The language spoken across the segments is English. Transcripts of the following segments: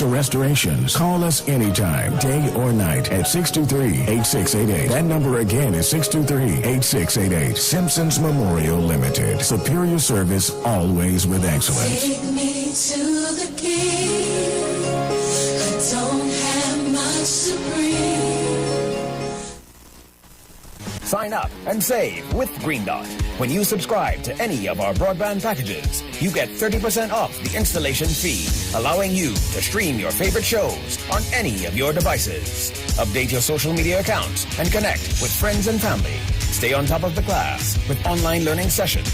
Restorations. Call us anytime, day or night, at 623-8688. That number again is 623-8688. Simpsons Memorial Limited. Superior service, always with excellence. Take me to the king. I don't have much to bring. Sign up and save with Green Dot. When you subscribe to any of our broadband packages, you get 30% off the installation fee, allowing you to stream your favorite shows on any of your devices. Update your social media accounts and connect with friends and family. Stay on top of the class with online learning sessions.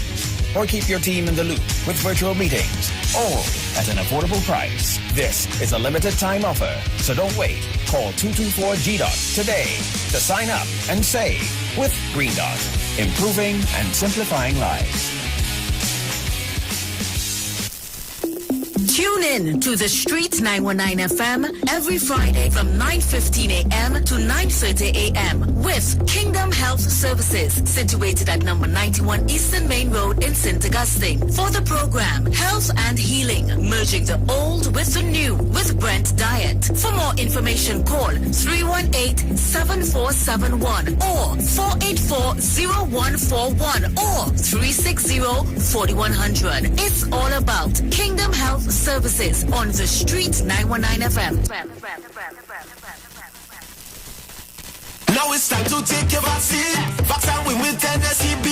Or keep your team in the loop with virtual meetings, all at an affordable price. This is a limited time offer, so don't wait. Call 224-GDOT today to sign up and save with Green Dot, improving and simplifying lives. Tune in to The Street 919 FM every Friday from 9:15 a.m. to 9:30 a.m. with Kingdom Health Services, situated at number 91 Eastern Main Road in St. Augustine. For the program, Health and Healing, merging the old with the new with Brent Diet. For more information, call 318-7471 or 484-0141 or 360-4100. It's all about Kingdom Health Services on The Street 919 FM. Now it's time to take your vaccine. Vaccine win with NSCB.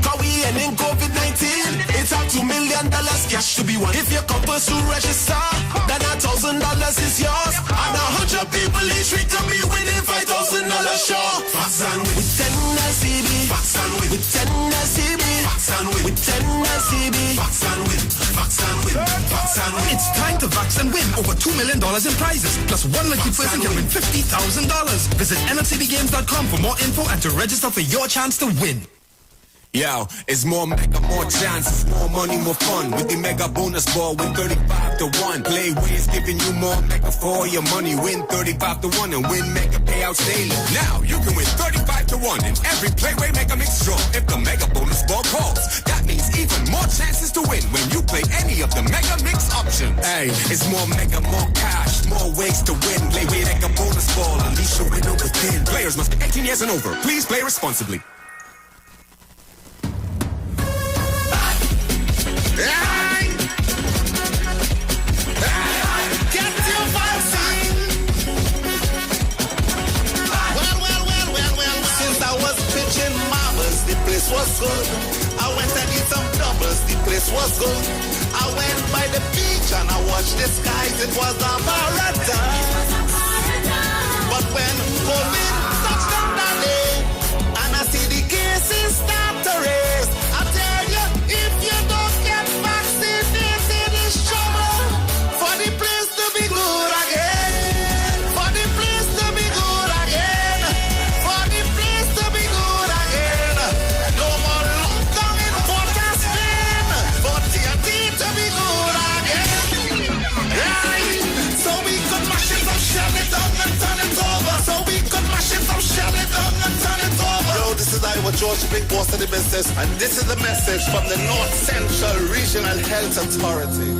Cause we ending COVID-19. It's up $2 million cash to be won. If you come first to register, then $1,000 is yours. And 100 people each week can be winning $5,000 sure. Vaccine with 10 NSCB. Vaccine with 10 NSCB. Vaccine with 10 NSCB. Vaccine with. Vaccine with. Vaccine with. It's time to vaccine win over $2 million in prizes. Plus one lucky person can win $50,000. Visit NFCBGames.com for more info and to register for your chance to win. Yo, it's more mega, more chances, more money, more fun. With the mega bonus ball, win 35-1. Play wins, giving you more mega for your money. Win 35-1 and win mega payouts daily. Now you can win 35-1 in every Playway Mega Mix draw. If the mega bonus ball calls, that means even more chances to win when you play any of the mega mix options. Hey, it's more mega, more cash, more ways to win. Playway Mega Bonus Ball, unleash your winner within. Players must be 18 years and over. Please play responsibly. The place was good. I went and did some doubles. The place was good. I went by the beach and I watched the skies. It was a paradise. But when COVID touched down that day and I see the cases start to raise, I tell you, if you don't get vaccinated, it's trouble for the place to be good again. For the place to be good again. For the place to be good again. No more lockdown in Port Spain. For TNT to be good again. Right. So we could mash it up, shut it down and turn it over. So we could mash it up, shut it down and turn it over. Yo, this is Iwer George, the big boss of the business. And this is the message from the North Central Regional Health Authority.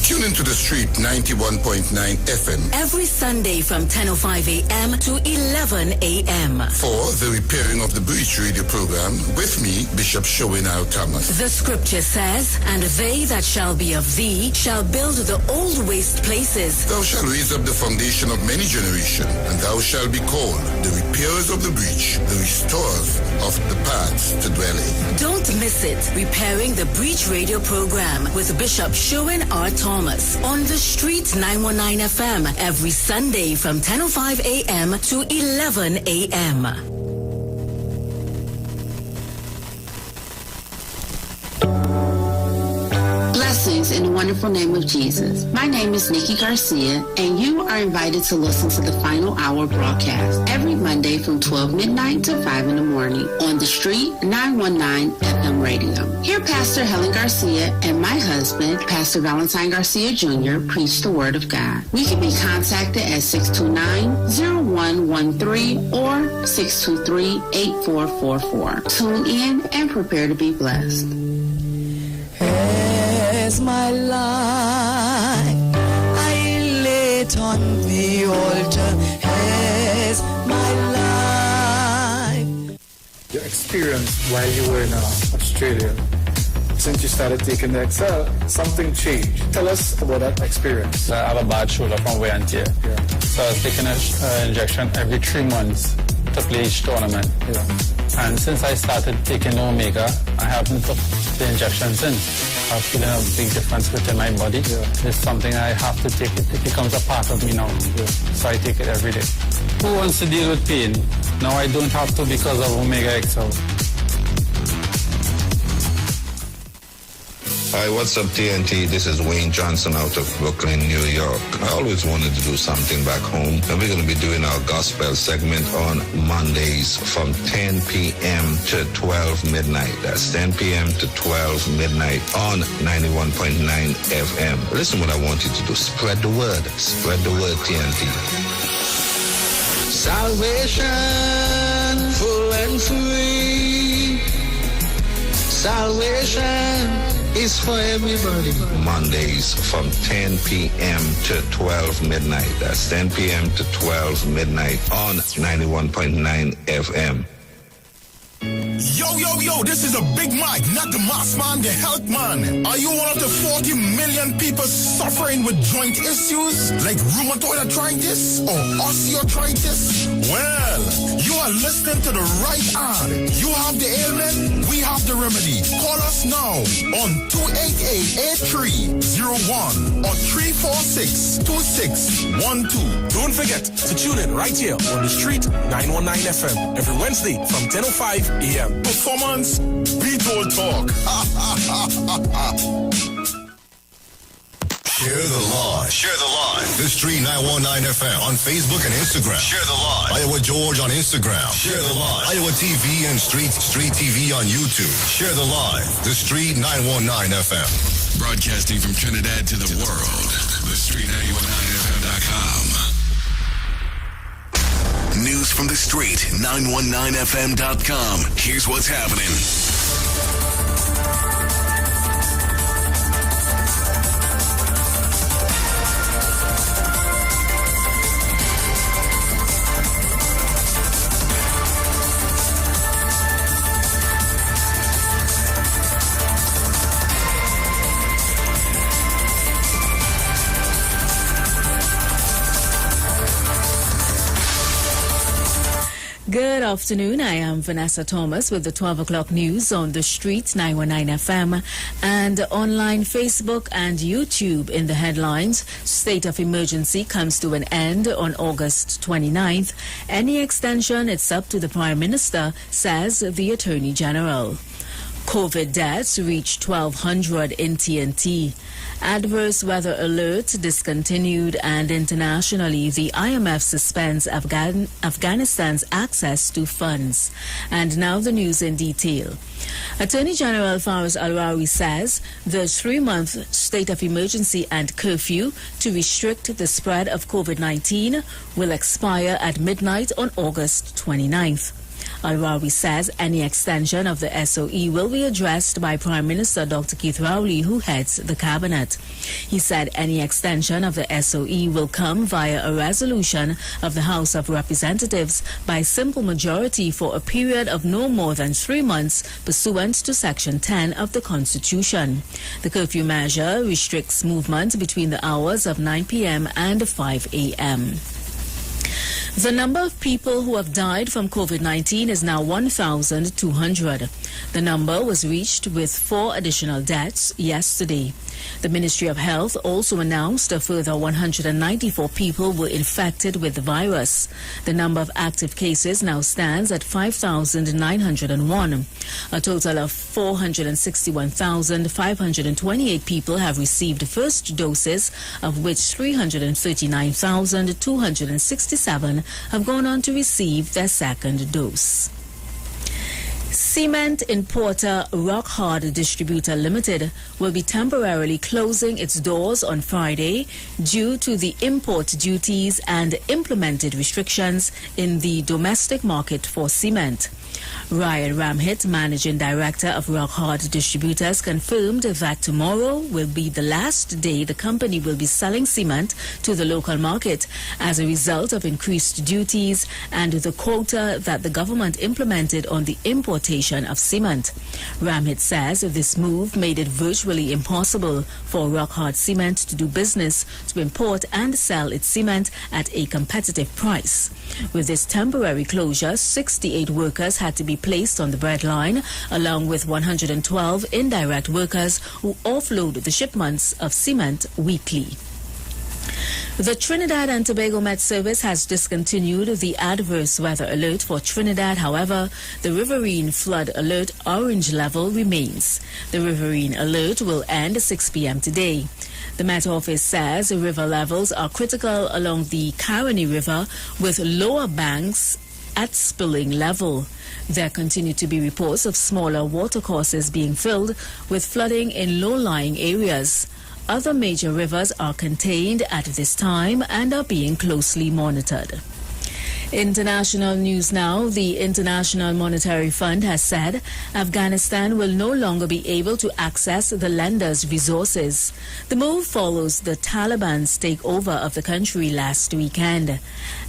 Tune into The Street 91.9 FM. Every Sunday from 10:05 a.m. to 11 a.m. For the Repairing of the Breach radio program with me, Bishop Showinal Thomas. The scripture says, and they that shall be of thee shall build the old waste places. Thou shalt raise up the foundation of many generations, and thou shalt be called the repairers of the breach, the restorers of the paths to dwell in. Don't miss it. Repairing the Breach radio program with Bishop Showin R. Thomas on The Street 919 FM every Sunday from 10:05 a.m. to 11 a.m. Blessings in the wonderful name of Jesus. My name is Nikki Garcia, and you are invited to listen to the Final Hour broadcast every Monday from 12 midnight to 5 in the morning on The Street 919 FM radio. Here, Pastor Helen Garcia and my husband, Pastor Valentine Garcia Jr., preach the Word of God. We can be contacted at 629-0113 or 623-8444. Tune in and prepare to be blessed. my life. I lay it on the altar as my life. Your experience while you were in Australia, since you started taking the Excel, something changed. Tell us about that experience. I have a bad shoulder from wear and tear. Yeah. So I was taking an injection every 3 months to play each tournament. Yeah. And since I started taking Omega, I haven't took the injection since. I'm feeling a big difference within my body. Yeah. It's something I have to take. It becomes a part of me now. Yeah. So I take it every day. Who wants to deal with pain? Now I don't have to because of Omega XL. Hi, what's up, TNT? This is Wayne Johnson out of Brooklyn, New York. I always wanted to do something back home, and we're going to be doing our gospel segment on Mondays from 10 p.m. to 12 midnight. That's 10 p.m. to 12 midnight on 91.9 FM. Listen what I want you to do. Spread the word. Spread the word, TNT. Salvation, full and free. Salvation is for everybody. Mondays from 10 p.m. to 12 midnight. That's 10 p.m. to 12 midnight on 91.9 FM. Yo, this is a Big Mike, not the mass man, the health man. Are you one of the 40 million people suffering with joint issues like rheumatoid arthritis or osteoarthritis? Well, you are listening to the right ad. You have the ailment, we have the remedy. Call us now on 288-8301 or 346-2612. Don't forget to tune in right here on the street 919 FM every Wednesday from 10:05 a.m. Performance, beat or talk. Share the live. Share the live. The Street 919 FM on Facebook and Instagram. Share the live. Iowa George on Instagram. Share the live. Iowa TV and Street TV on YouTube. Share the live. The Street 919 FM. Broadcasting from Trinidad to the world. The Street 919FM.com. News from the street, 919FM.com. Here's what's happening. Good afternoon. I am Vanessa Thomas with the 12 o'clock news on the street 919 FM and online Facebook and YouTube. In the headlines, state of emergency comes to an end on August 29th. Any extension, it's up to the Prime Minister, says the Attorney General. COVID deaths reach 1,200 in TNT. Adverse weather alert discontinued, and internationally, the IMF suspends Afghanistan's access to funds. And now the news in detail. Attorney General Faraz Al-Rawi says the 3-month state of emergency and curfew to restrict the spread of COVID-19 will expire at midnight on August 29th. Al-Rawi says any extension of the SOE will be addressed by Prime Minister Dr. Keith Rowley, who heads the cabinet. He said any extension of the SOE will come via a resolution of the House of Representatives by simple majority for a period of no more than 3 months pursuant to Section 10 of the Constitution. The curfew measure restricts movement between the hours of 9 p.m. and 5 a.m. The number of people who have died from COVID-19 is now 1,200. The number was reached with 4 additional deaths yesterday. The Ministry of Health also announced a further 194 people were infected with the virus. The number of active cases now stands at 5,901. A total of 461,528 people have received first doses, of which 339,267 have gone on to receive their second dose. Cement importer Rock Hard Distributor Limited will be temporarily closing its doors on Friday due to the import duties and implemented restrictions in the domestic market for cement. Ryan Ramhit, Managing Director of Rock Hard Distributors, confirmed that tomorrow will be the last day the company will be selling cement to the local market as a result of increased duties and the quota that the government implemented on the importation of cement. Ramhit says this move made it virtually impossible for Rock Hard Cement to do business, to import and sell its cement at a competitive price. With this temporary closure, 68 workers had to be placed on the breadline, along with 112 indirect workers who offload the shipments of cement weekly. The Trinidad and Tobago Met Service has discontinued the adverse weather alert for Trinidad. However, the Riverine flood alert orange level remains. The Riverine alert will end 6 p.m. today. The Met Office says river levels are critical along the Caroni River, with lower banks at spilling level. There continue to be reports of smaller watercourses being filled, with flooding in low-lying areas. Other major rivers are contained at this time and are being closely monitored. International news now. The International Monetary Fund has said Afghanistan will no longer be able to access the lender's resources. The move follows the Taliban's takeover of the country last weekend.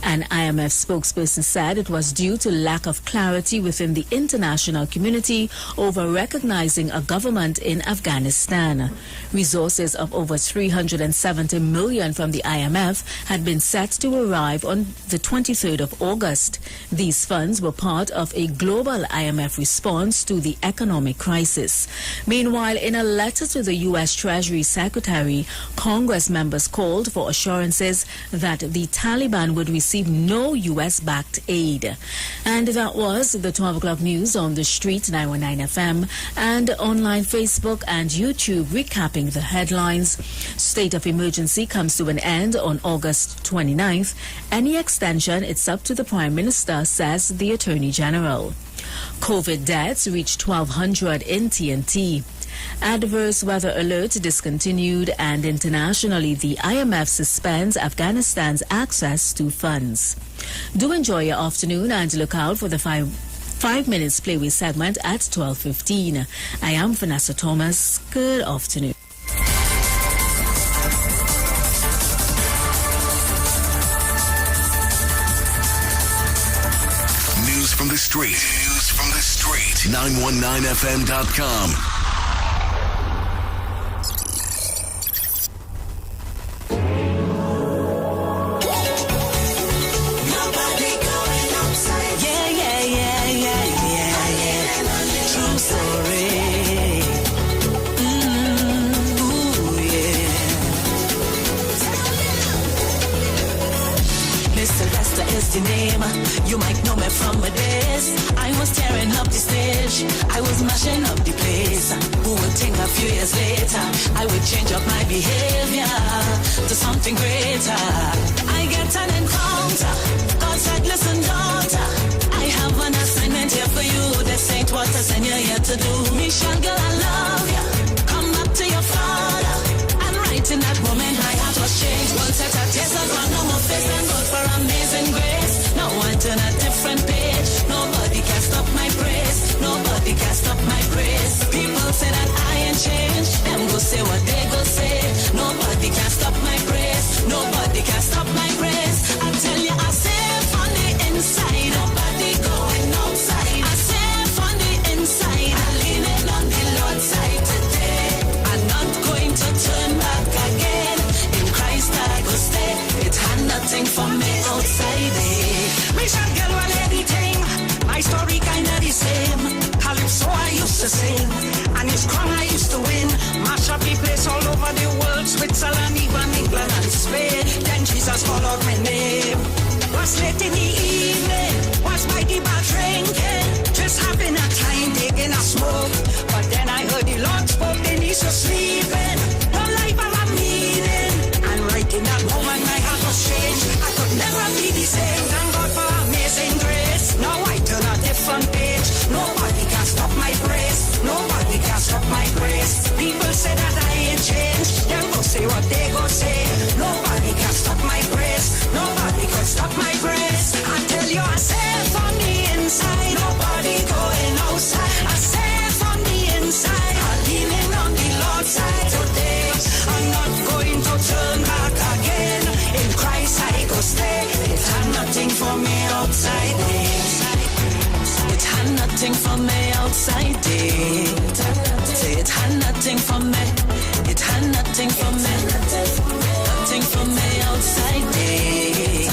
An IMF spokesperson said it was due to lack of clarity within the international community over recognizing a government in Afghanistan. Resources of over $370 million from the IMF had been set to arrive on the 23rd of August. These funds were part of a global IMF response to the economic crisis. Meanwhile, in a letter to the U.S. Treasury Secretary, Congress members called for assurances that the Taliban would receive no U.S.-backed aid. And that was the 12 o'clock news on the Street 919 FM and online Facebook and YouTube, recapping the headlines. State of emergency comes to an end on August 29th. Any extension, it's up to the Prime Minister, says the Attorney General. COVID deaths reached 1,200 in TNT. Adverse weather alert discontinued, and internationally the IMF suspends Afghanistan's access to funds. Do enjoy your afternoon and look out for the 5 minutes playway segment at 12:15. I am Vanessa Thomas. Good afternoon. News from the street. News from the street. 919fm.com. The name, you might know me from my days. I was tearing up the stage, I was mashing up the place. Who would think a few years later I would change up my behavior to something greater? I get an encounter, God said, listen daughter, I have an assignment here for you. This ain't what I send you here to do. Michelle, girl, I love you. Come back to your father. And right in that moment my heart was changed. One set of tears and one no more face, and God for amazing grace. Now I turn a different page. Nobody can stop my praise. Nobody can stop my praise. People say that I ain't changed. Them go say what they go say. Nobody can stop my praise. Nobody can stop my praise. I tell you, I safe on the inside. Nobody going outside. I safe on the inside. I'm leaning on the Lord's side today. I'm not going to turn back again. In Christ I go stay. It had nothing for me outside it. Mission girl, well, anything. My story kinda the same. Calypso I used to sing, and it's crown I used to win. Mash up the place all over the world, Switzerland, even England and Spain. Then Jesus called out my name. Was late in the evening, was by the bar drinking, just having a time taking a smoke. But then I heard the Lord spoke, then he's sleeping. No life have a meaning, and right in that moment my heart was changed. I could never be the same. Thank God for amazing grace. Now I turn a different page. Nobody can stop my praise. Nobody can stop my praise. People say that I ain't changed. Them go say what they go say. Nobody can stop my praise. Nobody can stop my praise. I tell you, I safe on the inside. Nobody going nothing for me outside day. Say it had nothing for me. It had nothing for me. Nothing for me outside day.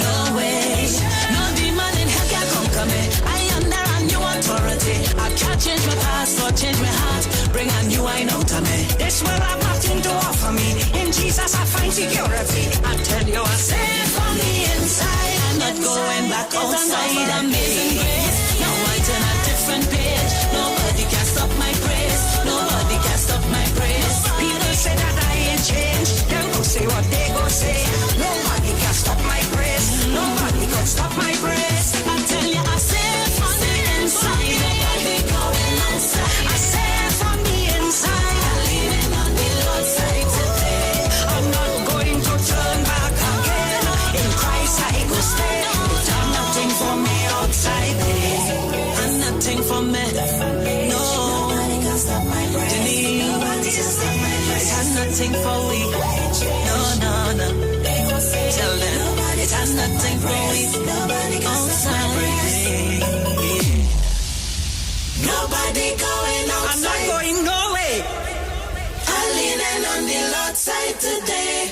No way. No demon in hell can conquer me. I am there a new authority. I can't change my past or change my heart. Bring a new wine out of me. This world have nothing to offer me. In Jesus I find security. I tell you I safe on the inside. I'm not going back outside. Amazing grace. Now I turn a different page. Nobody can stop my praise. Nobody can stop my praise. People say that I ain't changed. They go say what they go say. Nobody can stop my praise. Nobody can stop my praise. I tell you I safe on the inside. Nobody going outside. I safe on the inside. I'm leaning on the Lord's side today. I'm not going to turn back again. In Christ I go stay. It's nothing for me outside there. And nothing for me. No. Nobody can stop my praise. Nobody can stop my praise. It's nothing for we. No, no, no. Tell them it has nothing for we. Nobody can stop my praise. Nobody going outside. I'm not going nowhere. I'm leaning on the Lord's side today.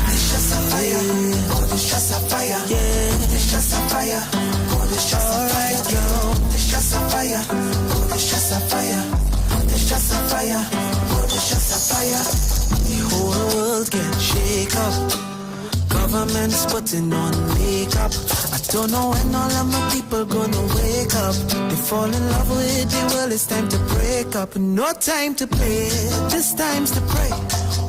It's just a fire. Oh, it's just a fire. Yeah, it's just a fire. Oh, it's just a fire. It's just a fire. Oh, it's just a fire. It's just a fire. Oh, it's just a fire. The whole world can shake up. Government's putting on makeup. I don't know when all of my people gonna wake up. They fall in love with the world. It's time to break up. No time to play. This time's to pray.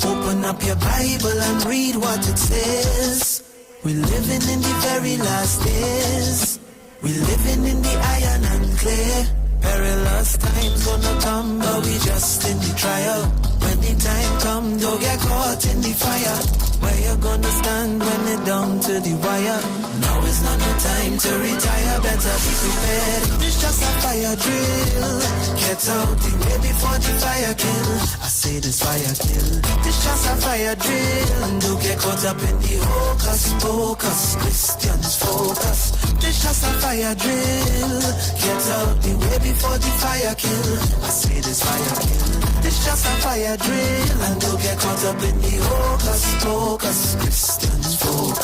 Open up your Bible and read what it says. We're living in the very last days. We're living in the iron and clay. Perilous times gonna come, but we just in the trial. When the time come, don't get caught in the fire. Where you gonna stand when it down to the wire? Now is not the time to retire, better be prepared. This just a fire drill. Get out the way before the fire kill. I say this fire kill. This just a fire drill. And don't get caught up in the hocus pocus. Christians focus. This just a fire drill. Get out the way before the fire kill. I say this fire kill. This just a fire drill. And don't get caught up in the hocus pocus. Christians focus.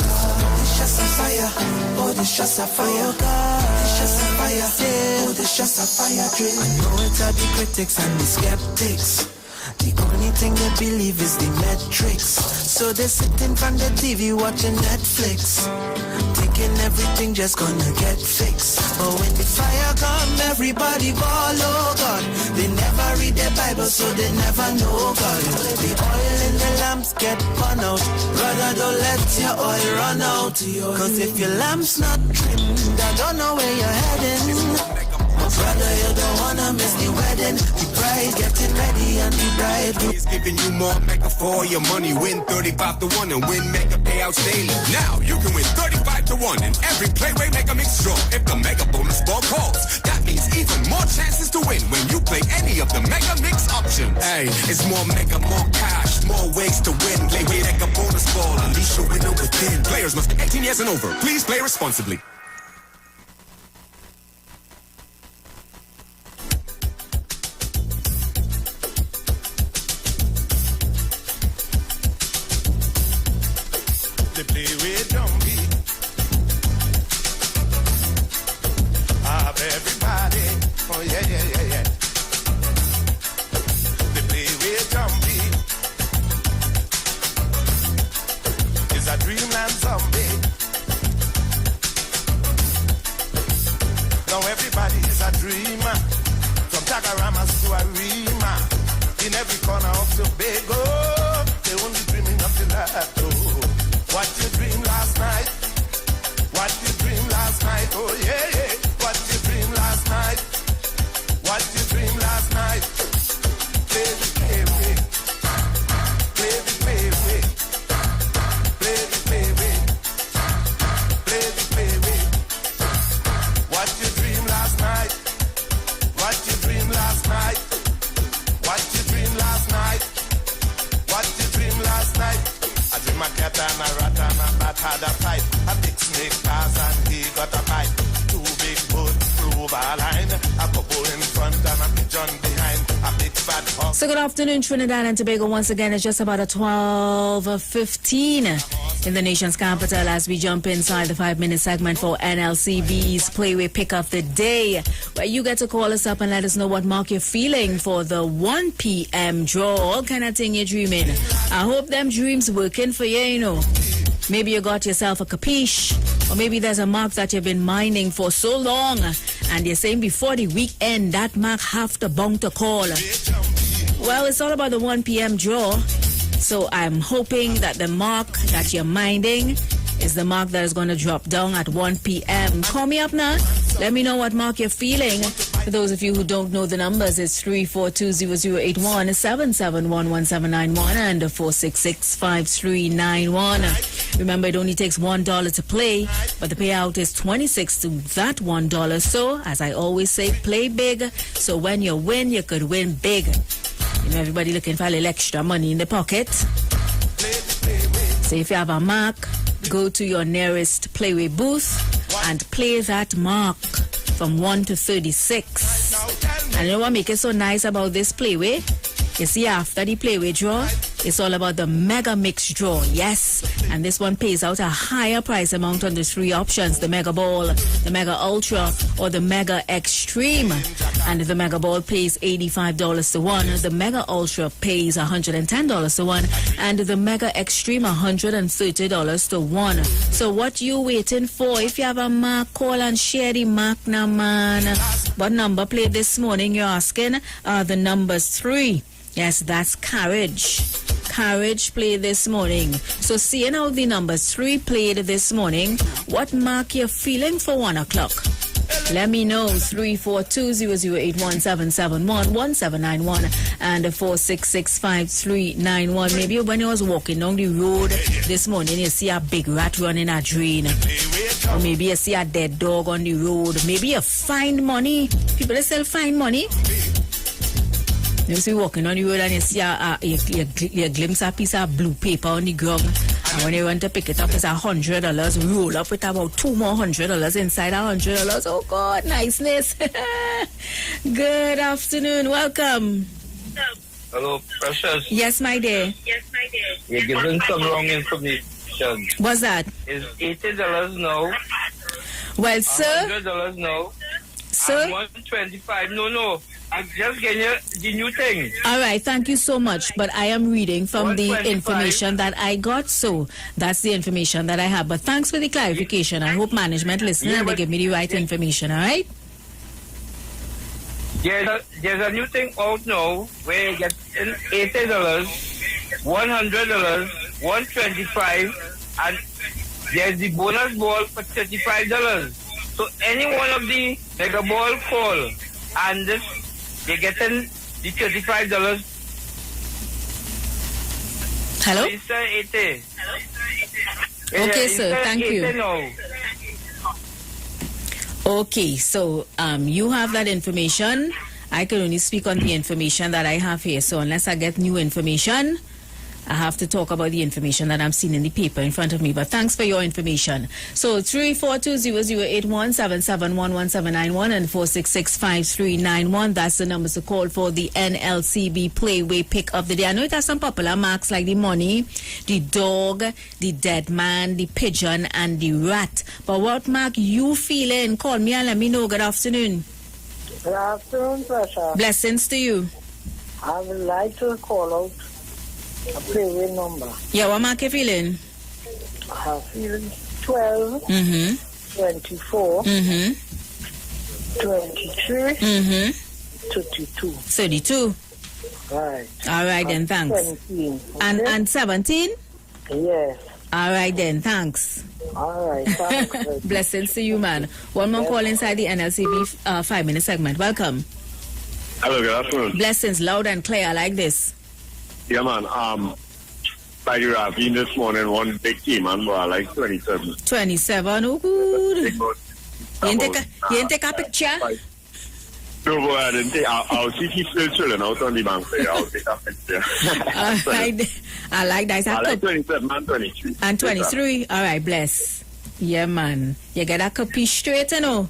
This just a fire. Oh, this just a fire. This just a fire. Oh, this just a fire drill. I know it's are the critics and the skeptics. The only thing they believe is the metrics. So they sit in front of the TV watching Netflix, thinking everything just gonna get fixed. But when the fire come, everybody ball, oh God. They never read their Bible, so they never know God. The oil in the lamps get run out. Brother, don't let your oil run out. Cause if your lamp's not trimmed, I don't know where you're heading. Brother, you don't wanna miss the wedding. The bride getting ready and the bride is giving you more mega for your money. Win 35-1 and win mega payouts daily. Now you can win 35-1 in every Playway Mega Mix draw. If the mega bonus ball calls, that means even more chances to win when you play any of the Mega Mix options. Hey, it's more mega, more cash, more ways to win. Playway Mega bonus ball, unleash your winner within. Players must be 18 years and over. Please play responsibly. They play with drum beat. Have everybody. Oh yeah, yeah, yeah, yeah. They play with drum beat. It's a dreamland zombie. Now everybody is a dreamer. From Tagaramas to Arima. In every corner of Tobago, they only dreaming of the lato. What you dream last night? What you dream last night? Oh yeah, yeah. What you dream last night? What you dream last night? Play the play way. Play the play way. Play the play way. Play the play way. What you dream last night? What you dream last night? What and a rat and a bat had a fight. A big snake pass and he got a bite. Two big birds flew over a line. A couple in front and a pigeon behind. A big fat hawk. So good afternoon, Trinidad and Tobago. Once again, it's just about a 12:15 in the nation's capital as we jump inside the 5-minute segment for NLCB's Playway Pick of the Day, where you get to call us up and let us know what mark you're feeling for the 1 p.m. draw. All kind of thing you're dreaming. I hope them dreams working for you, you know. Maybe you got yourself a capiche, or maybe there's a mark that you've been mining for so long, and you're saying before the weekend that mark have to bound to call. Well, it's all about the 1 p.m. draw, so I'm hoping that the mark that you're minding is the mark that is going to drop down at 1 p.m. Call me up now. Let me know what mark you're feeling. For those of you who don't know the numbers, it's 342-0081, 771-1791, and 466-5391. Remember, it only takes $1 to play, but the payout is $26 to that $1. So, as I always say, play big, so when you win, you could win big. You know, everybody looking for a little extra money in the pocket. So if you have a mark, go to your nearest Playway booth and play that mark from 1 to 36. And you know what makes it so nice about this Playway? You see, after the Playway draw, it's all about the Mega Mix draw. Yes, and this one pays out a higher price amount on the 3 options: the Mega Ball, the Mega Ultra, or the Mega Extreme. And the Mega Ball pays $85 to 1, the Mega Ultra pays $110 to 1, and the Mega Extreme $130 to 1. So what you waiting for? If you have a mark, call and share the mark now, man. What number played this morning, you're asking? The number's 3. Yes, that's Carriage. Carriage played this morning. So seeing how the numbers 3 played this morning, what mark you're feeling for 1 o'clock? Let me know. 342-0081-771-1791 and 466-5391. Maybe when you was walking down the road this morning, you see a big rat running a drain. Or maybe you see a dead dog on the road. Maybe you find money. People still find money. You see walking on the road and you see you glimpse a piece of blue paper on the ground. And when you want to pick it up, it's $100. Roll up with about $2 more $100 inside $100. Oh God, niceness. Good afternoon. Welcome. Hello, Precious. Yes, my dear. You're giving some wrong information. What's that? Is $80 no? Well, sir. $100 no. Sir. And $125. No. I'm just getting you the new thing. All right, thank you so much. But I am reading from the information that I got, so that's the information that I have. But thanks for the clarification. I hope management listening and they give me the right information, all right? There's a new thing out now where you get $80, $100, $125, and there's the bonus ball for $35. So any one of the mega ball call and this, they're getting the $35. Hello? It's 80. Okay, sir. Thank you. Now. Okay, so you have that information. I can only speak on the information that I have here. So unless I get new information, I have to talk about the information that I'm seeing in the paper in front of me. But thanks for your information. So 342-0081, 771-1791 and 466-5391. That's the numbers to call for the NLCB Playway Pick of the Day. I know it has some popular marks like the money, the dog, the dead man, the pigeon, and the rat. But what mark you feeling? Call me and let me know. Good afternoon. Good afternoon, Precious. Blessings to you. I would like to call out a Playway number. Yeah, what mark you feeling? I'm feeling 12, 24, 23, 32. 32. Right. All right then, thanks. 17. Okay. And 17? Yes. All right then, thanks. All right, thanks. Blessings to you, man. One more call inside the NLCB 5-minute segment. Welcome. Hello, good afternoon. Blessings, loud and clear. I like this. Yeah, man. By the ravine this morning, one big team, man, I like 27. 27, oh good. You ain't take a picture? No, boy, I didn't think. I'll see he's still chilling out on the bank there. I'll take that picture. I like that. I like 27 and 23. And 23. All right, bless. Yeah, man. You get that copy straight, you know.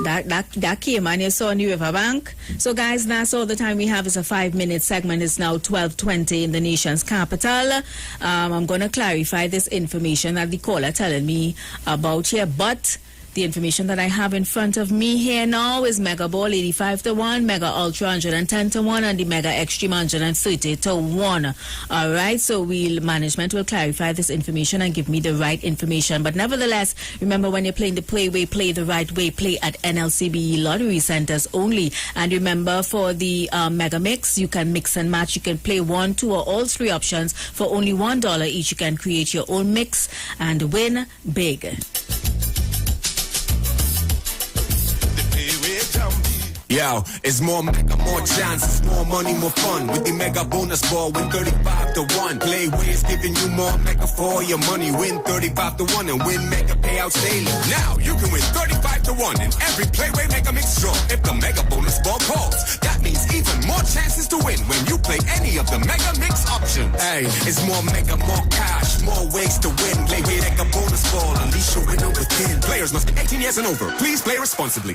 That came and you saw on the riverbank. So guys, that's all the time we have. Is a 5-minute segment. It's now 12:20 in the nation's capital. I'm going to clarify this information that the caller telling me about here, but the information that I have in front of me here now is Mega Ball 85-1, Mega Ultra 110-1, and the Mega Extreme 130-1. All right, so management will clarify this information and give me the right information. But nevertheless, remember, when you're playing the play the right way, play at NLCBE lottery centers only. And remember, for the Mega Mix, you can mix and match. You can play 1, 2, or all 3 options for only $1 each. You can create your own mix and win big. Yo, it's more mega, more chances, more money, more fun. With the mega bonus ball, win 35-1. Play ways giving you more mega for your money. Win 35-1 and win mega payouts daily. Now you can win 35-1 in every Playway Mega Mix draw. If the mega bonus ball calls, that means even more chances to win when you play any of the mega mix options. Hey, it's more mega, more cash, more ways to win. Playway Mega Bonus Ball, unleash your winner within. Players must be 18 years and over. Please play responsibly.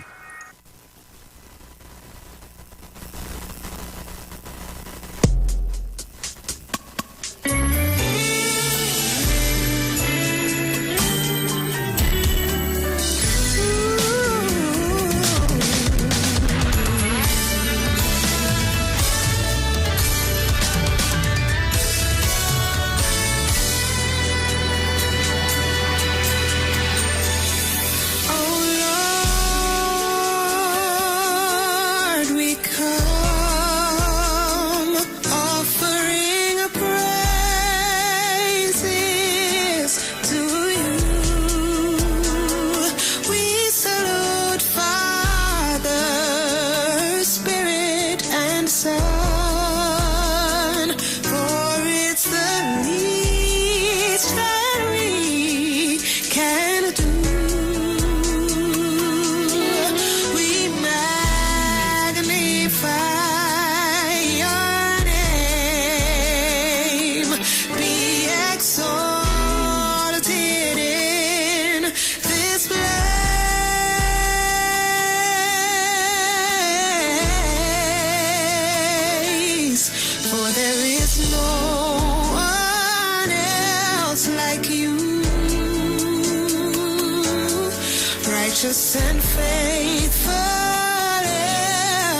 Righteous and faithful,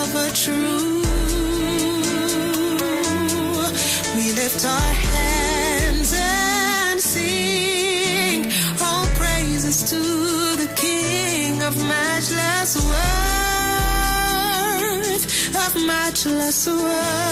ever true. We lift our hands and sing all praises to the King of matchless worth, of matchless worth.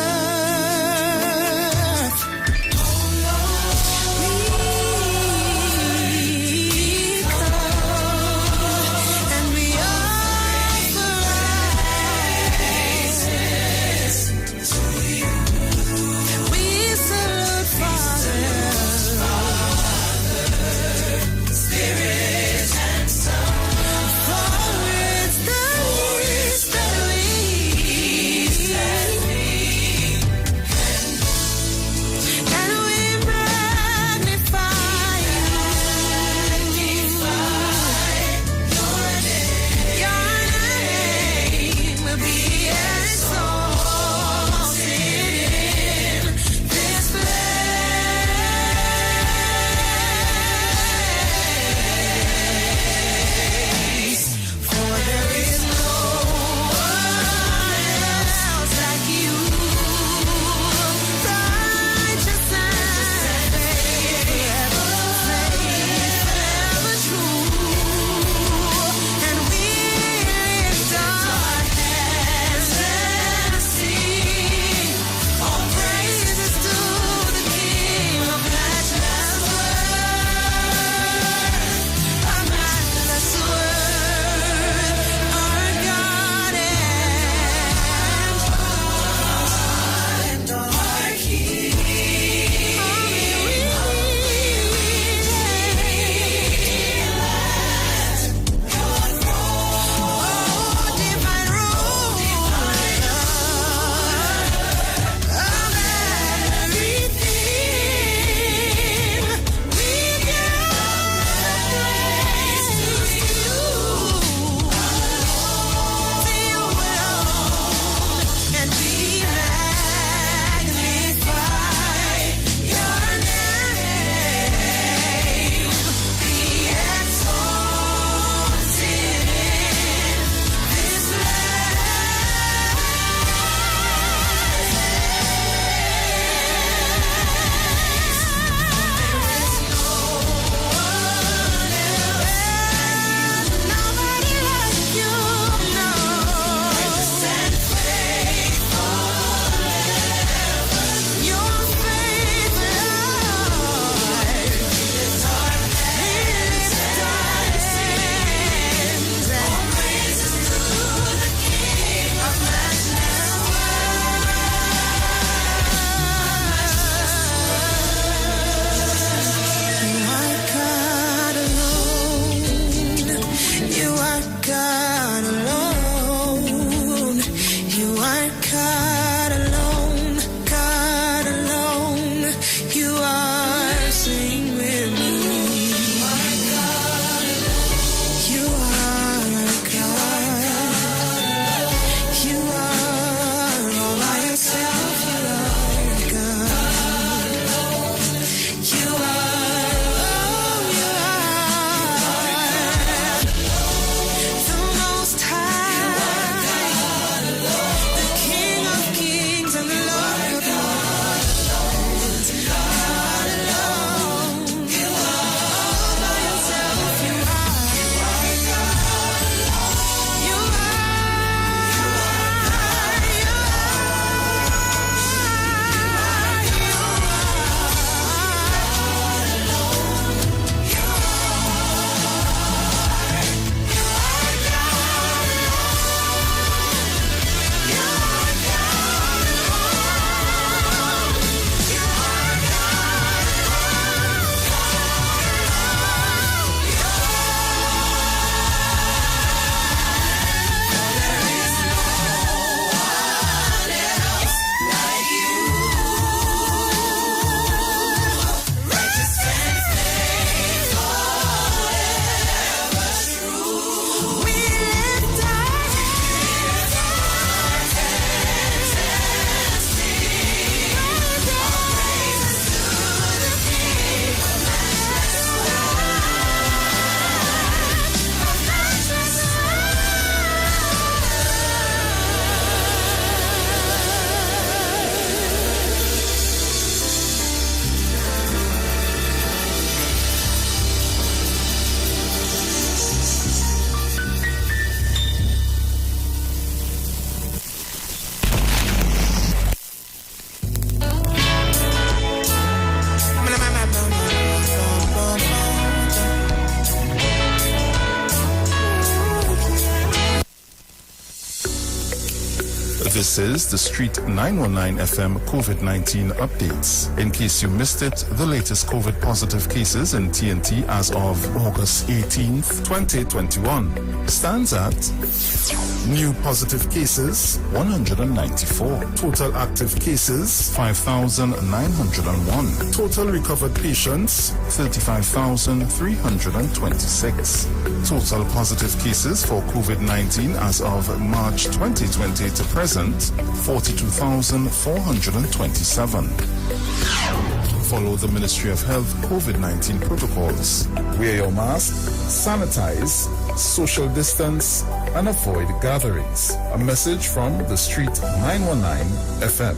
This is the Street 919 FM COVID-19 updates. In case you missed it, the latest COVID positive cases in TNT as of August 18th, 2021 stands at new positive cases 194, total active cases 5,901, total recovered patients 35,326, total positive cases for COVID-19 as of March 2020 to present 42,427. Follow the Ministry of Health COVID-19 protocols. Wear your mask, sanitize, social distance, and avoid gatherings. A message from the Street 919 FM.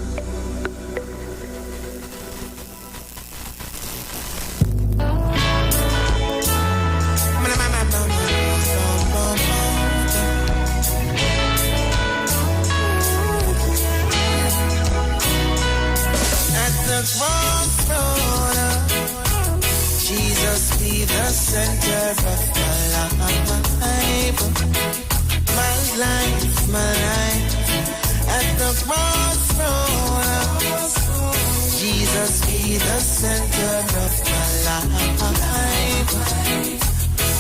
Jesus be the center of my life, my life. At the crossroads, Jesus be the center of my life.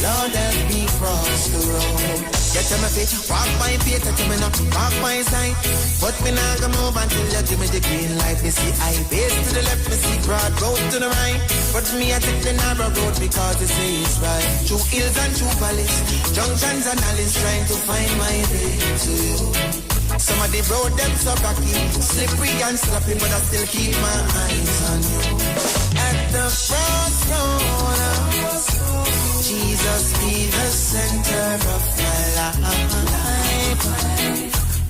Lord, help me cross the road. Get to my feet, walk my feet, touch me not, walk my side. But me not gonna move until you give me the green light. Me see I base to the left, me see broad road to the right. But me I take the narrow road because they say it's right. Through hills and through valleys, junctions and alleys, trying to find my way to you. Some of the road them so rocky, slippery and sloppy, but I still keep my eyes on you. At the crossroads, Jesus be the center of my life,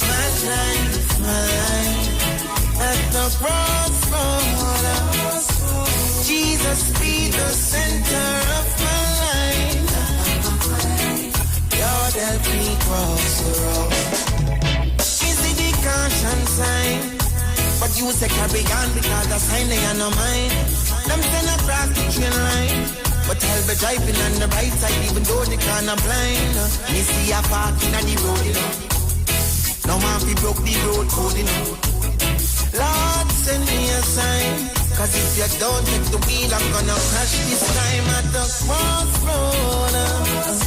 my life, my life. At the crossroads, Jesus be the center of my life. Lord, help me cross the road. Is it the caution sign? But you say carry on because the sign they are no mine. Them send across the train line. But I'll be driving on the right side even though the car not blind. Me see a parking on the road, you know. No man be broke the road code, you know. Lord, send me a sign. Cause if you don't take the wheel, I'm gonna crash this time at the crossroads.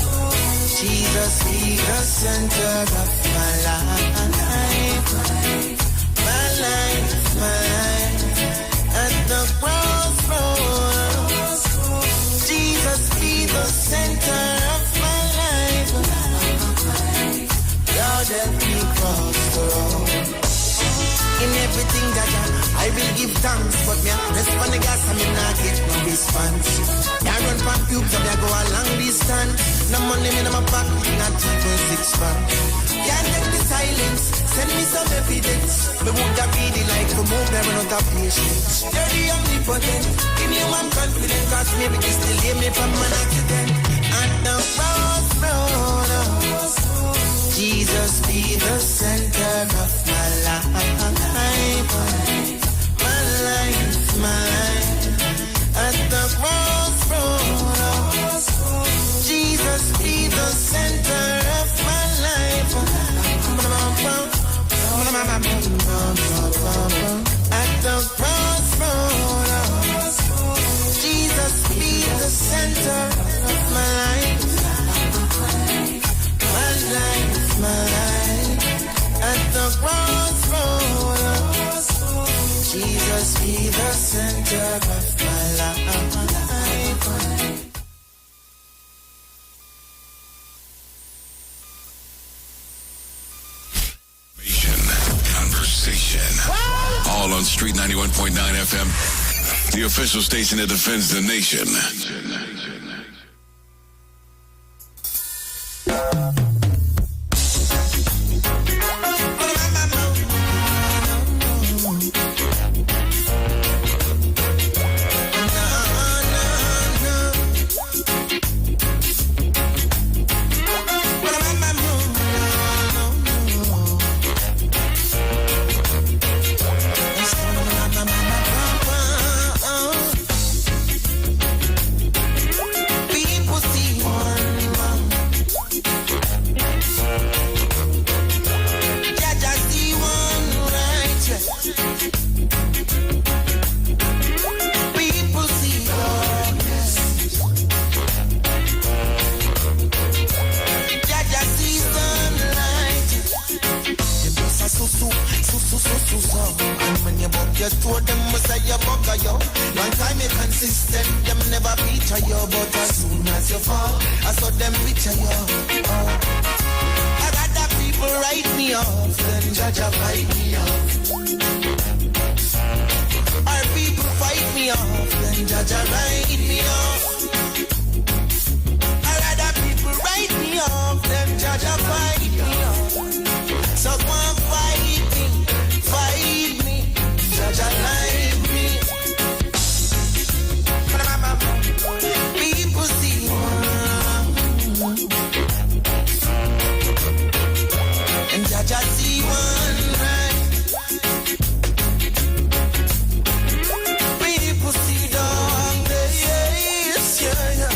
Jesus be the center of my life. My life, my life. At the crossroads, Jesus be the center of my life. Lord, help me cross the road. In everything that I will give thanks, but me rest on the gas and me not get no response. I run from pubes and I go a long distance. No money in my pocket, not even 6 pounds. Can't take the silence, send me some evidence. Me won't have really like to move, never not have patience. You're the omnipotent, give me one confidence, cause maybe this delay me from an accident. At the crossroads, Jesus be the center of my life. My life, my life. At the crossroads, Jesus be the center of my life. At the crossroads, Jesus be the center of my life. My life, my life. At the crossroads, Jesus be the center of my life. Conversation. All on Street 91.9 FM, the official station that defends the nation. I saw them picture you. I rather people write me off than judge fight me off. Our people fight me off than judge write me off. I rather people write me off than judge fight me off. So go and fight me, judge like me. People see and judge see one right. People see dog days, yeah.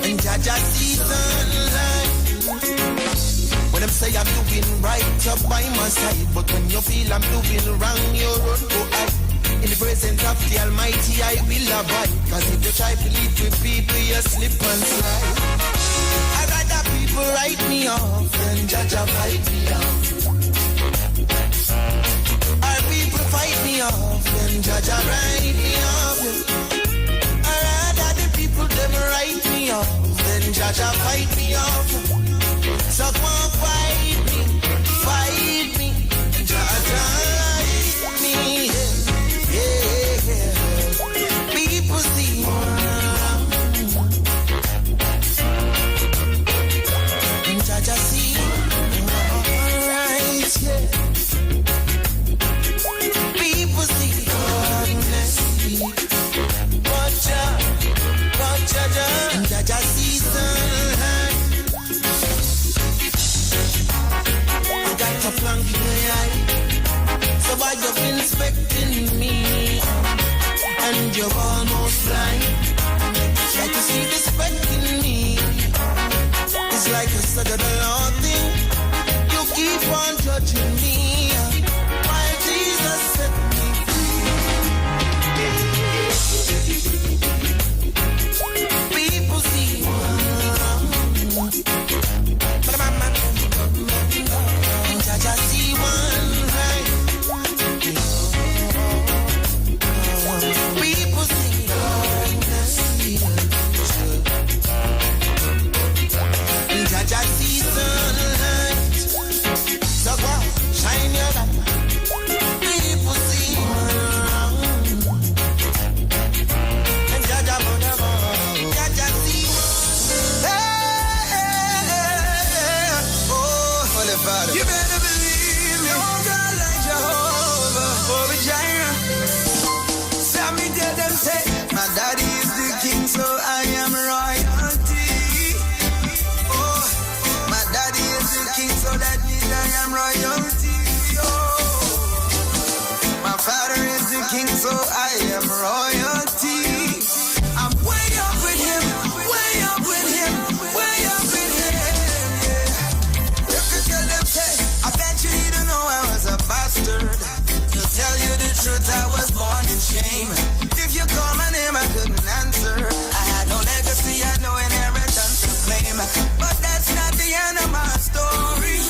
And judge see sunlight. When them say I'm doing right up by my side, but when you feel I'm doing wrong, you run go hide. In the presence of the Almighty, I will abide. Cause if you try to live with people, you slip and slide. I rather people write me off than judge fight me off. Our people fight me off than judge write me off. I rather the people them write me off than judge fight me off. So come on, fight me, judge me, yeah. People see and judge see, right, yeah. People see darkness, watch out, and judge see sunlight. A flank in the eye. So why you've been inspecting me and you're almost blind? Try to see the speck in me. It's like a sudden law thing. You keep on judging me while Jesus set me free. People see I see one right. People see darkness. And Jaja see sunlight. So go shine your light. People see one. And Jaja see one. Hey, oh, Holy Father. You better believe me. Oh, God, like Jehovah, oh, Jireh. Some me tell them say, my daddy is the king, so I am royalty. Oh, my daddy is the king, so that means I am royalty. Oh, my father is the king, so I am royalty. I'm way up with him, way up with him, way up with him. Yeah. You could tell them say, I bet you didn't know I was a bastard. To tell you the truth, I was born in shame. If you call my name, I couldn't answer. I had no legacy, I had no inheritance to claim. But that's not the end of my story.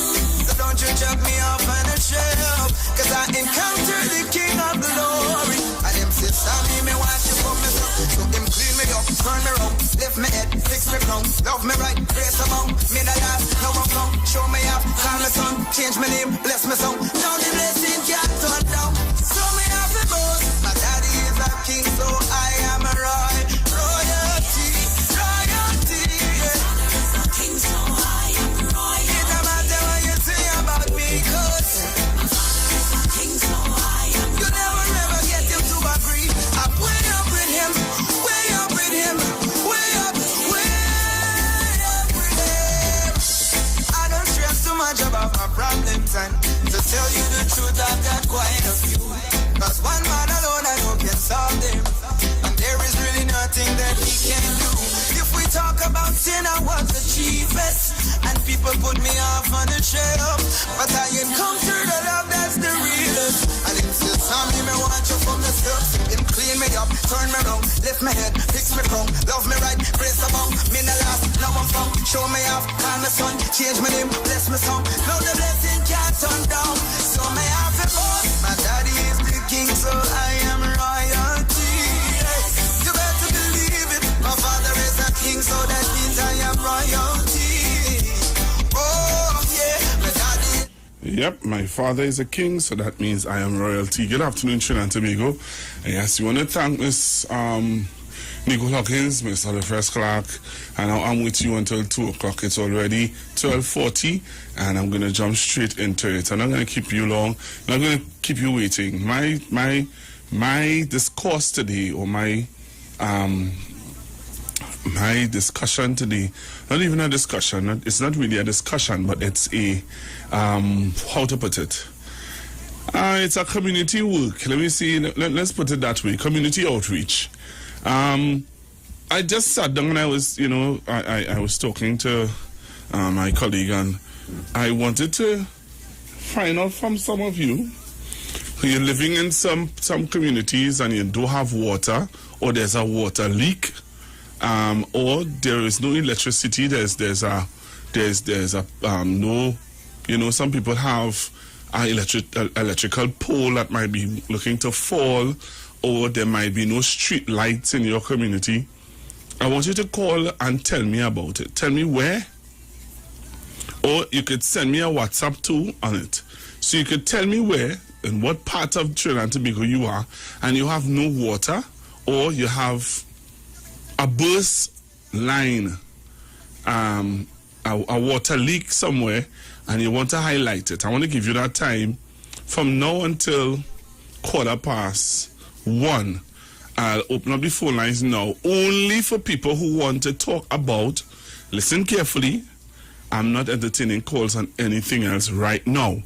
So don't you chuck me off on the shelf, cause I encountered the King of Glory. And him say, Sammy, me watch you for me. So him clean me up, turn me round, lift me head, fix me wrong, love me right, grace among me the last, now I'm come, show me up, call me son, change my name, bless me song. Now the blessing can't turn down. So me have the boss. My daddy is a king, so I am a royalty, yeah. King, so I am royalty. It don't matter what you say about me, cause my father is a king, so I am royalty. You never ever get him to agree. I'm way up with him, way up with him, way up with him. I don't stress too much about my problems, and to tell you the truth, I've got quite a few. Cause one man alone I know can solve them, and there is really nothing that he can do. If we talk about sin, I was the chiefest, and people put me off on the shelf. But I encountered a love that's the realest. And him still saw me want you from the stuff. Him clean me up, turn me round, lift me head, fix me crown, love me right, praise the bong. Me the last, now I'm from, show me off, call me son, change my name, bless me song. Now the blessing can't turn down. So me have a boss. My daddy is the king, so I am royalty. You better believe it. My father is a king. Yep, my father is a king, so that means I am royalty. Good afternoon, Trinidad and Tobago. And yes, we want to thank Miss Nico Hawkins, Miss First Clark, and I'm with you until 2 o'clock. It's already 12:40, and I'm going to jump straight into it. I'm not going to keep you long. I'm not going to keep you waiting. My discourse today, or my discussion today, not even a discussion, it's not really a discussion, but it's a, how to put it? It's a community work. Let me see, let's put it that way, community outreach. I just sat down and I was, I was talking to my colleague, and I wanted to find out from some of you, you're living in some communities and you don't have water, or there's a water leak, or there is no electricity. There's no, some people have an electrical pole that might be looking to fall, or there might be no street lights in your community. I want you to call and tell me about it. Tell me where, or you could send me a WhatsApp too on it. So you could tell me where, in what part of Trinidad and Tobago you are, and you have no water, or you have a burst line, a water leak somewhere, and you want to highlight it. I want to give you that time from now until 1:15. I'll open up the phone lines now, only for people who want to talk about, listen carefully, I'm not entertaining calls on anything else right now.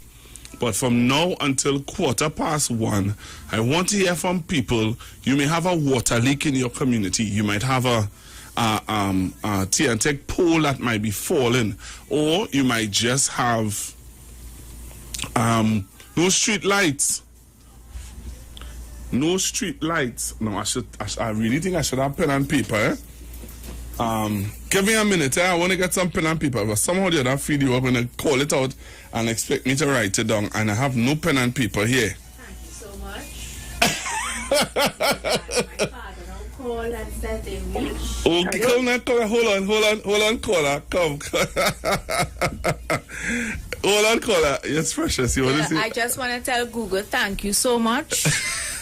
But from now until 1:15, I want to hear from people. You may have a water leak in your community. You might have a TNTech pole that might be falling, or you might just have no street lights. No street lights. No, I really think I should have pen and paper. Give me a minute. I want to get some pen and paper, but somehow the other feed you up and call it out and expect me to write it down, and I have no pen and paper here. Thank you so much. My father don't call and said they reach. Oh, hold on, caller. Come. Hold on, caller. Yes, Precious, you want to say? I just want to tell Google thank you so much.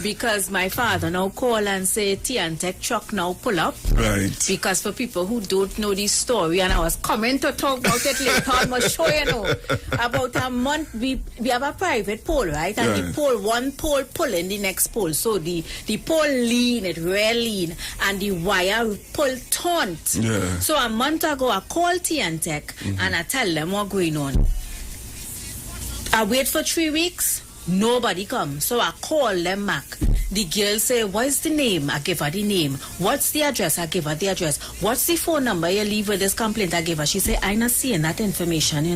Because my father now call and say TNTech truck now pull up. Right. Because for people who don't know this story, and I was coming to talk about it later, I must show you know. About a month, we have a private pole, right? And one pole pulling the next pole. So the pole lean, it real lean, and the wire pull taut. Yeah. So a month ago, I called TNTech and I tell them what's going on. I wait for 3 weeks. Nobody comes. So I call them back. The girl say, what's the name? I give her the name. What's the address? I give her the address. What's the phone number you leave with this complaint? I give her. She say, I'm not seeing that information,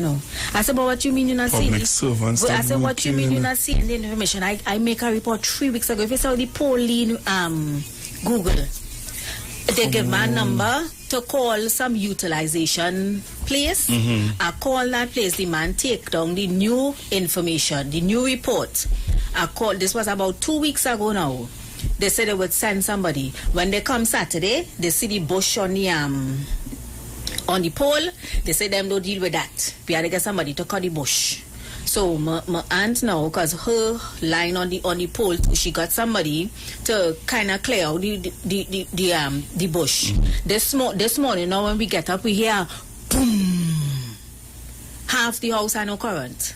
I said, but what you mean you're not seeing it? I said, what you mean you're not seeing the information? I make a report 3 weeks ago. If you saw the Pauline Google, they give my number to call some utilization place. I call that place. The man take down the new information, the new report. I called. This was about 2 weeks ago now. They said they would send somebody. When they come Saturday, they see the bush on the pole. They say them don't deal with that. We had to get somebody to cut the bush. So my aunt now, because her line on the pole, she got somebody to kind of clear out the bush. This morning now when we get up, we hear boom. Half the house had no current.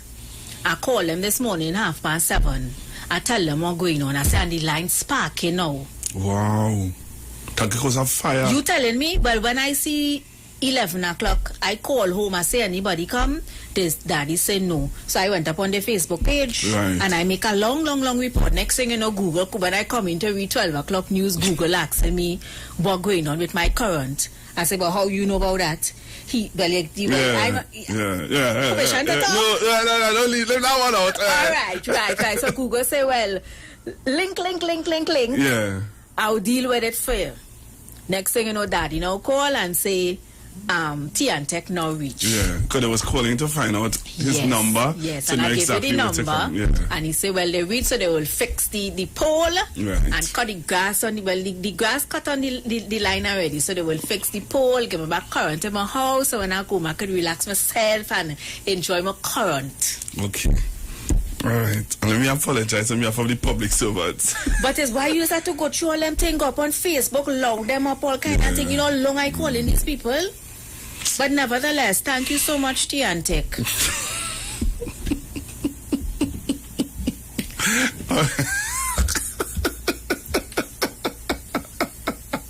I call them this morning 7:30. I tell them what's going on. I say, and the line sparking now. Wow. That because of fire. You telling me? Well, when I see 11 o'clock, I call home. I say, anybody come? This daddy say no. So I went up on the Facebook page and I make a long report. Next thing you know, Google, when I come in to read 12 o'clock news, Google asking me what's going on with my current. I say, but how you know about that? Don't leave that one out. Right. So Google say, well, link. Yeah. I'll deal with it for you. Next thing you know, daddy now call and say, Tiantec now reach. Yeah, because I was calling to find out his number. Yes, so and I know gave exactly you the where to number. come. Yeah. And he said, well, they reach, so they will fix the pole Right. and cut the grass on the grass cut on the line already. So they will fix the pole, give me back current in my house, so when I go, I could relax myself and enjoy my current. Okay. All right. And let me apologize on behalf of the public servants. But it's why you have to go through all them things up on Facebook, log them up, all kind of thing. You know, long I calling these people. But nevertheless, thank you so much, Tiantec.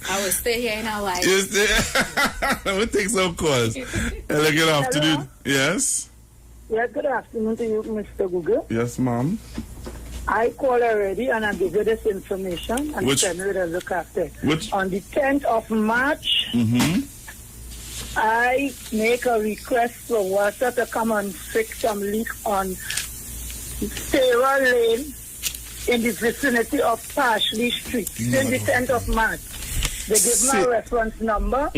I will stay here in Hawaii. Let me take some calls. Hello, good afternoon. Yes? Yeah, good afternoon to you, Mr. Google. Yes, ma'am. I called already and I give you this information and tell me to look after it. On the 10th of March, I make a request for water to come and fix some leak on Sarah Lane in the vicinity of Pashley Street. Since the 10th of March. They give my reference number.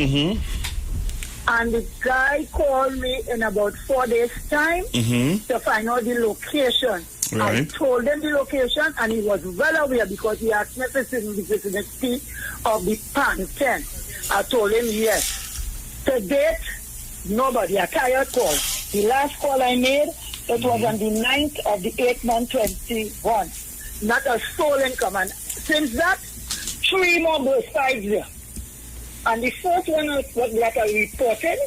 And the guy called me in about 4 days' time to find out the location. Right. I told him the location and he was well aware because he asked me if it's in the vicinity of the pan 10. I told him yes. To date, nobody. A tired call. The last call I made, it was on the 9th of the 8th month 21. Not a soul income. And since that, 3 more burst pipes there. And the first one was like I reported.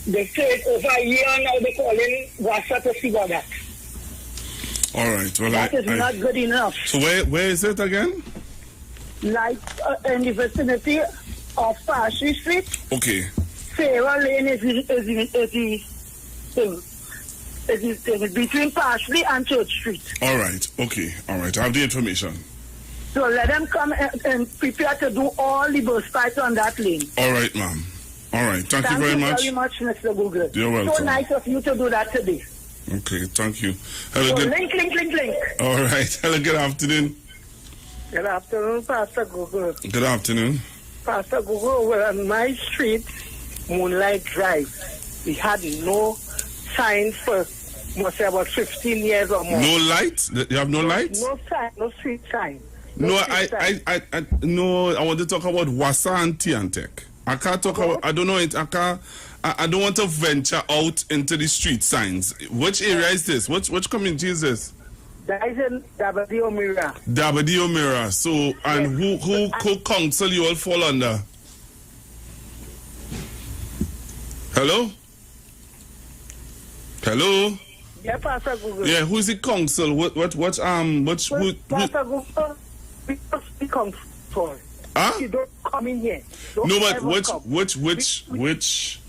They said over a year now they're calling WASA to see about that. All right. Well, that is not good enough. So where is it again? Like in the vicinity of Pashley Street. Okay. Sarah Lane is between Pashley and Church Street. All right. Okay. All right. I have the information. So let them come and prepare to do all the burst pipes on that lane. All right, ma'am. All right. Thank you very much. Thank you very much, Mr. Google. You're welcome. So nice of you to do that today. Okay. Thank you. So Hello, link. All right. Hello. Good afternoon. Good afternoon, Pastor Google. Good afternoon. Pastor Google, well, on my street, Moonlight Drive, we had no signs for must say about 15 years or more. No light? You have no light? No sign, no street sign. No, I want to talk about WASA and Tiantec. I can't talk about, I don't know it, I don't want to venture out into the street signs. Which area is this? Which community is this? That is in Dabadio Mira. Dabadio Mira. So, and who council you all fall under? Hello? Hello? Yeah, Pastor Google. Yeah, who's the council? Pastor Google, the council. Huh? You don't come in here. No, but which who is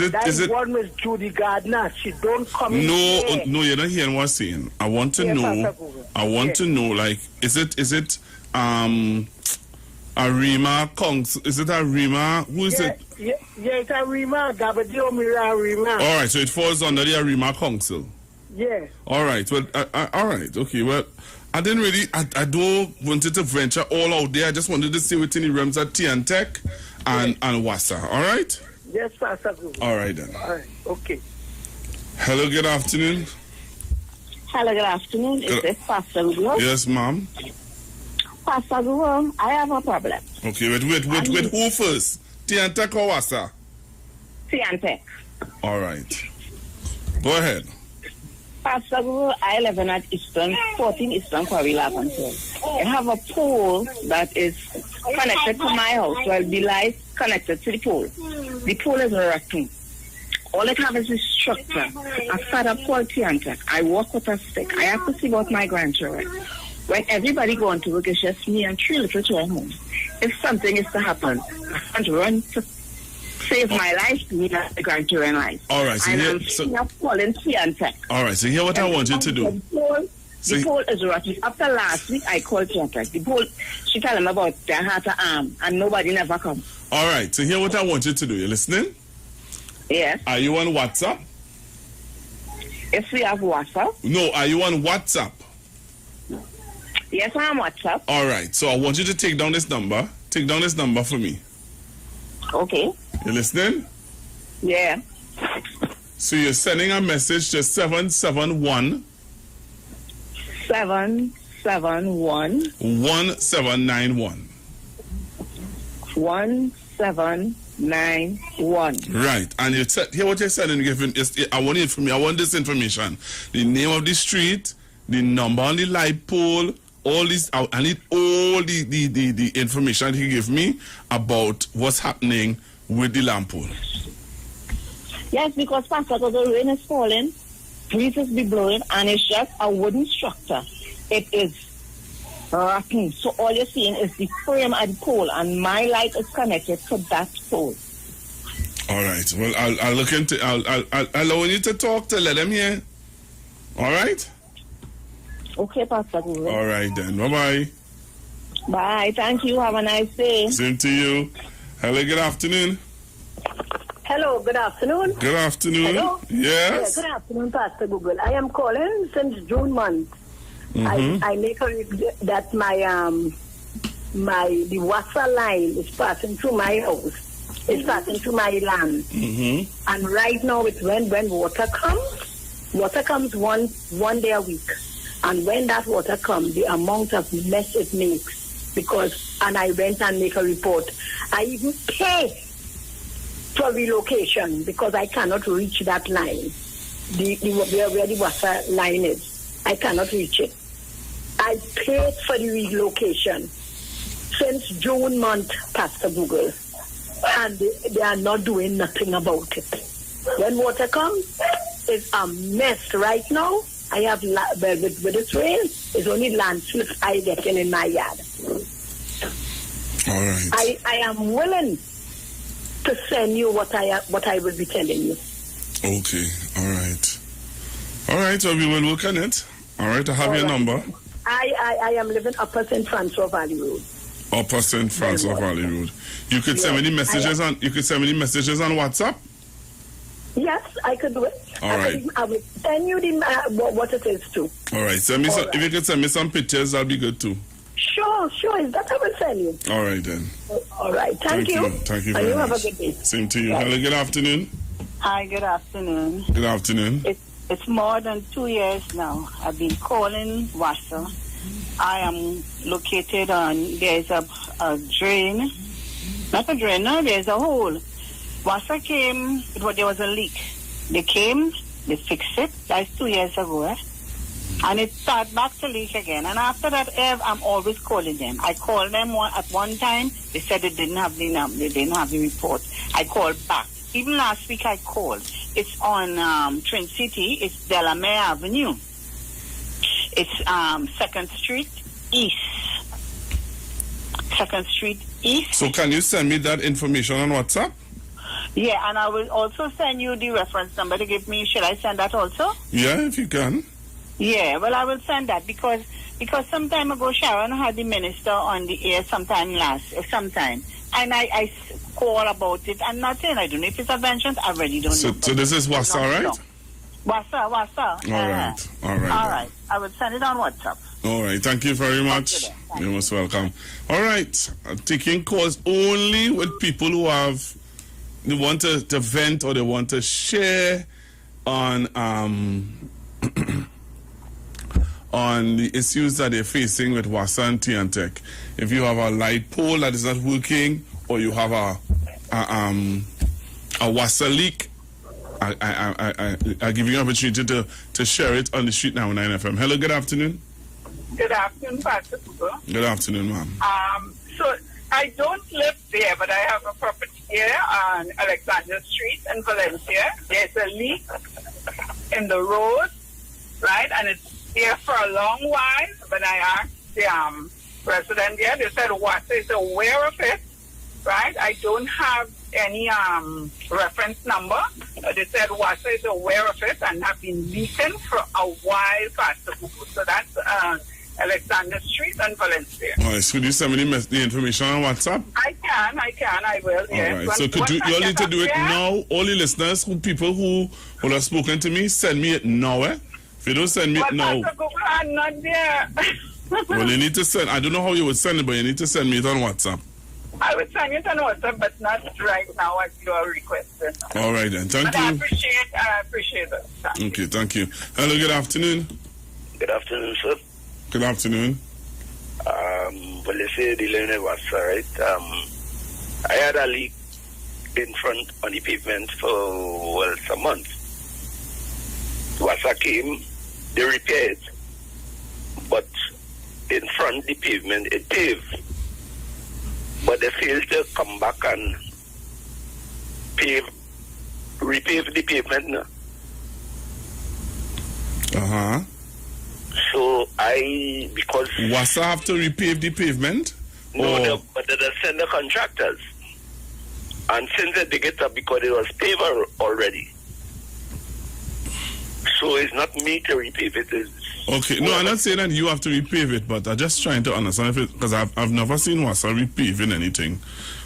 it? That is it one with Judy Gardner. She don't come in here. No, you're not hearing what I'm saying. I want to know. I want to know. Like, is it Arima Council? Is it Arima? Who is it? Yeah, it's Arima. Dabadio Mira Arima. All right, so it falls under the Arima Council. Yeah. All right. Well, all right. Okay. Well, I didn't really. I don't wanted to venture all out there. I just wanted to see within the realms of Tiantec and WASA. All right. Yes, Pastor Google. All right then. All right. Okay. Hello. Good afternoon. Hello. Good afternoon. Is this Pastor Google? Yes, ma'am. Pastor Google, I have a problem. Okay. Wait. Who first? Tiantec or WASA? Tiantec. All right. Go ahead. Pastor Google, I live in at 14 Eastern Quarry 11. I have a pole that is connected to my house. Well, the light connected to the pole. The pole is rotten. All it has is a structure. I start up called Tiantec. I walk with a stick. I have to see about my grandchildren. When everybody going to work, it's just me and 3 little children home. If something is to happen, I can't run to save my life, me and the grandchildren life. All right. So I'm calling Tiantec. All right. So here what I want you to do. The pole is rotten. After last week, I called Tiantec. The pole, she told them about their heart and arm, and nobody never come. All right. So here what I want you to do. You listening? Yes. Are you on WhatsApp? If we have WhatsApp. No. Are you on WhatsApp? Yes, I'm on WhatsApp. All right. So I want you to take down this number. Take down this number for me. Okay. You listening? Yeah. So you're sending a message to 771 771 1791. 1791. Right, and you said here what you're saying. I want it from me. I want this information: the name of the street, the number on the light pole, all this. I need all the information you give me about what's happening with the lamp pole. Yes, because Pastor, the rain is falling, breezes be blowing, and it's just a wooden structure. It is rotten. So all you're seeing is the frame and pole, and my light is connected to that pole. All right. Well, I'll look into. I'll allow you to talk to let them hear. All right. Okay, Pastor. All right then. Bye-bye. Bye. Thank you. Have a nice day. Same to you. Hello. Good afternoon. Hello, good afternoon. Good afternoon. Hello? Yes. Yeah, good afternoon, Pastor Google. I am calling since June month. I make that the water line is passing through my house. It's passing through my land. And right now, it's when water comes one day a week. And when that water comes, the amount of mess it makes. And I went and make a report. I even pay for relocation because I cannot reach that line. Where the water line is. I cannot reach it. I paid for the relocation since June month, Pastor Google, and they are not doing nothing about it. When water comes, it's a mess right now. I have, with this rain, it's only landslips I get in my yard. All right. I am willing to send you what I will be telling you. Okay. All right. All right. So we will look on it. All right. I have your number. I am living Upper St. Francois Valley Road. Upper St. Francois Valley Road. You could send me the messages on. You could send me the messages on WhatsApp. Yes, I could do it. All right. I will send you what it is too. All right. Send me some. If you could send me some pictures, that'll be good too. Sure. Is that I will send you. All right then. All right. Thank you. Thank you and very you much. Have a good day. Same to you. Bye. Hello. Good afternoon. Hi. Good afternoon. Good afternoon. It's more than 2 years now. I've been calling Wassa. I am located there's a drain. Not a drain, no, there's a hole. Wassa came, there was a leak. They came, they fixed it. That's 2 years ago, and it started back to leak again. And after that, I'm always calling them. I called them at one time. They said they didn't have the report. I called back. Even last week I called. It's on Twin City. It's Delamere Avenue. It's 2nd Street East. 2nd Street East. So can you send me that information on WhatsApp? Yeah, and I will also send you the reference number to give me. Should I send that also? Yeah, if you can. Yeah, well, I will send that because some time ago Sharon had the minister on the air sometime. And I call about it. I'm not saying I don't know if it's a vengeance. I really don't know. So this is Wassa, right? Wassa. All right. I will send it on WhatsApp. All right. Thank you very much. You're most welcome. All right. Taking calls only with people who they want to vent or they want to share on on the issues that they're facing with Wassa and Tiantec. If you have a light pole that is not working, or you have a Wassa leak, I give you an opportunity to share it on the Street 99 FM. Hello, good afternoon. Good afternoon, Pastor Cooper. Good afternoon, ma'am. So I don't live there, but I have a property here on Alexander Street in Valencia. There's a leak in the road, right? And it's there for a long while. When I asked the resident there, they said Wassa is aware of it, right? I don't have any reference number. They said Wassa is aware of it and have been leaking for a while, Pastor Cooper. So that's Alexander Street and Valencia. All right, so could you send me the information on WhatsApp? I will, yes. All right, so you all need to do it now. All the listeners, people who have spoken to me, send me it now, If you don't send me it now... I'm not there. Well, you need to send... I don't know how you would send it, but you need to send me it on WhatsApp. I will send you an order, but not right now as you are requesting. All right then. Thank but you. I appreciate it. Okay, thank you. Hello, good afternoon. Good afternoon, sir. Good afternoon. Well, they say the line was right. I had a leak in front on the pavement for some months. Wasa came, they repaired, but in front the pavement it paved, but they failed to come back and repave the pavement now. So because Wasa have to repave the pavement? No, but they send the contractors. And since they dig it up because it was paved already. So it's not me to repave it. Okay, no, I'm not saying that you have to repave it, but I'm just trying to understand if it, because I've never seen Wasa repaving anything.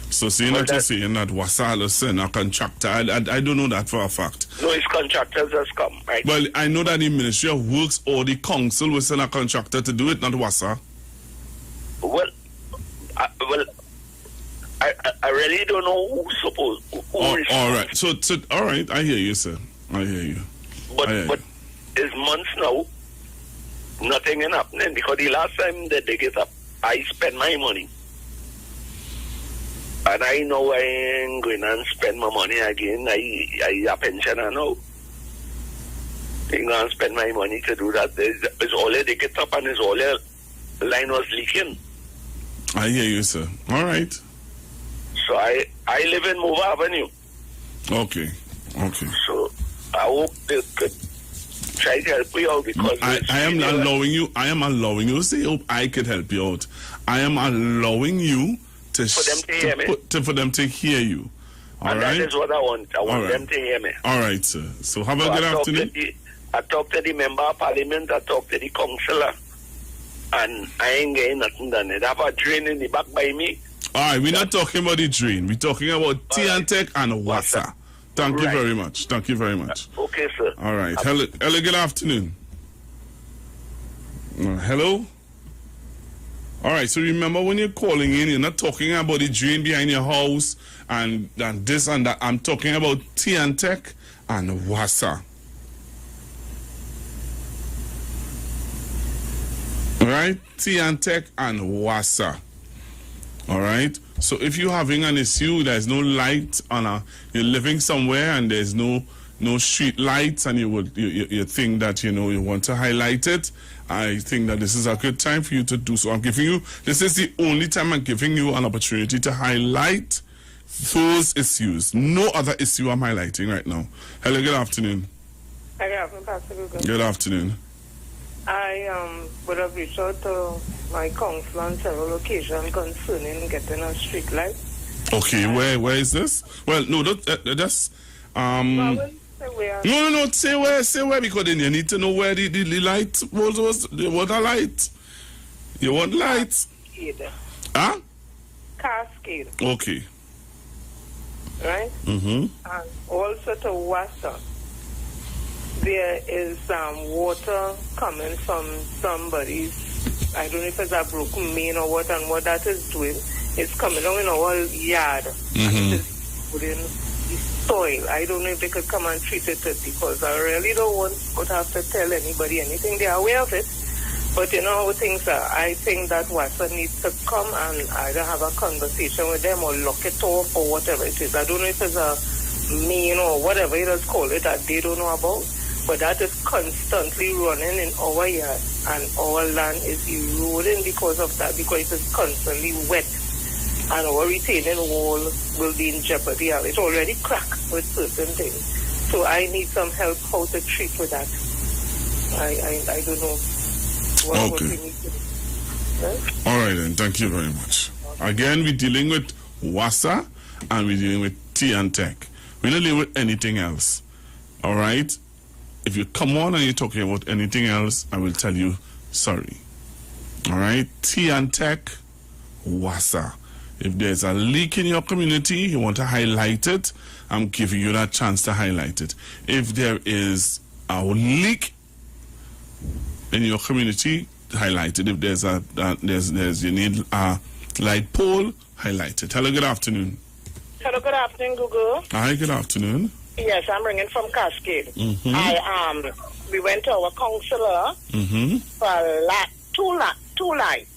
So seeing that you're saying that Wasa will send a contractor, I don't know that for a fact. No, it's contractors that's come, right? Well, I know that the Ministry of Works or the council will send a contractor to do it, not Wasa. Well, I really don't know who's supposed. All right. So all right. I hear you, sir. I hear you. But it's months now. Nothing is happening because the last time they dig it up, I spent my money, and I know I ain't going and spend my money again. I a pensioner now. I'm going to spend my money to do that. It's all they dig it up, and it's all the line was leaking. I hear you, sir. All right. So I live in Mova Avenue. Okay. So I hope they could try to help you out because I am allowing you. I am allowing you. Say, hope I could help you out. I am allowing you to for them to hear me. For them to hear you. All right. That is what I want. I want them to hear me. All right, sir. So have a good afternoon. I talked to the member of parliament. I talked to the councillor, and I ain't getting nothing done. They have a drain in the back by me. All right, we're not talking about the drain. We're talking about Tiantec and Wasa. Thank you very much. Thank you very much. Okay, sir. All right. Hello, good afternoon. Hello? All right, so remember when you're calling in, you're not talking about the drain behind your house and this and that. I'm talking about Tiantec and Wasa. All right? Tiantec and Wasa. All right. So if you're having an issue, there's no light on you're living somewhere and there's no street lights, and you think that you want to highlight it, I think that this is a good time for you to do so. This is the only time I'm giving you an opportunity to highlight those issues. No other issue I'm highlighting right now. Hello, good afternoon. Good afternoon, Pastor Google. Good afternoon. I would have reached out to my council on several occasions concerning getting a street light. Okay, where is this? Well, no, that's No, say where because then you need to know where the light was. You want a light? You want light? Huh? Cascade. Okay. Right? Mm-hmm. And also to Wasa. There is water coming from somebody's, I don't know if it's a broken main or what, and what that is doing, it's coming down in our yard. And it is putting the soil. I don't know if they could come and treat it because I really don't want to have to tell anybody anything. They are aware of it. But you know how things are. I think that Wasa needs to come and either have a conversation with them or lock it off or whatever it is. I don't know if it's a main or whatever you just call it that they don't know about. But that is constantly running in our yard, and our land is eroding because of that, because it is constantly wet, and our retaining wall will be in jeopardy. It's already cracked with certain things. So I need some help how to treat with that. I don't know what we need to do. Right? All right then, thank you very much. Again, we're dealing with Wasa and we're dealing with Tiantec. We're not dealing with anything else. All right? If you come on and you're talking about anything else, I will tell you sorry. All right? Tiantec, Wasa. If there's a leak in your community, you want to highlight it, I'm giving you that chance to highlight it. If there is a leak in your community, highlight it. If there's you need a light pole, highlight it. Hello, good afternoon. Hello, good afternoon, Google. Hi, good afternoon. Yes, I'm ringing from Cascade. Mm-hmm. We went to our counselor for two lights.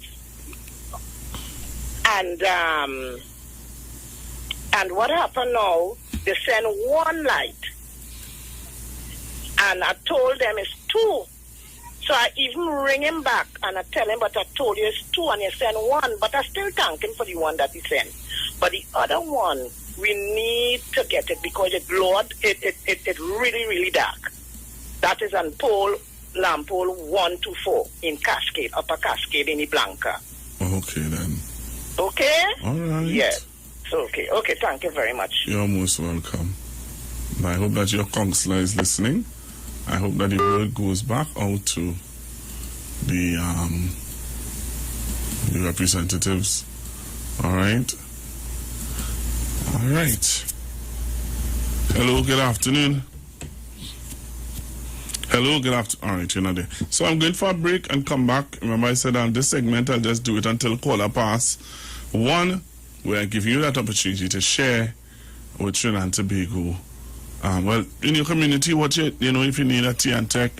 And what happened now, they sent one light. And I told them it's two. So I even ring him back and I tell him, but I told you it's two and you sent one. But I still thank him for the one that he sent. But the other one, we need to get it because it glowed, it really, really dark. That is on lamp pole 124 in Cascade, Upper Cascade in Blanca. Okay then. Okay? All right. Yes. Okay. Okay, thank you very much. You're most welcome. I hope that your counselor is listening. I hope that the word goes back out to the representatives. All right. All right. Hello, good afternoon. Hello, good afternoon. All right, you're not there. So I'm going for a break and come back. Remember I said on this segment I'll just do it until quarter past 1, where I give you that opportunity to share with Trinidad and Tobago. Well, in your community, watch it. You know, if you need a T&Tech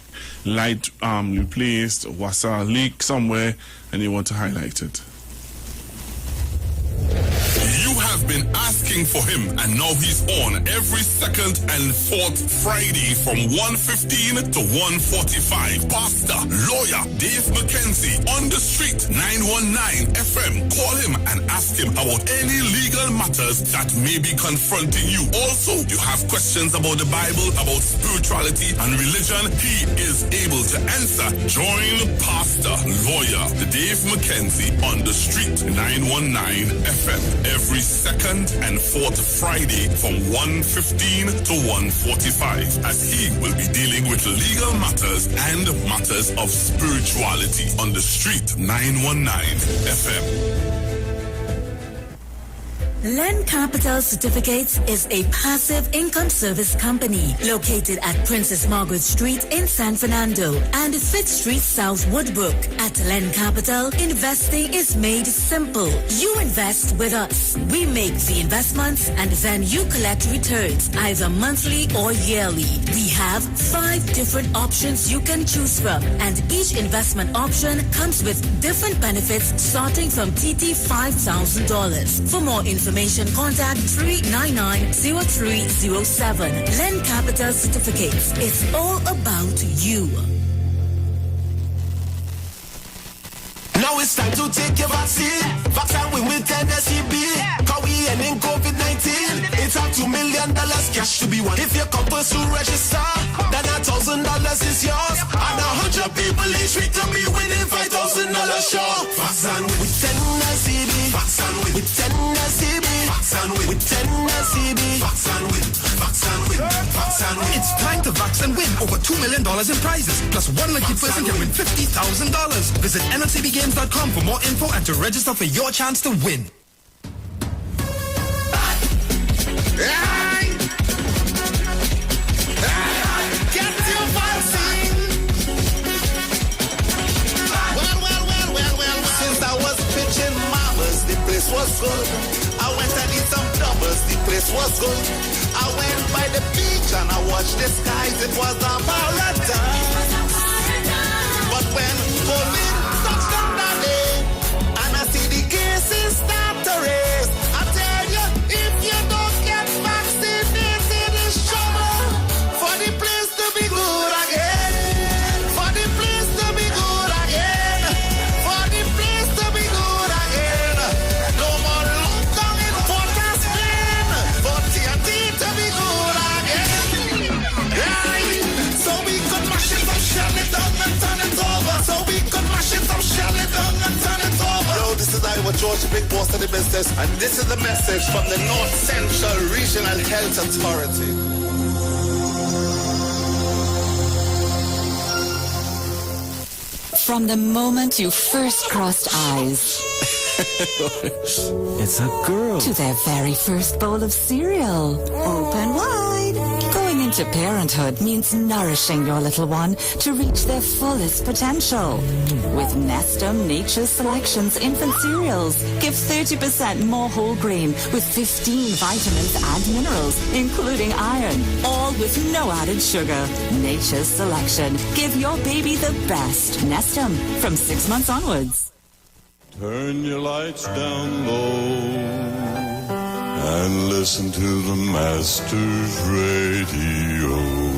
light replaced, was a leak somewhere, and you want to highlight it. You have been asking for him, and now he's on every second and fourth Friday from 1:15 to 1:45. Pastor, lawyer Dave McKenzie on the street, 919 FM. Call him and ask him about any legal matters that may be confronting you. Also, you have questions about the Bible, about spirituality and religion. He is able to answer. Join Pastor, lawyer Dave McKenzie on the street, 919 FM. Every second and fourth Friday from 1:15 to 1:45, as he will be dealing with legal matters and matters of spirituality on the street, 919 FM. Len Capital Certificates is a passive income service company located at Princess Margaret Street in San Fernando and 5th Street South Woodbrook. At Len Capital, investing is made simple. You invest with us. We make the investments and then you collect returns either monthly or yearly. We have 5 different options you can choose from, and each investment option comes with different benefits starting from TT $5,000. For more information, contact 399-0307. Len Capital Certificates. It's all about you. Now it's time to take your vaccine. Vaccine with NSCB. Cause we ending COVID-19. It's up $2 million cash to be won. If you come first to register, then $1,000 is yours. And 100 people each week to be winning $5,000 sure. Vaccine with NSCB. Vaccine with NSCB. Vaccine with NSCB. Vaccine with. It's time to vax and win over $2 million in prizes. Plus one lucky person can win $50,000. Visit nlcbgames.com for more info and to register for your chance to win. Get your vaccine. Well. Since I was pitching mamas, the place was good. I went and did some doubles, the place was good. I went by the beach and I watched the skies, it was a paradise. But when COVID touched down that day, and I see the cases start to raise, I tell you, if you don't get vaccinated, it's trouble for the place to be good again. For the place to be good again. For the place to be good again. No more lockdown in Port of Spain. For TNT to be good again. Right? So we could mash it up, shell it down and turn it over. So we could mash it up, shell it down and turn it over. Yo, this is Iwer, George, the big boss of the business, and this is the message from the North Central Regional Health Authority. From the moment you first crossed eyes, It's a girl. to their very first bowl of cereal, open wide, going into to parenthood means nourishing your little one to reach their fullest potential. With Nestum Nature's Selections infant cereals, give 30% more whole grain with 15 vitamins and minerals, including iron, all with no added sugar. Nature's Selection. Give your baby the best. Nestum, from 6 months onwards. Turn your lights down low and listen to the Master's Radio.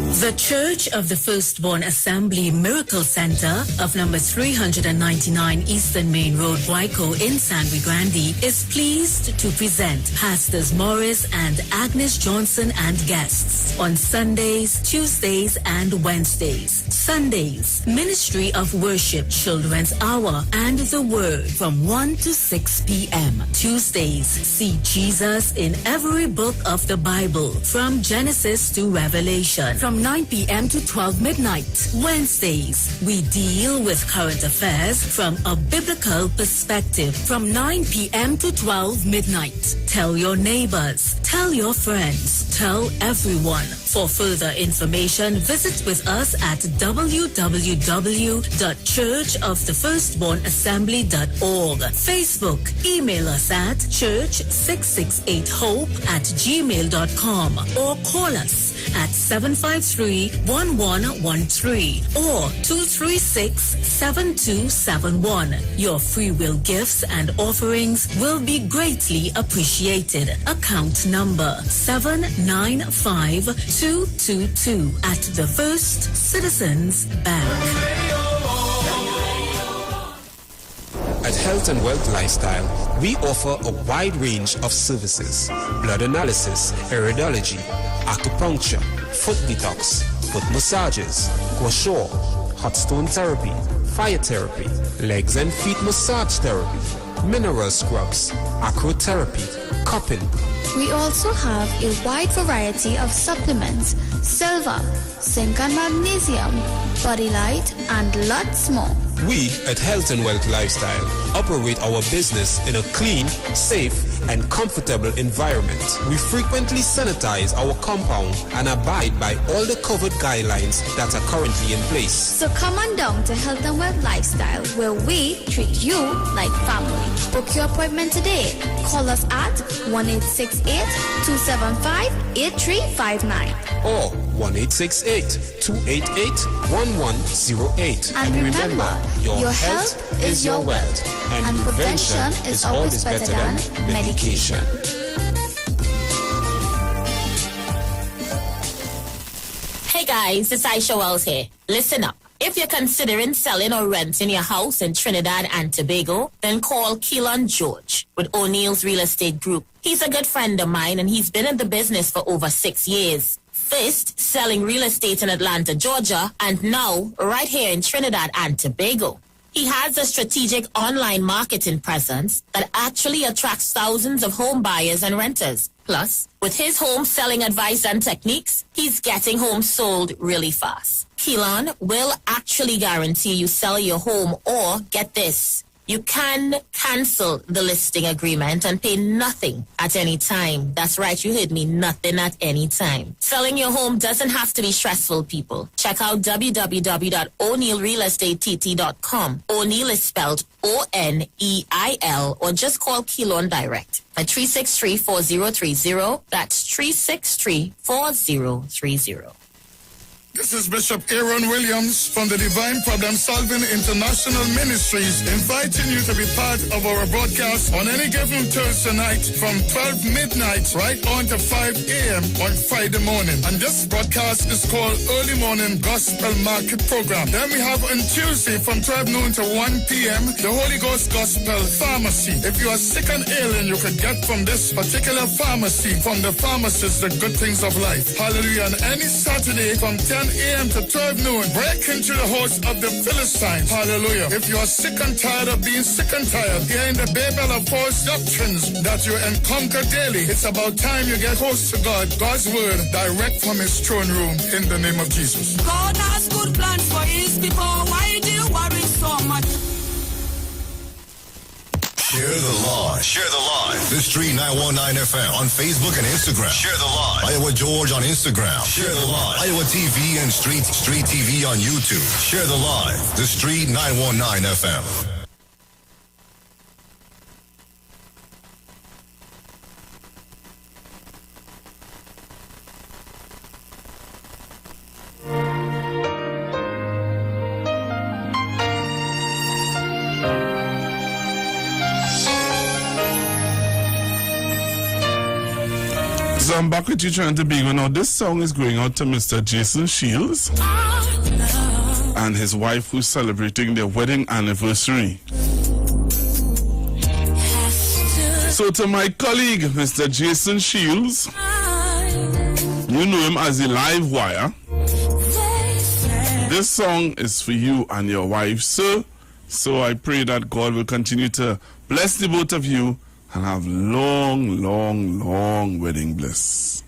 The Church of the Firstborn Assembly Miracle Center of number 399 Eastern Main Road, Waiko in San Luis Grande is pleased to present Pastors Morris and Agnes Johnson and guests on Sundays, Tuesdays, and Wednesdays. Sundays, Ministry of Worship Children's Hour and the Word from 1 to 6 p.m. Tuesdays, see Jesus in every book of the Bible from Genesis to Revelation from 9 p.m. to 12 midnight. Wednesdays, we deal with current affairs from a biblical perspective from 9 p.m. to 12 midnight. Tell your neighbors, tell your friends, tell everyone. For further information, visit with us at www.churchofthefirstbornassembly.org. Facebook, email us at church668hope@gmail.com or call us at 753-1113 or 236-7271. Your free will gifts and offerings will be greatly appreciated. Account number 795222 at the First Citizens Bank. At Health and Wealth Lifestyle, we offer a wide range of services: blood analysis, iridology, acupuncture, foot detox, foot massages, gua sha, hot stone therapy, fire therapy, legs and feet massage therapy, mineral scrubs, acrotherapy, cupping. We also have a wide variety of supplements: silver, zinc and magnesium, body light, and lots more. We at Health and Wealth Lifestyle operate our business in a clean, safe, and comfortable environment. We frequently sanitize our compound and abide by all the COVID guidelines that are currently in place. So come on down to Health and Wealth Lifestyle, where we treat you like family. Book your appointment today. Call us at 1-868-275-8359 or 1-868-288-1108. And remember, your health is your wealth, and prevention is always better than medication. Hey guys, it's Aisha Wells here. Listen up. If you're considering selling or renting your house in Trinidad and Tobago, then call Keelan George with O'Neill's Real Estate Group. He's a good friend of mine and he's been in the business for over 6 years. First, selling real estate in Atlanta, Georgia, and now right here in Trinidad and Tobago. He has a strategic online marketing presence that actually attracts thousands of home buyers and renters. Plus, with his home selling advice and techniques, he's getting homes sold really fast. Keelan will actually guarantee you sell your home, or get this, you can cancel the listing agreement and pay nothing at any time. That's right, you heard me, nothing at any time. Selling your home doesn't have to be stressful, people. Check out www.o'neillrealestatetT.com. O'Neill is spelled O-N-E-I-L, or just call Keelan direct at 363-4030. That's 363-4030. This is Bishop Aaron Williams from the Divine Problem Solving International Ministries, inviting you to be part of our broadcast on any given Thursday night from 12 midnight right on to 5 a.m. on Friday morning. And this broadcast is called Early Morning Gospel Market Program. Then we have on Tuesday from 12 noon to 1 p.m. the Holy Ghost Gospel Pharmacy. If you are sick and ill, and you can get from this particular pharmacy, from the pharmacist, the good things of life. Hallelujah. And any Saturday from 10 a.m. to 12 noon, break into the host of the Philistines. Hallelujah. If you are sick and tired of being sick and tired, hearing the babel of false doctrines that you encounter daily, it's about time you get close to God, God's word, direct from his throne room, in the name of Jesus. God has good plans for his people. Why do you worry so much? Share the live. Share the live. The Street 919 FM on Facebook and Instagram. Share the live. Iowa George on Instagram. Share the live. Iowa TV and Street TV on YouTube. Share the live. The Street 919 FM. So I'm back with you trying to be. Now this song is going out to Mr. Jason Shields and his wife who's celebrating their wedding anniversary. So to my colleague, Mr. Jason Shields, you know him as the Live Wire. This song is for you and your wife, sir. So I pray that God will continue to bless the both of you and have long, long, long wedding bliss.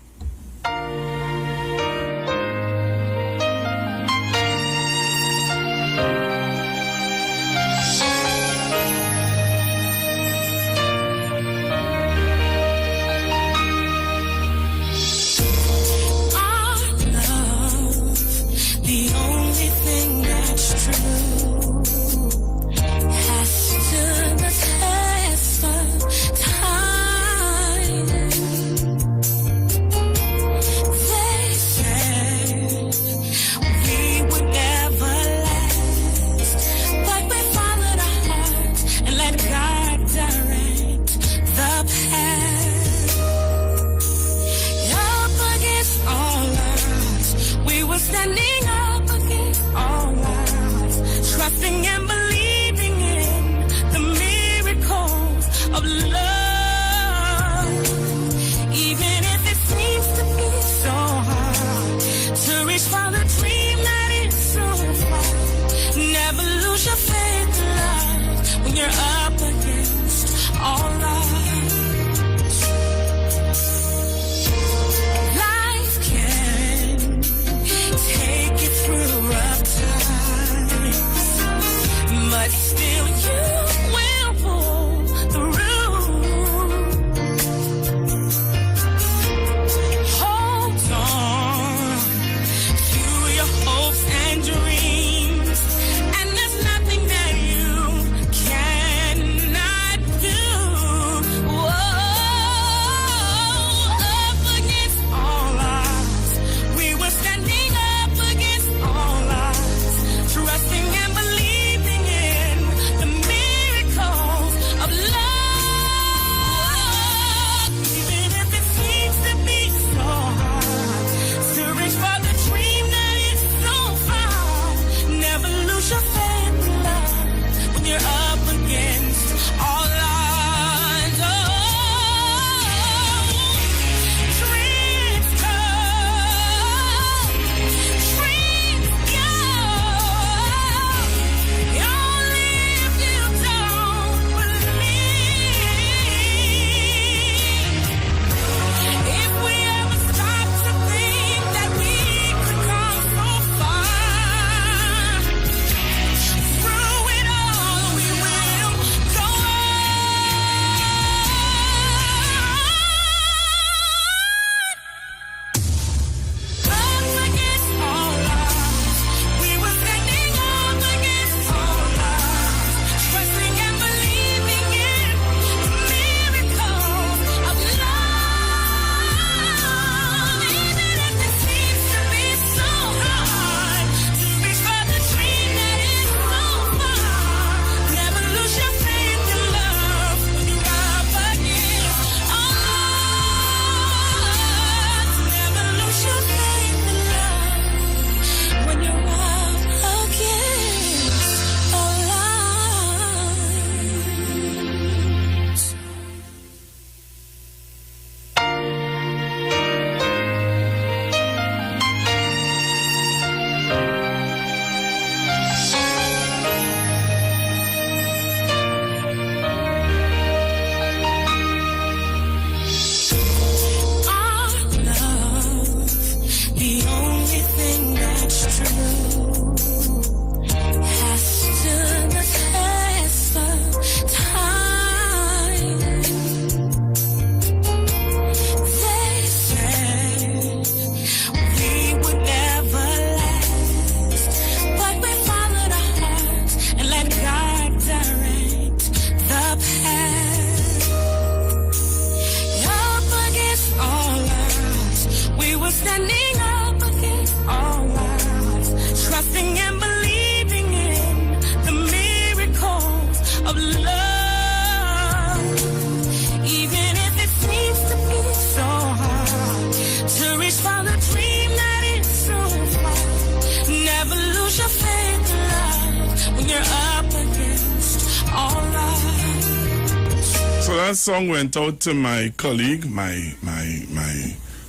that song went out to my colleague, my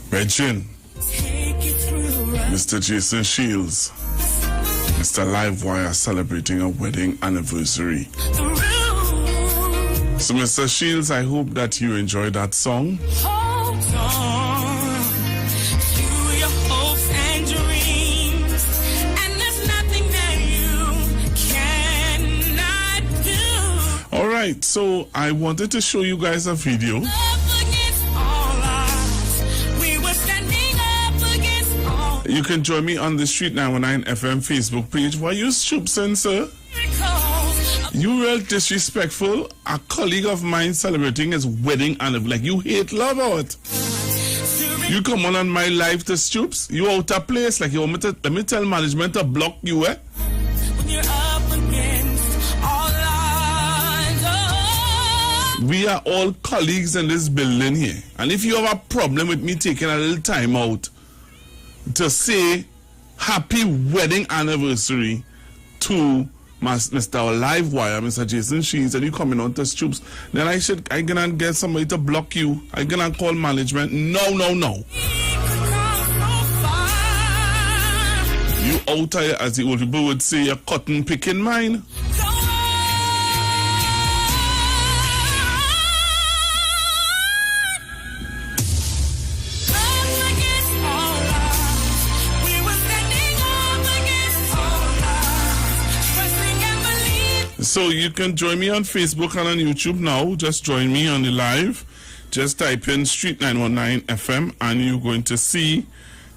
brethren, Mr. Jason Shields, Mr. Livewire, celebrating a wedding anniversary. So, Mr. Shields, I hope that you enjoyed that song. Hold on to your hopes and dreams, and there's nothing that you cannot do. All right, so I wanted to show you guys a video. You can join me on the Street 919 FM Facebook page. Why you stooping, sir? You real disrespectful. A colleague of mine celebrating his wedding and like you hate love or what? You come on my live to stoops. You out of place like you want me to, let me tell management to block you, eh? When you're up against all odds, we are all colleagues in this building here. And if you have a problem with me taking a little time out to say happy wedding anniversary to Mr. Livewire, Mr. Jason Shields, and you coming on to Stoops, then I gonna get somebody to block you. I gonna call management. No. You out here, as the old people would say, a cotton picking mine. So you can join me on Facebook and on YouTube now. Just join me on the live. Just type in Street 919 FM and you're going to see,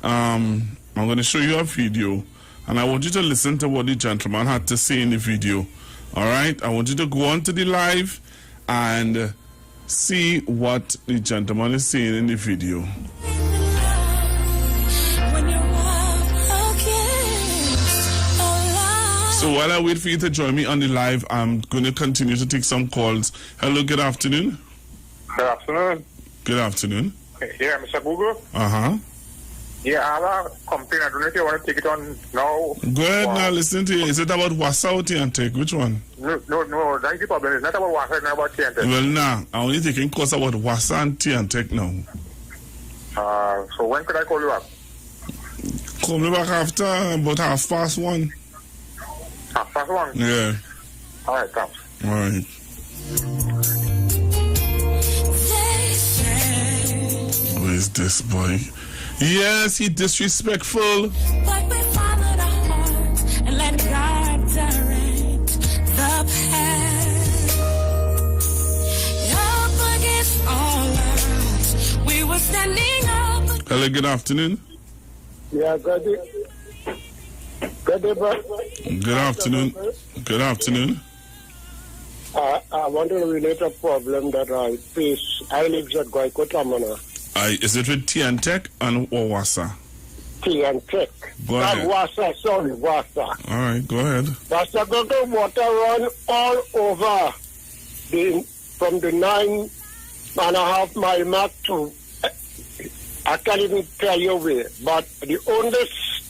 I'm going to show you a video. And I want you to listen to what the gentleman had to say in the video. All right? I want you to go on to the live and see what the gentleman is saying in the video. So while I wait for you to join me on the live, I'm going to continue to take some calls. Hello, good afternoon. Good afternoon. Good afternoon. Yeah, Mr. Google. Uh-huh. Yeah, I have a complaint. I don't know if you want to take it on now. Go ahead now, listen to you. Is it about Wassa or Tiantek? Which one? No, that's the problem. It's not about Wassa, it's not about Tiantek. Well, nah, I'm only taking calls about Wassa and Tiantek now. So when could I call you up? Call me back after about 1:30. 1:30? Yeah. All right, thanks. All right. Where's this boy? Yes, he disrespectful. but we follow the heart and let God direct the path. Up against all odds, we were standing up. Hello, good afternoon. Yeah, good afternoon. Good afternoon. I want to relate a problem that I face. I live at Goikotamana. Is it with Tiantek and or Wassa? Tiantek. Go ahead. Wassa. All right, go ahead. Wassa got the water run all over from the 9.5 mile mark to, I can't even tell you where, but the only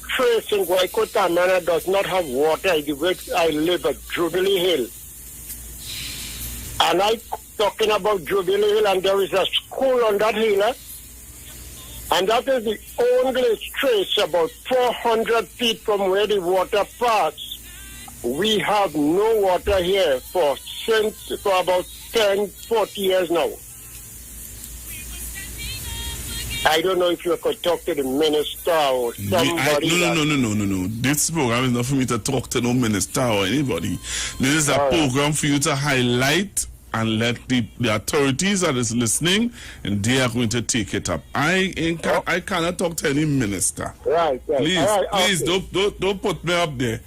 trace in Goikotamana does not have water. The way I live at Jubilee Hill. And I'm talking about Jubilee Hill, and there is a school on that hill, and that is the only trace about 400 feet from where the water passed. We have no water here for about 10, 40 years now. I don't know if you could talk to the minister or somebody. No. This program is not for me to talk to no minister or anybody. This is a program for you to highlight and let the authorities that is listening, and they are going to take it up. I cannot talk to any minister. Right. Please, don't put me up there.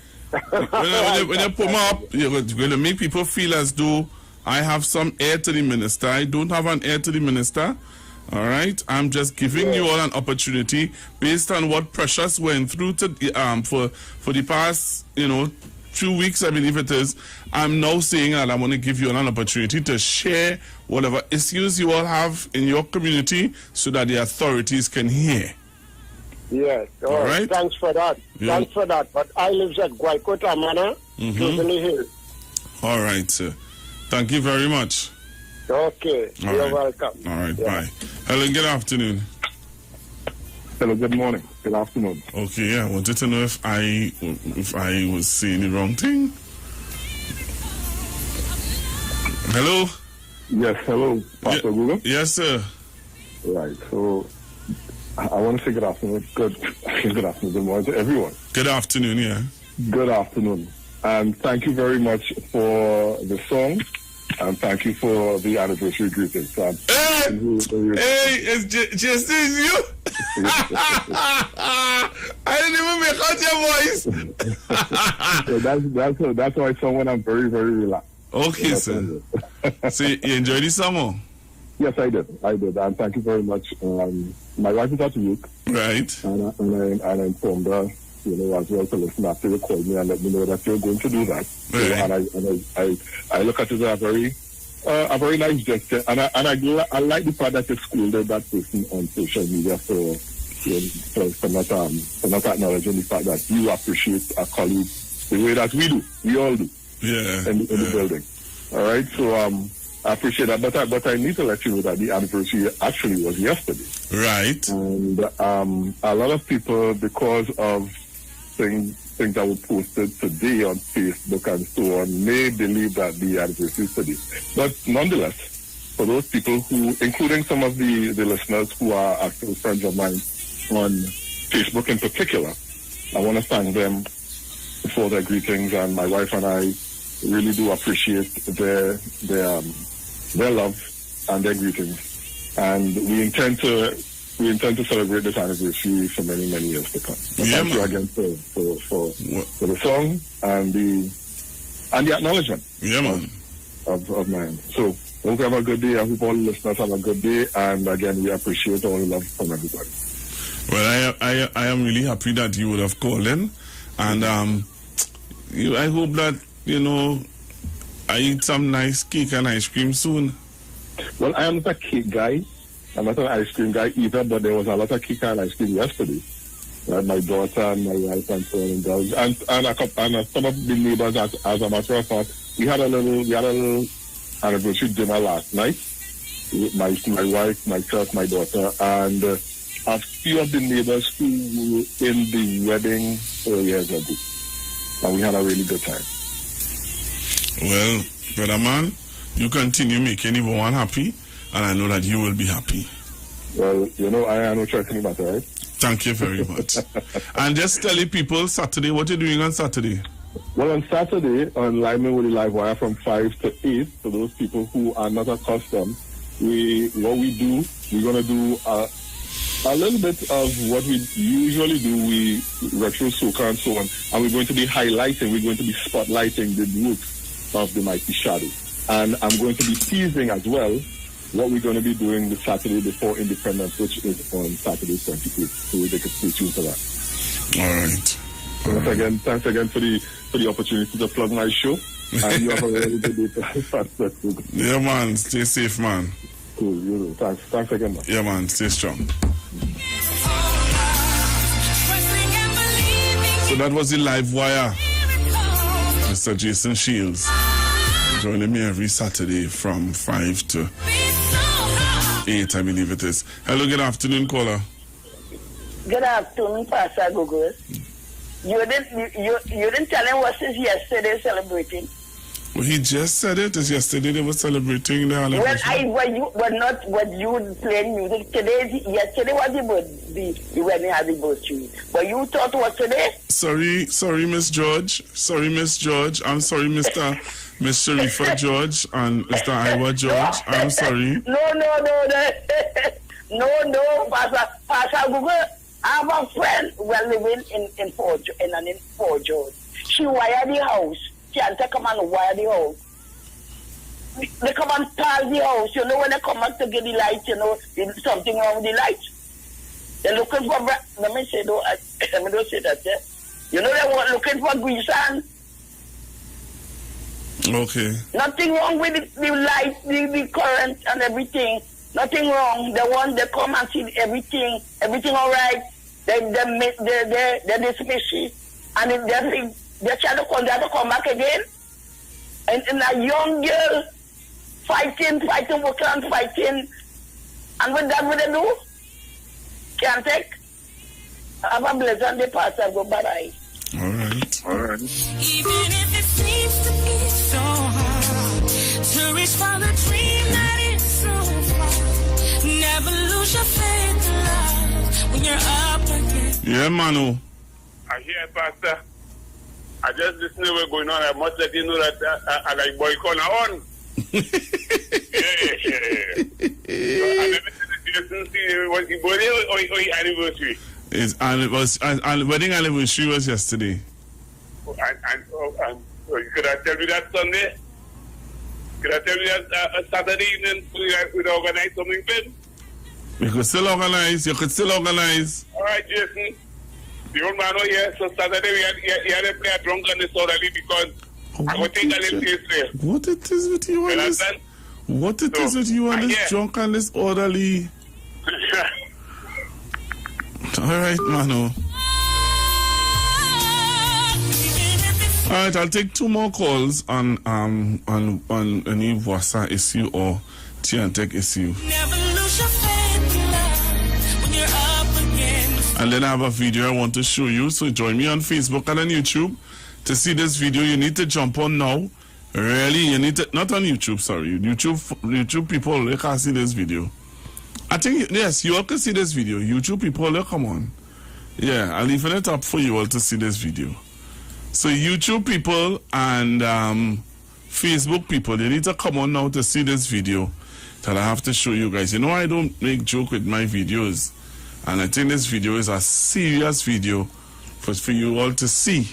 when you put me up, you're going to make people feel as though I have some air to the minister. I don't have an air to the minister. All right, I'm just giving you all an opportunity based on what Precious went through for the past 2 weeks, I believe it is. I'm now saying that I want to give you an opportunity to share whatever issues you all have in your community so that the authorities can hear. Yes. All right. Thanks for that. Yeah. Thanks for that. But I live at Goikotamana, Jubilee Hill. All right, sir. Thank you very much. Okay. All You're right. welcome. All right, bye. Hello, good afternoon. Hello, good morning. Good afternoon. Okay, yeah, I wanted to know if I was saying the wrong thing. Hello? Yes, hello, Pastor Google. Yes, sir. Right, so I want to say good afternoon. Good afternoon, good morning to everyone. Good afternoon, yeah. Good afternoon. And thank you very much for the song. And thank you for the anniversary greetings. Hey, it's just you. I didn't even make out your voice. So that's why someone I'm very, very relaxed. Okay, sir. So you enjoyed the song? Yes, I did. And thank you very much. My wife is at work. Right. And I informed her, as well to listen after you called me and let me know that you're going to do that. Right. And I look at it as a very nice gesture. And I like the fact that you scolded that person on social media for not acknowledging the fact that you appreciate a colleague the way that we do. We all do. Yeah. In the building. All right. So I appreciate that, but I need to let you know that the anniversary actually was yesterday. Right. And a lot of people, because of things that were posted today on Facebook and so on, may believe that the anniversary is today. But nonetheless, for those people who, including some of the listeners who are actual friends of mine on Facebook in particular, I want to thank them for their greetings, and my wife and I really do appreciate their love and their greetings, and we intend to celebrate this anniversary for many, many years to come. Thank you again for the song and the acknowledgement of mine. So hope you have a good day. I hope all the listeners have a good day, and again we appreciate all the love from everybody. Well, I am really happy that you would have called in, and I hope that I eat some nice cake and ice cream soon. Well, I am not a cake guy. I'm not an ice cream guy either, but there was a lot of cake and ice cream yesterday. My daughter and my wife and so on and some of the neighbors. As a matter of fact, we had a little anniversary dinner last night with my wife, myself, my daughter, and a few of the neighbors who were in the wedding 4 years ago, and we had a really good time. Well, brother man, you continue making everyone happy, and I know that you will be happy. Well, I know trusting about that, right? Thank you very much. And just tell the people Saturday, what you're doing on Saturday? Well, on Saturday, on Lineman with the Live Wire from 5 to 8, for those people who are not accustomed, we're going to do a little bit of what we usually do. We retro soca and so on, and we're going to be spotlighting the roots of the Mighty Shadow. And I'm going to be teasing as well what we're going to be doing the Saturday before Independence, which is on Saturday 28th. So they can stay tuned for that. All right. Thanks again for the opportunity to plug my show. And you have a really good day. Yeah, man. Stay safe, man. Cool. You know. Thanks again, man. Yeah, man. Stay strong. So that was the Live Wire. Mr. Jason Shields joining me every Saturday from 5 to 8, I believe it is. Hello, good afternoon, caller. Good afternoon, Pastor Google. You didn't tell him what is yesterday celebrating. Well, he just said it. It's yesterday they were celebrating the anniversary. What you playing music today? Yesterday was the wedding anniversary. But you thought was today? Sorry, Miss George. I'm sorry, Miss Sharifa George and Mr. Iwer George. I'm sorry. No, Pastor Google. I have a friend who is living in Fort George. She wired the house. She had to come and wire the house. They come and pass the house. When they come out to get the light, there's something wrong with the light. They're looking for, let me say that. They were looking for grease and. Okay. Nothing wrong with the light, the current and everything. Nothing wrong. They come and see everything all right. They dismiss it. And if they try to come back again. And a young girl, fighting, working and fighting. And with that, what they do? Can't take. Have a blessed day, Pastor. Go bye. All right. Even if it seems to be so hard to reach for the dream that is so far, never lose your faith in love when you're up again. Yeah, Manu. I hear, Pastor. I just listen to what's going on. I must let you know that I like boy corner on. yeah. So I never see what the birthday or anniversary. His wedding anniversary was yesterday. And could I tell you that Sunday? Could I tell you that Saturday evening we organize something then? You could still organize. All right, Jason. The old man over here, so Saturday we had to play a drunk and disorderly because I'm going to take a little taste there. What it is with you and this? What it is with you and this drunk and disorderly? All right, Manu. All right, I'll take 2 more calls on any Wassa issue or Tiantec issue. Never lose your faith in love when you're up again. And then I have a video I want to show you. So join me on Facebook and on YouTube to see this video. You need to jump on now. Really, you need to, not on YouTube, sorry. YouTube people, they can't see this video. I think, yes, you all can see this video. YouTube people, they come on. Yeah, I'll leave it up for you all to see this video. So YouTube people and Facebook people, they need to come on now to see this video that I have to show you guys. You know, I don't make joke with my videos. And I think this video is a serious video for you all to see.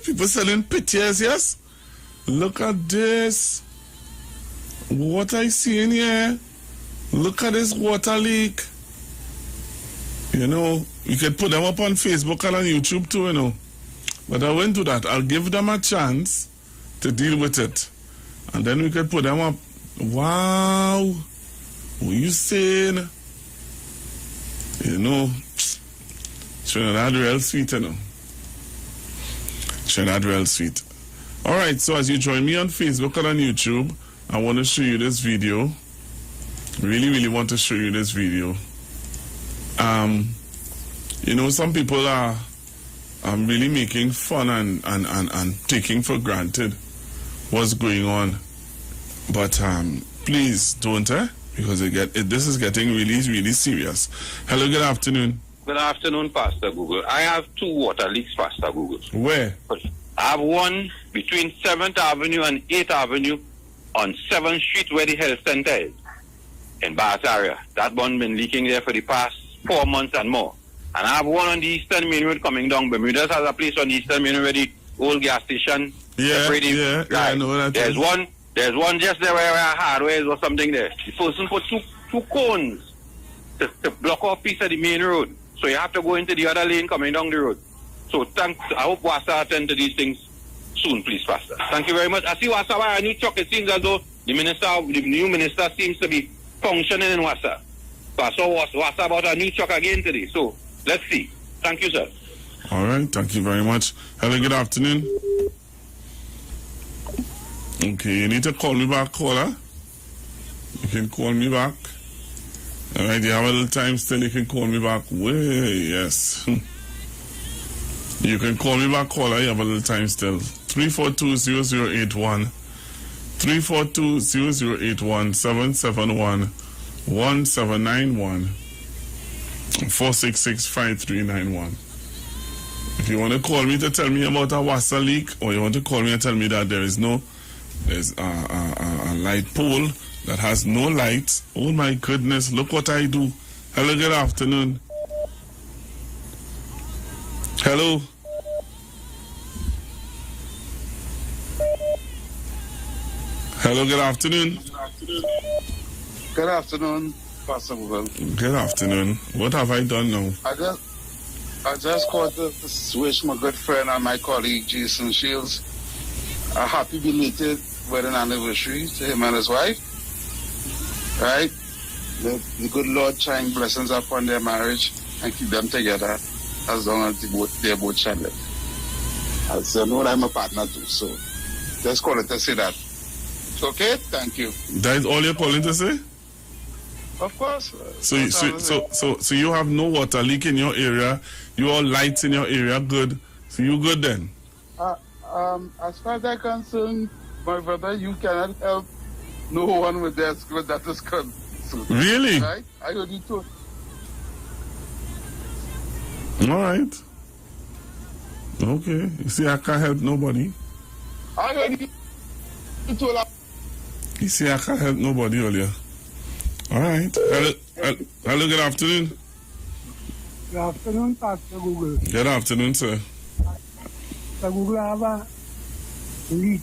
People selling pictures, yes? Look at this. What I see in here. Look at this water leak. You know, you can put them up on Facebook and on YouTube too, you know. But I won't do that. I'll give them a chance to deal with it. And then we can put them up. Wow. What you saying? You know, Trinidad real sweet, you know. Trinidad real sweet. All right, so as you join me on Facebook and on YouTube, I want to show you this video. Really want to show you this video. You know, some people are really making fun and taking for granted what's going on. But please don't, because this is getting really serious. Hello, good afternoon. Good afternoon, Pastor Google. I have 2 water leaks, Pastor Google. Where? I have one between 7th Avenue and 8th Avenue on 7th Street where the health center is in Bass area. That one been leaking there for the past 4 months and more. And I have one on the Eastern Main Road coming down. Bermuda's has a place on the Eastern Main Road where the old gas station. Yeah, I know that. There's one just there where our hardware is or something there. The person put two cones to block off piece of the main road. So you have to go into the other lane coming down the road. So I hope Wassa attend to these things soon, please, Pastor. Thank you very much. I see Wassa by a new truck. It seems as though the new minister seems to be functioning in Wassa. So I saw Wassa about a new truck again today. So let's see. Thank you, sir. All right. Thank you very much. Hello, good afternoon. Okay, you need to call me back, caller. You can call me back. All right, you have a little time still, you can call me back. Yes. You can call me back, caller, you have a little time still. 342-0081. 342-0081. 771-1791. 466-5391. If you want to call me to tell me about a Wassa leak, or you want to call me and tell me that there's a light pole that has no lights. Oh my goodness, look what I do. Hello, good afternoon. Hello. Hello, good afternoon. Good afternoon. Pastor Google. Good afternoon. What have I done now? I just called to wish my good friend and my colleague Jason Shields a happy belated wedding anniversary to him and his wife. Right? The good Lord shine blessings upon their marriage and keep them together as long as they both shall live. As you know, I'm a partner too, so just call it to say that. Okay? Thank you. That is all you're calling to say? Of course. So you have no water leak in your area. You all lights in your area good. So you good then? As far as I'm concerned, my brother, you cannot help no one with that is concerned. Really? Right? I heard you too. All right. Okay. You see, I can't help nobody. I heard you told. You see, I can't help nobody earlier. All right. Hello, good afternoon. Good afternoon, Pastor Google. Good afternoon, sir. Pastor Google, I have a leak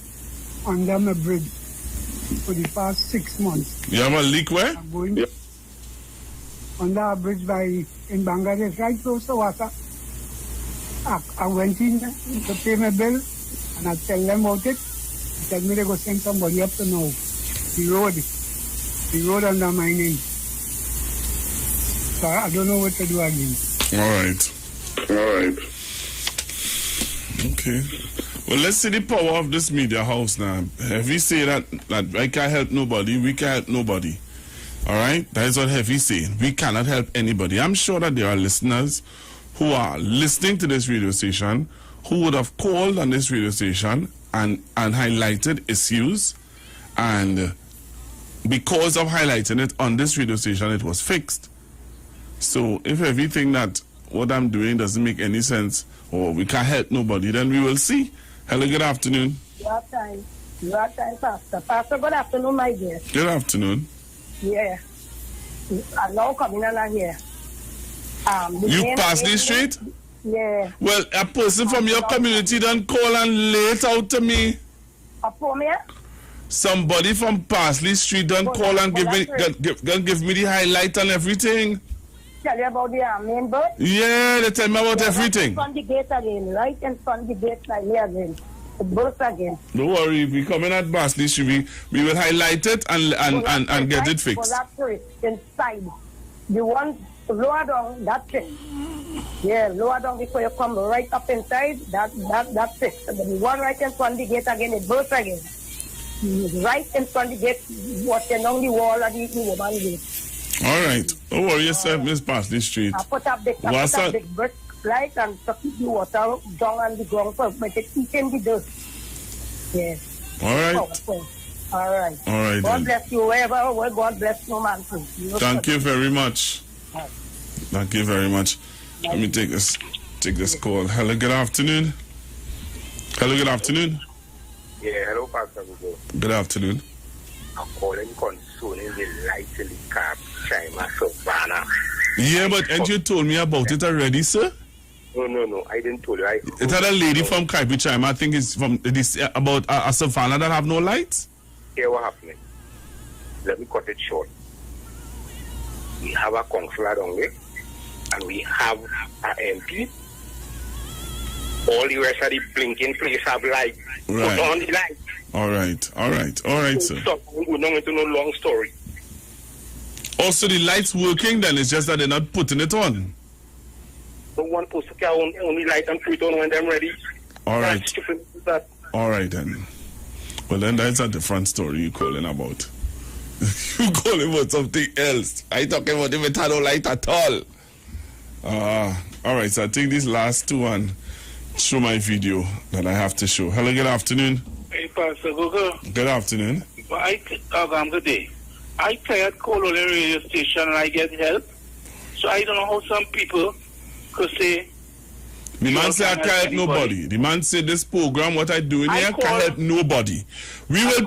under my bridge for the past 6 months. You have a leak where? I'm going under a bridge in Bangladesh, right close to water. I went in to pay my bill and I tell them about it. They tell me they go send somebody up to know the road under my name. So I don't know what to do again. All right. Okay. Well, let's see the power of this media house now. Heavy say that I can't help nobody, we can't help nobody. All right? That is what Heavy saying. We cannot help anybody. I'm sure that there are listeners who are listening to this radio station who would have called on this radio station and highlighted issues, and because of highlighting it on this radio station, it was fixed. So if everything that what I'm doing doesn't make any sense or we can't help nobody, then we will see. Hello, good afternoon. Your time, Pastor. Pastor, good afternoon, my dear. Good afternoon. Yeah. I'm now coming on here. You pass the street? Yeah. Well, a person from your community done call and lay it out to me. Somebody from Parsley Street done call and give me the highlight and everything. Tell you about the main bird? Yeah, they tell me about everything. In front of the gate again, right in front of the gate like here again. It burst again. Don't worry, if we come in at Parsley Street, we will highlight it and get it fixed. Inside. The one lower down, that's it. Yeah, lower down before you come right up inside, that's it. But the one right in front of the gate again, it burst again. Right in front of the gate, watching on the wall of the woman gate. All right. Don't worry yourself, Miss Parsley Street. I put up big brick light and to keep the water down on the ground first, but it eating the dust. Yes. All right. All right. All right. God bless you. Wherever, God bless no man too. Thank you very much. Thank you very much. Let me take this call. Hello, good afternoon. Hello, good afternoon. Yeah, hello, Pastor Google. Good afternoon. I'm calling concerning the light in the car, China, Savannah. Yeah, but ain't you told me about it already, sir? No, I didn't tell you. It had a lady from Kaipi Chima, I think it's from this about a Savannah that have no lights. Here what happening? Let me cut it short. We have a councillor down there, and we have an MP. All the rest of the blinking place have light. Right. Put on the light. All right, sir. Stop. We go down into no long story. Also, the lights working then, it's just that they're not putting it on. No one supposed to carry only light and put it on when they're ready. All right. All right, then. Well, then that's a different story you're calling about. You calling about something else. I talking about if it had no light at all. All right, so I take these last two and show my video that I have to show. Hello, good afternoon. Hey, Pastor Google. Good afternoon. Good day. I tired call on the radio station and I get help. So I don't know how some people could say. The man say I can't help nobody. The man say this program, what I do in here, can't help nobody. We will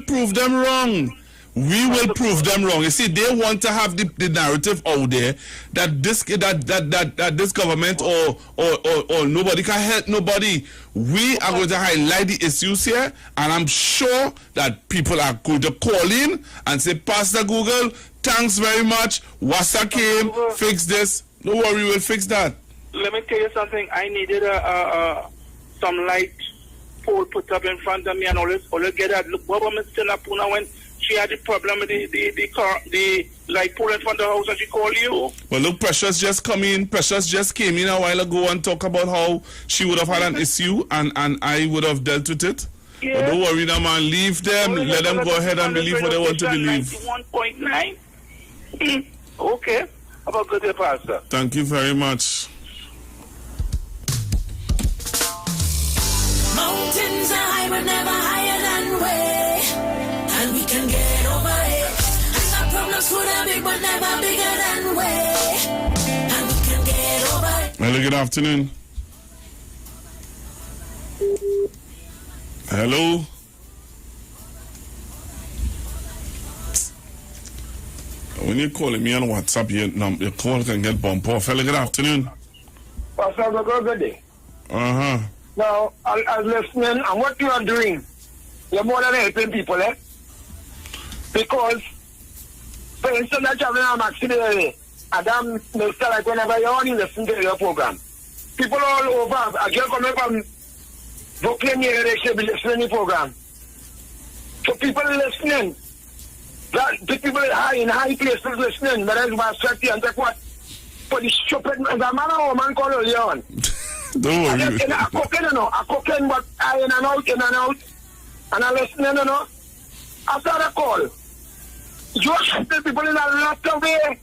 prove them wrong. We will prove them wrong. You see, they want to have the narrative out there that this government or nobody can help nobody. We are going to highlight the issues here, and I'm sure that people are going to call in and say, Pastor Google, thanks very much. Wassa came, fix this. Don't worry, we'll fix that. Let me tell you something. I needed some light pole put up in front of me and all get that. Look, what was Mr. Lapuna when she had the problem with the light pole in front of the house and she called you? Well, look, Precious just came in a while ago and talk about how she would have had an issue and I would have dealt with it. Yeah. But don't worry now, man. Leave them. Let them go ahead and believe what they want to believe. 91.9. Okay. Have a good day, Pastor. Thank you very much. Mountains are high, but never higher than we. And we can get over it. And our problems could have big, but never bigger than we. And we can get over it. Hello, good afternoon. Hello. When you're calling me on WhatsApp, your call can get bumped off. Hello, good afternoon. Pastor, good day. Uh-huh. Now, I was listening, and what you are doing, you're more than helping people, eh? Because, for instance, I'm traveling on Maxine, Adam, Mr. Like whenever you only listen to your program, people all over, a girl coming from Brooklyn here, they should be listening to the program. So people listening, that the people in high places listening, but as my strategy and take what? For the stupid, the man or woman called earlier on. Don't worry. I cooking, but I in and out, and I listening, After the call, you are helping people in a lot of way.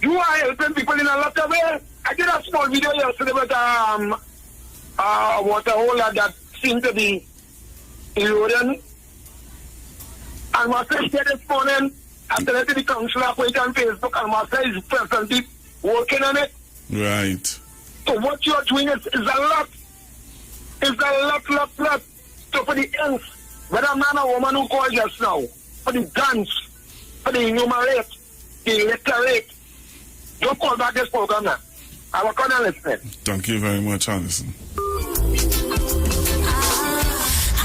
You are helping people in a lot of way. I did a small video yesterday with water holder that seemed to be eroding. And my friend said this morning, after letting the council put it on Facebook, and my friend is presently working on it. Right. So what you're doing is a lot. It's a lot. So for the ends, whether a man or woman who called just now, for the guns, for the enumerate, the electorate, don't call back this program now. I will come and listen. Thank you very much, Anderson.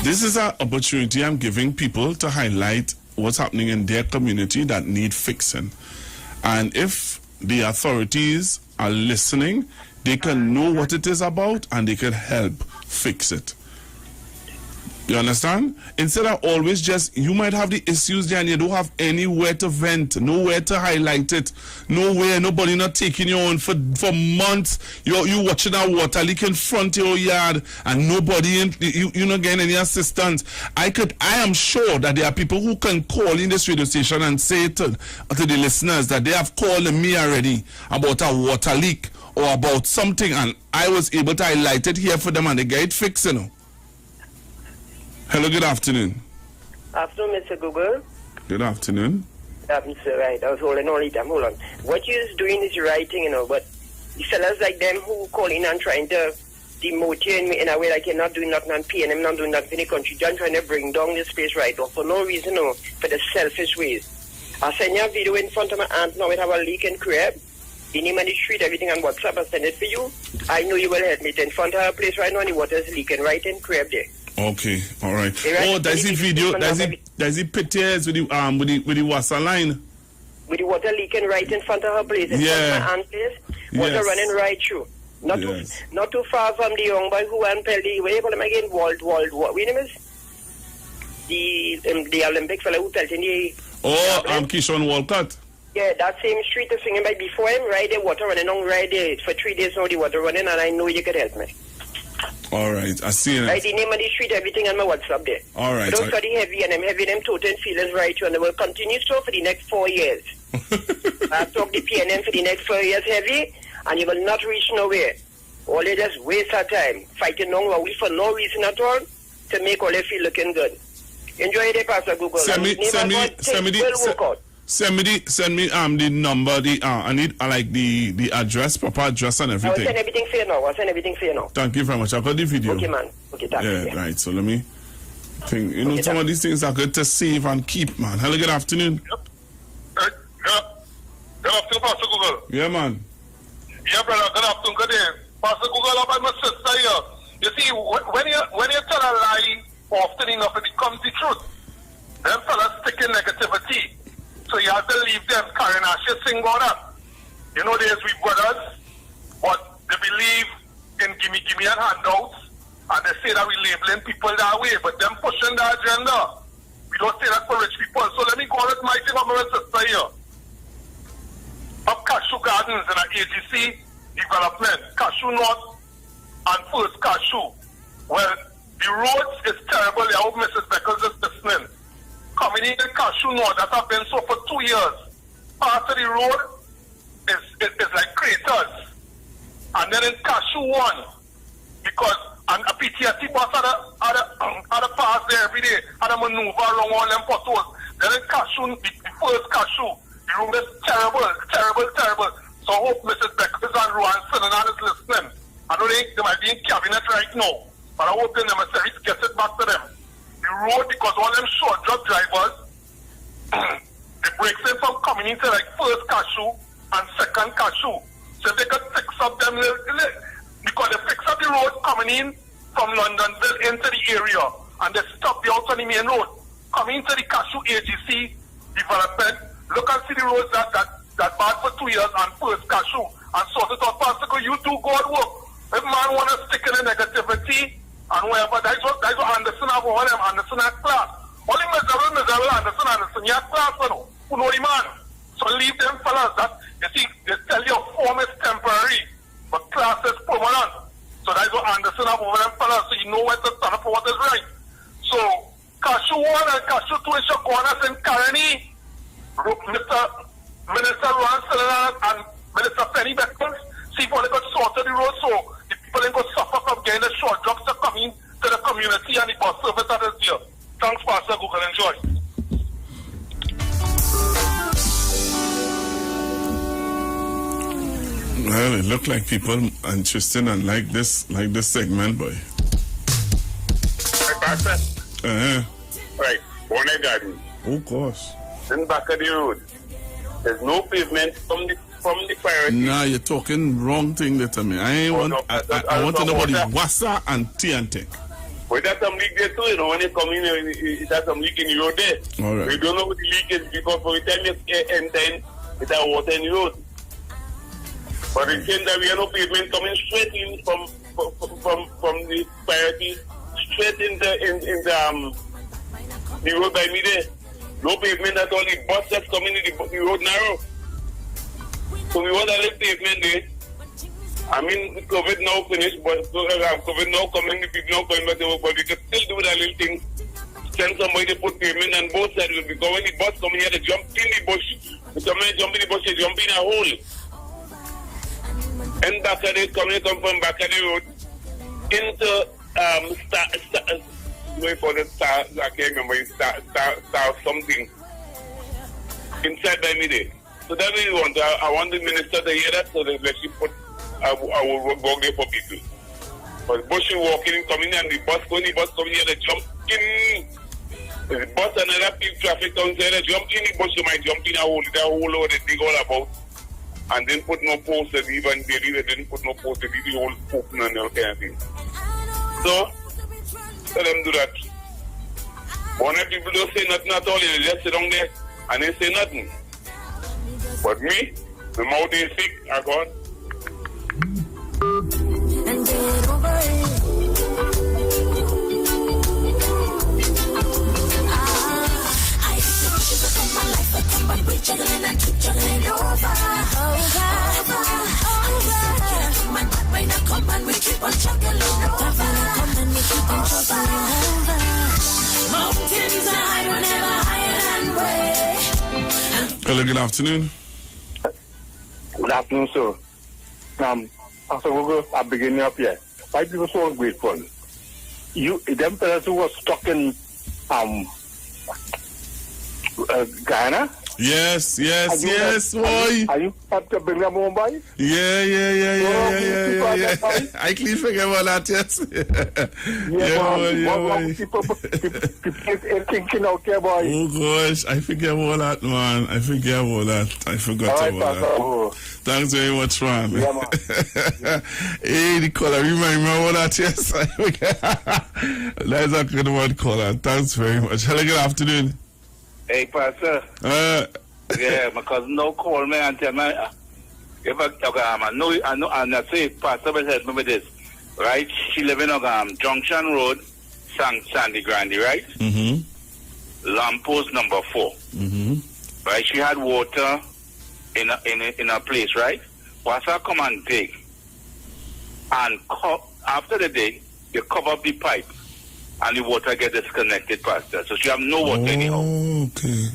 This is an opportunity I'm giving people to highlight what's happening in their community that need fixing. And if the authorities are listening, they can know what it is about and they can help fix it. You understand? Instead of always just, you might have the issues there and you don't have anywhere to vent, nowhere to highlight it, nowhere, nobody not taking you on for months. You watching a water leak in front of your yard and nobody, you not getting any assistance. I am sure that there are people who can call in this radio station and say to the listeners that they have called me already about a water leak or about something and I was able to highlight it here for them and they get it fixed, Hello, good afternoon. Afternoon, Mr. Google. Good afternoon. Mr. Right, I was holding on it. Hold on. What you're doing is writing, but the fellas like them who call in and trying to demote you in a way like you're not doing nothing and paying them, not doing nothing in the country, just trying to bring down this place right off for no reason, for the selfish ways. I send you a video in front of my aunt now. We have a leak in crib. The name of the street, everything on WhatsApp, I send it for you. I know you will help me. In front of her place right now, the water is leaking right in crib there. Okay, all right. Oh, there's the video. There's the pictures with the water line. With the water leaking right in front of her place, in front of my aunt's place. Water running right through. Not too far from the young boy who went Pelly. What do you call him again? Walt. What name is? The Olympic fellow who fell in the. Oh, Keishon Walcott. Yeah, that same street is singing by before him. Right there, water running on right there. For 3 days now, the water running, and I know you could help me. All right, I see it. Right, the name of the street, everything on my WhatsApp there. All right. Don't study heavy, and I'm heavy them total feelings right through, and they will continue so for the next 4 years. I talk the PNM for the next 4 years heavy, and you will not reach nowhere. All they just waste our time fighting on we for no reason at all to make all they feel looking good. Enjoy the Pastor Google. Send me the number. I need the address, proper address and everything. I'll send everything for you now. Thank you very much. I got the video. Okay, man. Okay, thank you. Yeah, right. So let me think. Some of these things are good to save and keep, man. Hello, good afternoon. Good afternoon, Pastor Google. Yeah, man. Yeah, brother. Good afternoon. Good day. Pastor Google, about my sister here. You see, when you tell a lie often enough, it becomes the truth. Them fellas stick in negativity. So you have to leave them. Karen Asher sing about that. You know, there's we brothers, but they believe in gimme and handouts, and they say that we labeling people that way, but them pushing the agenda. We don't say that for rich people. So let me go on with my thing of my sister here. Of Cashew Gardens in an AGC development, Cashew North and First Cashew. Well, the roads is terrible. I hope Mrs. Beckles is listening. Coming in Cashew North, that have been so for 2 years. Part of the road is like craters. And then in Cashew 1, because and a PTSD bus had a pass there every day, had a maneuver along all them potholes. Then in Cashew, the first Cashew, the road is terrible. So I hope Mrs. Beckles and Rowan Sinanan is listening. I know they might be in cabinet right now, but I hope the emissaries get it back to them. The road, because all them short drop drivers, they breaks in from coming into like first Cashew and second Cashew. So they could fix up them, because they fix up the road coming in from Londonville into the area, and they stop the out on the main road. Coming into the Cashew AGC development, look and see the roads that bad for 2 years and first Cashew, and sort it out fast because you do God work. If man want to stick in the negativity and whatever, that's what Anderson have all them, Anderson has class. Only miserable Anderson, you have class, you know, who know the man. So leave them fellas that, you see, they tell you form is temporary, but class is permanent. So that's what Anderson have over them fellas, so you know where to stand up for what is right. So, Cashew 1 and Cashew 2 in Shakonas in Caroni, Minister Ron Sinanan and Minister Penny Beckles, see if they got sorted the road so the people ain't going to suffer from getting the short drops to come in to the community and the bus service that is here. Thanks, Pastor Google. Enjoy. Well, it looked like people are interested and like this segment, boy. Right, Pastor? Right, Bonnet Garden. Oh, gosh. Then back of the road. There's no pavement from the priority. Nah, you're talking wrong thing there to me. I want to know about the Wassa and Tiantek. But there's some leak there too, you know, when you come in, it has some leak in the road there. All right. We don't know what the leak is because by the time you enter, it has water in the road. But it seems that we have no pavement coming straight in from the priority, straight in the road by me there. No pavement at all. The bus that's coming in the road narrow. So we want a little pavement there. I mean, COVID now finished, but COVID now coming, the people now coming back to work, but we can still do that little thing. Send somebody to put pavement on both sides, because when the bus coming here, they jump in the bush. The somebody jump in the bush, they jump in a hole. And back of it, come from back of the road into wait for the star, I can't remember, star something inside by me there. So that's what we want. I want the minister to hear that so that they actually put I will work there for people. But bush walking, coming and the bus coming here, they jump in. The bus and other people traffic down there, they jump in the bush, you might jump in a hole, that hole over they dig all about. And then put no post, and even they didn't put no post, they did the whole open and all kind of thing. So, let them do that. One people don't say nothing at all, they just sit down there and they say nothing. But me, the mouth is sick, I got. And get over it. I used to push it from my life, but come on, we're juggling and keep juggling over. Come on, but when I come and we keep on juggling over. Come and we keep on juggling over. Mountains are high, we're never higher than way. Hello, good afternoon. Good afternoon, sir. After Google, I'm beginning up here. Why people so ungrateful? Them fellas who were stuck in Guyana? Yes, boy. Are you have to bring them home, boy? Yeah. I clearly forget about that, yes. boy. People thinking out there, boy. Oh, gosh, I forget about that, man. I forgot about that. Thanks very much, man. Yeah, man. Hey, the caller, remind me about that, yes. I forget. That's a good one, caller. Thanks very much. Hello, good afternoon. Hey, Pastor. Yeah, my cousin now call me and tell me, if I know, and I say, Pastor will help me with this, right? She live in Junction Road, Sandy Grande, right? Mm-hmm. Lamppost number 4. Mm-hmm. Right? She had water in a place, right? Wasa come and dig, and after the dig, you cover up the pipe, and the water get disconnected, Pastor. So she have no water anyhow. Okay.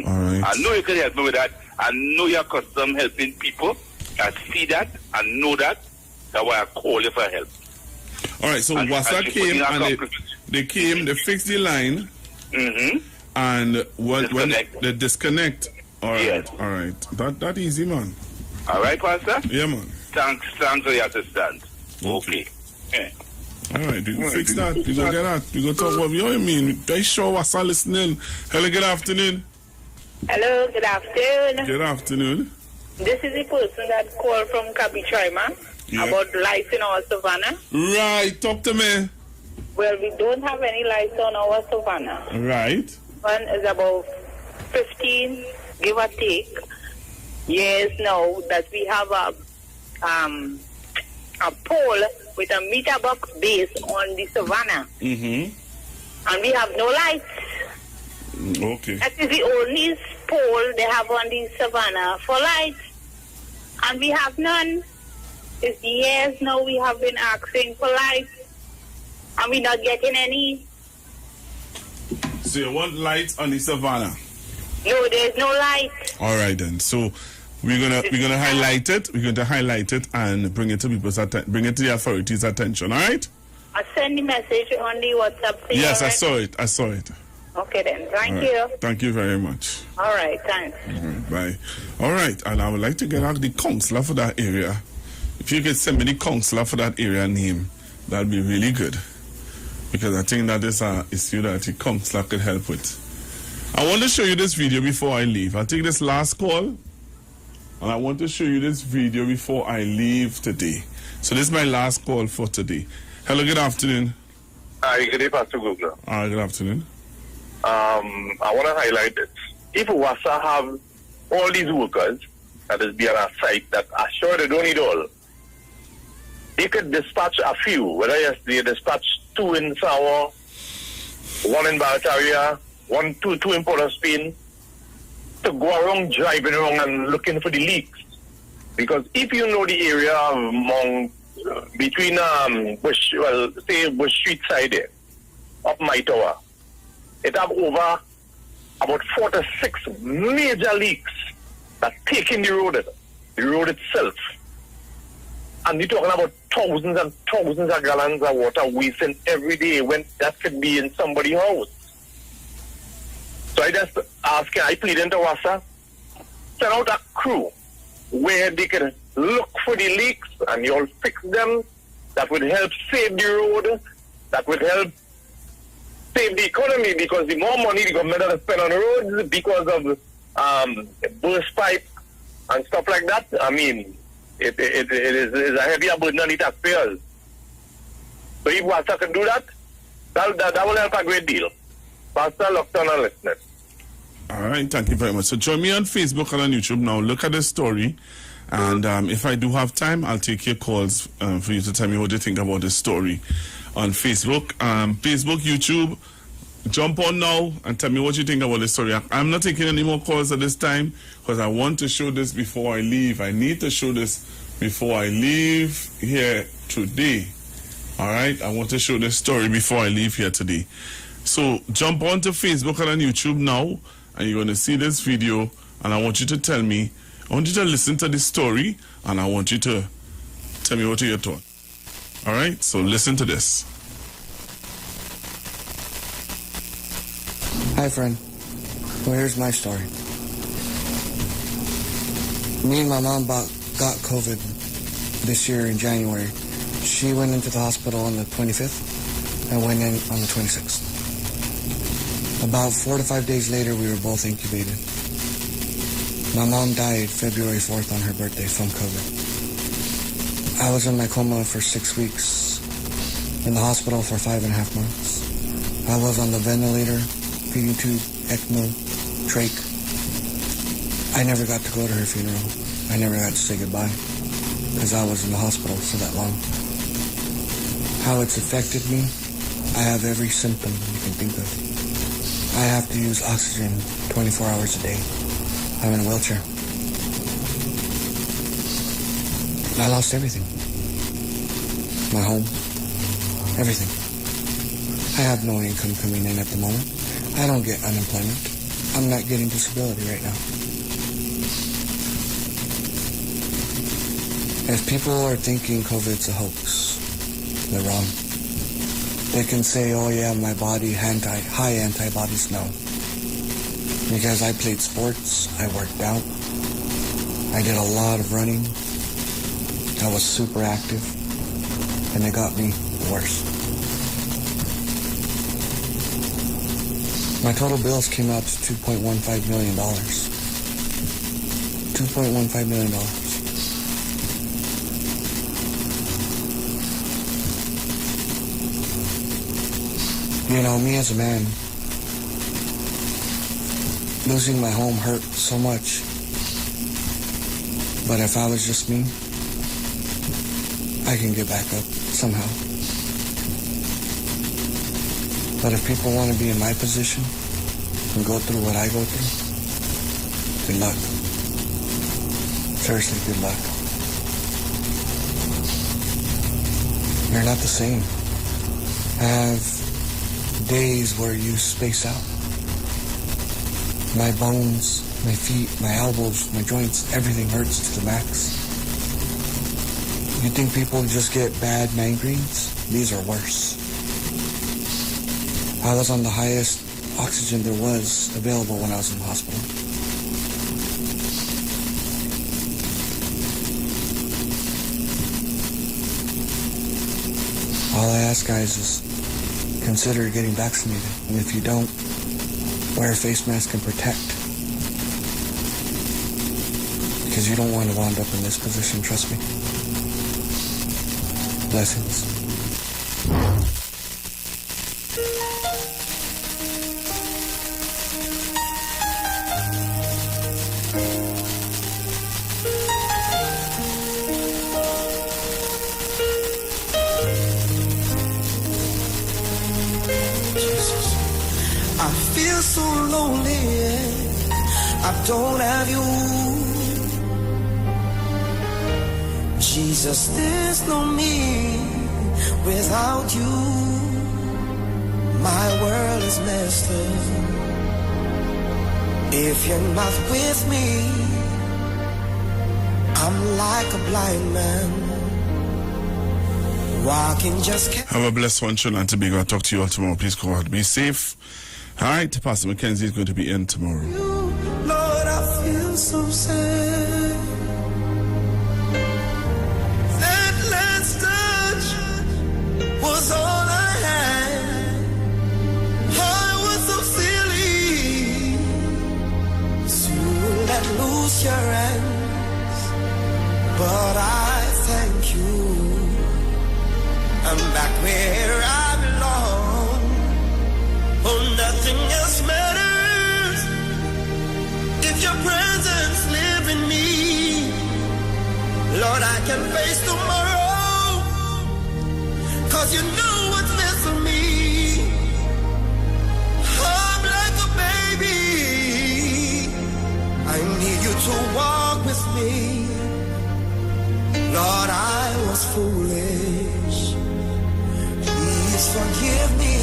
All right. I know you can help me with that. I know you're accustomed helping people. I see that. I know that. That's why I call you for help. All right. So Wasa came and they came. They fixed the line. Mm-hmm. And when they disconnect. All right. Yes. All right. That easy, man. All right, Pastor. Yeah, man. Thanks for your assistance. Okay. Yeah. All right, we can fix that. We go get that. We go talk about you mean. They sure Wasa listening. Hello, good afternoon. Hello, good afternoon. Good afternoon. This is the person that called from Kabichoima about lights in our savannah. Right, talk to me. Well, we don't have any lights on our savannah. Right. One is about 15, give or take, years now that we have a pole with a meter box base on the savannah. Mm-hmm. And we have no lights. Okay. That is the only pole they have on the savannah for lights. And we have none. It's years now we have been asking for lights. And we're not getting any. So you want lights on the savannah? No, there's no light. All right then. So we're gonna highlight it. We're going to highlight it and bring it to bring it to the authorities' attention. All right? I'll send the message on the WhatsApp. Yes, I saw it. Okay then. Thank All you. right. Thank you very much. All right. Thanks. All right, bye. All right, and I would like to get out the counselor for that area. If you could send me the counselor for that area name, that'd be really good. Because I think that is an issue that the counselor could help with. I want to show you this video before I leave. I'll take this last call, and I want to show you this video before I leave today. So this is my last call for today. Hello, good afternoon. Hi, good day, Pastor Gugler. Good afternoon. I want to highlight this. If WASA have all these workers that is be on our site that are sure they don't need all, they could dispatch a few, whether they dispatch 2 in Sawa, 1 in Barataria, 2 in Port of Spain, to go around driving around and looking for the leaks. Because if you know the area between Bush Street side there, up my tower, it have over about 4 to 6 major leaks that taking the road itself. And you're talking about thousands and thousands of gallons of water wasting every day when that could be in somebody's house. So I plead into WASA, send out a crew where they can look for the leaks and you'll fix them. That would help save the road. That would help save the economy, because the more money the government has spent on the roads because of burst pipe and stuff like that, I mean, it is a heavier burden on the taxpayers. So if WASA can do that, that will help a great deal. Pastor, Lockdown and listener. All right, thank you very much. So join me on Facebook and on YouTube now. Look at the story. And if I do have time, I'll take your calls for you to tell me what you think about this story on Facebook. Facebook, YouTube, jump on now and tell me what you think about this story. I'm not taking any more calls at this time because I want to show this before I leave. I need to show this before I leave here today. All right, I want to show this story before I leave here today. So jump onto Facebook and on YouTube now, and you're going to see this video, and I want you to tell me, I want you to listen to this story, and I want you to tell me what you thought. All right, so listen to this. Hi, friend. Well, here's my story. Me and my mom got COVID this year in January. She went into the hospital on the 25th and went in on the 26th. About 4 to 5 days later, we were both incubated. My mom died February 4th on her birthday from COVID. I was in my coma for 6 weeks, in the hospital for 5.5 months. I was on the ventilator, feeding tube, ECMO, Drake. I never got to go to her funeral. I never got to say goodbye because I was in the hospital for that long. How it's affected me, I have every symptom you can think of. I have to use oxygen 24 hours a day. I'm in a wheelchair. I lost everything. My home, everything. I have no income coming in at the moment. I don't get unemployment. I'm not getting disability right now. If people are thinking COVID's a hoax, they're wrong. They can say, oh yeah, my body, high antibodies. No. Because I played sports, I worked out, I did a lot of running, I was super active, and it got me worse. My total bills came out to $2.15 million. $2.15 million. You know, me as a man, losing my home hurt so much. But if I was just me, I can get back up somehow. But if people want to be in my position and go through what I go through, good luck. Seriously, good luck. You're not the same. I have days where you space out. My bones, my feet, my elbows, my joints, everything hurts to the max. You think people just get bad migraines? These are worse. I was on the highest oxygen there was available when I was in the hospital. All I ask guys is consider getting vaccinated. And if you don't, wear a face mask and protect. Because you don't want to wind up in this position, trust me. Blessings. I feel so lonely, I don't have you. Jesus, there's no me without you. My world is messed up. If you're not with me, I'm like a blind man, walking just can't. Have a blessed one, Trinidad and Tobago. I'll talk to you all tomorrow. Please go out. Be safe. All right, Pastor Mackenzie is going to be in tomorrow. Lord, I feel so sad. That last touch was all I had. I was so silly to let loose your hands, but I thank you. I'm back where I belong. Oh, nothing else matters if your presence lives in me. Lord, I can face tomorrow, 'cause you know what's best for me. I'm like a baby, I need you to walk with me. Lord, I was foolish, please forgive me.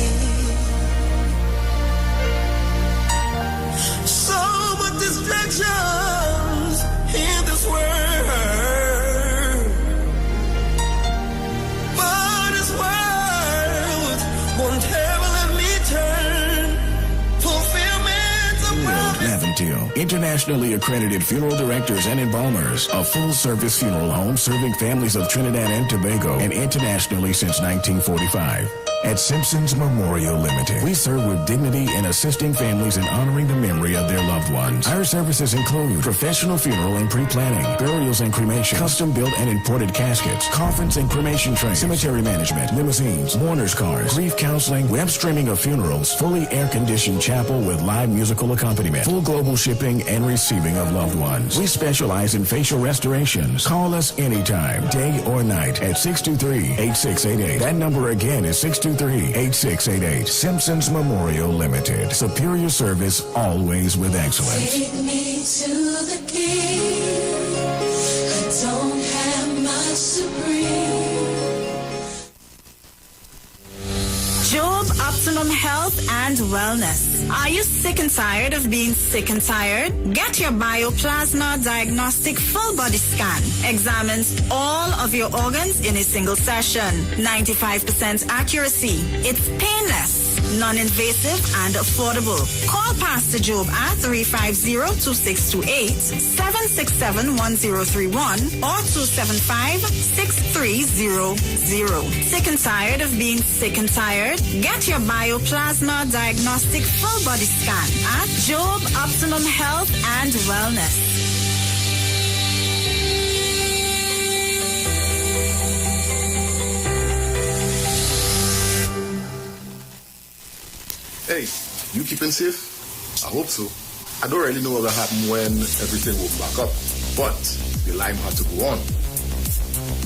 So much distractions in this world, but this world won't ever let me turn. Fulfillment of promise. Naventeel, internationally accredited funeral directors and embalmers, a full-service funeral home serving families of Trinidad and Tobago and internationally since 1945. At Simpson's Memorial Limited, we serve with dignity in assisting families in honoring the memory of their loved ones. Our services include professional funeral and pre-planning, burials and cremation, custom-built and imported caskets, coffins and cremation trays, cemetery management, limousines, mourners cars, grief counseling, web streaming of funerals, fully air-conditioned chapel with live musical accompaniment, full global shipping and receiving of loved ones. We specialize in facial restorations. Call us anytime, day or night, at 623-8688. That number again is 623-8688. Simpsons Memorial Limited. Superior service, always with excellence. Take me to the king. I don't have much to bring. Job Optimum Health and Wellness. Are you sick and tired of being sick and tired? Get your Bioplasma Diagnostic Full Body Scan. Examines all of your organs in a single session. 95% accuracy. It's painless, non-invasive, and affordable. Call Pastor Job at 350-2628, 767-1031, or 275-6300. Sick and tired of being sick and tired? Get your Bioplasma Diagnostic Full Body Scan at Job Optimum Health and Wellness. Hey, you keeping safe? I hope so. I don't really know what will happen when everything will back up, but the line has to go on.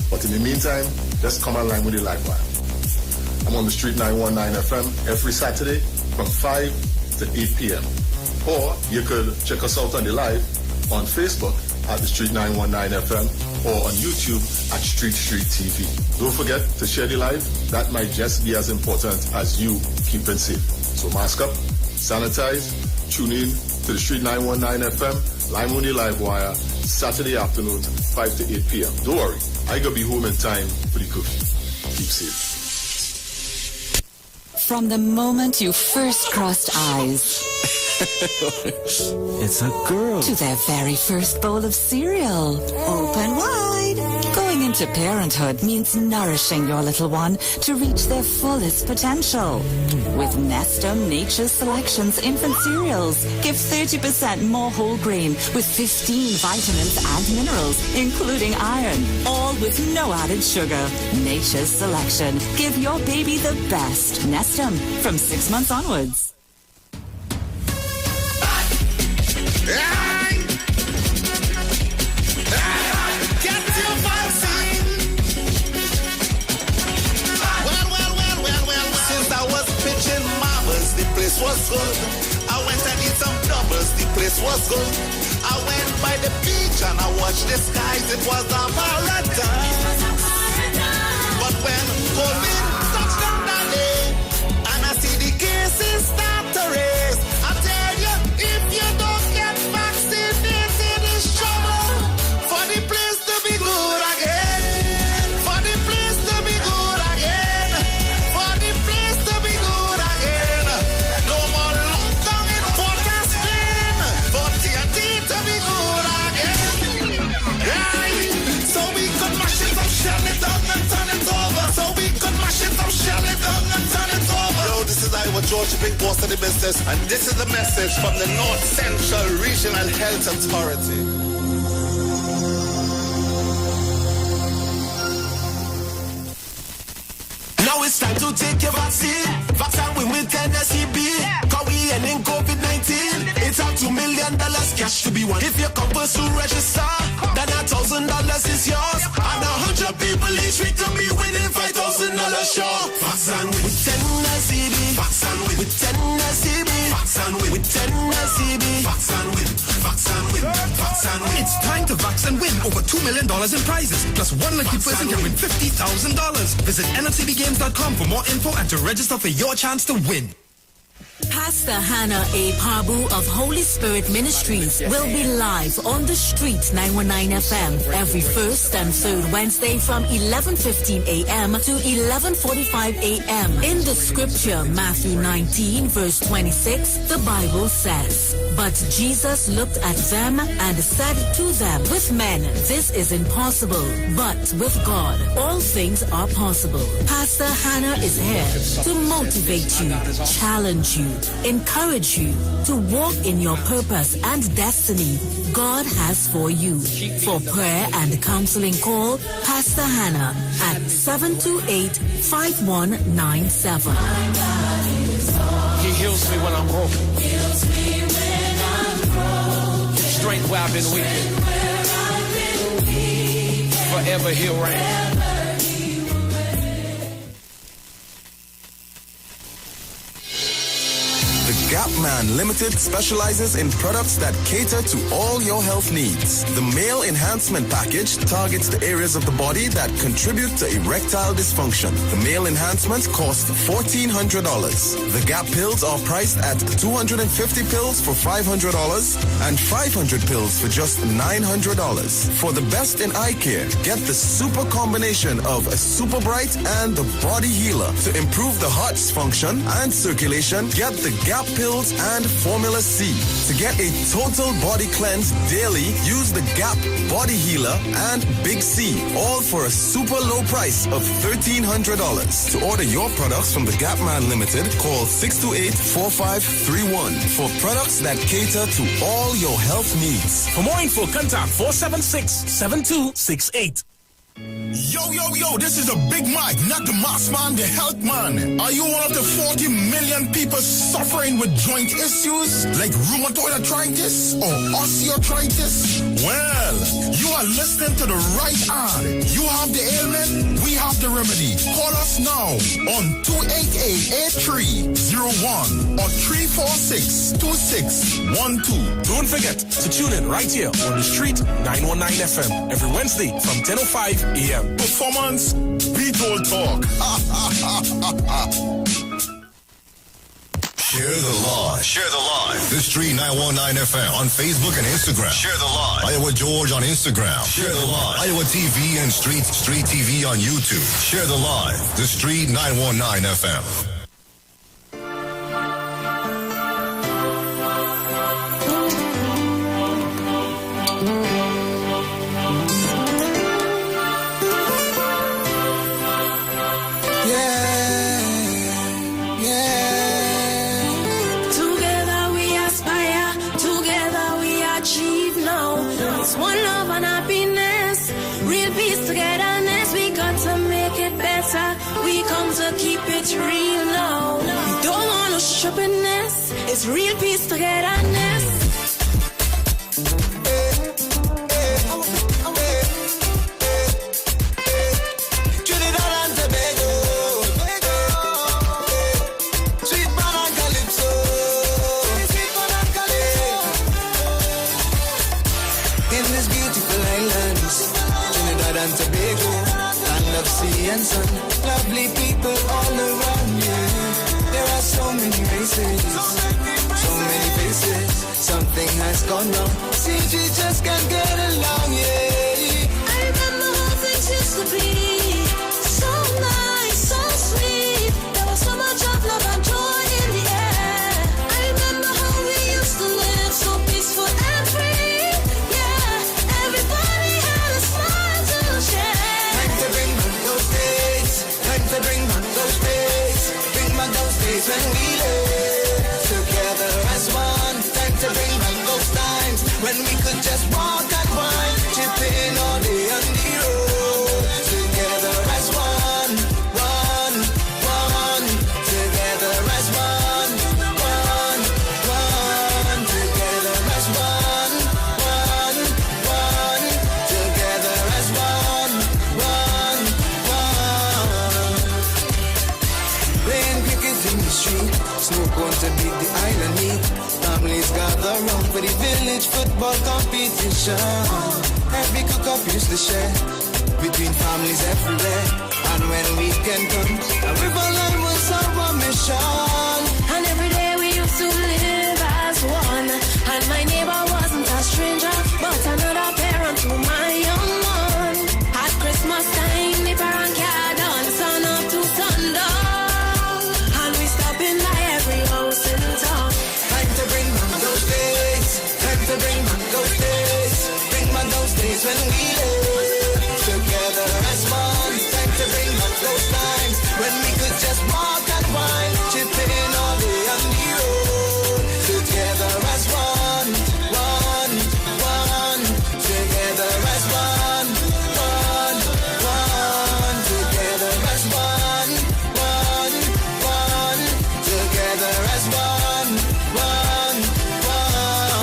But in the meantime, just come online with the live wire. I'm on the Street 919 FM every Saturday from 5 to 8 p.m. Or you could check us out on the live on Facebook at the Street 919 FM or on YouTube at Street TV. Don't forget to share the live. That might just be as important as you keeping safe. So mask up, sanitize, tune in to the Street 919 FM, live on the live wire, Saturday afternoon, 5 to 8 p.m. Don't worry, I gonna be home in time for the cookie. Keep safe. From the moment you first crossed eyes, It's a girl. to their very first bowl of cereal, open wide. Going into parenthood means nourishing your little one to reach their fullest potential. With Nestum Nature's Selections infant cereals, give 30% more whole grain with 15 vitamins and minerals, including iron, all with no added sugar. Nature's Selection. Give your baby the best. Nestum, from 6 months onwards. Get your vaccine. Well. Since I was pitching marbles, the place was good. I went and did some doubles, the place was good. I went by the beach and I watched the skies, it was a paradise. But when COVID touched down that day, and I see the cases start to raise, I tell you, if you don't get vaccinated, it's trouble. For the place to be good again. For the place to be good again. For the place to be good again. No more lockdown in Port of Spain. For TNT to be good again. Right. So we could mash it up, shell it down and turn it over. So we could mash it up, shell it down and turn it over. Yo, this is Iwer, George, big boss of the business. And this is the message from the North Central Regional Health Authority. Now it's time to take your vaccine. Vaccine win with NSCB. Cause we ending COVID-19. It's up $2 million cash to be won. If you come first to register, then $1,000 is yours. And 100 people each week to be winning $5,000 sure. Vaccine with 10 NSCB. Vaccine with 10 NSCB. Vaccine with 10 NSCB. Vaccine with. It's time to vax and win over $2 million in prizes. Plus one lucky person can win $50,000. Visit nfcbgames.com for more info and to register for your chance to win. Pastor Hannah A. Pabu of Holy Spirit Ministries will be live on the street 919 FM every first and third Wednesday from 11:15 a.m. to 11:45 a.m. In the scripture, Matthew 19 verse 26, the Bible says, "But Jesus looked at them and said to them, with men this is impossible, but with God all things are possible." Pastor Hannah is here to motivate you, challenge you, encourage you to walk in your purpose and destiny God has for you. For prayer and counseling, call Pastor Hannah at 728-5197. He heals me when I'm broken. Strength where I've been weak. Forever he'll reign. The Gap Man Limited specializes in products that cater to all your health needs. The Male Enhancement Package targets the areas of the body that contribute to erectile dysfunction. The Male Enhancement costs $1,400. The Gap pills are priced at 250 pills for $500 and 500 pills for just $900. For the best in eye care, get the super combination of a Super Bright and the Body Healer. To improve the heart's function and circulation, get the Gap pills and Formula C. To get a total body cleanse daily, use the Gap Body Healer and Big C, all for a super low price of $1,300. To order your products from the Gap Man Limited, call 628-4531 for products that cater to all your health needs. For more info, contact 476-7268. Yo, this is a Big Mike, not the Mass Man, the Health Man. Are you one of the 40 million people suffering with joint issues like rheumatoid arthritis or osteoarthritis? Well, you are listening to the right ad. You have the ailment, we have the remedy. Call us now on 288-8301 or 346-2612. Don't forget to tune in right here on the street 919 FM every Wednesday from 10:05 a.m. Performance, Beatles Talk. Share the live. Share the live. The Street 919 FM on Facebook and Instagram. Share the live. Iowa George on Instagram. Share the live. Iowa TV and Street TV on YouTube. Share the live. The Street 919 FM. We come to keep it real now. We don't want no shoppingness. It's real peace togetherness. Trinidad and Tobago, sweet man and calypso, sweet man and calypso. In this beautiful islands, Trinidad and Tobago, land of sea and sun. Lovely people all around you. There are so many races, so many faces. Something has gone wrong. See, we just can't get along, yeah. I remember how things used to be. So nice, so sweet. There was so much of love and joy in the air. I remember how we used to live so peaceful and free. Yeah, everybody had a smile to share. Time to bring back those days. Time to bring back those days. Bring back those days when we lived together as one. Time to bring back those times when we could just walk and wine, chipping all day on the road. Together as one, one, one. Together as one, one, one. Together as one, one, one. Together as one, one, one. Playing cricket in the street, snow cone to beat the island heat. Families gather round for the village football competition. Every cook-up used to share between families everywhere. And when weekend comes, a river line was our mission. And every day we Well, my neighbor wasn't a stranger, but another parent to my young one. At Christmas time, the parent car done sun up to sundown, and we stopping by every house in town. Time to bring back those days. Time to bring back those days. Bring back those days when we lived together as one. Time to bring back those times when we could just walk and wine, chipping all day on the road. Together as one, one, one. Together as one, one, one. Together as one, one, one. Together as one, one, one.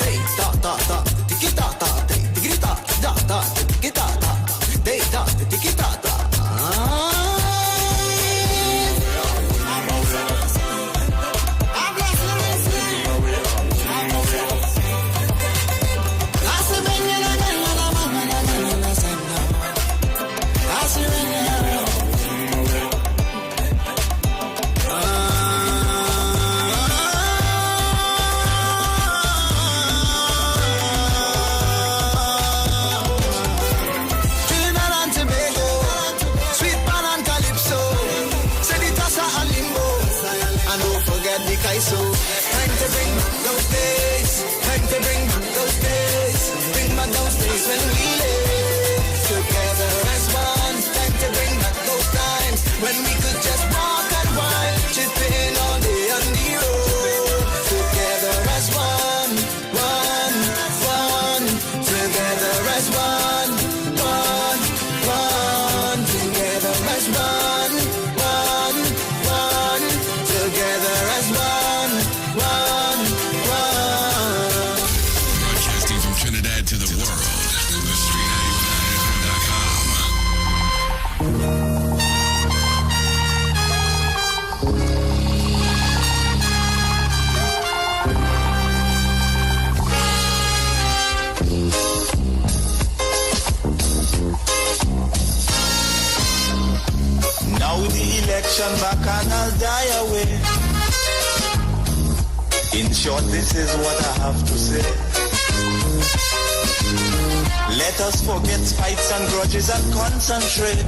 Hey, da da da, tiki da da, tiki da da da, tiki da da, hey da, tiki da da. So time to bring back those days. Time to bring back those days. Bring back those days when we lived together as one. Time to bring back those times when we could just walk and wine, chipping all day on the road. Together as one, one, one. Together as one, one, one. Together as one, one, one. Together as one. Broadcasting from Trinidad to the world. The Now the election back and I'll die away. In short, this is what I have to say. Let us forget fights and grudges and concentrate.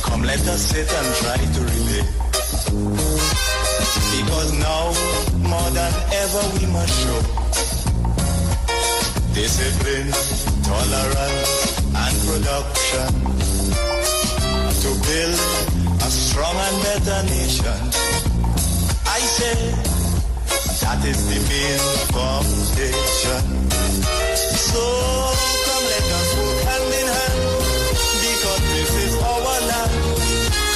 Come, let us sit and try to relate. Because now, more than ever, we must show discipline, tolerance, and production to build a strong and better nation. I say that is the main foundation. So come, let us work hand in hand, because this is our land.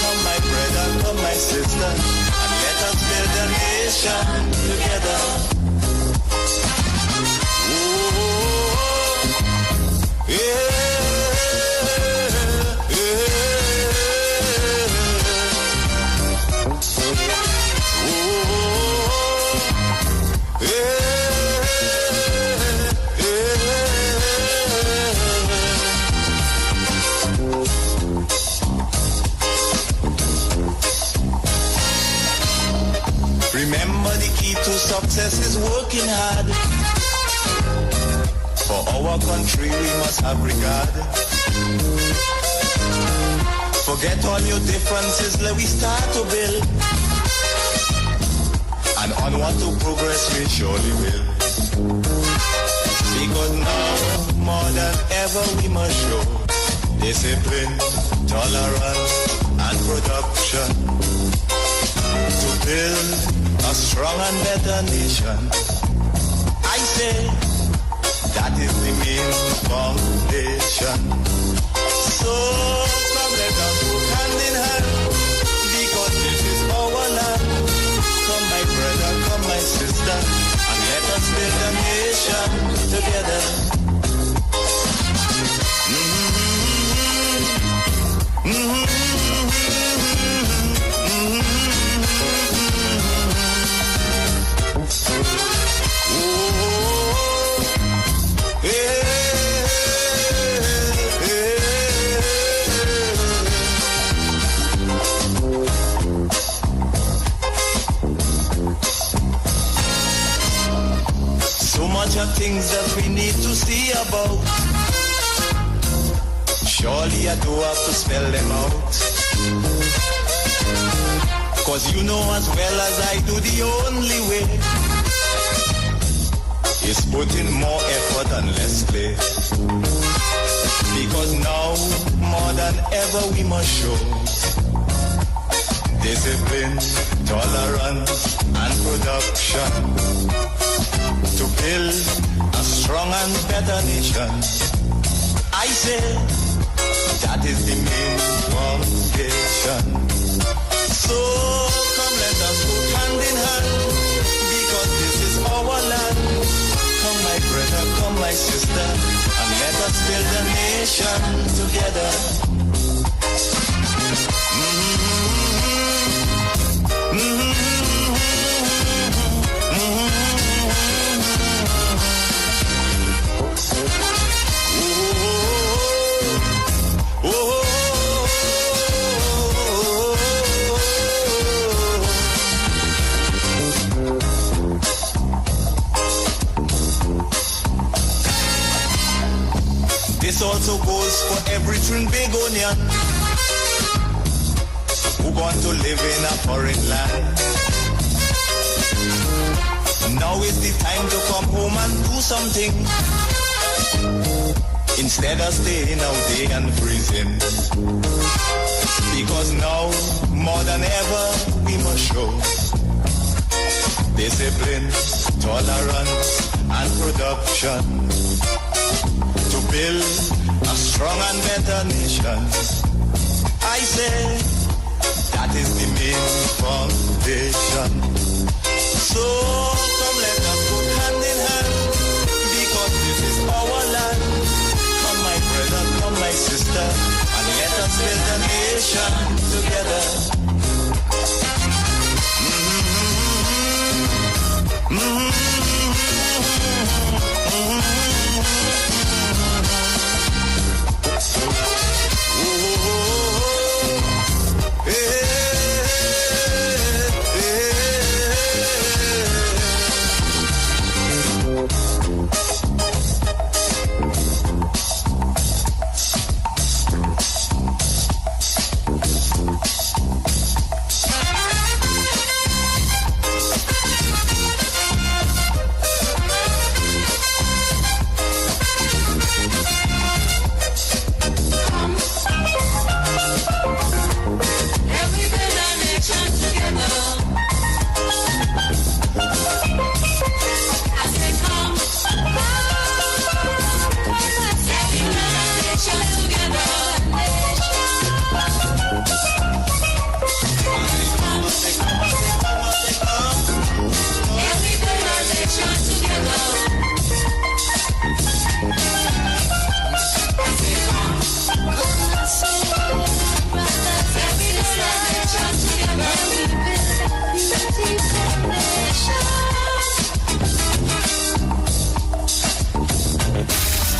Come, my brother, come, my sister, and let us build a nation together. Oh, yeah. Remember, the key to success is working hard. For our country we must have regard. Forget all your differences, let we start to build. And onward to progress we surely will. Because now, more than ever, we must show discipline, tolerance, and production to build a strong and better nation. I say that is the main foundation. So come, let us work hand in hand, because this is our land. Come, my brother, come, my sister, and let us build a nation together. things that we need to see about. Surely I do have to spell them out. Cause you know as well as I do, the only way is put in more effort and less play. Because now, more than ever, we must show discipline, tolerance, and production to build a strong and better nation. I say that is the main foundation. So come let us go hand in hand, because this is our land. Come my brother, come my sister, and let us build a nation together. This also goes for every Trinbagonian who want to live in a foreign land. Now is the time to come home and do something, instead of staying out there and freezing. Because now, more than ever, we must show discipline, tolerance, and production to build a strong and better nation. I say that is the main foundation. So come let us go hand in hand, because this is our land. Come my brother, come my sister, and let us build a nation together.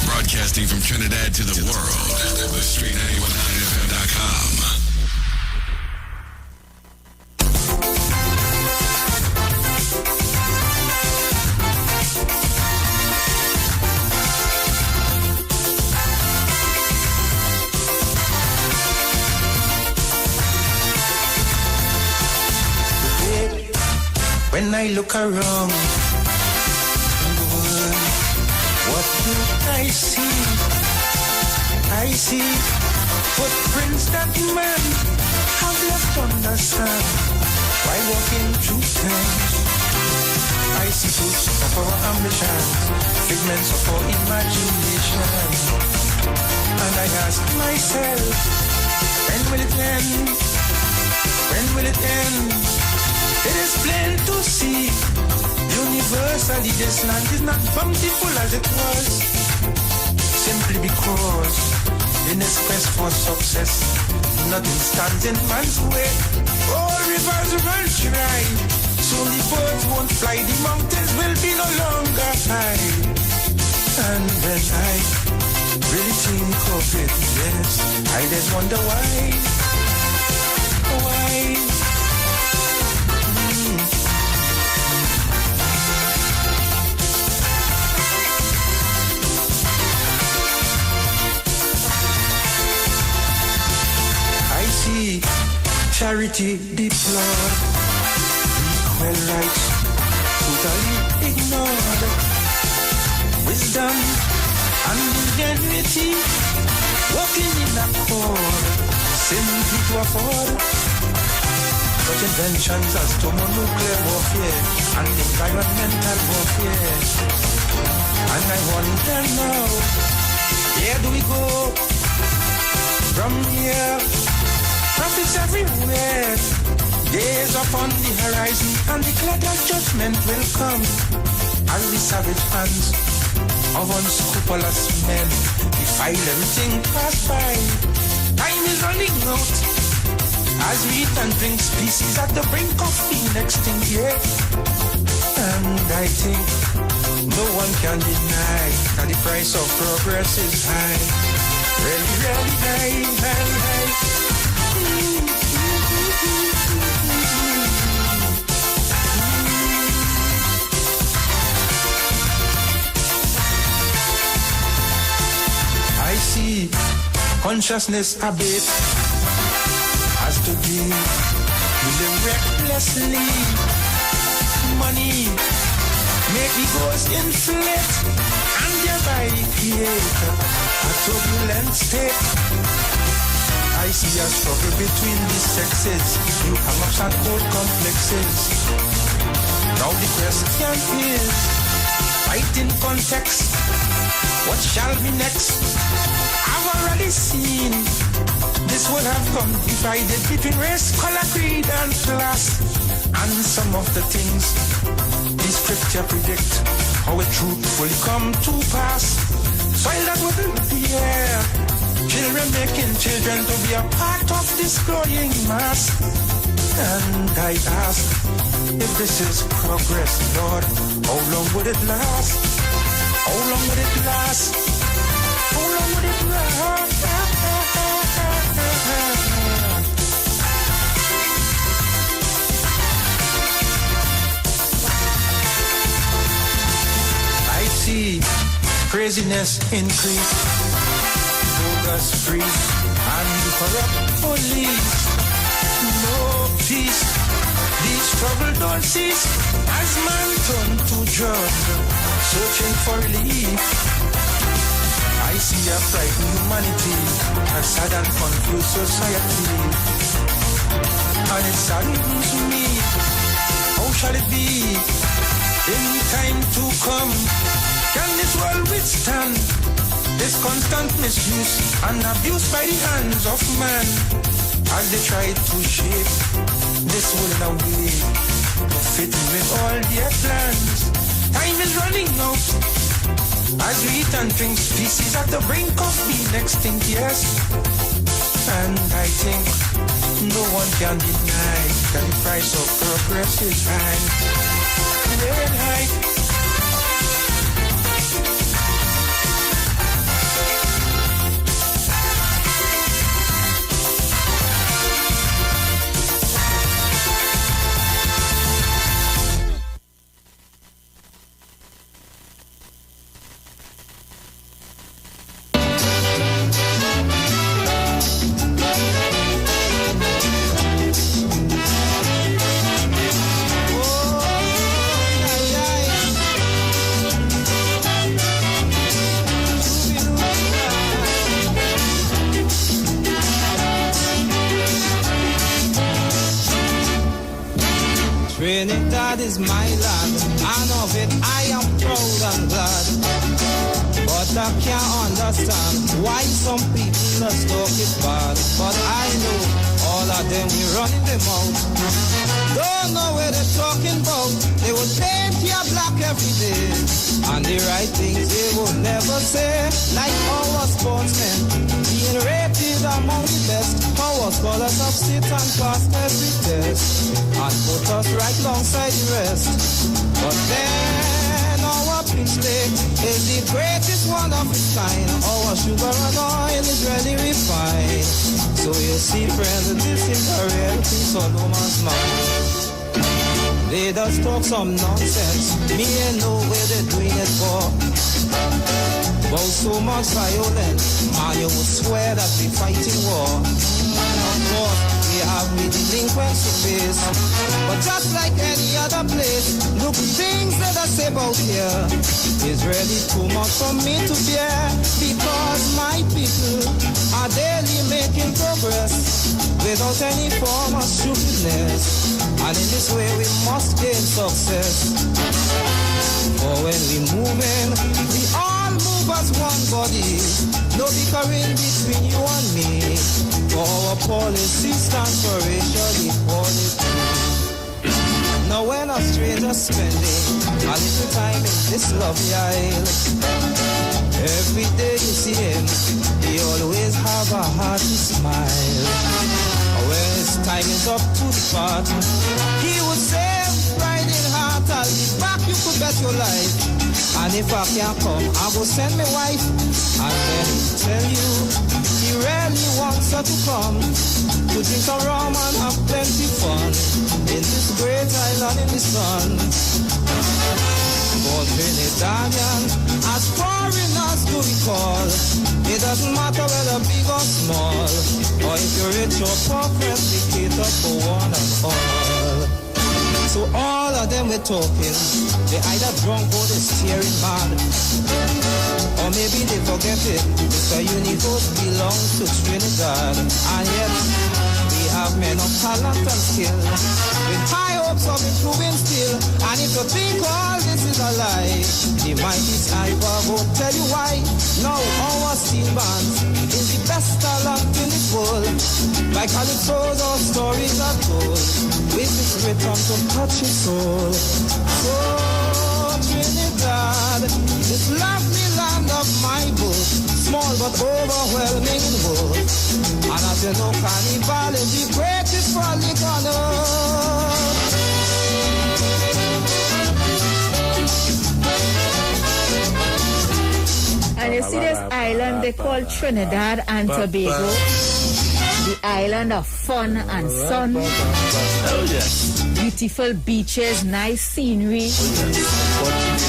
Broadcasting from Trinidad to the world, the street919fm.com. When I look around the world, what do I see? I see footprints that man have left on the sand while walking through time. I see fruits of our ambition, figments of our imagination. And I ask myself, when will it end? When will it end? It is plain to see, universally this land is not bountiful as it was, simply because in its quest for success, nothing stands in man's way. All rivers run dry, soon the birds won't fly, the mountains will be no longer high. And when I really think of it, yes, I just wonder why. Solidarity deplored. Equal rights totally ignored. Wisdom and ingenuity working in accord, simply to afford. Such inventions as thermonuclear warfare and environmental warfare. And I wonder now, where do we go from here? Profits everywhere, days upon the horizon, and the cloud of judgment will come as the savage hands of unscrupulous men defile everything passed by. Time is running out as we eat and drink species at the brink of being extinct, yeah. And I think no one can deny that the price of progress is high. Really, really high. I see consciousness abate as to be living recklessly. Money make egos inflate and thereby create a turbulent state. I see a struggle between the sexes, new hang-ups and old complexes. Now the question is, right in context, what shall be next? I've already seen this would have come divided between race, color, creed, and class. And some of the things the scripture predict how it truthfully come to pass. While that wouldn't be here, children making children to be a part of this growing mass. And I ask, if this is progress, Lord, how long would it last? How long would it last? How long would it last? I see craziness increase, bogus priest and corrupt police. No peace, the struggle don't cease as man turn to drug, searching for relief. I see a frightened humanity, a sad and confused society, and it saddens me. How shall it be in time to come? Can this world withstand this constant misuse and abuse by the hands of man as they try to shape this world in a way to fit in with all their plans? Time is running out as we eat and drink species at the brink of being extinct, yes. And I think no one can deny that the price of progress is high, very high. Trinidad is my land, and of it I am proud and glad. But I can't understand why some people just talk it bad. But I know all of them we running them out. Don't know where they're talking about. They would paint your black every day, and the right things they would never say. Like our sportsmen being rated among the best. Our scholars of sit and pass every test, and put us right alongside the rest. But then our pitch lake is the greatest one of its kind. Our sugar and oil is really refined. So you see, friends, this is a real piece of no man's mind. They just talk some nonsense. Me ain't know where they're doing it for. About so much violence, man, you would swear that we fighting war. And of course, we have we delinquents to face. But just like any other place, look, things that I say about here is really too much for me to bear, because my people are daily making progress without any form of stupidness. And in this way we must gain success. For when we move in, we all move as one body. No bickering between you and me. For our policy stands for racial equality. Now when a stranger spending a little time in this lovely isle, every day you see him, he always have a heart to smile. When his time is up to depart, he would say, riding heart, I'll be back, you could bet your life. And if I can't come, I will send my wife. And then he'll tell you, he really wants her to come, to drink some rum and have plenty fun, in this great island in the sun. For Trinidadian, as foreigners do we call, it doesn't matter whether big or small, or if you're rich or poor, friends, we cater for one and all. So all of them we're talking, they either drunk or they're steering mad, or maybe they forget it, Mr. Universe belongs to Trinidad. And yet we have men of talent and skill, with high hopes of improving still. And if you think all this is a lie, the mighty Iwer won't tell you why. Now our steel band is the best talent in this world. Like calypsos or stories are told, with its rhythm to touch your soul. So Trinidad, this lovely land of my book, small but overwhelming in world. And as you know, Carnival is the greatest frolic on earth. And you see this island they call Trinidad and Tobago, the island of fun and sun. Oh yes. Beautiful beaches, nice scenery.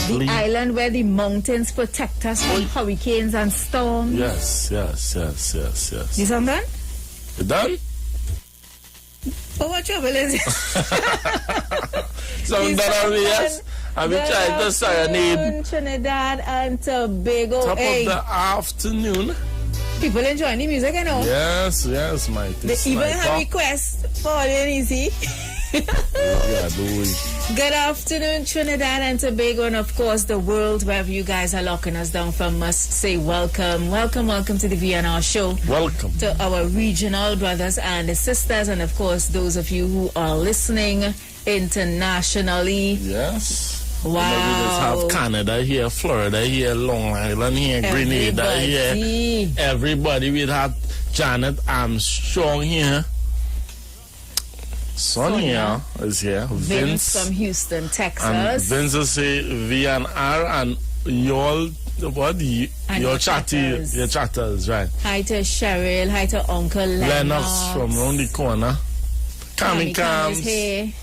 The island where the mountains protect us from hurricanes and storms. Yes. You sound done? You done? Oh, what trouble is it? Sound done, yes. I've been trying to serenade. Trinidad and Tobago. Top of the afternoon. People enjoying the music, you know. Yes, my They even have requests for all you easy. Good afternoon, Trinidad and Tobago, and of course the world, wherever you guys are locking us down from, must say welcome to the VNR show. Welcome to our regional brothers and sisters, and of course those of you who are listening internationally. Yes. Wow. We just have Canada here, Florida here, Long Island here, Grenada here. Everybody. We have Janet Armstrong here. Sonia is here. Vince from Houston, Texas. And Vince will say VNR and your chatters, right? Hi to Cheryl, hi to Uncle Lennox from round the corner. Cammy Cams. Here.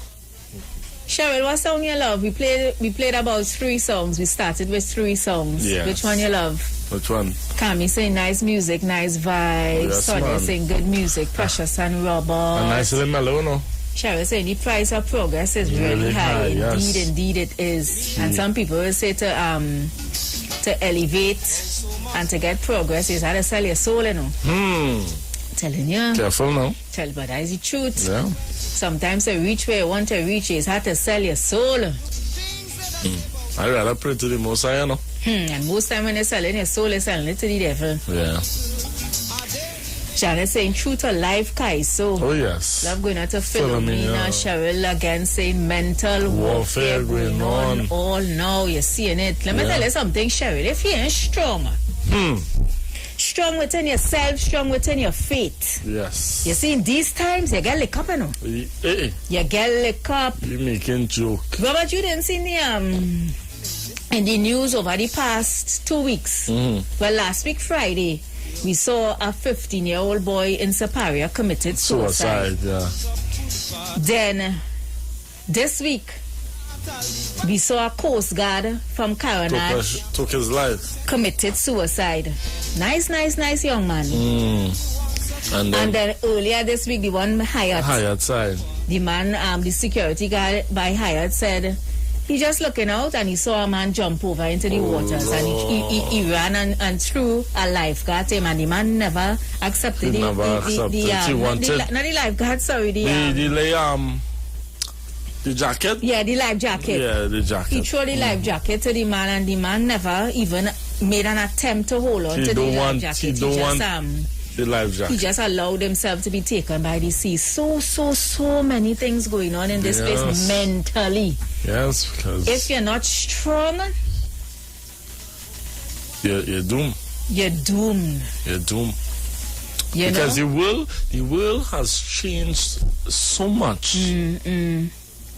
Cheryl, what song you love? We played about 3 songs. We started with 3 songs. Yes. Which one you love? Which one? Cammy saying nice music, nice vibes. Yes, Sonia saying good music, Precious and Robert. A nice little mellow, no? Cheryl saying the price of progress is really high. Indeed it is. And some people will say to elevate and to get progress is how to sell your soul, you know. Telling you. Careful now. But that is the truth. Yeah. Sometimes to reach where you want to reach is how to sell your soul. I'd rather pray to the Most High, you know. And most time when you're selling your soul, you're selling it to the devil. Yeah. Janet saying true to life, Kai. So, oh yes. Love going out to Philomena. Cheryl again saying mental warfare going on all now. You're seeing it. Let me tell you something, Cheryl. If you ain't strong, strong within yourself, strong within your faith. Yes. You see, in these times, you get lick up, you know. You get lick up. You're making joke. Robert, you didn't see in the news over the past 2 weeks. Well, last week, Friday, we saw a 15-year-old boy in Superior committed suicide. Then, this week, we saw a Coast Guard from Caronage took his life. Committed suicide. Nice young man. And then earlier this week, the one Hyatt side. The man, the security guard by Hyatt said he just looking out and he saw a man jump over into the waters and he ran and threw a lifeguard him, and the man never accepted it. Not the lifeguard, sorry. The jacket? Yeah, the life jacket. Yeah, the jacket. He threw the life jacket to the man, and the man never even made an attempt to hold on to the life jacket. He don't want the life jacket. He just allowed himself to be taken by the sea. So many things going on in this place mentally. Yes, because if you're not strong, you're doomed. You're doomed. You're doomed. Because the world has changed so much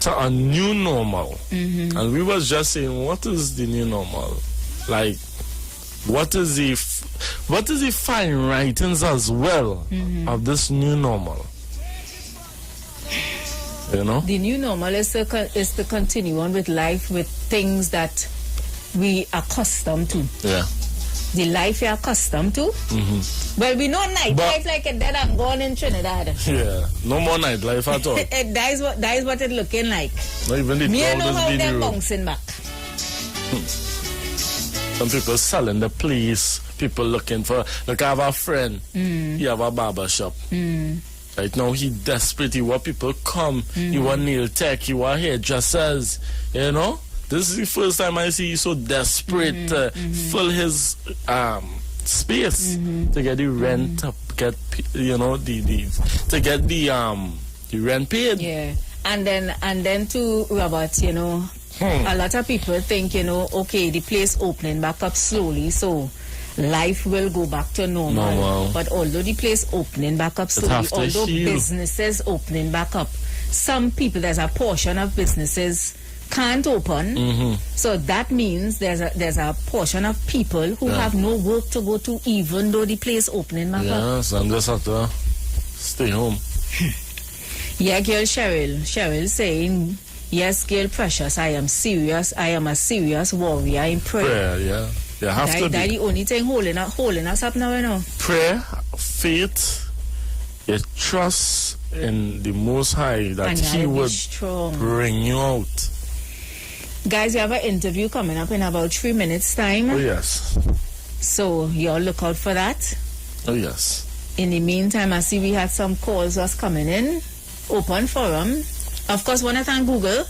to a new normal. And we was just saying, what is the new normal? Like, what is the fine writings as well of this new normal? You know, the new normal is to continue on with life with things that we are accustomed to. Yeah. The life you're accustomed to. Well, we know nightlife like a dead and gone in Trinidad. Yeah, no more nightlife at all. that is what it's looking like. Not even the me crowd know is how being they're rude. bouncing back. Some people selling the place. People looking for. Look, I have a friend. He have a barber shop. Right now, he desperate. He want people come. He want nail tech. He want hairdressers. You know. This is the first time I see you so desperate to fill his space to get the rent up, get to get the rent paid. Yeah, and then to Robert, you know, a lot of people think, you know, okay, the place opening back up slowly, so life will go back to normal. But although the place opening back up slowly, although businesses opening back up, some people, there's a portion of businesses can't open, so that means there's a portion of people who have no work to go to, even though the place opening back up. Yes, and just have to stay home. Yeah, girl Cheryl saying, yes, girl Precious, I am serious. I am a serious warrior in prayer. Yeah, you have to be. That's the only thing holding us up now, you know. Prayer, faith, your trust in the Most High that He would bring you out. Guys, we have an interview coming up in about 3 minutes' time. Oh, yes. So, y'all look out for that. Oh, yes. In the meantime, I see we had some calls was coming in. Open forum. Of course, want to thank Google.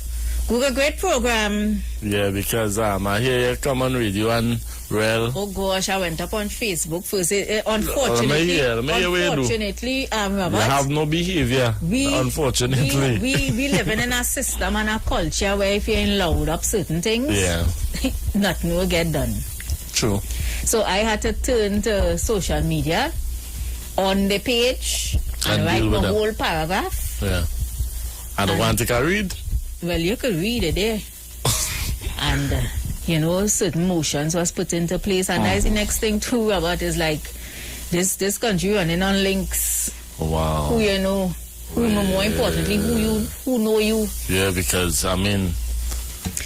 Google, great program. Yeah, because I hear you come on radio and oh gosh, I went up on Facebook first. Unfortunately, Robert, you have no behavior. Unfortunately, we living in a system and a culture where if you're loud up certain things, nothing will get done. True. So I had to turn to social media on the page and write the whole paragraph. Yeah. I don't want to read. Well, you could read it there. And you know, certain motions was put into place, and that's the next thing too about is like this country running on links. Wow. Who you know, more importantly, who know you. Yeah, because I mean.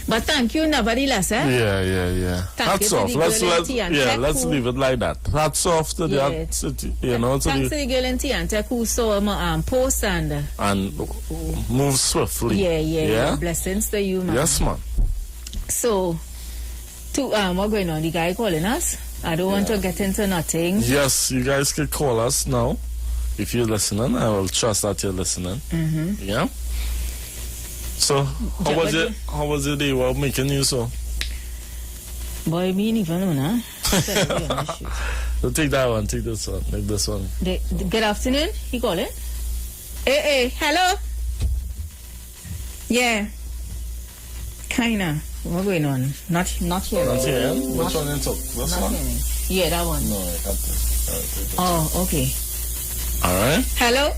But thank you, nevertheless, eh? Yeah. Hats off. Let's leave it like that. Hats off to the, you know, to thanks to the girl in Tiantec who saw my post and move swiftly. Yeah. Blessings to you, man. Yes, man. So, what's going on? The guy calling us? I don't want to get into nothing. Yes, you guys can call us now. If you're listening, I will trust that you're listening. Yeah. So, how was it they were making you so? Boy, me even know, nah? So take that one, take this one, take this one. Good afternoon, he calling? Hey, hello? Yeah. Kinda. What's going on? Not here. Not here? Which one you took? This one? Yeah, that one. No, I got this. Oh, okay. Alright. Hello?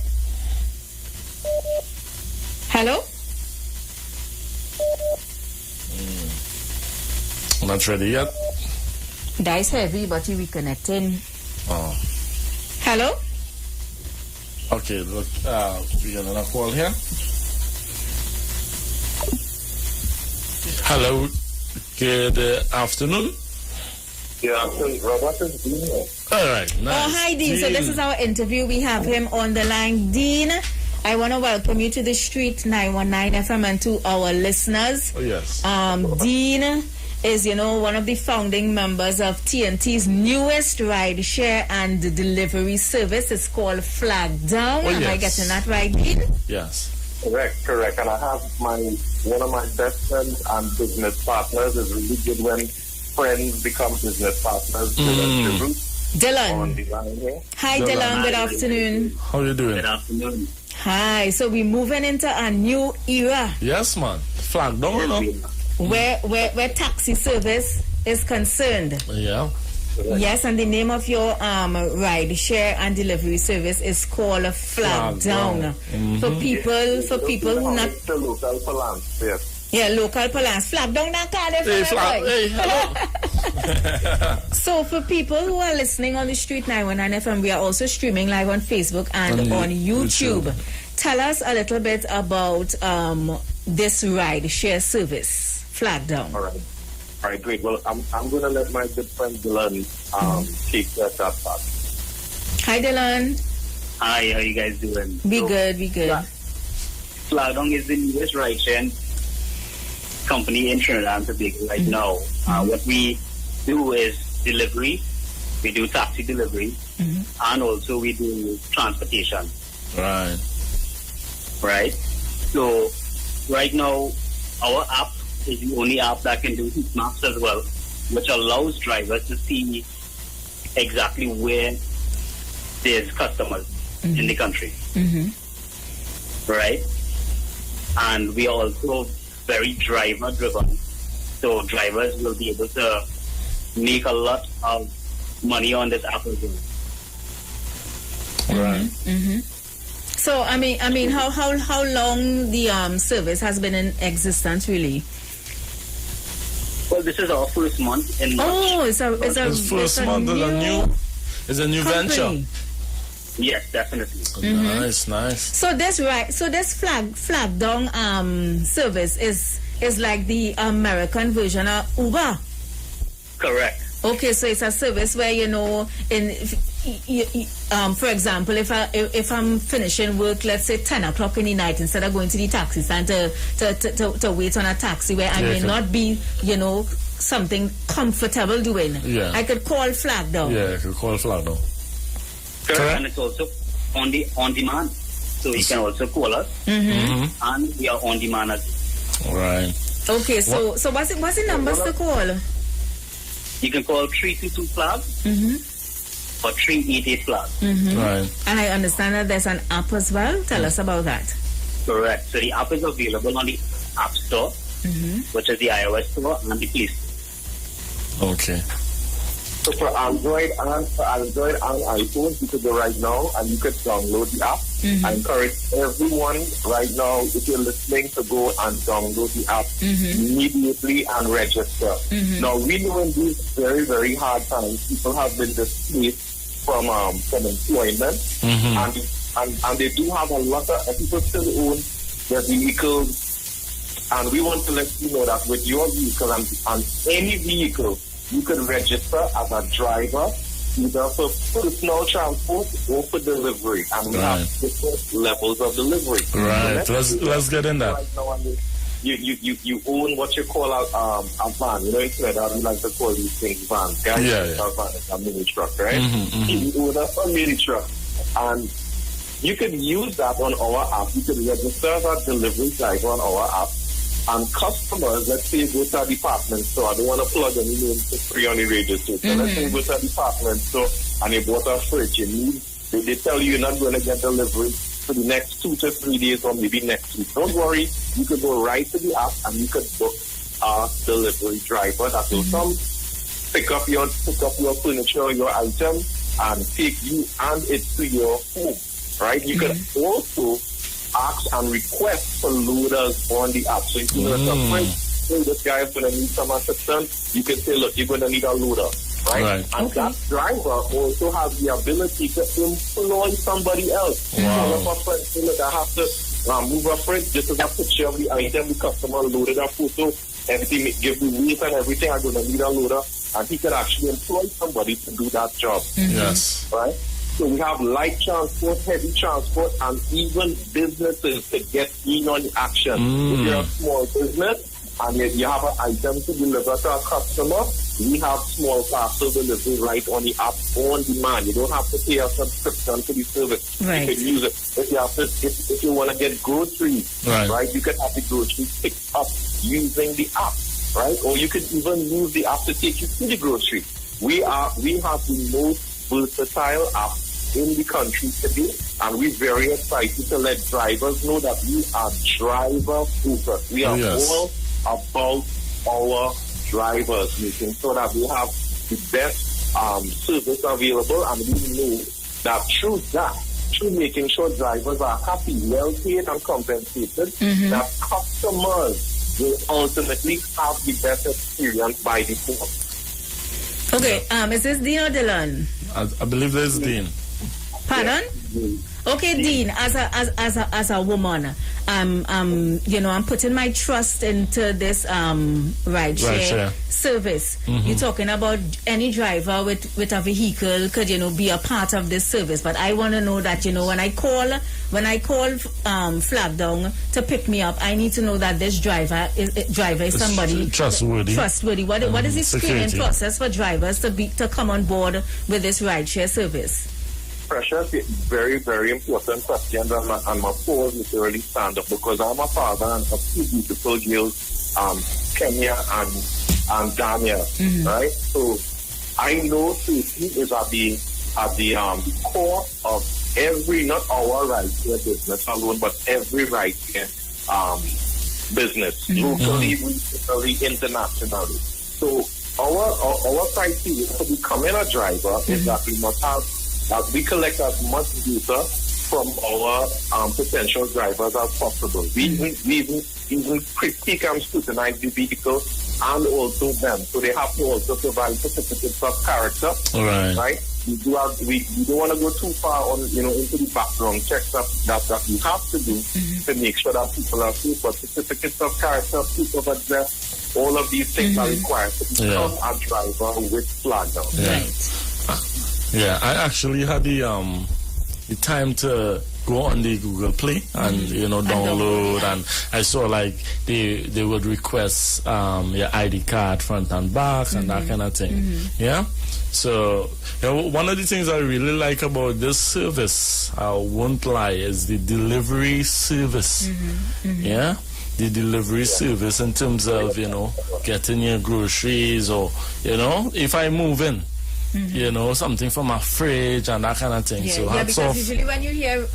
Hello? Not ready yet? That's heavy, but you reconnecting. Oh. Hello? Okay, look, we got another call here. Hello, good afternoon. Yeah, Robert is being here. All right, nice. Oh, hi, Dean. So this is our interview. We have him on the line. Dean, I want to welcome you to the Street 919 FM and to our listeners. Oh, yes. Dean is, one of the founding members of TNT's newest ride share and delivery service. It's called Flag Down. Oh, Am I yes. getting that right, Dean? Yes. Correct. And I have one of my best friends and business partners. It's really good when friends become business partners. Dylan. On the line here. Hi, Dylan. Good afternoon. How you doing? Good afternoon. Hi. So we're moving into a new era. Yes, man. Flag down, you know. Where taxi service is concerned. Yeah. Yes, and the name of your ride share and delivery service is called Flag Down. Mm-hmm. For people who not The local balance, yes. yeah, local balance. Flag down that car there. Hey, hello. So for people who are listening on the Street 919 FM, we are also streaming live on Facebook and on YouTube. Tell us a little bit about this ride share service, Flag Down. All right, great. Well, I'm going to let my good friend Dylan take that part. Hi, Dylan. Hi, how you guys doing? Be good. Flag Down is the newest ride-share company in Trinidad and Tobago right now. What we do is delivery. We do taxi delivery, and also we do transportation. Right. So right now, our app is the only app that can do heat maps as well, which allows drivers to see exactly where there's customers in the country. Right? And we are also very driver driven. So drivers will be able to make a lot of money on this app as well. Right. So I mean, how long the service has been in existence, really? Well, this is our first month in March. Oh, it's a new venture. Yes, definitely. Nice. So this flag down service is like the American version of Uber. Correct. Okay, so it's a service where for example, if I'm finishing work, let's say 10 o'clock in the night, instead of going to the taxi stand to wait on a taxi where I may not be, something comfortable doing. Yeah. I could call Flag Down. Yeah, you could call Flag Down. Correct. And it's also on demand. So you can also call us, and we are on demand as well. Right. Okay, so what's the numbers to call? You can call 322 Flag or 388 Flag. Right. And I understand that there's an app as well. Tell us about that. Correct. So the app is available on the App Store, which is the iOS store, and the Play Store. Okay. So for Android and iPhone, you could go right now and you could download the app. I encourage everyone right now, if you're listening, to go and download the app immediately and register. Now, we know in these very, very hard times, people have been displaced from employment, and they do have a lot of people still own their vehicles, and we want to let you know that with your vehicle and any vehicle, you can register as a driver, either for personal transport or for delivery. And we have different levels of delivery. Right. So let's get in that. Right now, you own what you call a van. In Trinidad, we like to call these things vans. Guys, a van is a mini truck, right? You own a mini truck. And you can use that on our app. You can register as a delivery driver on our app. And customers, let's say you go to a department store. I don't want to plug any names for free on the radio station. So let's say you go to a department store and you bought a fridge. They tell you you're not going to get delivery for the next 2 to 3 days or maybe next week. Don't worry. You could go right to the app and you could book a delivery driver that will come pick up your furniture, your item, and take you and it to your home. Right? You can also ask and request for loaders on the app. So if you know a friend, hey, this guy is going to need some assistance, you can say, look, you're going to need a loader. Right? And that driver also has the ability to employ somebody else. Wow. If a friend say, look, I have to move a fridge, this is a picture of the item, the customer loaded a photo, everything, give the weight and everything, I'm going to need a loader. and he could actually employ somebody to do that job. Yes. Right? So we have light transport, heavy transport, and even businesses to get in on the action. If you're a small business and you have an item to deliver to a customer, we have small parcel delivery right on the app on demand. You don't have to pay a subscription to the service. Right. You can use it. If you want to get groceries, right, you can have the groceries picked up using the app, right? Or you can even use the app to take you to the grocery. We have the most versatile app in the country today, and we're very excited to let drivers know that we are driver focused. We are all about our drivers, making sure that we have the best service available, and we know that through making sure drivers are happy, well paid and compensated, that customers will ultimately have the best experience by default. Okay, is this Dean or Dylan? I believe there's Dean. Pardon? Okay, Dean, as a woman, I'm putting my trust into this rideshare service. You're talking about any driver with a vehicle could be a part of this service, but I want to know that when I call Flag Down to pick me up, I need to know that this driver is somebody trustworthy. What is the screening process for drivers to come on board with this rideshare service? Precious, very, very important question, and my pause literally stand up because I'm a father and of two beautiful girls, Kenya and Daniel, right? So I know safety is at the core of every, not our rideshare business alone, but every rideshare business, locally, regionally, internationally. So our criteria for becoming a driver is that we must have we collect as much data from our potential drivers as possible. We even critique and scrutinize the vehicle and also them. So they have to also provide certificates of character. Right? We don't want to go too far on into the background checks that we have to do to make sure that people are safe. But certificates of character, proof of address, all of these things are required to become a driver with Flag Down. Right. Yeah, I actually had the time to go on the Google Play and download, and I saw like they would request your ID card front and back and that kind of thing. Yeah. So one of the things I really like about this service, I won't lie, is the delivery service. Yeah. The delivery service in terms of getting your groceries, or if I move in. Something from a fridge and that kind of thing. So because usually when you hear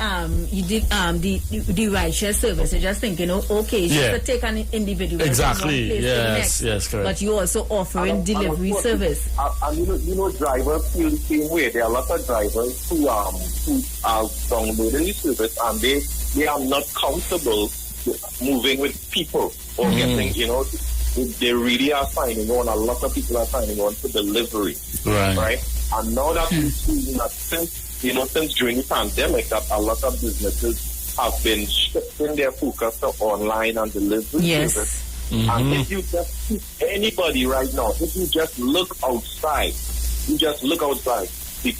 you did the rideshare service, you're just thinking, okay, it's just to take an individual exactly. From one place to the next. Yes, correct. But you also offering delivery service. And drivers feel the same way. There are a lot of drivers who are downloading the service and they are not comfortable moving with people or getting they really are signing on. A lot of people are signing on for delivery, right? And now that we've seen that since during the pandemic, that a lot of businesses have been shifting their focus to online and delivery service. And if you just anybody right now, if you just look outside, the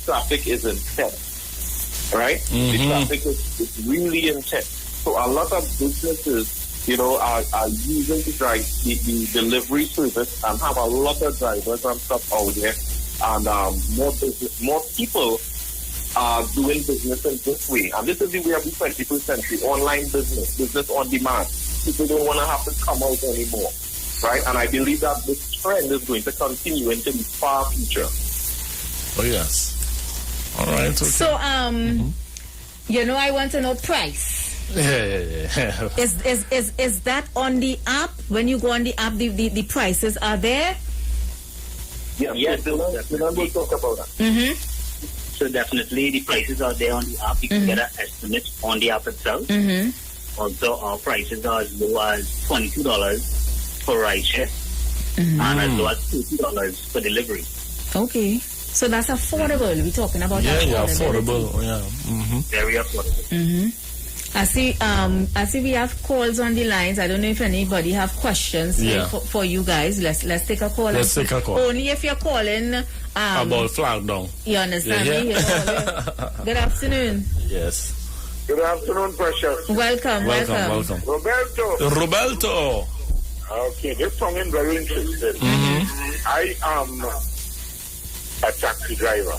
traffic is intense, right? The traffic is really intense. So a lot of businesses are using the delivery service and have a lot of drivers and stuff out there, and more people are doing business in this way. And this is the way of the 21st century: online business on demand. People don't want to have to come out anymore, right? And I believe that this trend is going to continue into the far future. Oh yes. All right. Okay. So I want to know price. Is that on the app? When you go on the app, the prices are there? Yes, Dylan will talk about that. So definitely the prices are there on the app. You can get an estimate on the app itself. Also, our prices are as low as $22 for rideshare and as low as $30 for delivery. Okay. So that's affordable. We're talking about affordable. Yeah. Very affordable. I see we have calls on the lines. I don't know if anybody have questions for you guys. Let's take a call. Let's take a call. Only if you're calling about flag down. You understand me? Good afternoon. Yes. Good afternoon, Precious. Welcome. Roberto. Okay, this song is very interesting. I am a taxi driver.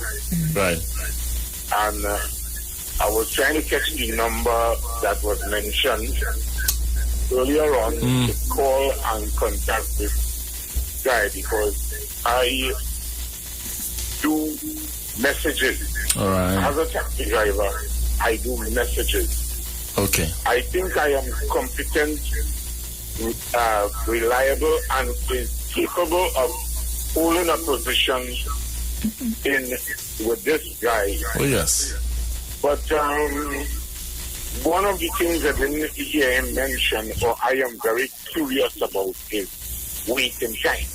Right. And I was trying to catch the number that was mentioned earlier on to call and contact this guy because I do messages. All right. As a taxi driver, I do messages. Okay. I think I am competent, reliable, and is capable of holding a position with this guy. Oh, yes. But one of the things I didn't hear him mention, or I am very curious about, is waiting time.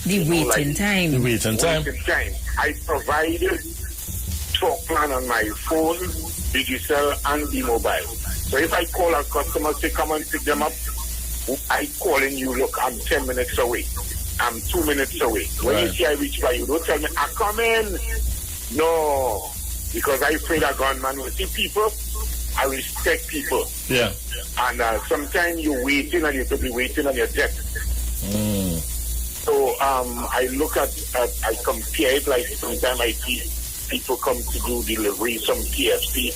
The waiting time. The waiting time. I provided talk plan on my phone, digital, and the mobile. So if I call a customer, say, come and pick them up, I calling you, look, I'm 10 minutes away. I'm 2 minutes away. When you see I reach by you, don't tell me, I come in. No, because I afraid a gunman will see people. I respect people. Yeah. And sometimes you're waiting and you could be waiting on your death. So I look at, I compare it like sometimes I see people come to do delivery, some KFC,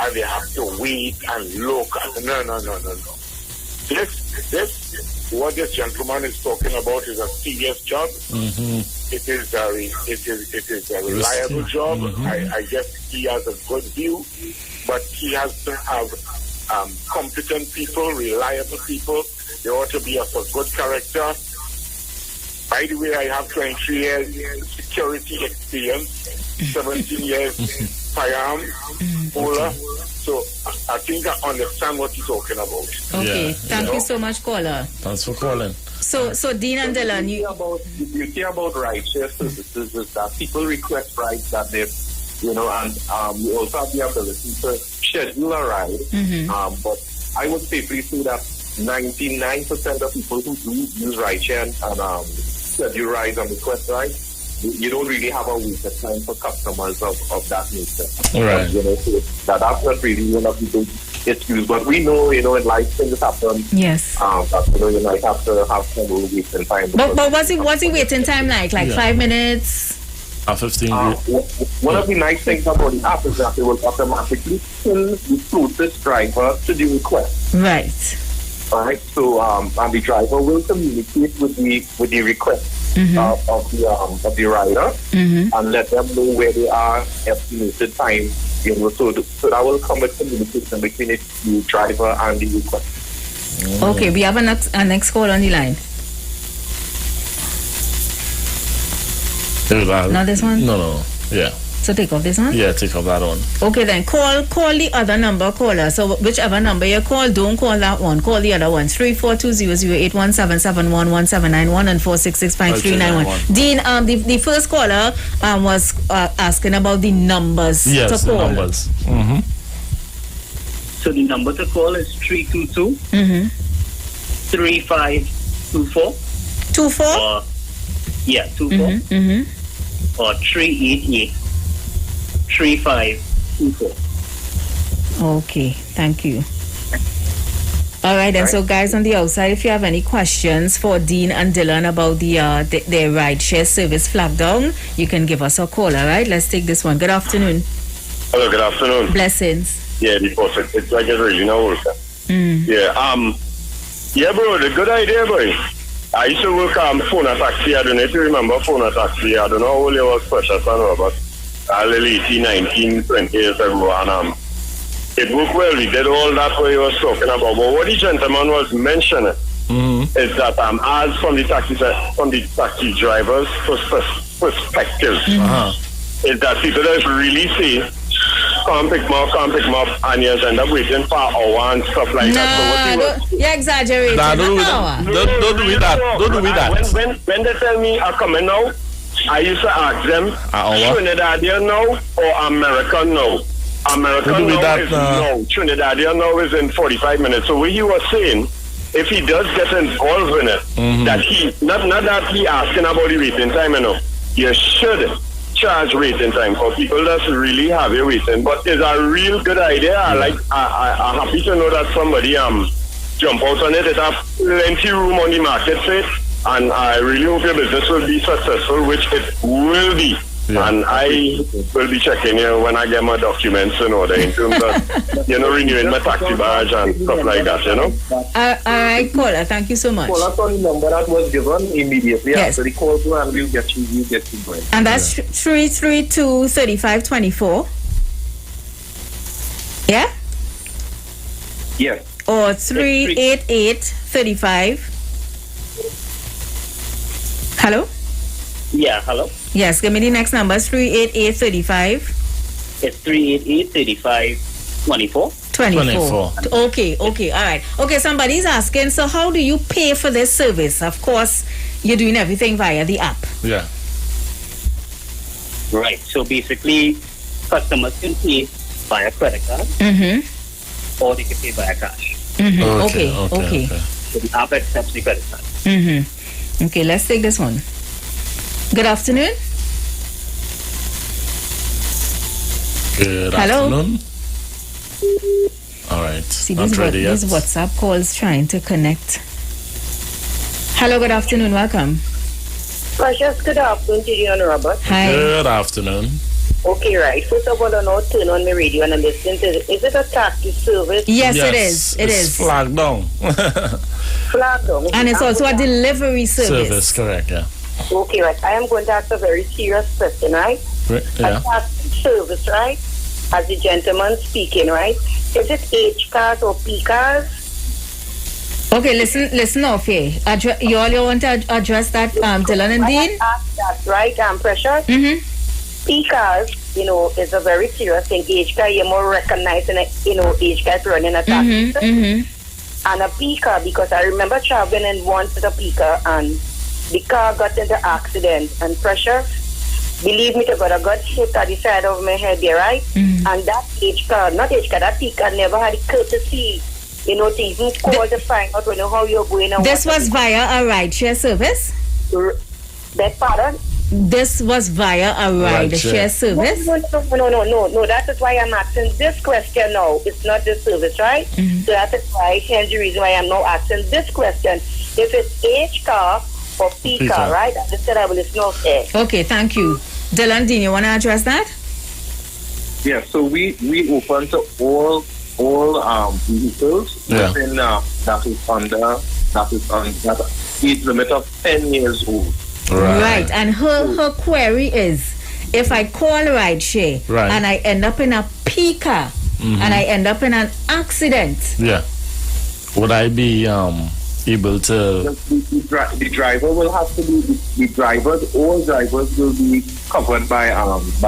and they have to wait and look. No. This, what this gentleman is talking about is a serious job. It is a reliable job. I guess he has a good view, but he has to have competent people, reliable people. They ought to be of a good character. By the way, I have 23 years security experience, 17 years firearm holder. So I think I understand what you're talking about. Okay, thank you so much, caller. Thanks for calling. So Dean and Dylan, the beauty about rideshare services is that people request rides that they, and you also have the ability to schedule a ride. But I would safely say that 99% of people who do use rideshare and schedule rides and request rides, you don't really have a wait time for customers of that nature. Right. So that's not really one of the big issues. But we know, in life things happen. Yes. That, you might have to have some waiting time. But what's the waiting time like? Like 5 minutes? 15 One of the nice things about the app is that it will automatically send the closest driver to the request. Right. All right. So and the driver will communicate with the request of the rider and let them know where they are, estimated time. So that will come with communication between the driver and the request. Okay, we have a next call on the line. Not this one? No. Yeah. So take off this one? Yeah, take off that one. Okay, then call the other number, caller. So whichever number you call, don't call that one. Call the other ones. 3420081771191 and 4665391. Dean, the first caller was asking about the numbers to call. The numbers. So the number to call is 322-3524. 24? 24. Or 388-3524. Okay, thank you. All right, and so guys on the outside, if you have any questions for Dean and Dylan about their rideshare service flag down, you can give us a call. All right, let's take this one. Good afternoon. Hello, good afternoon. Blessings. Yeah, because it's like a regional worker. Yeah, bro, the good idea, boy. I used to work phone a taxi. I don't know if you remember phone a taxi. I don't know how old you was, Precious, but a little 18, 19, 20 years ago, and it worked well. We did all that what he was talking about. But what the gentleman was mentioning is that as from the taxi drivers' perspective, is that people that really say, can't pick them up, and you end up waiting for an hour and stuff like that. So you're exaggerating. Don't do that. When they tell me I'm coming now, I used to ask them, Trinidadian now or American now? America Could be now that, is now. Trinidadian now is in 45 minutes. So what he was saying, if he does get involved in it, that he, not that he asking about the waiting time, you should charge waiting time for people that really have a waiting. But it's a real good idea. I'm happy to know that somebody jump out on it. It has plenty room on the market space, and I really hope your business will be successful, which it will be. Yeah. And I will be checking you when I get my documents in order in terms of, renewing my taxi badge and stuff like that, All right, caller, thank you so much. Call us on the number that was given immediately after the call through, and we'll get you going. And that's 332-3524. Yeah? Yes. Or 388-35. Hello? Yeah, hello? Yes, give me the next number. It's 388-35. It's 388-35-24. 24. Okay, all right. Okay, somebody's asking, so how do you pay for this service? Of course, you're doing everything via the app. Yeah. Right, so basically, customers can pay via credit card, or they can pay via cash. Okay. So the app accepts the credit card. Okay, let's take this one. Good afternoon. Good Hello? afternoon. All right. See, Not these ready yet. WhatsApp calls trying to connect. Hello, good afternoon. Welcome. Precious, good afternoon to you and Robert. Hi. Good afternoon. Okay, right. First of all, I now turn on the radio and I listen to it. Is it a taxi service? Yes, it is. It is. Flag down. Flag down. And it's also a delivery service. Correct, yeah. Okay, right. I am going to ask a very serious question, right? Yeah. A taxi service, right? As the gentleman speaking, right? Is it H cars or P cars? Okay, listen off here. You want to address that, Dylan and Dean? That's right, Precious. P cars, is a very serious thing. H car, you're more recognized in H cars running a taxi. And a P car, because I remember traveling in once with a P car and the car got into accident, and Precious, believe me to God, I got hit at the side of my head there, right? And that that P car never had the courtesy, to even call to find out how you're going. This was via a rideshare service? That pardon? This was via a rideshare service? No. That is why I'm asking this question now. It's not the service, right? So that is why, hence the reason why I'm now asking this question. If it's H car or P car, right? I just said I will listen off air. Okay, thank you. Dylan, Dean, you want to address that? Yeah, so we open to all vehicles within that is under age limit of 10 years old. Right. And her query is, if I call rideshare and I end up in a P car and I end up in an accident, would I be able to? The driver will have to be all drivers will be covered by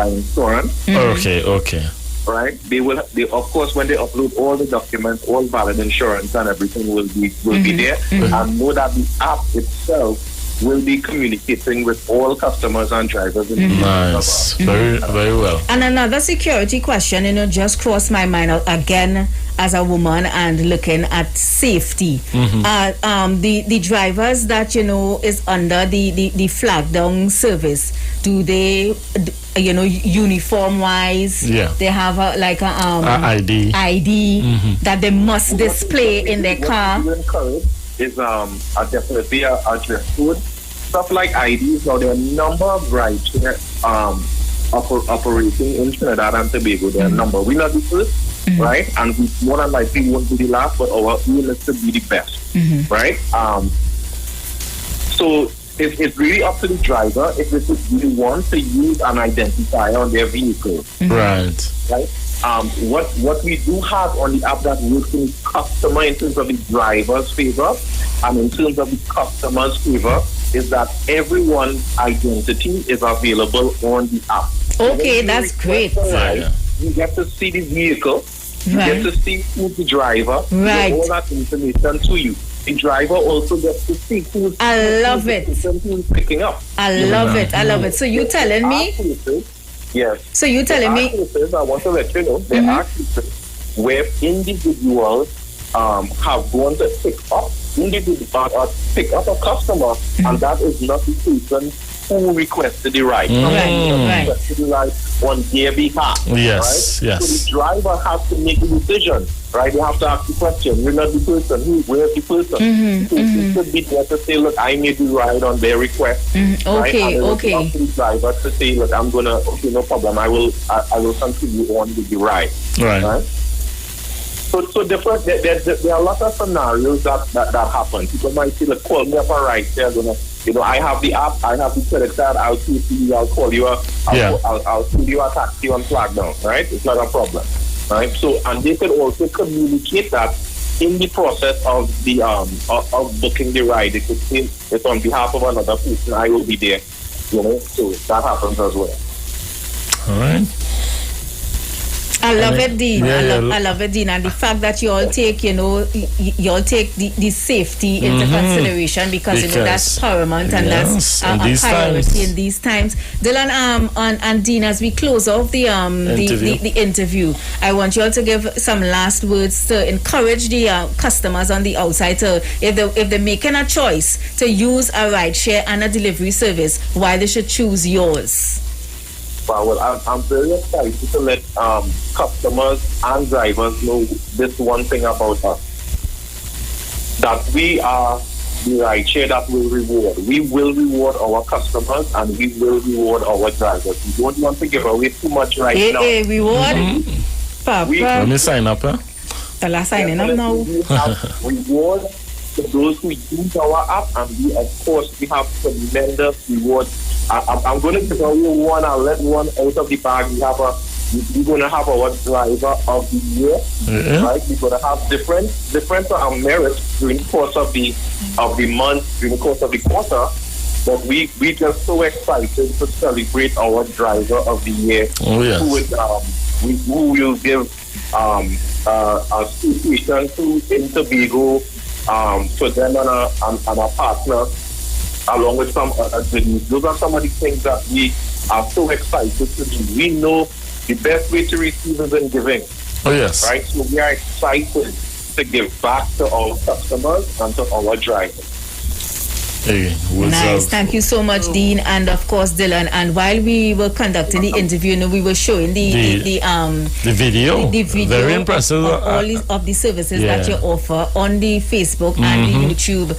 insurance. Okay. Right? They of course, when they upload all the documents, all valid insurance and everything will be there. And know that the app itself will be communicating with all customers and drivers. Nice. Very well. And another security question, just crossed my mind again as a woman and looking at safety. The drivers that, is under the flag down service, do they, uniform wise, they have a ID that they must display in their car? Is definitely a dress code. Stuff like IDs. Now there are a number of rides operating in Trinidad and Tobago. There are a number. We're not the first, right? And we more than likely won't be the last, but our aim is to be the best, right? So it's really up to the driver if they really want to use an identifier on their vehicle, right? What we do have on the app that works in customer in terms of the driver's favor and in terms of the customer's favor is that everyone's identity is available on the app. Okay, that's great. You get to see the vehicle, you get to see who's the driver, all that information to you. The driver also gets to see who's I love it. Who's picking up. I love it. So you telling me Yes. So you telling me? Cases, I want to let you know, there are cases where individuals have gone to pick up a customer, and that is not the person who requested the ride. Somebody requested the ride on their behalf. Yes, right? yes. So the driver has to make a decision, right? They have to ask the question, you're not the person, where's the person? So it should be there to say, look, I made the ride on their request. Right? Okay, and okay. Up to the driver to say, look, I'm gonna, okay, no problem, I will continue on with the ride. Right. So different. There are a lot of scenarios that happen. People might say, "Look, call me up a ride." They're gonna, I have the app, I have the credit card. I'll see you. I'll call you. I'll send you a taxi on flag down. Right? It's not a problem. Right? So, and they could also communicate that in the process of the of booking the ride. They could say it's on behalf of another person. I will be there. So that happens as well. All right. I love it, Dean. I love it, Dean. And the fact that you all take, you all take the safety into consideration because that's paramount and that's a priority in these times. Dylan and Dean, as we close off the interview, I want you all to give some last words to encourage the customers on the outside to, if they're making a choice to use a rideshare and a delivery service, why they should choose yours. Well, I'm very excited to let customers and drivers know this one thing about us. That we are the rideshare that will reward. We will reward our customers and we will reward our drivers. We don't want to give away too much now. Reward? Let me sign up, huh? Signing up now. We have reward to those who use our app, and we have tremendous reward. I'm going to give away one. I'll let one out of the bag. We're going to have our driver of the year, right? We're going to have different merits during the course of the month, during the course of the quarter. But we just so excited to celebrate our driver of the year. Oh yes. Who will give a situation in Tobago for them and a partner, along with some other things. Those are some of the things that we are so excited to do. We know the best way to receive is in giving. Oh, yes. Right? So we are excited to give back to our customers and to our drivers. Hey, nice. Thank you so much, Dean, and of course Dylan. And while we were conducting the interview, we were showing the video. The video. Very impressive. All of the services that you offer on the Facebook and the YouTube.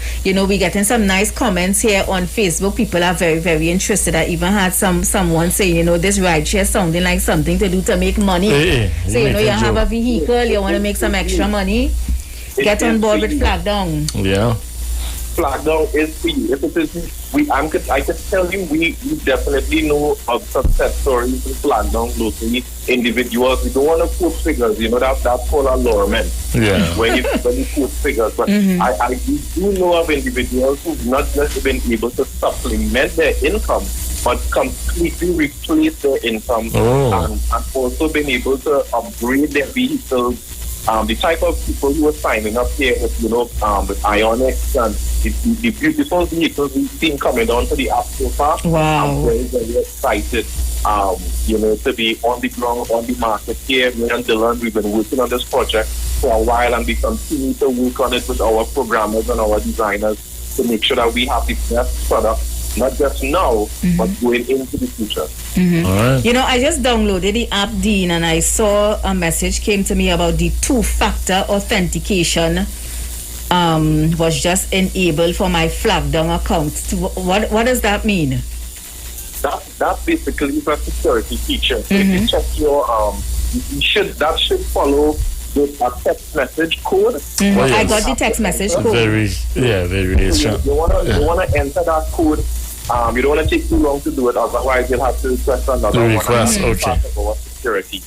We're getting some nice comments here on Facebook. People are very, very interested. I even had someone say, this rideshare sounding like something to do to make money. So you have a vehicle, you want to make some extra money. Get on board with Flag Down. Yeah. Flag Down is for you. If it is, I could tell you, we definitely know of success stories in Flag Down locally. Individuals, we don't want to quote figures. That's called allurement. Yeah. When you quote figures, but I do know of individuals who've not just been able to supplement their income, but completely replace their income and also been able to upgrade their vehicles. The type of people who are signing up here with, with Ionics and the beautiful vehicles we've seen coming down to the app so far. Wow. I'm very, very excited, to be on the ground, on the market here. Me and Dylan, we've been working on this project for a while, and we continue to work on it with our programmers and our designers to make sure that we have the best product, not just now, but going into the future. All right. I just downloaded the app, Dean, and I saw a message came to me about the two-factor authentication was just enabled for my Flag Down account. What does that mean? That basically is a security feature. If you check your that should follow with a text message code. I got the text message code. Very strong. You wanna enter that code. You don't want to take too long to do it, otherwise you'll have to request another one. Okay. About security.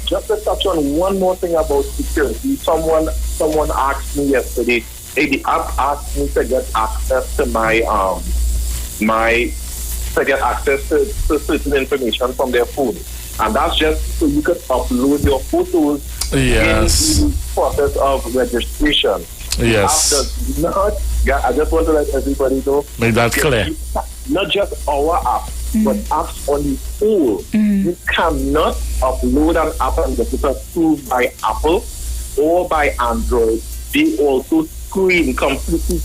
Just to touch on one more thing about security, someone asked me yesterday. The app asked me to get access to to certain information from their phone, and that's just so you could upload your photos in the process of registration. Yes. I just want to let everybody know. Make that clear. Not just our app, but apps on the whole. You cannot upload an app and get it approved by Apple or by Android. They also completely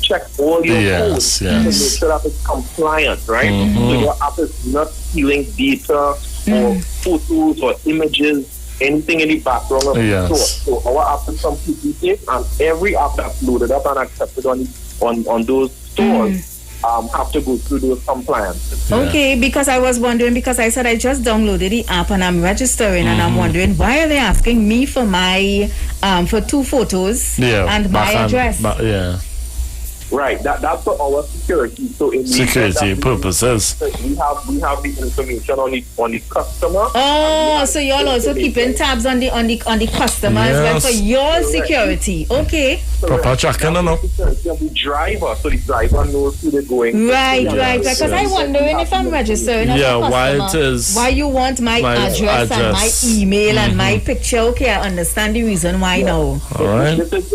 check all your codes to make sure that it's compliant, right? So your app is not stealing data or photos or images, anything in the background of the source. So our app is completely safe, and every app that's loaded up and accepted on those stores have to go through those compliance. Okay, because I was wondering, because I said I just downloaded the app and I'm registering, and I'm wondering why are they asking me for my for 2 photos and my address? Right, that's for our security. So in security purposes, we have the information on the customer. Oh, so you're also keeping tabs on the customer as well for your security. Okay. Proper tracking, no? The driver, so the driver knows who they're going. Right. Because I'm wondering if I'm registering as a customer, why you want my address and my email and my picture. Okay, I understand the reason why now. All right. It's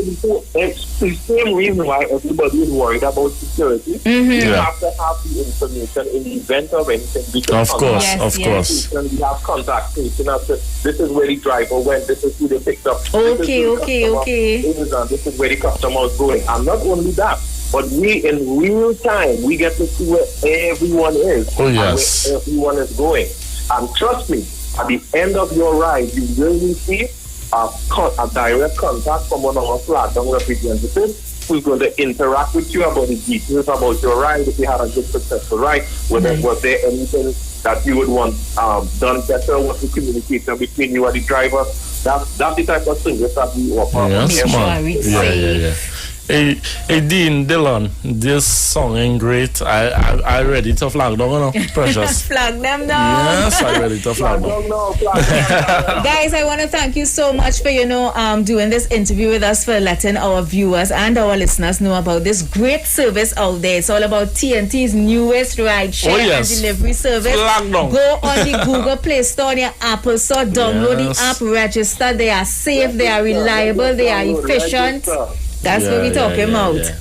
the same reason why everybody is worried about security. You have to have the information in the event of anything. Of course. We have contact tracing as to this is where the driver went, this is who they picked up. Okay. This is where the customer is going. And not only that, but we in real time, we get to see where everyone is and where everyone is going. And trust me, at the end of your ride, you will receive a direct contact from one of our flag down representatives who's going to interact with you about the details about your ride, if you had a good, successful ride, was there anything that you would want done better, what's the communication between you and the driver. That's the type of service that we offer. Hey, Dean, Dylan, this song ain't great. I ready to flag down, Precious. Flag them down. Yes, I ready to flag down. Guys, I want to thank you so much for, doing this interview with us, for letting our viewers and our listeners know about this great service out there. It's all about TNT's newest ride share and delivery service. Flag down. Go on the Google Play Store and your Apple Store, download the app, register. They are safe, they are reliable, they are efficient. That's what we're talking about.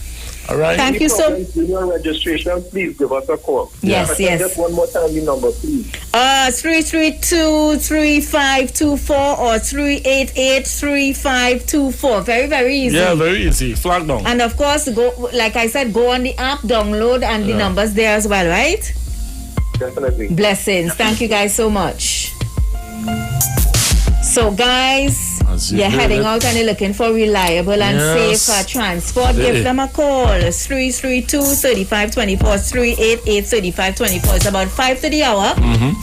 All right. Thank you so much. Your registration, please give us a call. Yes. Just one more time, the number, please. 332-3524 or 388-3524. Very, very easy. Yeah, very easy. Flag down. And of course, go on the app, download, and the numbers there as well, right? Definitely. Blessings. Thank you guys so much. So, guys, you're heading out and you're looking for reliable and safe transport. Give them a call. It's 332-3524, 388-3524. It's about 5 to the hour,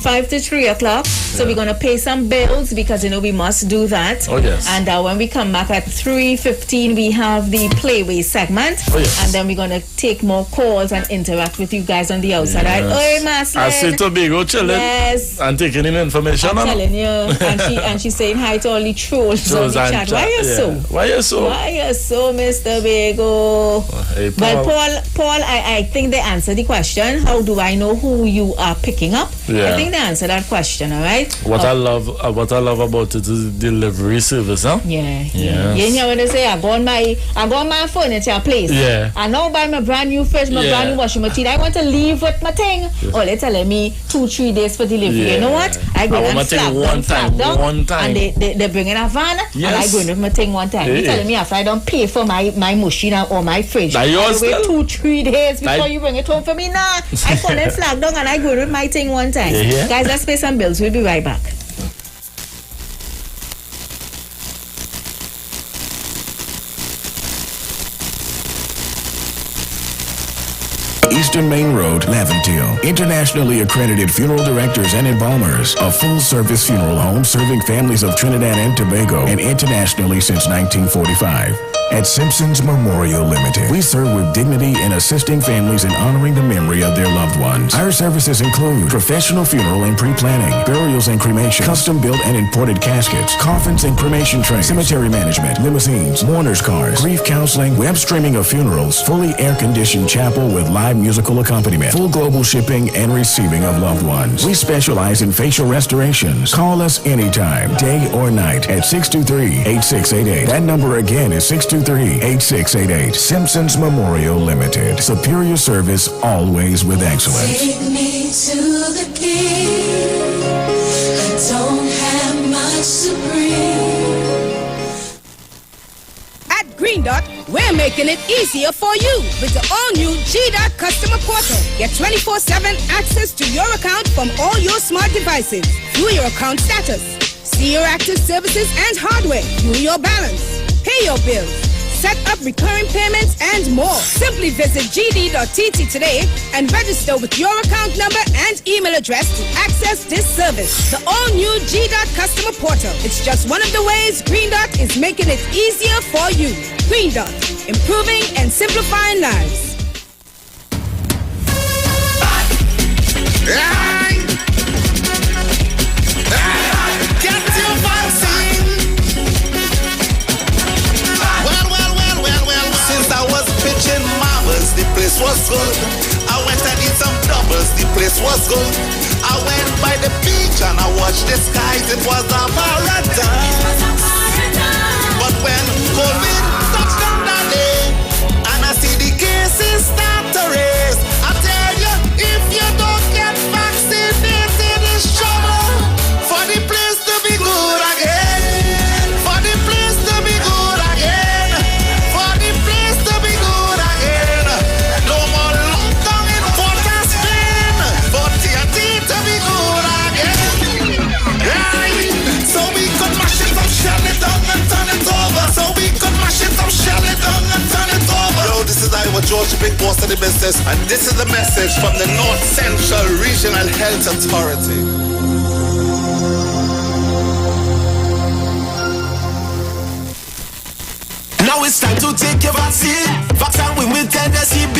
5 to 3 o'clock. So we're going to pay some bills because, we must do that. Oh, yes. And when we come back at 3:15, we have the Playway segment. Oh, yes. And then we're going to take more calls and interact with you guys on the outside. Yes. Right? Oi, Maslin. I see Tobago chilling. Yes. And taking in information. I'm telling you. And she's saying hi to all the trolls on the chat. Why you so? Why you so, Mr. Bago? Hey, Paul. Well, Paul, I think they answered the question. How do I know who you are picking up? I think they answered that question, all right? What I love about it is the delivery service, huh? Yeah. You know what they say? I go on my furniture place. Yeah. I now buy my brand new fridge, my brand new washing machine. I want to leave with my thing. Oh, they're telling me 2-3 days for delivery. Yeah. You know what? I go and flag down. One time. And they bring in a van, and I go in with my thing one time. You're telling me after I don't pay for my machine or my fridge, I wait 2-3 days before you bring it home for me. Nah, I call it flag down and I go with my thing one time. Guys, let's pay some bills. We'll be right back. Eastern Main Road, Laventille. Internationally accredited funeral directors and embalmers. A full-service funeral home serving families of Trinidad and Tobago and internationally since 1945. At Simpson's Memorial Limited, we serve with dignity in assisting families and honoring the memory of their loved ones. Our services include professional funeral and pre-planning, burials and cremation, custom-built and imported caskets, coffins and cremation trays, cemetery management, limousines, mourners' cars, grief counseling, web streaming of funerals, fully air-conditioned chapel with live music medical accompaniment, full global shipping and receiving of loved ones. We specialize in facial restorations. Call us anytime, day or night, at 623-8688. That number again is 623-8688. Simpsons Memorial Limited. Superior service, always with excellence. Take me to the king. I don't have much to bring. At Green Dot, we're making it easier for you with the all-new G-Dot customer portal. Get 24/7 access to your account from all your smart devices. View your account status, see your active services and hardware, view your balance, pay your bills, set up recurring payments, and more. Simply visit gd.tt today and register with your account number and email address to access this service. The all-new G-Dot customer portal. It's just one of the ways Green Dot is making it easier for you. Green Dot, improving and simplifying lives. Get your vaccine. Since I was pitching marbles, the place was good. I went and did some doubles, the place was good. I went by the beach and I watched the skies, it was a paradise. But when COVID touched down that day, and I see the cases start to raise, I tell you, if you don't get vaccinated, it's trouble. For the place to be good again, for the place to be good again, for the place to be good again. No more lockdown in Port of Spain, for TNT to be good again. Right? So we could mash it up, shell it down and turn it over. So we could mash it up, shell it down and turn it over. Yo, this is Iwer, George, big boss of the business, and this is the message from the North Central Regional Health Authority. Now it's time to take your vaccine. Vaccine with NSCB.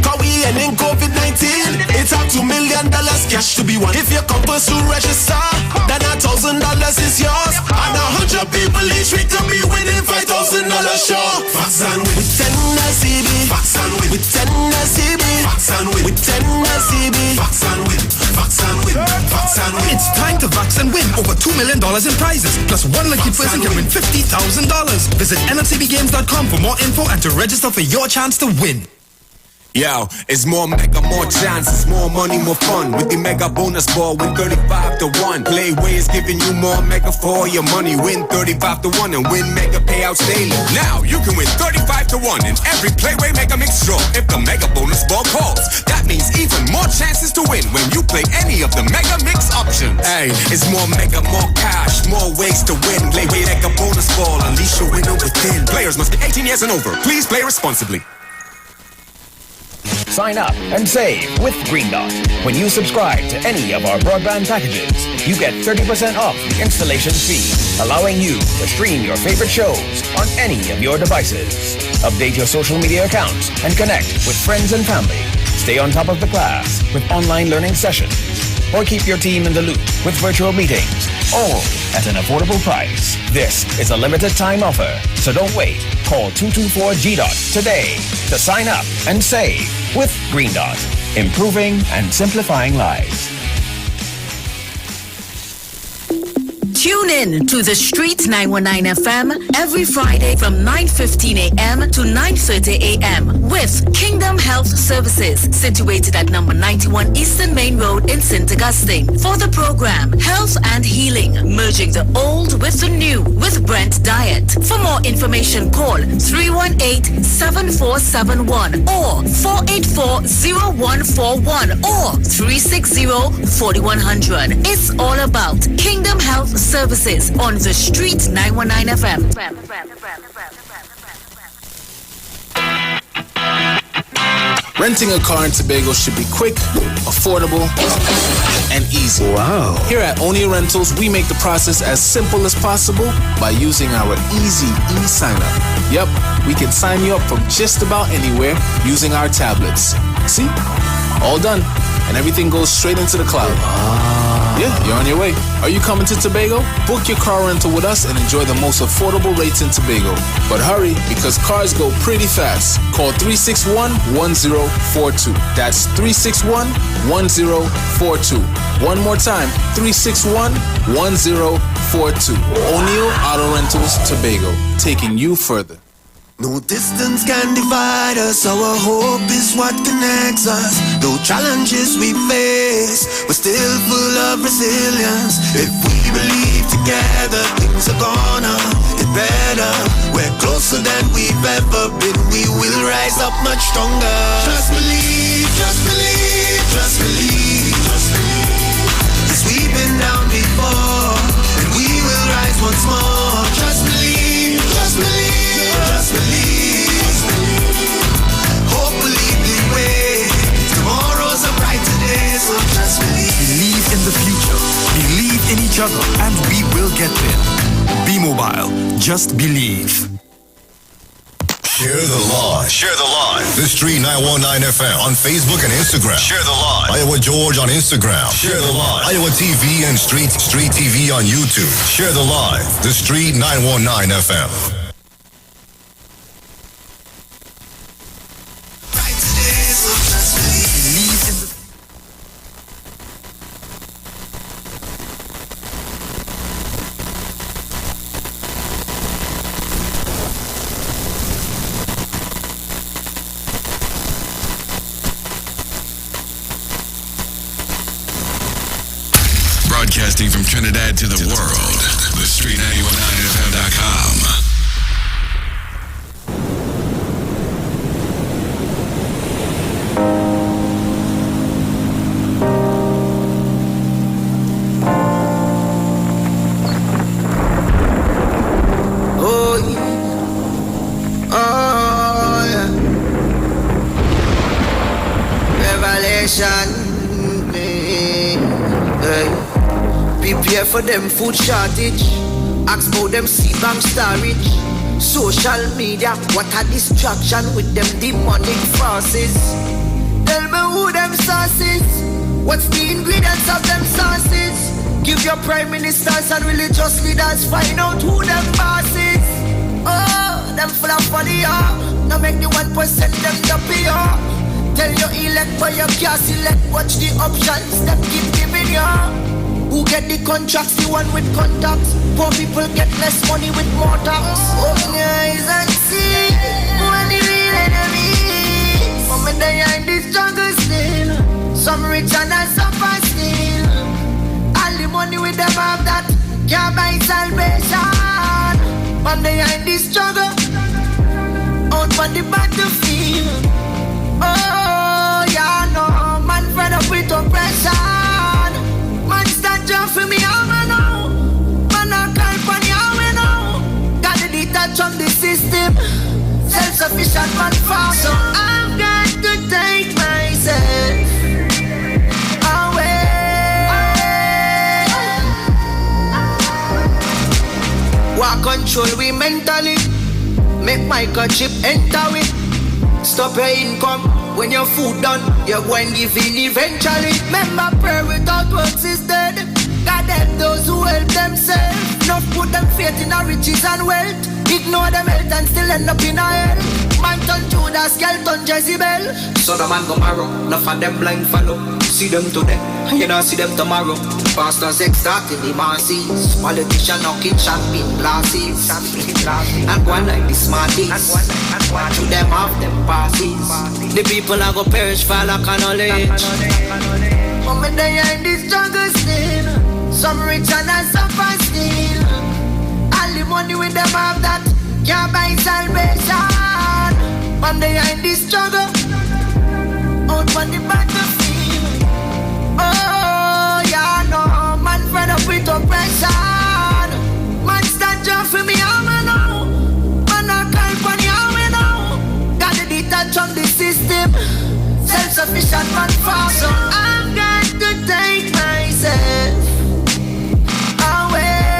Cause we ending COVID-19. It's up $2 million cash to be won. If you come first to register, then $1,000 is yours. And 100 people each week to be winning $5,000 sure. Vaccine with NSCB. Vaccine with NSCB. Vaccine with NSCB. Vaccine with. It's time to vax and win over $2 million in prizes. Plus one lucky person can win $50,000. Visit nlcbgames.com for more info and to register for your chance to win. Yo, it's more mega, more chances, more money, more fun. With the mega bonus ball, win 35 to 1. Playway is giving you more mega for your money. Win 35 to 1 and win mega payouts daily. Now you can win 35 to 1 in every Playway mega mix draw if the mega bonus ball calls. That means even more chances to win when you play any of the mega mix options. Hey, it's more mega, more cash, more ways to win. Playway mega bonus ball, unleash your winner within. Players must be 18 years and over. Please play responsibly. Sign up and save with Green Dot. When you subscribe to any of our broadband packages, you get 30% off the installation fee, allowing you to stream your favorite shows on any of your devices. Update your social media accounts and connect with friends and family. Stay on top of the class with online learning sessions, or keep your team in the loop with virtual meetings, all at an affordable price. This is a limited time offer, so don't wait. Call 224-GDOT today to sign up and save with Green Dot, improving and simplifying lives. Tune in to The Street 919 FM every Friday from 9:15 a.m. to 9:30 a.m. with Kingdom Health Services, situated at number 91 Eastern Main Road in St. Augustine. For the program, Health and Healing, merging the old with the new with Brent Diet. For more information, call 318-7471 or 484-0141 or 360-4100. It's all about Kingdom Health Services on The Street 919 FM. Renting a car in Tobago should be quick, affordable, and easy. Wow. Here at Oni Rentals, we make the process as simple as possible by using our easy e-sign-up. Yep, we can sign you up from just about anywhere using our tablets. See? All done. And everything goes straight into the cloud. Yeah, you're on your way. Are you coming to Tobago? Book your car rental with us and enjoy the most affordable rates in Tobago. But hurry, because cars go pretty fast. Call 361-1042. That's 361-1042. One more time, 361-1042. O'Neill Auto Rentals, Tobago, taking you further. No distance can divide us, our hope is what connects us. Though challenges we face, we're still full of resilience. If we believe together, things are gonna get better. We're closer than we've ever been, we will rise up much stronger. Just believe, just believe, just believe, just believe. 'Cause we've been down before, and we will rise once more. Just believe, just believe. Just believe, hope will lead the way. Tomorrow's a brighter day, so just believe. Believe in the future, believe in each other, and we will get there. Be mobile, just believe. Share the live. Share the live. The Street 919 FM on Facebook and Instagram. Share the live. Iowa George on Instagram. Share the live. Iowa TV and Street TV on YouTube. Share the live. The Street 919 FM. Broadcasting from Trinidad to the world. The Street 919FM.com. Oh yeah, oh yeah. Revelation. Hey. Prepare for them food shortage. Ask about them sea bank storage. Social media, what a distraction with them demonic forces. Tell me who them sources. What's the ingredients of them sauces? Give your prime ministers and religious leaders, find out who them bosses. Oh, them full of funny, now make the 1% them dumpy, Tell your elect, but you can't select. Watch the options, them keep giving you. Who get the contracts, the one with contacts. Poor people get less money with more tax. Open your eyes and see who are the real enemies. From in the struggle still. Some rich and some poor still. All the money with them have that can't buy salvation. From the struggle, out for the battlefield. Oh, yeah, no, man fed up with oppression. Man stand up for me, I'm know. Man I call for me, I'm know. Gotta detach from the system. Self-sufficient man far. So I've got to take myself away. What control we mentally. Make microchip enter it. Stop your income when your food done. You're going to give in eventually. Remember, prayer without works is dead. God help those who help themselves. Not put them faith in our riches and wealth. Ignore them health and still end up in a hell. Man turn Judas, girl turn Jezebel. So the man go marrow, enough of them blind follow. See them today, you don't see them tomorrow. Pastors extorting the masses. Politicians knocking champagne glasses. And one like the smarties. To them off them passes. The people are go perish for lack of knowledge. But when they are in the struggle still. Some rich and some poor still. All the money with them have that can't buy salvation. When they are in the struggle, out on the battlefield. Oh, yeah, no, man fed up with oppression. Man stand up for me, I'm know. Man I call for me, I'm know. Gotta detach from the system. Self-sufficient man far. So I've got to take myself away.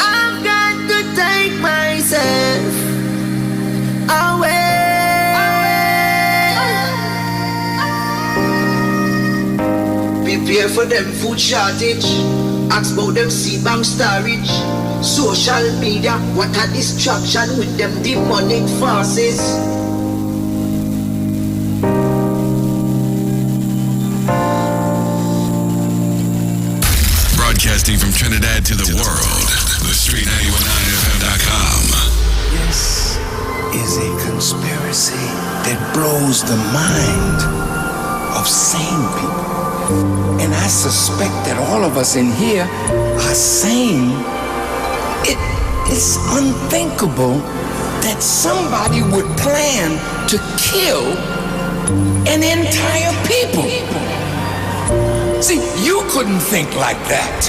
I've got to take myself away. for them food shortage. Ask about them seed bank storage. Social media, what a distraction with them demonic forces. Broadcasting from Trinidad to the world, the Street919FM.com. This is a conspiracy that blows the mind of sane people. And I suspect that all of us in here are sane. It is unthinkable that somebody would plan to kill an entire people. See, you couldn't think like that.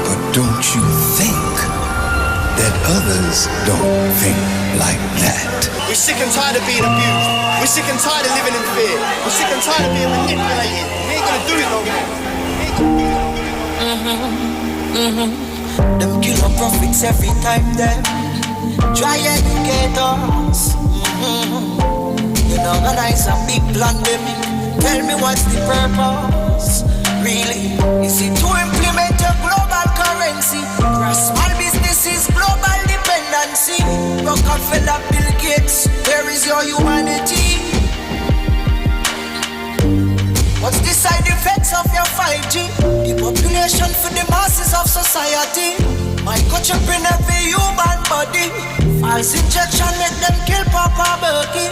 But don't you think that others don't think like that? We're sick and tired of being abused. We're sick and tired of living in fear. We're sick and tired of being manipulated. We ain't gonna do it no more. Them kill our prophets every time them try educate us. You know, organize a big plan them. Tell me what's the purpose? Really? Is it to implement a global currency? For small businesses, global dependency. Rockefeller, Bill Gates, where is your humanity? What's the side effects of your 5G? Depopulation for the masses of society. My culture in every human body. False injection make them kill Papa Berkey.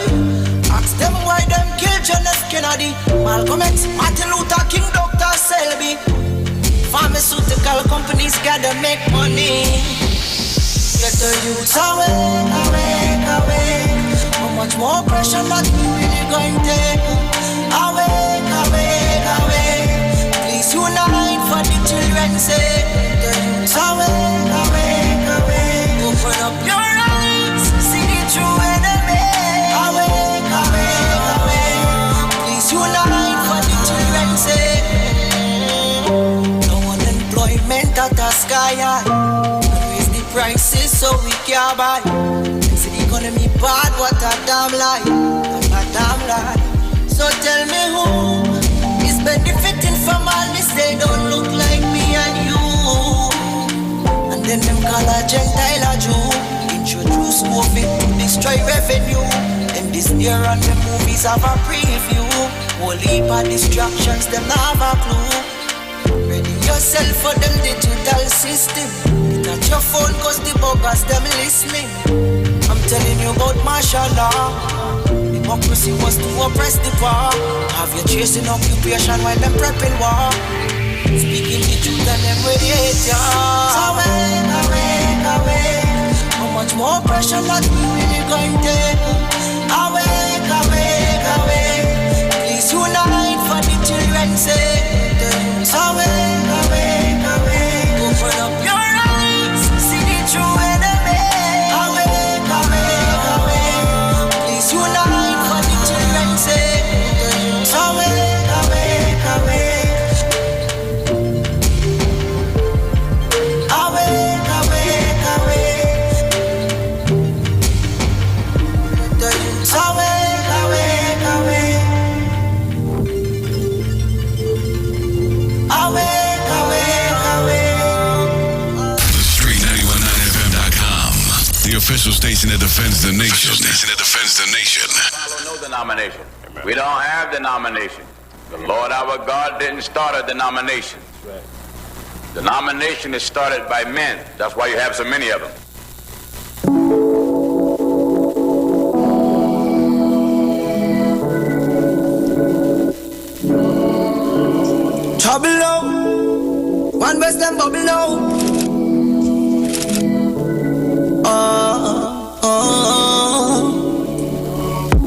Ask them why them kill John F. Kennedy, Malcolm X, Martin Luther King, Dr. Selby. Pharmaceutical companies gotta make money. Get the youths awake, awake, awake. How much more pressure that we really going to take? Awake, awake, awake. Please unite for the children's sake. The youths awake, awake, awake. Open up your eyes, see the true enemy. Awake, awake, awake. Please unite for the children's sake. No unemployment at the sky high. Raise the prices so we can buy. They say the economy bad, what a damn lie. A damn lie. So tell me who is benefiting from all this? They don't look like me and you. And then them call a Gentile a Jew. Introduce COVID to destroy revenue. And this year on the movies have a preview. Whole heap of distractions, them have a clue. Ready yourself for them digital system. Get at your phone cause the buggers them listening. I'm telling you about martial law. Democracy was to oppress the poor. Have you chasing occupation while them prepping war? Speaking the truth and them radiate ya. Awake, awake, awake. How much more pressure that we really going to take? Awake, awake, awake. Please unite for the children's sake. The youths awake, awake, awake. Open up your eyes, see the true enemy. Awake, awake, awake. Please unite for the children's sake. The youths awake, awake, awake. Awake, awake, awake. The youths awake, awake, awake. Awake, awake, awake. The Street919FM.com, the official station that defends the nation. Follow no denomination. We don't have denomination. The Lord our God didn't start a denomination. Denomination is started by men. That's why you have so many of them. Trouble low, one verse them bubble low.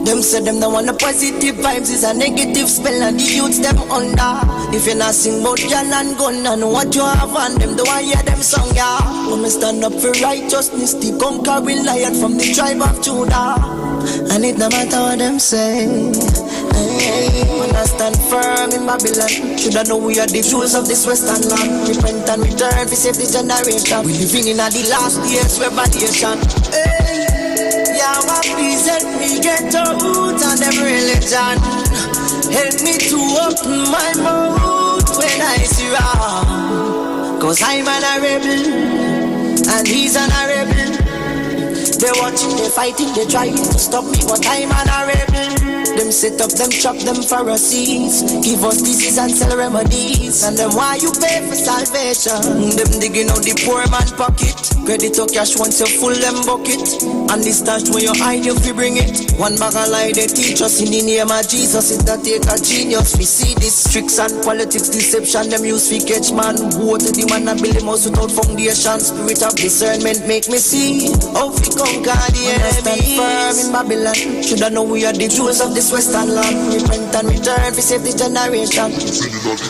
Them say them don't want the positive vibes, is a negative spell and the youths them under. If you not sing about gun and gun and what you have on them, don't want hear them song, yeah. When me stand up for righteousness, the conquering lion from the tribe of Judah. And it no matter what them say. When I stand firm in Babylon, should I know we are the jewels of this western land. Repent and return, we save this generation. We living in the last years revelation. Hey, Yahweh, please help me get out of them religion. Help me to open my mouth when I see wrong. Cause I'm an rebel, and he's an rebel. They watching, they fighting, they trying to stop me, but I'm an rebel. Them set up, them trap, them Pharisees. Give us disease and sell remedies. And them why you pay for salvation. Them digging out the poor man pocket. Credit or cash once you full them bucket. And this stash when you hide you fi bring it. One bag of lie they teach us in the name of Jesus. It that take a genius. We see this tricks and politics deception. Them use fi catch man. Vote the man and build him house without foundation. Spirit of discernment make me see how we conquer the enemy. Stand firm in Babylon. Shoulda know we are the Jews of this Western land. Repent and return for save the generation.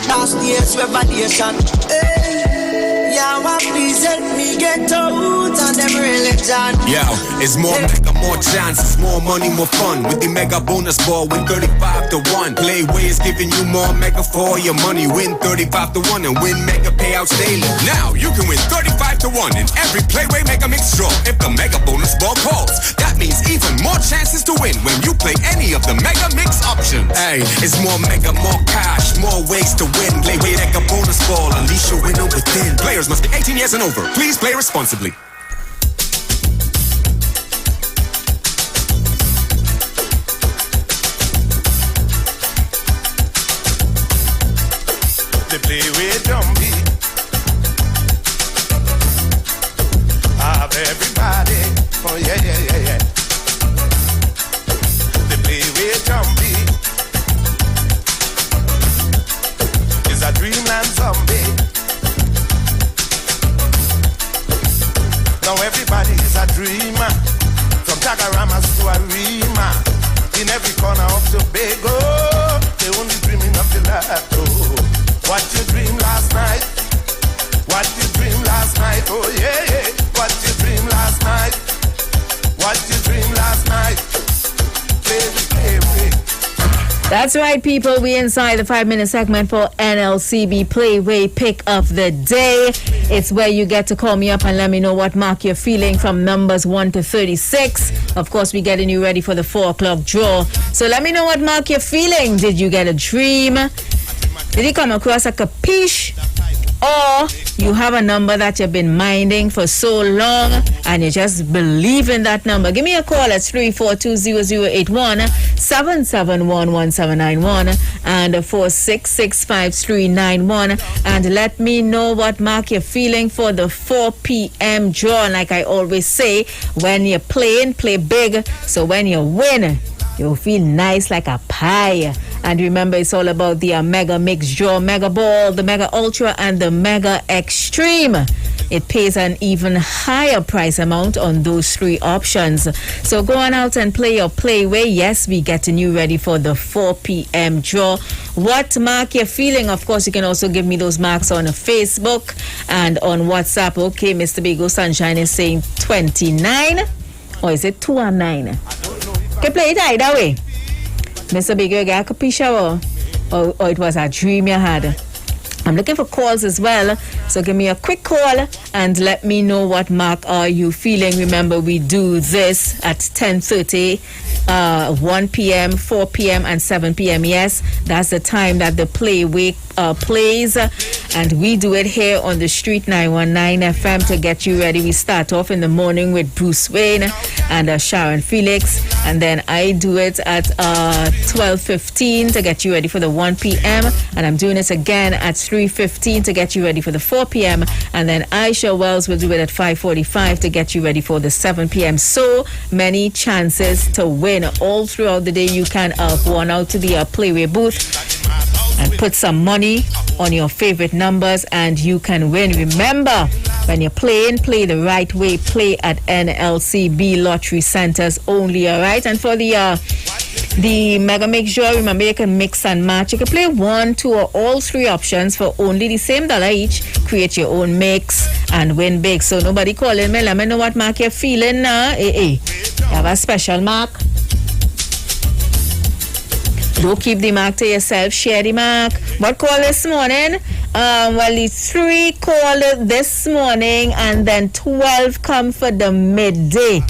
Last year's revelation. Hey, Yahweh, please help me get out of them religion. Yo, it's more mega, more chances, more money, more fun. With the mega bonus ball, win 35 to 1. Playway is giving you more mega for your money. Win 35 to 1 and win mega payouts daily. Now you can win 35 to 1 in every Playway mega mix draw. If the mega bonus ball calls, that means even more chances to win when you play any of the mega mix options. Hey, it's more mega, more cash, more ways to win. Playway mega bonus ball, unleash your winner within. Players must be 18 years and over. Please play responsibly. They play with drum beat. Have everybody, oh yeah, yeah, yeah, yeah. They play with drum beat. It's a dreamland zombie. Now everybody is a dreamer. From Tagaramas to Arima. In every corner of Tobago, they only dreaming of the lotto. What you dream last night? What you dream last night? Oh yeah, yeah. What you dream last night? What you dream last night? Play. That's right, people. We inside the 5-minute segment for NLCB Playway Pick of the Day. It's where you get to call me up and let me know what mark you're feeling from numbers 1 to 36. Of course, we're getting you ready for the 4 o'clock draw. So let me know what mark you're feeling. Did you get a dream? Did you come across a capiche? Or you have a number that you've been minding for so long and you just believe in that number? Give me a call at 342-0081, 771-1791 and 4665-391 and let me know what mark you're feeling for the 4 p.m. draw. And like I always say, when you're playing, play big. So when you win, you'll feel nice like a pie. And remember, it's all about the Mega Mix Draw, Mega Ball, the Mega Ultra, and the Mega Extreme. It pays an even higher price amount on those 3 options. So go on out and play your Playway. Yes, we getting you ready for the 4 p.m. draw. What mark you're feeling? Of course, you can also give me those marks on Facebook and on WhatsApp. Okay, Mr. Bigo Sunshine is saying 29. Or is it 2 and 9? Okay, play it either way. Mr. Bigger, got a capiche or it was a dream you had? I'm looking for calls as well, so give me a quick call and let me know what mark are you feeling. Remember, we do this at 10:30, 1 p.m., 4 p.m. and 7 p.m. Yes, that's the time that the Playway plays, and we do it here on the Street 919 FM to get you ready. We start off in the morning with Bruce Wayne and Sharon Felix, and then I do it at 12:15 to get you ready for the 1 p.m. and I'm doing it again at 3:15 to get you ready for the 4 p.m. and then Aisha Wells will do it at 5:45 to get you ready for the 7 p.m. So many chances to win all throughout the day. You can go on out to the Playway booth and put some money on your favorite numbers and you can win. Remember, when you're playing, play the right way. Play at NLCB Lottery Centers only, all right? And for the Mega Mix Draw, remember you can mix and match. You can play 1, 2 or all 3 options for only the same dollar each. Create your own mix and win big. So nobody calling me. Let me know what mark you're feeling now. You have a special mark? Don't keep the mark to yourself. Share the mark. What call this morning? Well, the 3 called this morning and then 12 come for the midday.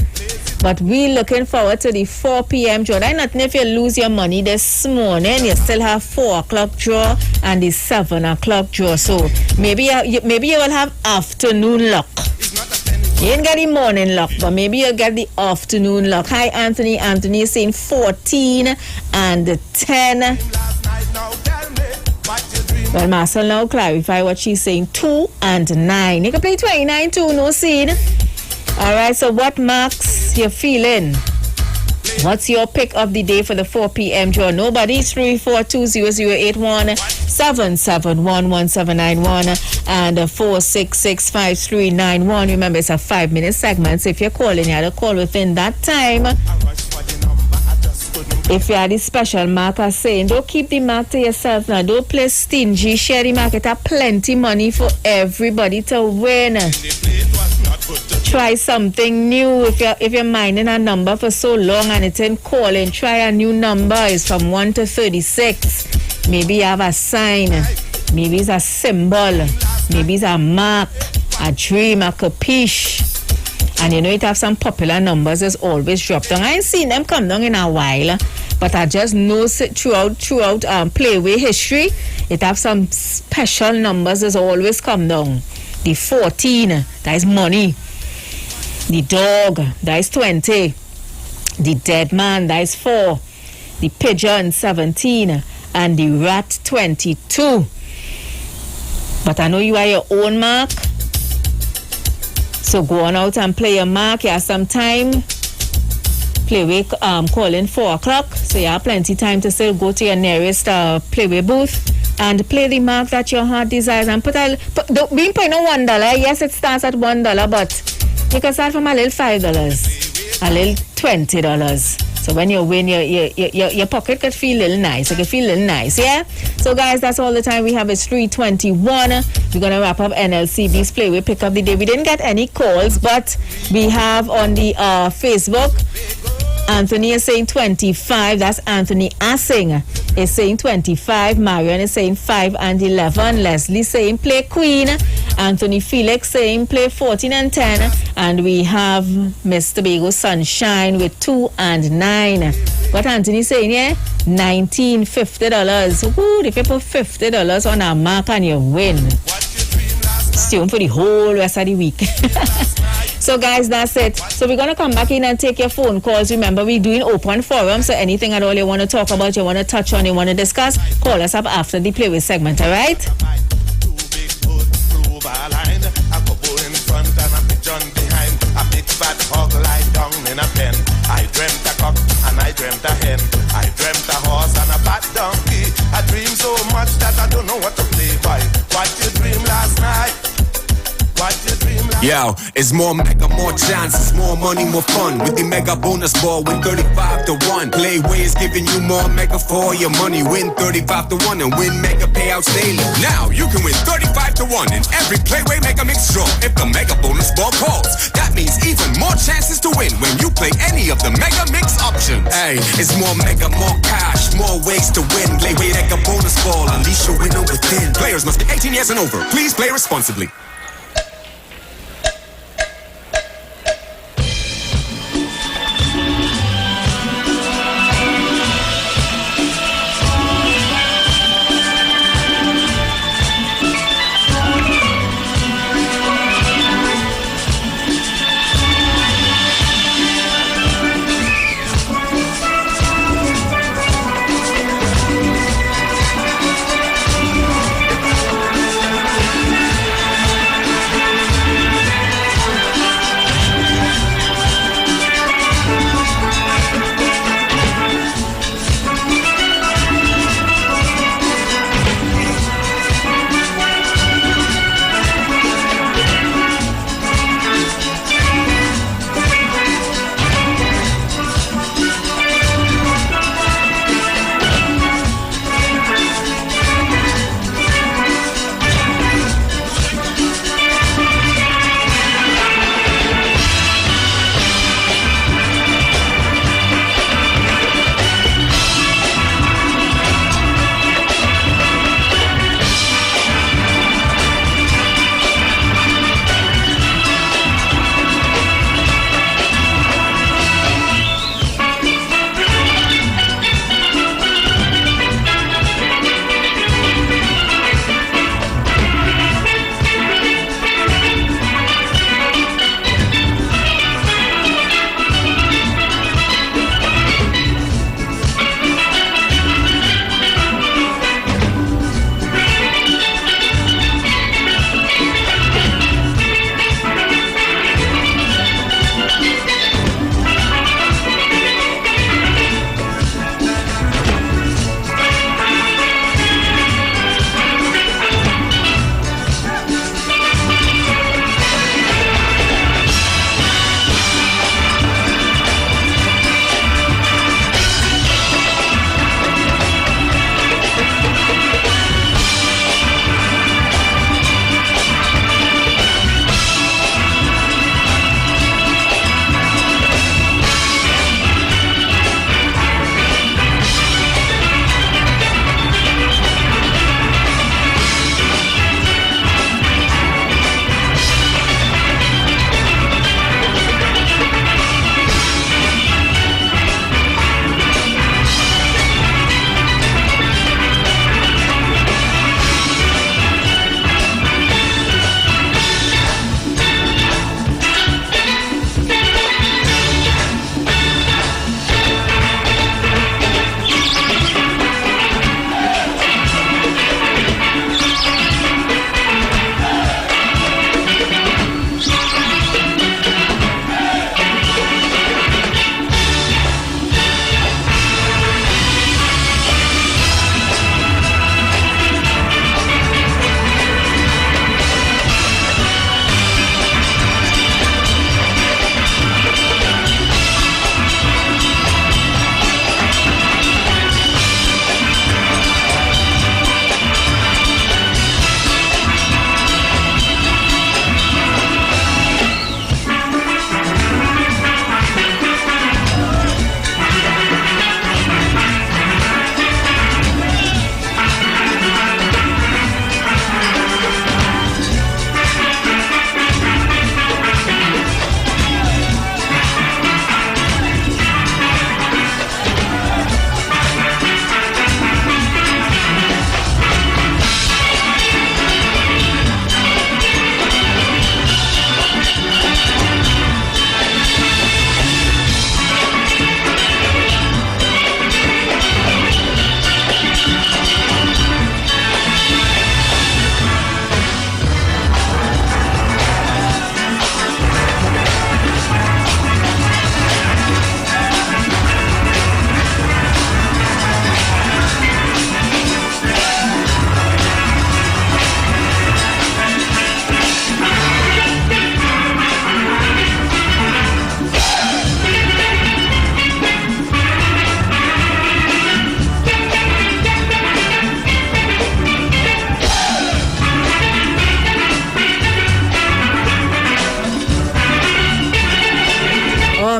But we looking forward to the 4 p.m. draw. That's nothing if you lose your money this morning. You still have 4 o'clock draw and the 7 o'clock draw. So maybe you will have afternoon luck. You ain't get the morning luck, but maybe you'll get the afternoon luck. Hi, Anthony. Anthony is saying 14 and 10. Well, Marcel now clarify what she's saying. 2 and 9. You can play 29 too, no scene. All right, so what marks you feeling? What's your pick of the day for the 4 p.m. draw? Nobody. 3420081 7711791 and 4665391. Remember, it's a 5-minute segment. So if you're calling, you have to call within that time. If you are the special marker saying, don't keep the mark to yourself now. Don't play stingy. Share the market. Have plenty money for everybody to win. Try something new. If you're minding a number for so long and it's in calling, try a new number. It's from 1 to 36. Maybe you have a sign. Maybe it's a symbol. Maybe it's a mark, a dream, a capiche. And you know it have some popular numbers that's always dropped down. I ain't seen them come down in a while, but I just know throughout Playway history, it have some special numbers that's always come down. The 14, that is money. The dog, that is 20. The dead man, that is 4. The pigeon, 17. And the rat, 22. But I know you are your own mark. So go on out and play your mark. You have some time. Playway calling 4 o'clock. So you have plenty time to still go to your nearest Playway booth and play the mark that your heart desires. And don't be paying no $1. Yes, it starts at $1, but you can start from a little $5, a little $20. So when you win, your pocket could feel a little nice. It could feel a little nice, yeah? So guys, that's all the time we have. It's 3:21. We're going to wrap up NLCB's Playway Pick Up the Day. We didn't get any calls, but we have on the Facebook, Anthony is saying 25. That's Anthony Assing is saying 25. Marion is saying 5 and 11. Leslie saying play Queen. Anthony Felix saying play 14 and 10. And we have Mr. Bago Sunshine with 2 and 9. What Anthony saying here? $19, $50. Woo, if you put $50 on a mark and you win. Stay on for the whole rest of the week. So guys, that's it. So we're going to come back in and take your phone calls. Remember, we're doing open forum. So anything at all you want to talk about, you want to touch on, you want to discuss, call us up after the Playway segment, all right? I dreamt a cock and I dreamt a hen. I dreamt a horse and a fat donkey. I dream so much that I don't know what to play by. What you dream last night? What you dream last night? Yo, it's more mega, more chances, more money, more fun. With the mega bonus ball, win 35 to 1. Playway is giving you more mega for your money. Win 35 to 1 and win mega payouts daily. Now you can win 35 to 1 in every Playway mega mix draw if the mega bonus ball calls. That means even more chances to win when you play any of the mega mix options. Hey, it's more mega, more cash, more ways to win. Playway mega bonus ball, unleash your winner within. Players must be 18 years and over. Please play responsibly.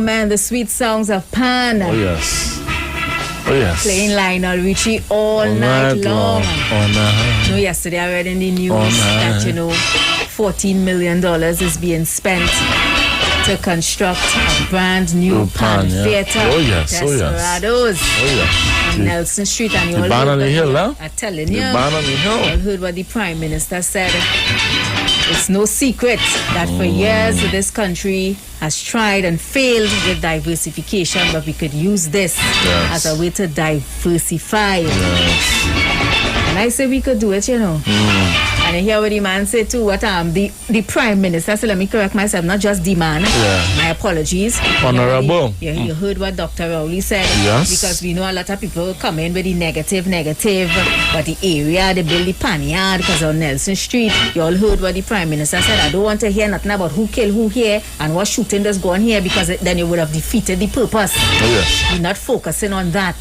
man, the sweet songs of Pan. Oh, yes. Oh, yes. Playing Lionel Richie all night long. All night. You know, yesterday I read in the news that, $14 million is being spent to construct a brand new Pan Theater. Oh, yes. Desperados. Oh, yes. On Nelson Street. And you the all ban on heard the hill, huh? I'm telling the you. The ban on the hill. You all heard what the Prime Minister said. It's no secret that for years this country has tried and failed with diversification, but we could use this as a way to diversify. And I say we could do it, And I hear what the man said too, what the Prime Minister, so let me correct myself, not just the man. My apologies. Honorable. You heard what Dr. Rowley said. Yes. Because we know a lot of people come in with the negative, but the area, they build the panyard because on Nelson Street, you all heard what the Prime Minister said. I don't want to hear nothing about who killed who here and what shooting does go on here, because then you would have defeated the purpose. Oh, yes. We're not focusing on that.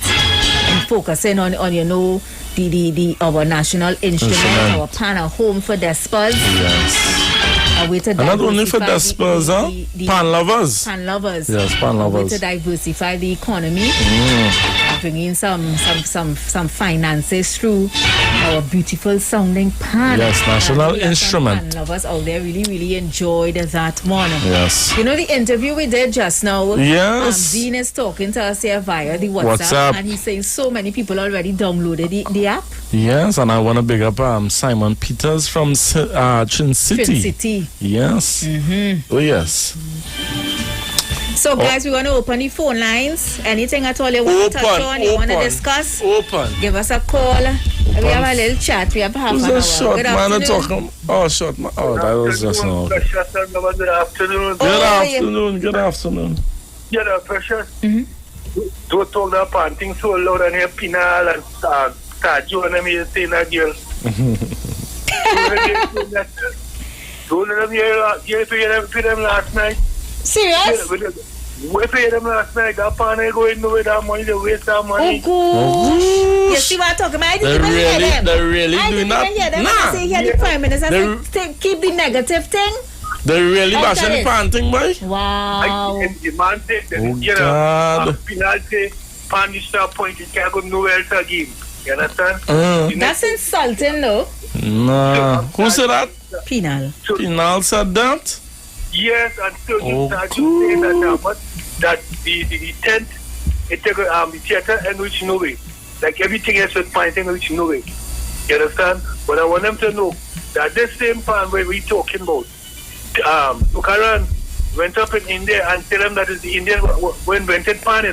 We're focusing on our national instrument, our pan, a home for despots. Yes. A way to and not only for despots, pan lovers. Pan lovers. Yes, pan lovers. A way to diversify the economy. Bring in some finances through our beautiful sounding pan. Yes, national instrument. Pan lovers out there really enjoyed that one. Yes. You know the interview we did just now? Yes. Dean is talking to us here via the WhatsApp. And he's saying so many people already downloaded the app. Yes, and I want to big up Simon Peters from Trin City. Trin City. Yes. Mm-hmm. Oh, yes. So, guys, we want to open the phone lines. Anything at all you want to touch on, you want to discuss? Open. Give us a call. We have a little chat. We have half an hour. Who's a short man talking? Oh, short man. Oh, that was just now. Good afternoon. Good afternoon. Yeah, Precious. Don't talk that pan thing so loud and hear Pinal and Tajo and them here saying that girl. Don't let them hear them last night. Serious? We paid them last night. That pan ain't going nowhere. That money, they waste that money. Oh, good. You see what I'm talking about? I didn't even hear them. They really do not. I didn't even hear them. I say hear the Prime Minister say keep the negative thing. They really bashing the pan thing, boy? Wow. The man said that, God. penalty, pan you start pointing, can't go nowhere else again. You understand? That's insulting, though. Nah. Who said that? Penal. Penal said that? Yes, and so you start saying that the tent, it take the theater and which no way. Like everything else with pointing which no way. You understand? But I want them to know that this same pan where we talking about, Tukaran went up in India and tell them that is the Indian who invented pan,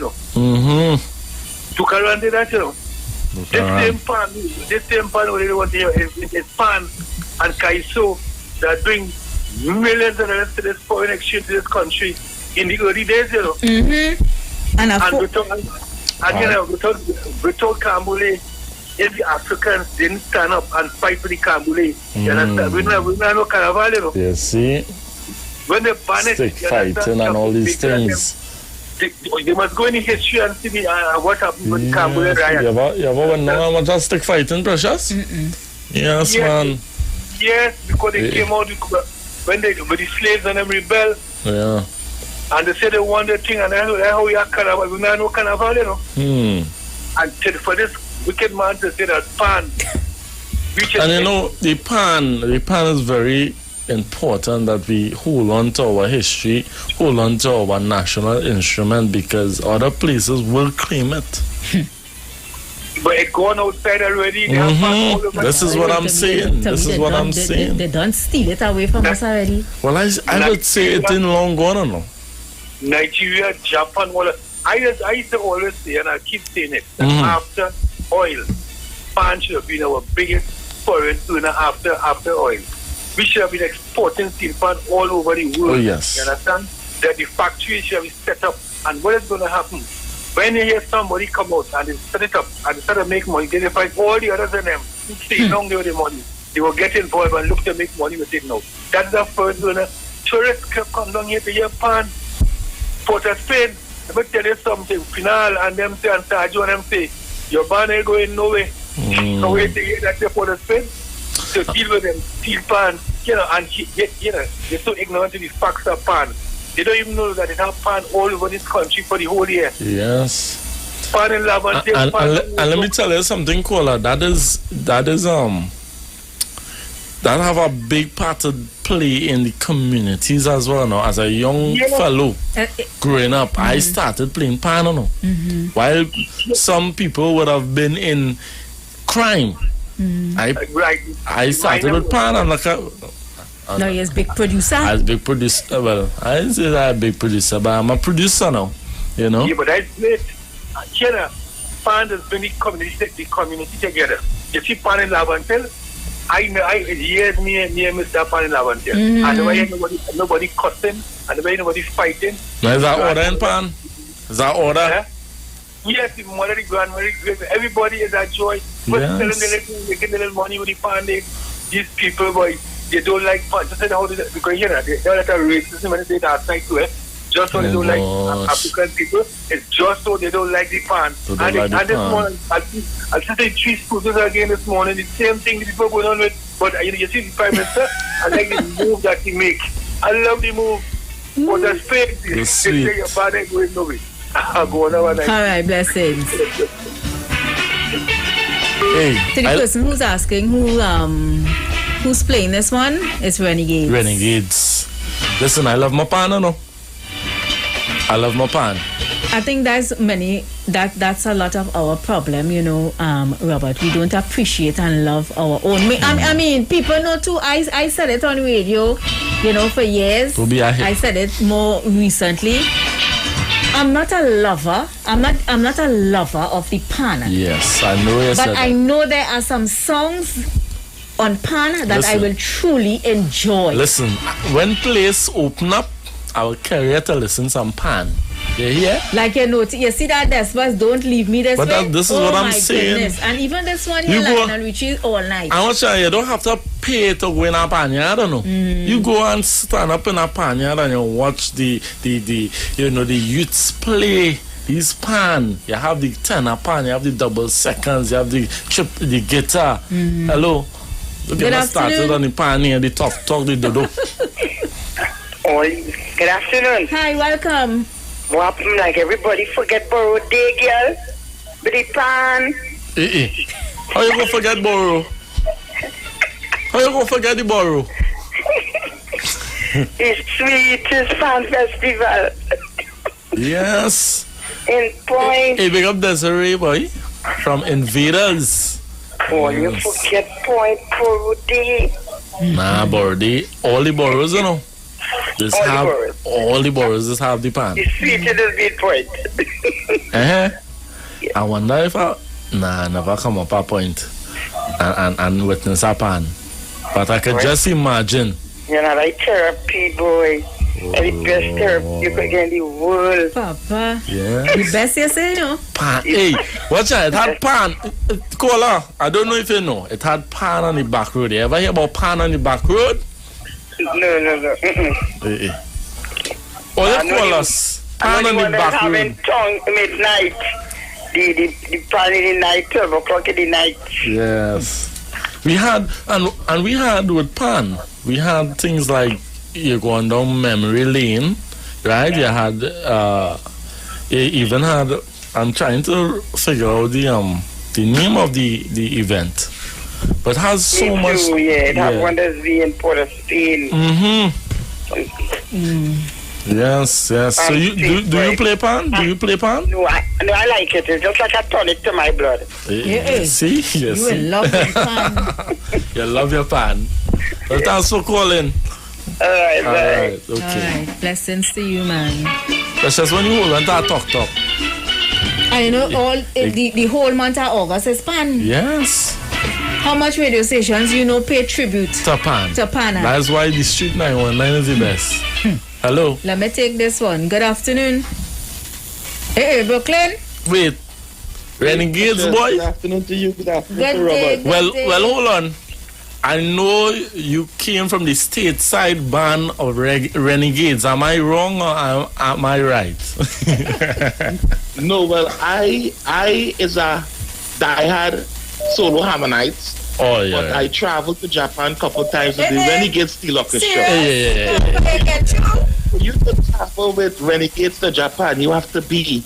Tukaran did that, This same pan where they want to hear is pan and Kaiso that bring millions of dollars to this foreign exchange to this country in the early days, without Kambule, if the Africans didn't stand up and fight for the Kambule, you understand? We not no carnival, You see? When they ban it, stick fighting and all these things. They must go in history and see what happened with the Kambule riot. You ever know how much stick fighting, Precious? Yes, man. Yes, because they came out when the slaves and them rebel. Yeah. And they said they want the thing, and that's how we are carnival. We don't know carnival, And for this wicked man to say that pan. And the pan is very important that we hold on to our history, hold on to our national instrument, because other places will claim it. But it gone outside already. This is what I'm saying. They don't steal it away from us already. Well, I would say it in long gone, no? Nigeria, Japan, I used to always say, and I keep saying it, that after oil, pan should have been our biggest foreign earner after oil. We should have been exporting steel pan all over the world. Oh, yes. You understand? That the factories should be set up. And what is going to happen? When you hear somebody come out and they set it up and they start to make money, they find all the others in them who stay long there with the money. They will get involved and look to make money with it now. That's the first one. Tourists come down here to your pan. Port of Spain, let me tell you something. Final and them say, and Tajo and them say, your ban ain't going nowhere. So wait to hear that they Port of Spain. To deal with them steel pan, and they're so ignorant to the facts of pan. They don't even know that they have pan all over this country for the whole year. Yes. Pan in Laventille. And let me tell you something, Kola. That have a big part to play in the communities as well. Now, as a young fellow growing up, I started playing pan. While some people would have been in crime, I started with pan. And like now you're a big producer. As big producer, well, I didn't say that I'm a big producer, but I'm a producer now. You know. Yeah, but that's it. Here, pan has bring the community together. You see, pan in Laventille. I years me Mr. Pan in Laventille. And the way nobody cussing, and the way nobody fighting. Now, is that order in pan? Is that order? Yes, the mother, the grandmother, everybody is a joy. But selling making the little money with the pan. These people, boy, they don't like pan. Just how they, because you know, they don't like a racism when they last night to it. Just so they don't like African people. It's just so they don't like the pan. So and this morning, I'll say 3 schools again this morning. The same thing the people going on with. But you see the Prime Minister, I like the move that he make. I love the move. But the space, they say your bad ain't going nowhere. Go on, all right, blessings. Hey, to the person who's asking who's playing this one, it's Renegades. Renegades. Listen, I love my pan, no? I love my pan. I think that's a lot of our problem, you know, Robert. We don't appreciate and love our own. I mean, people know too. I said it on radio, you know, for years. I said it more recently. I'm not a lover. I'm not a lover of the pan. Yes, I know you said that. But I know there are some songs on pan that I will truly enjoy. Listen, when place open up, I will carry it to listen some pan. You hear? Like you see that Despas, don't leave me this way. But this is what I'm saying. Goodness. And even this one here, Lionel Richie, all night. I want you don't have to pay to go in a panyard, I don't know. You go and stand up in a panyard and you watch the youths play these pan. You have the tenor pan, you have the double seconds, you have the guitar. Hello. Look at us started on the pan here, the talk, the dodo. Good afternoon. Hi, welcome. What happened? Like everybody forget borrow day, girl. But the pan. How you gonna forget borrow? How you gonna forget the borrow? It's sweetest fan festival. Yes. In Point. Hey, big up Desiree, boy. From Invaders. Oh, you forget Point Borody. Nah, Borody. All the boroughs, you know. All the boroughs just have the pan. It's sweet to the beat Point. I wonder if never come up a Point and witness a pan. But I could just imagine. You know, like therapy, boy. The best therapy you could get in the world. Papa. Yeah. The best you say, no? Pan. Hey, watch out. It had pan. Kola, I don't know if you know. It had pan on the back road. You ever hear about pan on the back road? No. All the callers. Pan on the back road. Having tongue midnight. The pan in the night, 12 o'clock in the night. Yes. We had, and we had with pan, we had things like you're going down memory lane, right? You had, you even had, I'm trying to figure out the name of the event. But it has so much. It has one that's in Port of Spain. Yes. So do you play pan? Do you play pan? No, I like it. It's just like a tonic to my blood. See? Yes. You will love your pan. You love your pan. Well, thanks for calling. All right. Okay. All right. Blessings to you, man. That's just when you hold on to talk. I know the whole month of August is pan. Yes. How much radio stations pay tribute to pan? That's why the Street 919 is the best. Hello. Let me take this one. Good afternoon. Hey, Brooklyn. Wait. Renegades, boy. Good afternoon to you. Good afternoon to Robert. Well, hold on. I know you came from the stateside band of Renegades. Am I wrong or am I right? No, well, I is a diehard solo Hammonites. Oh, yeah. But I traveled to Japan a couple times with the Renegade Steel Orchestra. You to travel with Renegades to Japan, you have to be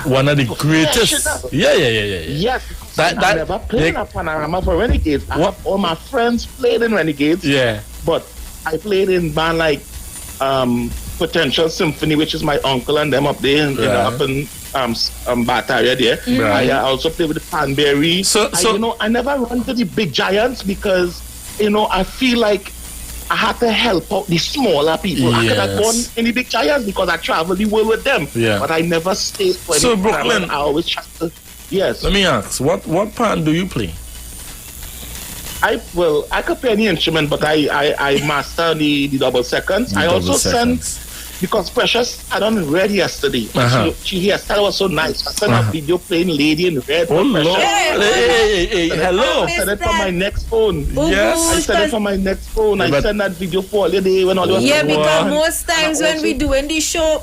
one of the greatest. Yeah. Yes. I never played a panorama for Renegades. I have all my friends played in Renegades. Yeah. But I played in band like Potential Symphony, which is my uncle and them up there up in Bataria there. Right. I also played with the Panberry. I never run to the big giants because I feel like I had to help out the smaller people. I could have gone in the big giants because I traveled the world with them. Yeah. But I never stayed for any time. Brooklyn, I always try to. Yes. Let me ask, what pan do you play? I could play any instrument, but I master the double seconds. I also send, because Precious I done Red yesterday. She hairstyle was so nice. I sent a video playing Lady in Red. Oh Lord! Hey, hello! I sent it from my next phone. Yes, I sent it from my next phone. I sent that video for a day when all was because most times when we doing the show,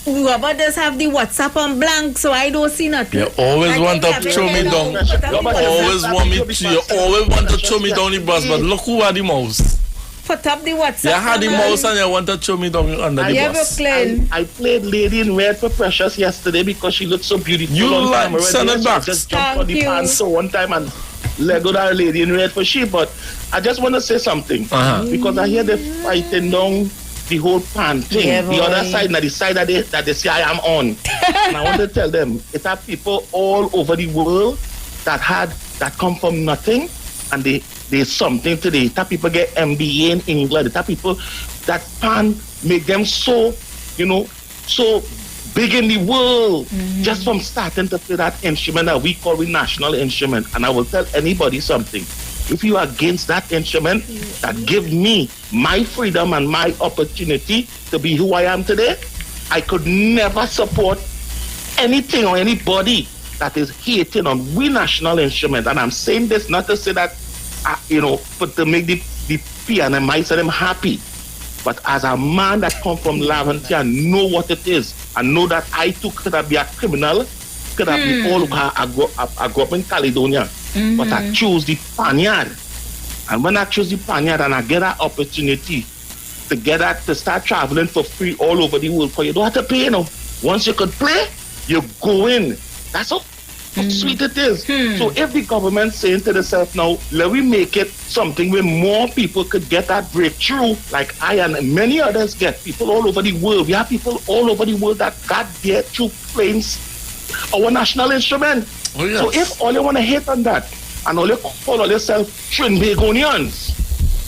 whoever does have the WhatsApp on blank, so I don't see nothing. You always want to throw me down. You always want to throw me down the bus, but look who are the mouse. Put up the WhatsApp. You had the mouse and you want to throw me down under the bus. I played Lady in Red for Precious yesterday because she looked so beautiful. You like send it back. Just jumped on the pants so one time and Lego that Lady in Red for she. But I just want to say something because I hear they fighting down the whole pan thing. The other side, the side that they say I am on. And I want to tell them, it are people all over the world that come from nothing and there's something today. It are people get MBA in England. It are people that pan make them so big in the world just from starting to play that instrument that we call the national instrument. And I will tell anybody something. If you are against that instrument that give me my freedom and my opportunity to be who I am today, I could never support anything or anybody that is hating on we national instrument. And I'm saying this not to say that, but to make the piano mice and them happy. But as a man that come from Laventille and know what it is, and know that I too could have been a criminal, could have been all I grew up in Caledonia. But I choose the Spaniard. And when I choose the Spaniard and I get that opportunity to start traveling for free all over the world, because you don't have to pay, Once you could play, you go in. That's how sweet it is. So if the government saying to themselves now, let me make it something where more people could get that breakthrough, like I and many others get, people all over the world. We have people all over the world that got there through playing our national instrument. Oh, yes. So if all you want to hate on that, and all you call all yourself Trinbagonians,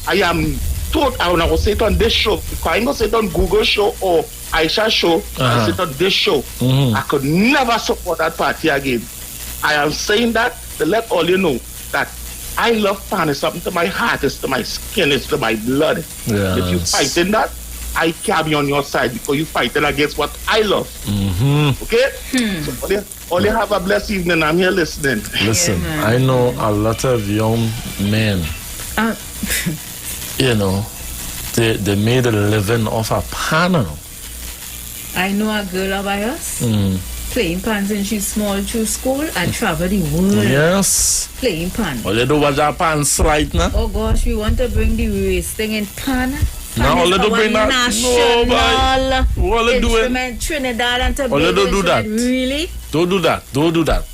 I am told, I will say it on this show, because I ain't going to say it on Google show or Aisha show, I say it on this show. I could never support that party again. I am saying that to let all you know that I love pan. It's something to my heart, it's to my skin, it's to my blood. Yes. If you fight in that, I can't be on your side because you fighting against what I love. Okay? So all you have a blessed evening. I'm here listening. Listen, I know a lot of young men, they made a living off a panel. I know a girl of ours playing pan since she's small through school and travel the world. Yes. Playing pan. All you do was a pan slide now. Oh gosh, we want to bring the race thing in pan. Now all you do bring that. No, boy. All you do it. Trinidad and Tobago. All you do that. Really? Don't do that. Don't do that.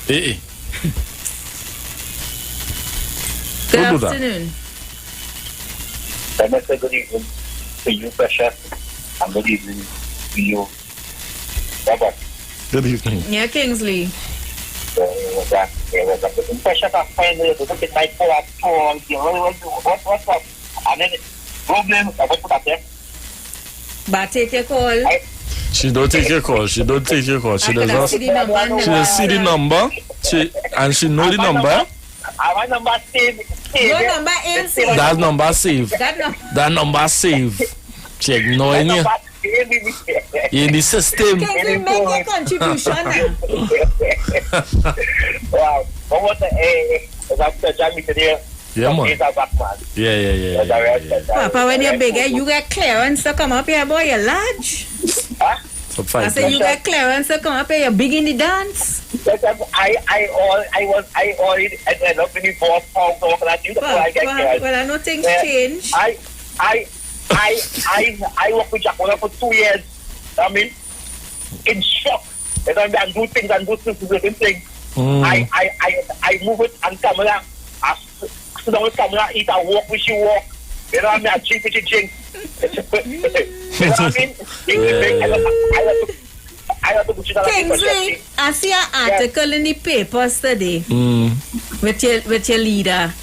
Good Don't do that. afternoon. I must say good evening to you, Precious, and good evening to you, Robert. Good evening. Yeah, Kingsley. Precious, I find it look at my phone. What's up? And then problem, I put that there. But take your call. She don't take your call. She don't take your call. She does see the number. She does see the number. She know the number. My number saved. Your number is saved. That number saved. That number saved. She ignoring you. In the system. Can we make a contribution now? Wow. What was the Dr. Jamie today? Yeah, man. Yeah. Papa, when you're bigger, you get clearance to come up here, boy. You're large. I said you got clearance to come up here. You're big in the dance. I already ended up in the boss house talking at you before I get clearance. Well, I know things change. I worked with Jacola for 2 years. I mean, in shock. And do things and do certain things. I move it and camera. I sit down with camera, eat and walk with she walk. You know what I mean? I drink with she drink. You know what I mean? I have to put you down. Kingsley, I see an article in the papers today with your leader.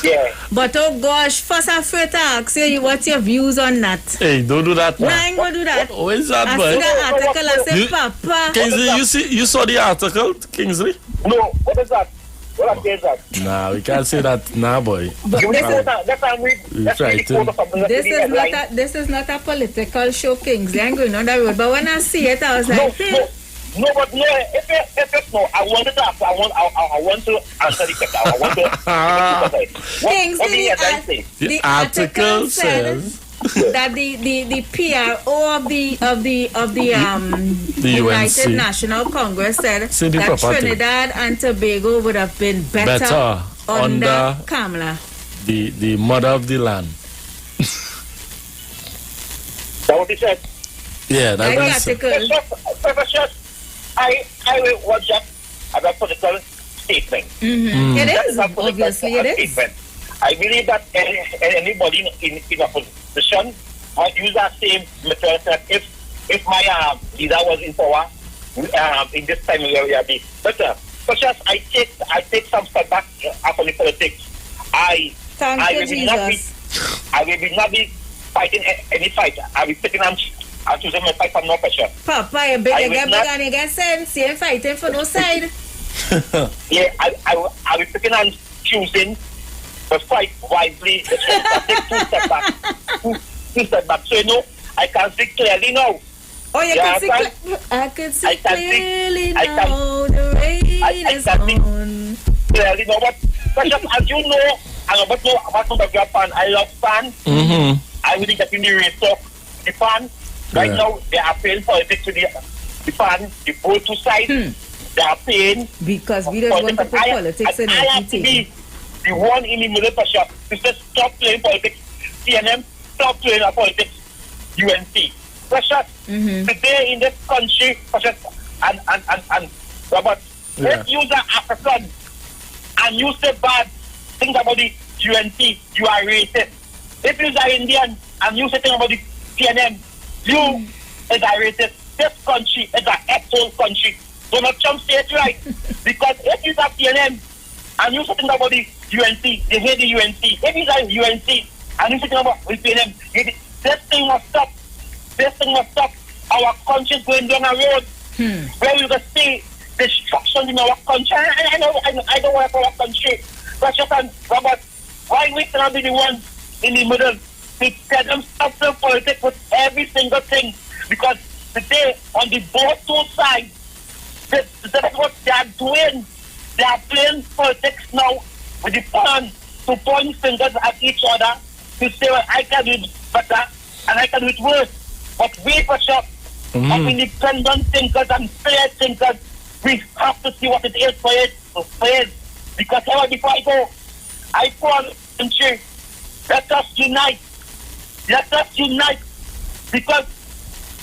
Yeah. But oh gosh, first I'm afraid to ask you what's your views on that. Hey, don't do that. No, I ain't gonna do that. What is that, I boy? see the article, I say, Papa. Kingsley, you saw the article, Kingsley? No, what is that? What is that? Nah, we can't say that now, boy. This is not a political show, Kingsley. I'm going on the road, but when I see it, I was like, No, but no. If no, I want to answer. I want to answer the question. I want to. The article says that the PRO of the United National Congress said that Trinidad and Tobago would have been better under Kamala, the mother of the land. That what he said. Yeah, that's the article. I will watch that as a political statement. It is, obviously it is. I believe that anybody in a position might use that same method that if my leader was in power in this time where we are being better. Such as I take some step back from the politics. I will not be fighting any fight. I will be taking and choosing my fight for no pressure. Papa, you get sense. You ain't fighting for no side. Yeah, I will be picking and choosing to fight wisely. I take 2 steps back. 2 steps back. So, you know, I can speak clearly now. Oh, you can see I can see clearly now. The rain is on. Clearly now. But as you know, I love fan. I love fan. I really get in the race talk. The fan. Right now, they are paying politics to the fan, the both 2 sides. They are paying. Because we don't want to put politics in I have to be the one in the middle pressure to say stop playing politics. CNM, stop playing politics. UNC. Pressure. Today in this country, pressure and Robert, if you are African and you say bad things about the UNC, you are racist. If you are Indian and you say things about the CNM, you is a racist. This country is an asshole country. Donald Trump say it right. Because if you are CNM and you say things about the UNC, they hate the UNC. If you are UNC and you say things about the CNM, this thing must stop. This thing must stop. Our country is going down a road where we will see destruction in our country. I don't want our country. Precious and Robert, why we cannot be the ones in the middle to tell them stop the politics with every single thing? Because today, on the both 2 sides, that's what they are doing. They are playing politics now with the plan to point fingers at each other to say, well, I can do it better and I can do it worse. But we, for sure, of independent thinkers and fair thinkers, we have to see what it is for it. Because before I go, I call the country, let us unite. Let us unite. Because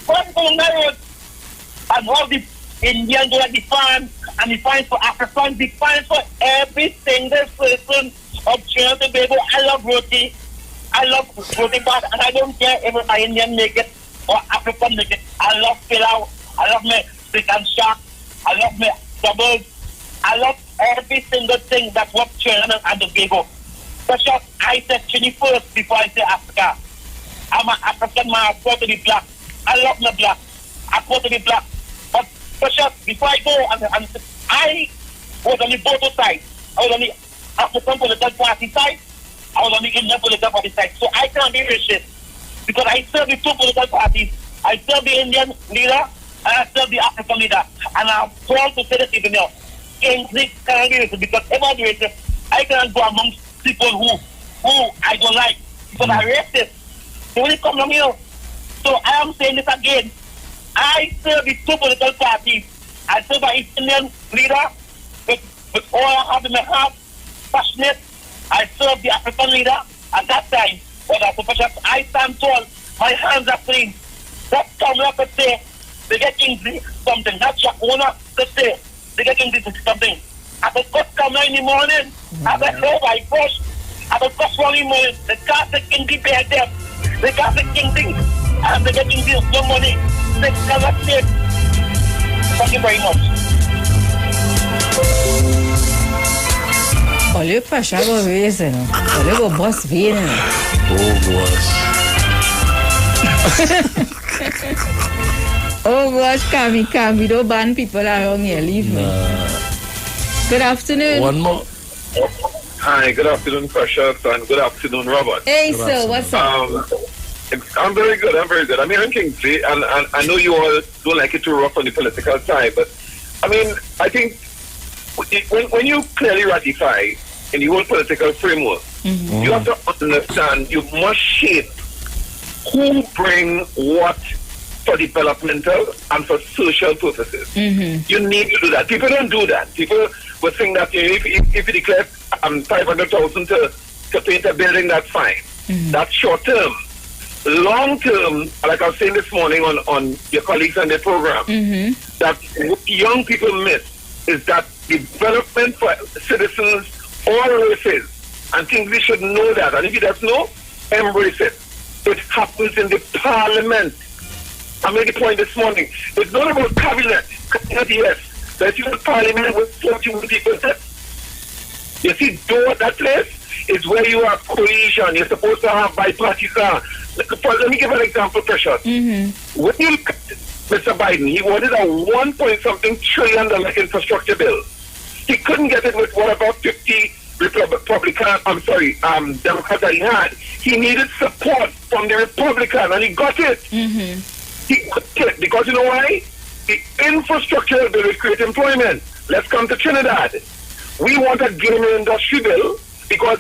one going on the road and all the Indians do like the farm and the fines for Africans, the fines for every single person of Trinidad and Tobago. I love roti. I love roti bad, and I don't care if my Indian make it or African make it. I love pilau. I love my steak and shark. I love my doubles. I love every single thing that's what Trinidad and Tobago. For sure, I said Trini first before I say Africa. I'm an African man. I go to be black. I love my black. I go to be black. But for sure, before I go, I was on the both side. I was on the African political party side. I was on the Indian political party side. So I can't be racist. Because I serve the 2 political parties. I serve the Indian leader and I serve the African leader. And I'm proud to say this even now. Kingsley can't be racist because if I'm racist, I cannot go amongst people who I don't like. Because I'm racist. They will come from here. So I am saying this again. I serve the two political parties. I serve an Indian leader with all I have in my heart, passionate. I serve the African leader at that time. But as a bishop, I stand tall. My hands are clean. What come up to say? They get angry something. That's your owner to say. They get angry something. I could cut come in the morning. I could go by brush. I could cut one in the morning. They can't take angry pay them. They can't take angry. And they get angry with no money. They cannot say. Thank you very much. Olha o Pachá go raise, no. Olha go boss veio, no. Oh gosh. Oh gosh, Kami, don't ban people around here. Leave me. Good afternoon. One more. Hi, good afternoon, Precious, and good afternoon, Robert. Hey, sir, what's up? I'm very good. I mean, I'm Kingsley, and I know you all don't like it too rough on the political side, but I mean, I think when you clearly ratify in the whole political framework, you have to understand, you must shape who bring what for developmental and for social purposes. You need to do that. People don't do that. People would think that if you declare 500,000 to paint a building, that's fine. That's short term. Long term, like I was saying this morning on your colleagues and their program, that what young people miss is that development for citizens, all races, and things we should know that. And if you don't know, embrace it. It happens in the parliament. I made the point this morning. It's not about cabinet, yes. There's even parliament with 41 people. You see, that place is where you have cohesion. You're supposed to have bipartisan. Let me give an example, Precious. When you look at Mr. Biden, he wanted a 1-point-something trillion infrastructure bill. He couldn't get it with what about 50 Democrats that he had. He needed support from the Republican, and he got it. He got it because you know why? The infrastructure bill will create employment. Let's come to Trinidad. We want a gaming industry bill because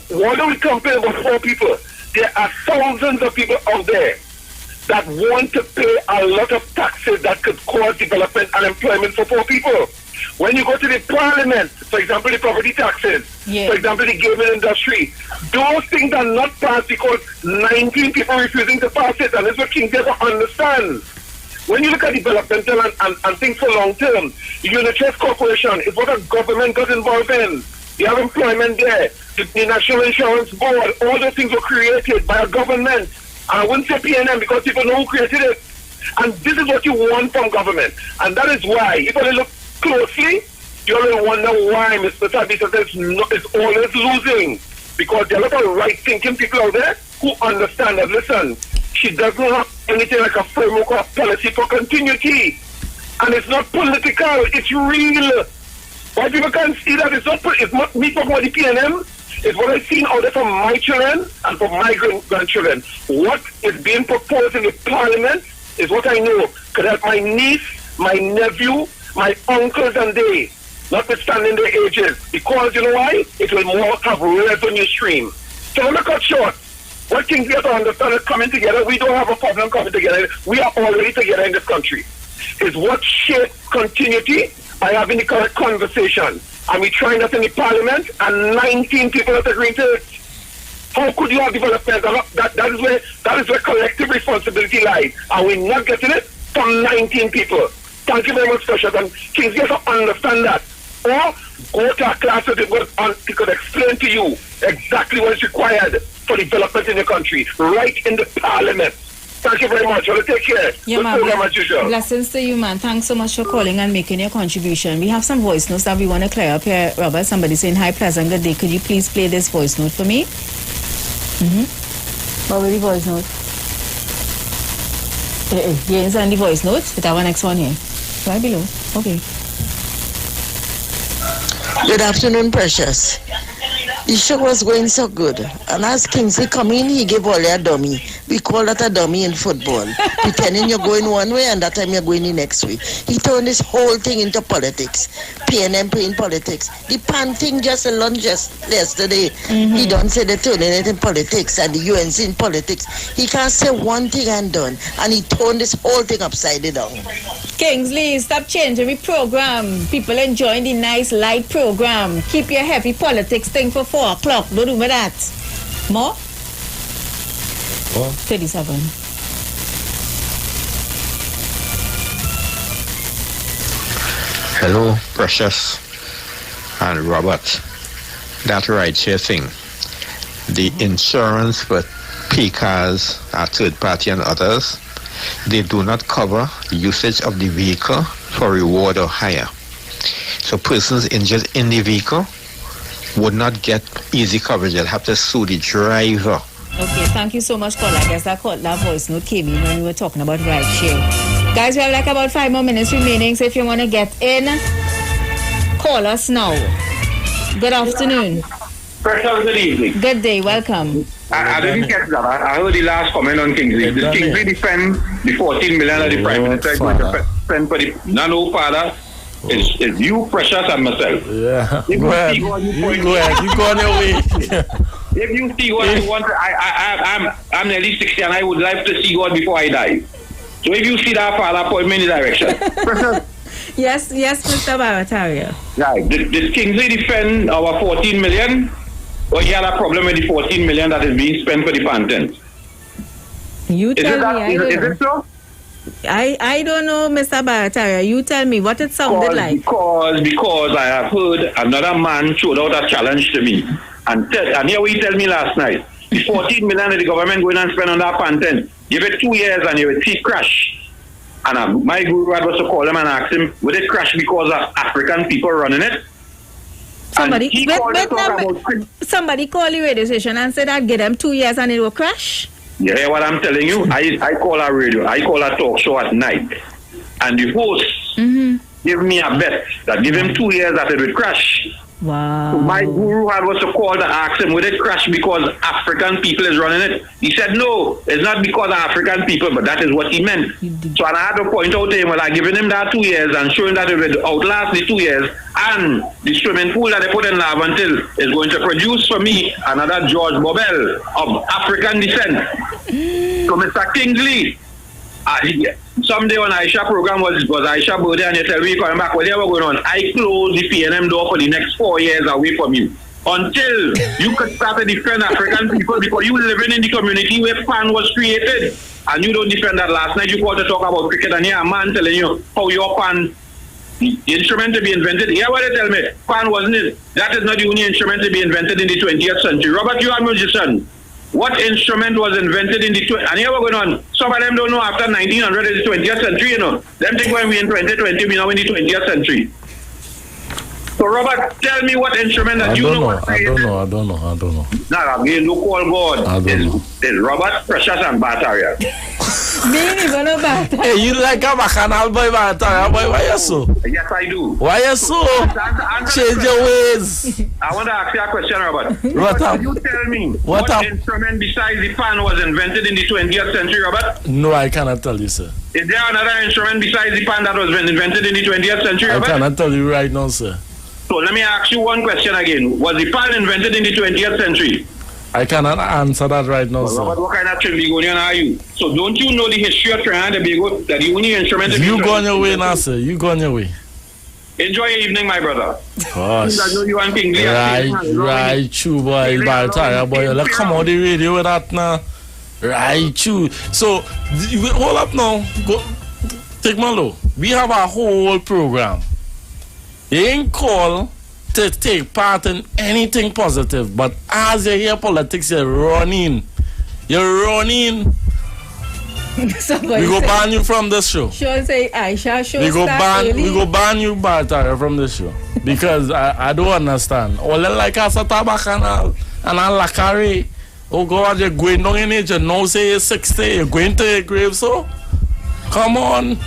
why do we complain about 4 people? There are thousands of people out there that want to pay a lot of taxes that could cause development and employment for poor people. When you go to the parliament, for example, the property taxes, for example, the gaming industry, those things are not passed because 19 people refusing to pass it, and that's what King never understands. When you look at developmental and things for long term, the Unit Trust Corporation is what a government got involved in. You have employment there. The National Insurance Board, all those things were created by a government. And I wouldn't say PNM because people know who created it. And this is what you want from government. And that is why, if you look closely, you always wonder why Mr. Tabitha is always losing. Because there are a lot of right-thinking people out there who understand that, listen, she doesn't have anything like a framework or policy for continuity. And it's not political, it's real. Why people can't see that it's not me talking about the PNM, it's what I've seen out there from my children and from my grandchildren. What is being proposed in the parliament is what I know could help my niece, my nephew, my uncles and they, notwithstanding their ages. Because you know why? It will more have revenue stream. So look at short. What things we have to understand is coming together. We don't have a problem coming together. We are already together in this country. Is what shapes continuity by having the correct conversation. And we trying that in the parliament, and 19 people are agreeing to it. How could you have development? That is where collective responsibility lies. And we're not getting it from 19 people. Thank you very much, Precious. And Kings, you have to understand that. Or go to a class that it could explain to you exactly what is required for development in the country, right in the parliament. Thank you very much. I'll take care. Yeah, man. Blessings to you, man. Thanks so much for calling and making your contribution. We have some voice notes that we want to clear up here, Robert. Somebody saying, hi, pleasant good day. Could you please play this voice note for me? What was the voice note? Here is the voice note. With our next one here. Right below. Okay. Good afternoon, Precious. The show was going so good. And as Kingsley come in, he gave Wally a dummy. We call that a dummy in football. Pretending you're going one way and that time you're going the next way. He turned this whole thing into politics. PNM playing politics. The PAN thing just launched yesterday. He don't say they're turning it in politics and the UNC in politics. He can't say one thing and done. And he turned this whole thing upside down. Kingsley, stop changing the program. People enjoying the nice light program. Keep your heavy politics thing for 4 o'clock. Don't do that. More? 37. Hello, Precious and Robert. That rideshare thing. The insurance for P-cars, third party and others, they do not cover usage of the vehicle for reward or hire. So persons injured in the vehicle would not get easy coverage. They'll have to sue the driver. Okay, thank you so much, caller. I guess that voice note came in when we were talking about ride share. Guys, we have like about 5 more minutes remaining, so if you want to get in, call us now. Good afternoon. Good evening. Good day, welcome. I didn't get that. I heard the last comment on Kingsley. Did Kingsley defend the 14 million that the Prime Minister going to spend for the... No, father. It's you, Precious, and myself. Yeah. If go ahead. You go on your way. If you see what I want, I'm nearly 60 and I would like to see God before I die. So if you see that, father, point me in the direction. Yes, Mr. Barataria. Right. Did Kingsley defend our 14 million? Or he had a problem with the 14 million that is being spent for the content? You tell me. Is it so? I don't know, Mr. Barataria. You tell me what it sounded like. Because I have heard another man throw out a challenge to me. And here we tell me last night, the 14 million that the government going and spend on that content, give it 2 years and you will see crash. And my guru had was to call him and ask him, would it crash because of African people running it? Somebody call the radio station and said I'd give them 2 years and it will crash? You hear what I'm telling you? I call a radio, I call a talk show at night. And the host give me a bet that give him 2 years that it will crash. Wow. So my guru had was to call to ask him, would it crash because African people is running it? He said, no, it's not because of African people, but that is what he meant. So and I had to point out to him, well, I given him that 2 years and showing that it would outlast the 2 years, and the swimming pool that they put in Laventille is going to produce for me another George Bobel of African descent. So Mr. Kingsley, someday on Aisha program was Aisha birthday and you tell me you're coming back, whatever going on, I close the PNM door for the next 4 years away from you. Until you could start to defend African people because you living in the community where PAN was created. And you don't defend that. Last night you called to talk about cricket and here a man telling you how your PAN, the instrument to be invented. Hear what they tell me. PAN wasn't it? That is not the only instrument to be invented in the 20th century. Robert, you are a musician. What instrument was invented in the... And here we're going on. Some of them don't know after 1900 is the 20th century, you know. Them think when we're in 2020, we're now in the 20th century. So, Robert, tell me what instrument that you know. I don't know. Nah, we look all God. Is Robert, Precious, and Bataria. Hey, you like a bacchanal boy, Bataria boy? Why you so? Yes, I do. Why you so? Change your ways. I want to ask you a question, Robert. What up? You tell me what instrument besides the pan was invented in the 20th century, Robert? No, I cannot tell you, sir. Is there another instrument besides the pan that was invented in the 20th century, Robert? I cannot tell you right now, sir. So let me ask you one question again. Was the pan invented in the 20th century? I cannot answer that right now, sir. Robert, what kind of Trinbagonian are you? So don't you know the history of Trinidad and Tobago? That the only instrument... You go on your way now, sir. You go on your way. Enjoy your evening, my brother. Gosh. I know you and Kingsley. Right, true, boy. Baltara, boy. Let's come on the radio with that now. Right, true. So, hold up now. Go, take my look. We have a whole program. They ain't call to take part in anything positive, but as you hear politics, you're running. We go ban you from this show. Sure say Aisha show. We go ban you, Baltara, from this show because I don't understand. All like us a tabacanal and a lacare. Oh God, you're going down in age. You now say you're 60. You're going to your grave, so come on.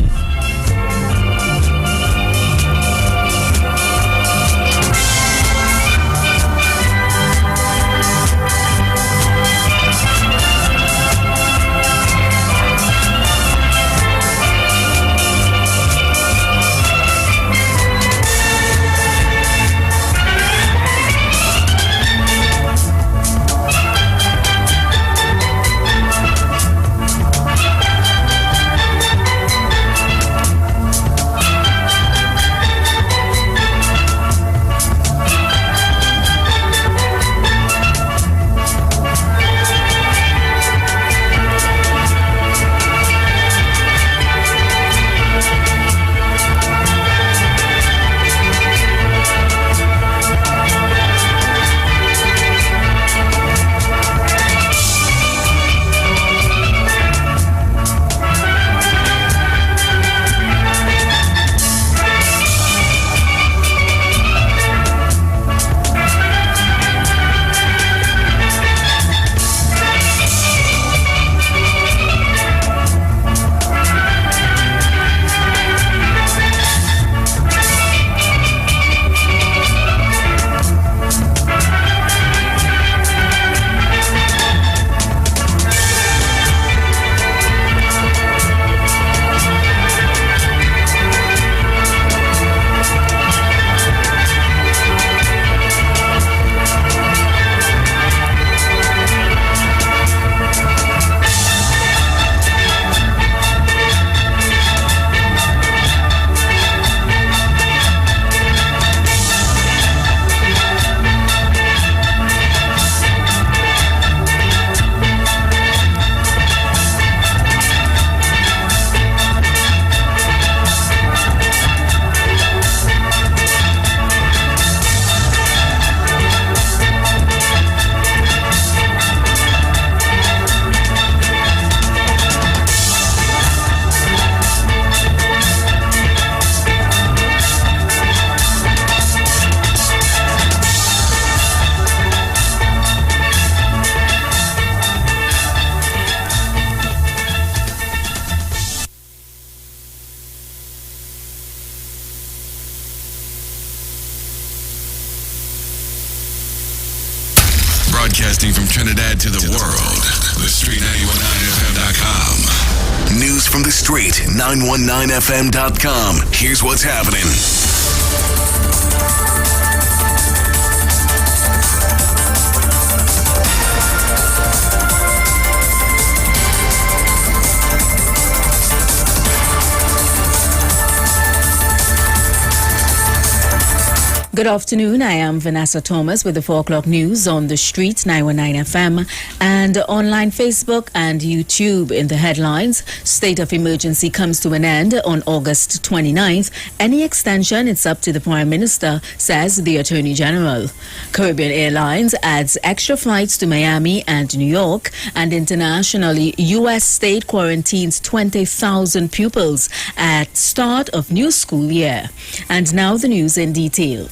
Street919FM.com. News from the street, 919fm.com. Here's what's happening. Good afternoon. I am Vanessa Thomas with the 4 o'clock news on the street, 919 FM, and online Facebook and YouTube. In the headlines, state of emergency comes to an end on August 29th. Any extension, it's up to the Prime Minister, says the Attorney General. Caribbean Airlines adds extra flights to Miami and New York, and internationally, U.S. state quarantines 20,000 pupils at start of new school year. And now the news in detail.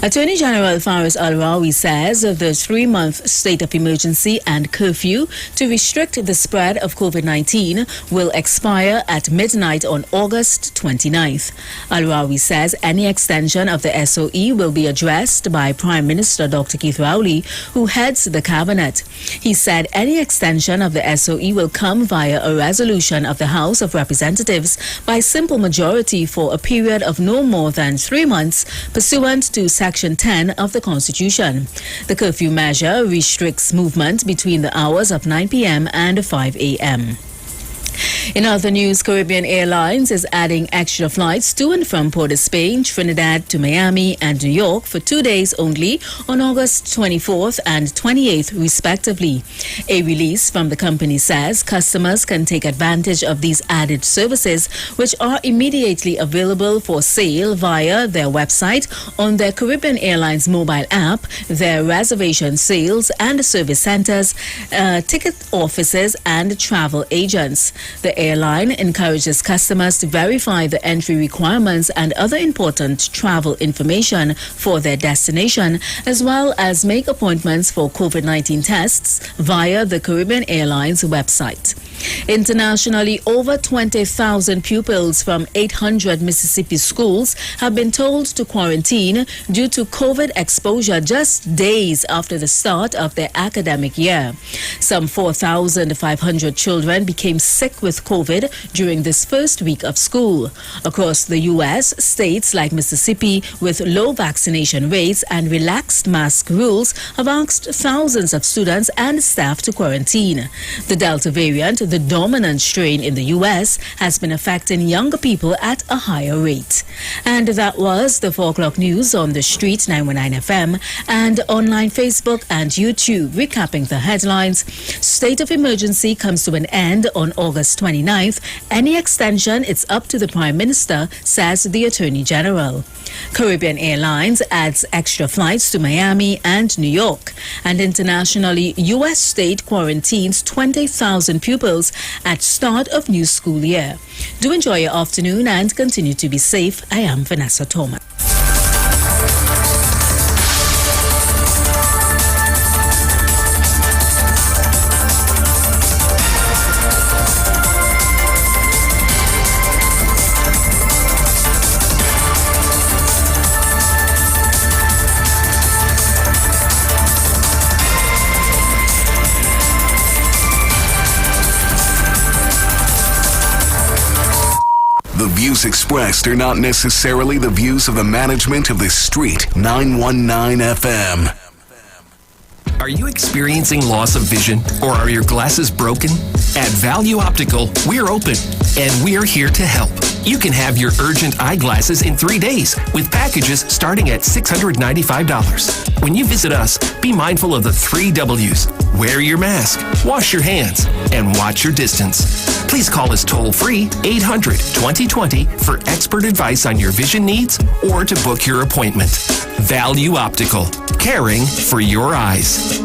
Attorney General Faris Al-Rawi says the 3-month state of emergency and curfew to restrict the spread of COVID-19 will expire at midnight on August 29th. Al-Rawi says any extension of the SOE will be addressed by Prime Minister Dr. Keith Rowley, who heads the cabinet. He said any extension of the SOE will come via a resolution of the House of Representatives by simple majority for a period of no more than 3 months, pursuant to Section 10 of the Constitution. The curfew measure restricts movement between the hours of 9 p.m. and 5 a.m. In other news, Caribbean Airlines is adding extra flights to and from Port of Spain, Trinidad to Miami and New York for 2 days only on August 24th and 28th, respectively. A release from the company says customers can take advantage of these added services, which are immediately available for sale via their website, on their Caribbean Airlines mobile app, their reservation sales and service centers, ticket offices and travel agents. The airline encourages customers to verify the entry requirements and other important travel information for their destination, as well as make appointments for COVID-19 tests via the Caribbean Airlines website. Internationally, over 20,000 pupils from 800 Mississippi schools have been told to quarantine due to COVID exposure just days after the start of their academic year. Some 4,500 children became sick with COVID during this first week of school. Across the U.S., states like Mississippi with low vaccination rates and relaxed mask rules have asked thousands of students and staff to quarantine. The Delta variant, the dominant strain in the U.S., has been affecting younger people at a higher rate. And that was the 4 o'clock news on the street, 919 FM, and online Facebook and YouTube. Recapping the headlines, state of emergency comes to an end on August 29th. Any extension, it's up to the Prime Minister, says the Attorney General. Caribbean Airlines adds extra flights to Miami and New York. And internationally, U.S. state quarantines 20,000 pupils at start of new school year. Do enjoy your afternoon and continue to be safe. I am Vanessa Thomas. The views expressed are not necessarily the views of the management of the street, 919 FM. Are you experiencing loss of vision, or are your glasses broken? At Value Optical, we're open, and we're here to help. You can have your urgent eyeglasses in 3 days with packages starting at $695. When you visit us, be mindful of the 3 W's. Wear your mask, wash your hands, and watch your distance. Please call us toll-free 800-2020 for expert advice on your vision needs or to book your appointment. Value Optical, caring for your eyes.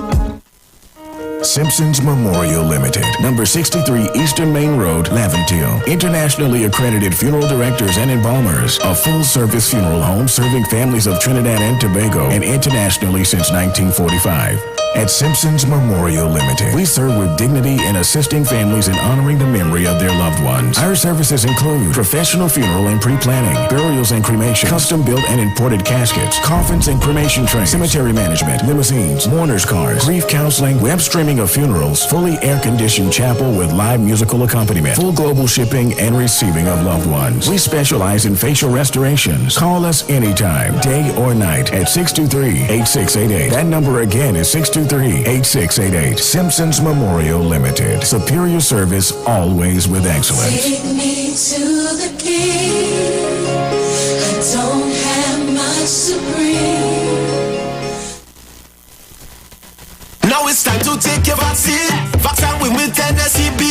Simpson's Memorial Limited, number 63 Eastern Main Road, Laventille. Internationally accredited funeral directors and embalmers. A full-service funeral home serving families of Trinidad and Tobago and internationally since 1945. At Simpson's Memorial Limited, we serve with dignity in assisting families in honoring the memory of their loved ones. Our services include professional funeral and pre-planning, burials and cremation, custom-built and imported caskets, coffins and cremation trays, cemetery management, limousines, mourners cars, grief counseling, web streaming of funerals, fully air-conditioned chapel with live musical accompaniment, full global shipping and receiving of loved ones. We specialize in facial restorations. Call us anytime, day or night, at 623-8688. That number again is 623-8688. Simpsons Memorial Limited. Superior service, always with excellence. Take me to the king. I don't have much to bring. Now it's time to take your vaccine. Vaccine with Tennessee B.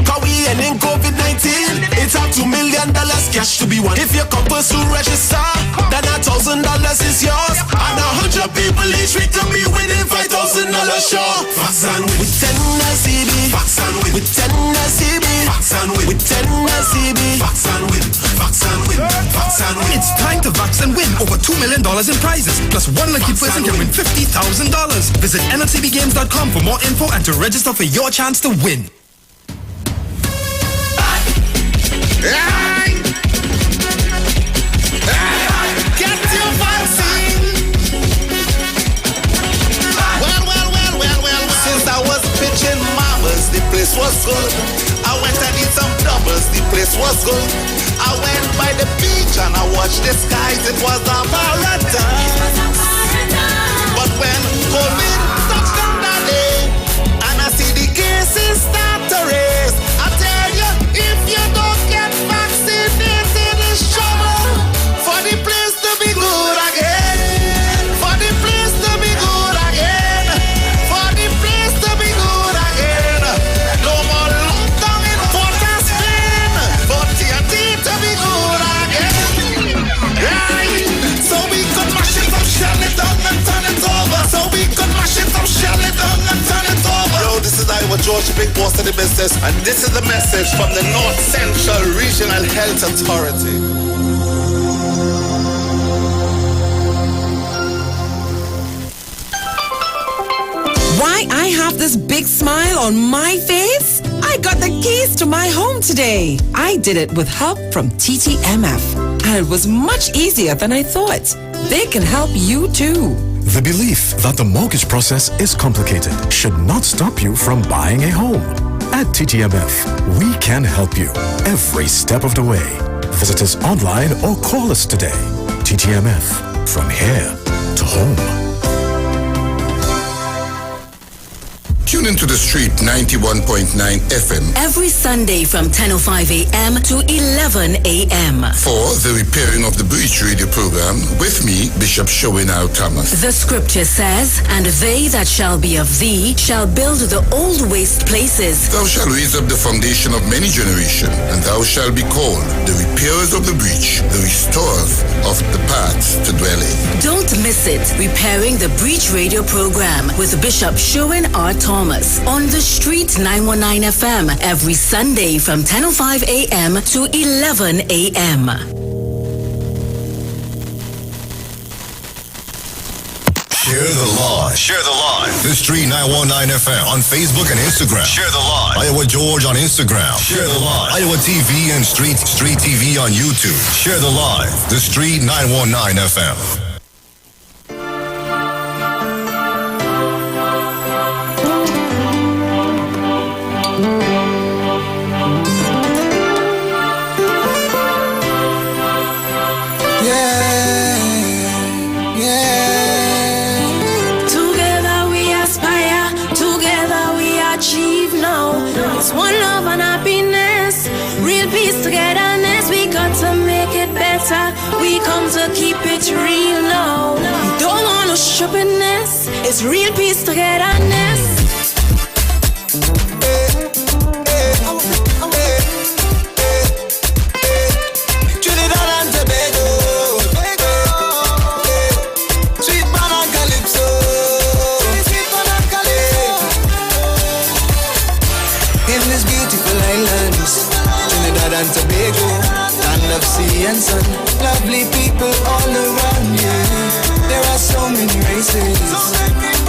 Cause we ending COVID-19. It's up $2 million cash to be won. If you come first to register, then $1,000 is yours. And 100 people each week can be winning $5,000 sure. Vaccine with Tennessee B. Vaccine with Tennessee B. Vaccine with Tennessee B. Vaccine with. It's time to vax and win over $2 million in prizes. Plus one lucky person can win $50,000. Visit nlcbgames.com for more info and to register for your chance to win. Get your vaccine. Well. Since I was pitching marbles, the place was good. I went and did some doubles, the place was good. I went by the beach and I watched the skies, it was a paradise. But when COVID touched down that day, and I see the cases start to raise, I tell you, if you don't get vaccinated, it's trouble. For the place to be good again. For the place to be good again. For the place to be good again. No more lockdown in Port of Spain. For TNT to be good again. Right. So we could mash it up, shell it down and turn it over. So we could mash it up, shell it down and turn it over. Yo, this is Iwer, George, big boss of the business. And this is the message from the North Central Regional Health Authority. Why I have this big smile on my face? I got the keys to my home today. I did it with help from TTMF, and it was much easier than I thought. They can help you too. The belief that the mortgage process is complicated should not stop you from buying a home. At TTMF, we can help you every step of the way. Visit us online or call us today. TTMF, from here to home. Tune into the street 91.9 FM. Every Sunday from 10:05 a.m. to 11 a.m. For the Repairing of the Breach radio program with me, Bishop Showinau Thomas. The scripture says, and they that shall be of thee shall build the old waste places. Thou shalt raise up the foundation of many generations, and thou shalt be called the repairers of the breach, the restorers of the paths to dwell in. Don't miss it. Repairing the Breach radio program with Bishop Showin R. Thomas on the Street 919 FM every Sunday from 10:05 a.m. to 11 a.m. Share the live. Share the live. The Street 919 FM on Facebook and Instagram. Share the live. Iwer George on Instagram. Share the live. Iwer TV and Street TV on YouTube. Share the live. The Street 919 FM. It's one love and happiness, real peace, togetherness. We got to make it better. We come to keep it real now. We don't want no stupidness. It's real peace, togetherness. And Tobago, land of sea and sun, lovely people all around you. They There are so many races,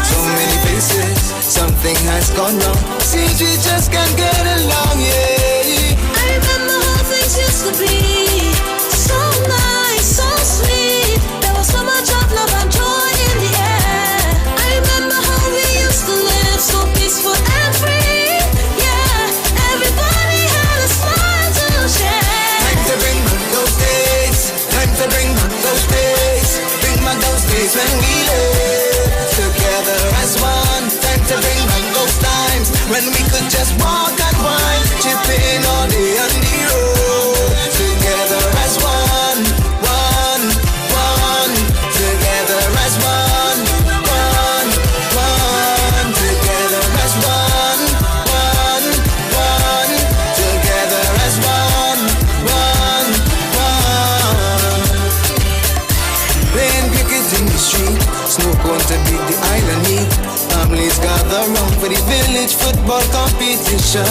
so many faces. Something has gone wrong. Seems we just can't get along, yeah. I remember how things used to be. So nice, so sweet. There was so much of love and joy in the air. I remember how we used to live so peaceful and free. Yeah, everybody had a smile to share. Time to bring back those days. Time to bring back those days. Bring back those days when we lived together as one. Time to bring back those times when we could just walk and wine, chipping all day on the road. Together as one, one, one. Together as one, one, one. Together as one, one, one. Together as one, one, one. Playing cricket in the street, snow cone to beat the island heat. Families gather round for the village football competition.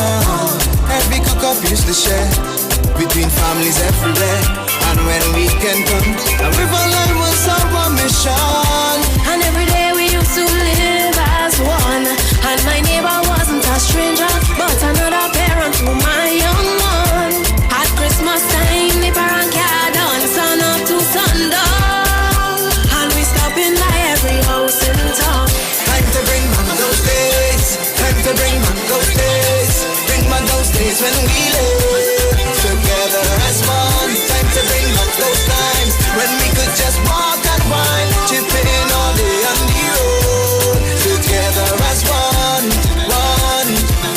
Every cook-up used to share between families everywhere. And when weekend comes, a river line was our mission. And every day we used to live as one. And my neighbor wasn't a stranger, but another parent to my young one. At Christmas time, the parent car done sun up to sundown. And we stopping by every house in town. Time to bring back those days. Time to bring back those days. Bring back those days when we lived together as one. Time to bring back those times when we could just walk and wine, chipping all day on the road. Together as one, one,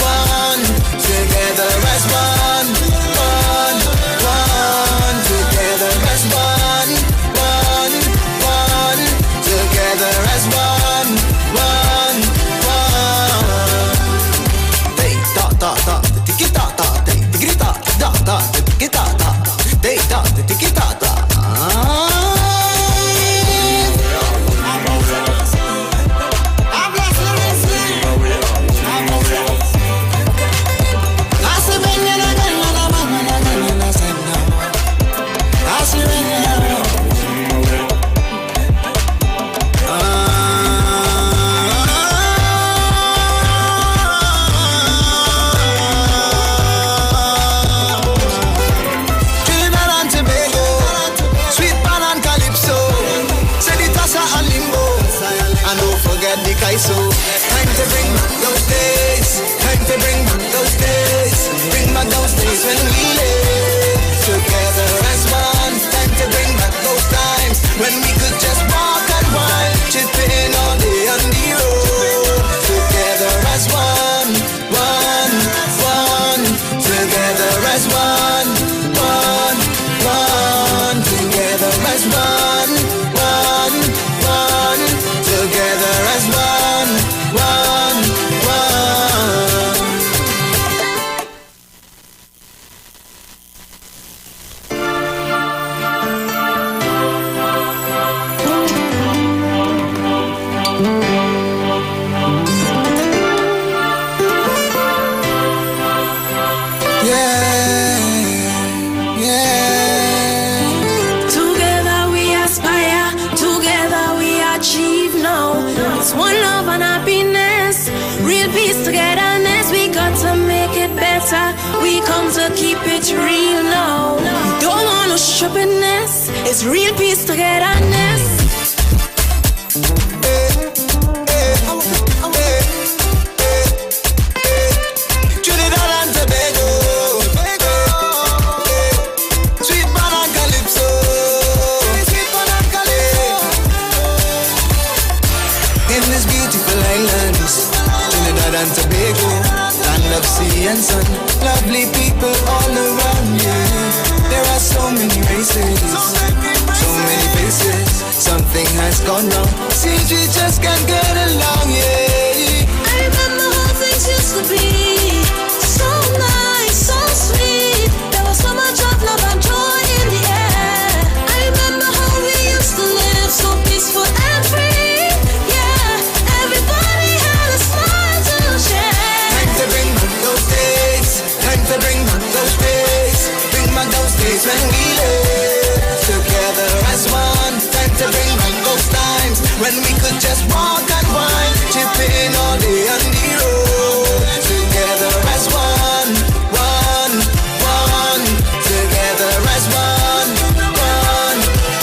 one. Together as one, one, one. Together as one, one, one. Together as one, one, one. Hey, da da da, tiki da da, tiki da da da, tiki da da, hey da, tiki da da. So time to bring back those days. Time to bring back those days. Bring back those days when we lived together as one. Time to bring back those times when we could just walk and wine, chipping all day on the road. Together as one, one, one. Together as one, one, one. Together as one, one, one. Together as one, one, one. Together we aspire, together we achieve now. It's one love and happiness, real peace, togetherness. We got to make it better. We come to keep it real now. We don't want no stupidness. It's real peace, togetherness. Trinidad and Tobago, sweet banana calypso, sweet banana calypso. In these beautiful islands, Trinidad and Tobago, land of sea and sun, lovely people all around you. There are so many races, so many faces. Something has gone wrong. Seems we just can't get along, yeah. I remember how things used to be. So nice, so sweet. There was so much of love and joy in the air. I remember how we used to live so peaceful and free. Yeah, everybody had a smile to share. Time to bring back those days. Time to bring back those days. Bring back those days when we lived together as one. Time to bring back those times when we could just walk and wine, chipping all day on the road, together as one, one, one, together as one, one,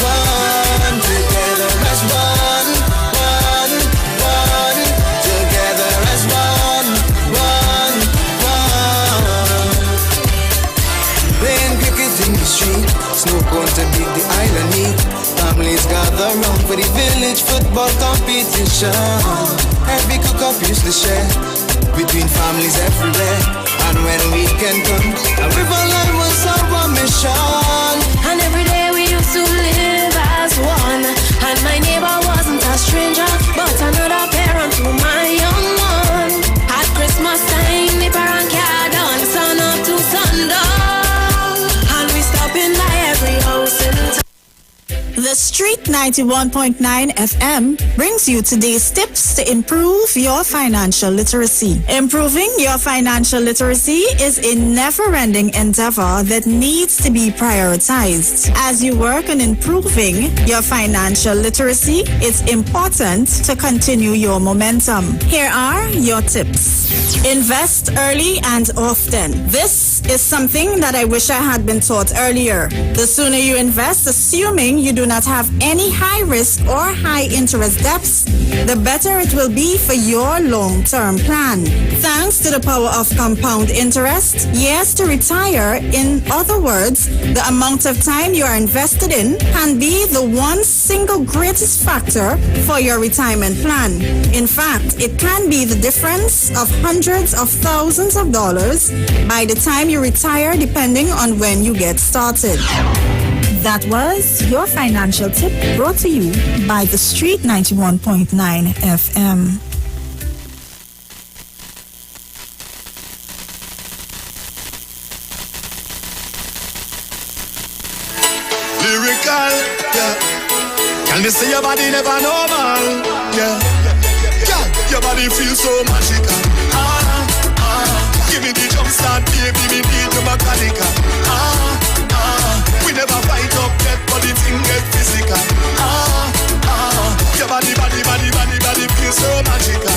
one, together as one, one, one, together as one, one, one. Playing cricket in the street, snow cone to beat the island heat. Families gather round for the village football competition. Every cook-up used to share between families everywhere. And when weekend comes, a river line was our mission. And every day we used to live as one. And my neighbor wasn't a stranger, but another parent to my young one. At Christmas time, the parent car done sun up to sundown. And we stopping by every house in town. The Street 91.9 FM brings you today's tips to improve your financial literacy. Improving your financial literacy is a never-ending endeavor that needs to be prioritized. As you work on improving your financial literacy, it's important to continue your momentum. Here are your tips. Invest early and often. This is something that I wish I had been taught earlier. The sooner you invest, assuming you do not have any high risk or high interest debts, the better it will be for your long-term plan. Thanks to the power of compound interest, years to retire, in other words, the amount of time you are invested in can be the one single greatest factor for your retirement plan. In fact, it can be the difference of hundreds of thousands of dollars by the time you retire, depending on when you get started. That was your financial tip brought to you by the Street 91.9 FM. Lyrical, yeah. Can you say your body never normal? Yeah. Yeah. Your body feels so magical. Give me the jump start, baby, me need the mechanical. We never fight up yet, but the thing get physical. Your body feels so magical.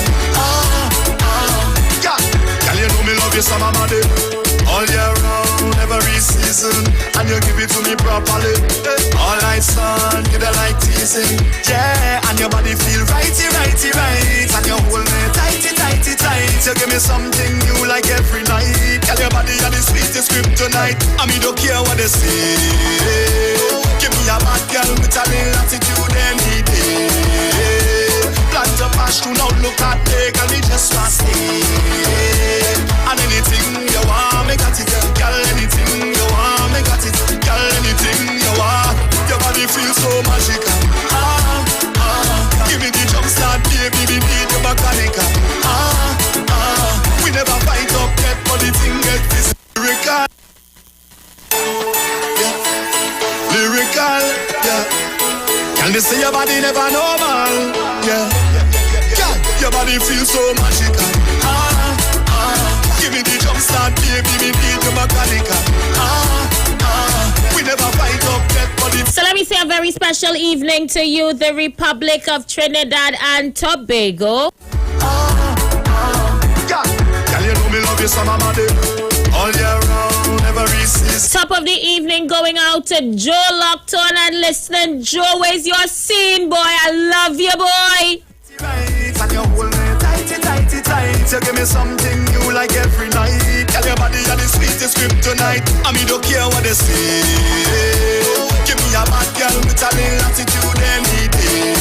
Yeah, girl, you know me love you so body. All year round, every season, and you give it to me properly. All night sun, you don't like teasing. Yeah, and your body feel righty, righty, right. And you hold me tighty, tighty, tight. You give me something new like every night. Girl, your body are the sweetest kryptonite. And me don't care what they say. Give me a bad girl with a little attitude any day. Plant a pash to now look at me, girl, me just want to stay. And anything you want, me got it. Girl, anything you want, me got it. Girl, anything you want. Your body feels so magical. Give me the jump start, baby, we need the mechanical. We never fight up yet, but the thing get physical. Yeah. Lyrical, yeah. Can they say your body never normal? Yeah. Yeah. Your body feels so magical. Give me the jump start, baby, we need the mechanical. We never fight up yet, but it's... So let me say a very special evening to you, the Republic of Trinidad and Tobago. Girl, you know me love you so body. All year round, every season. Top of the evening going out to Joe Lockton and listening. Joe, where's your scene, boy? I love you, boy. Right, and you hold me tighty, tighty, tight. You give me something new like every night. Tell your body you're the sweetest kryptonite. I mean, don't care what they say. Give me a bad girl with a little attitude any day.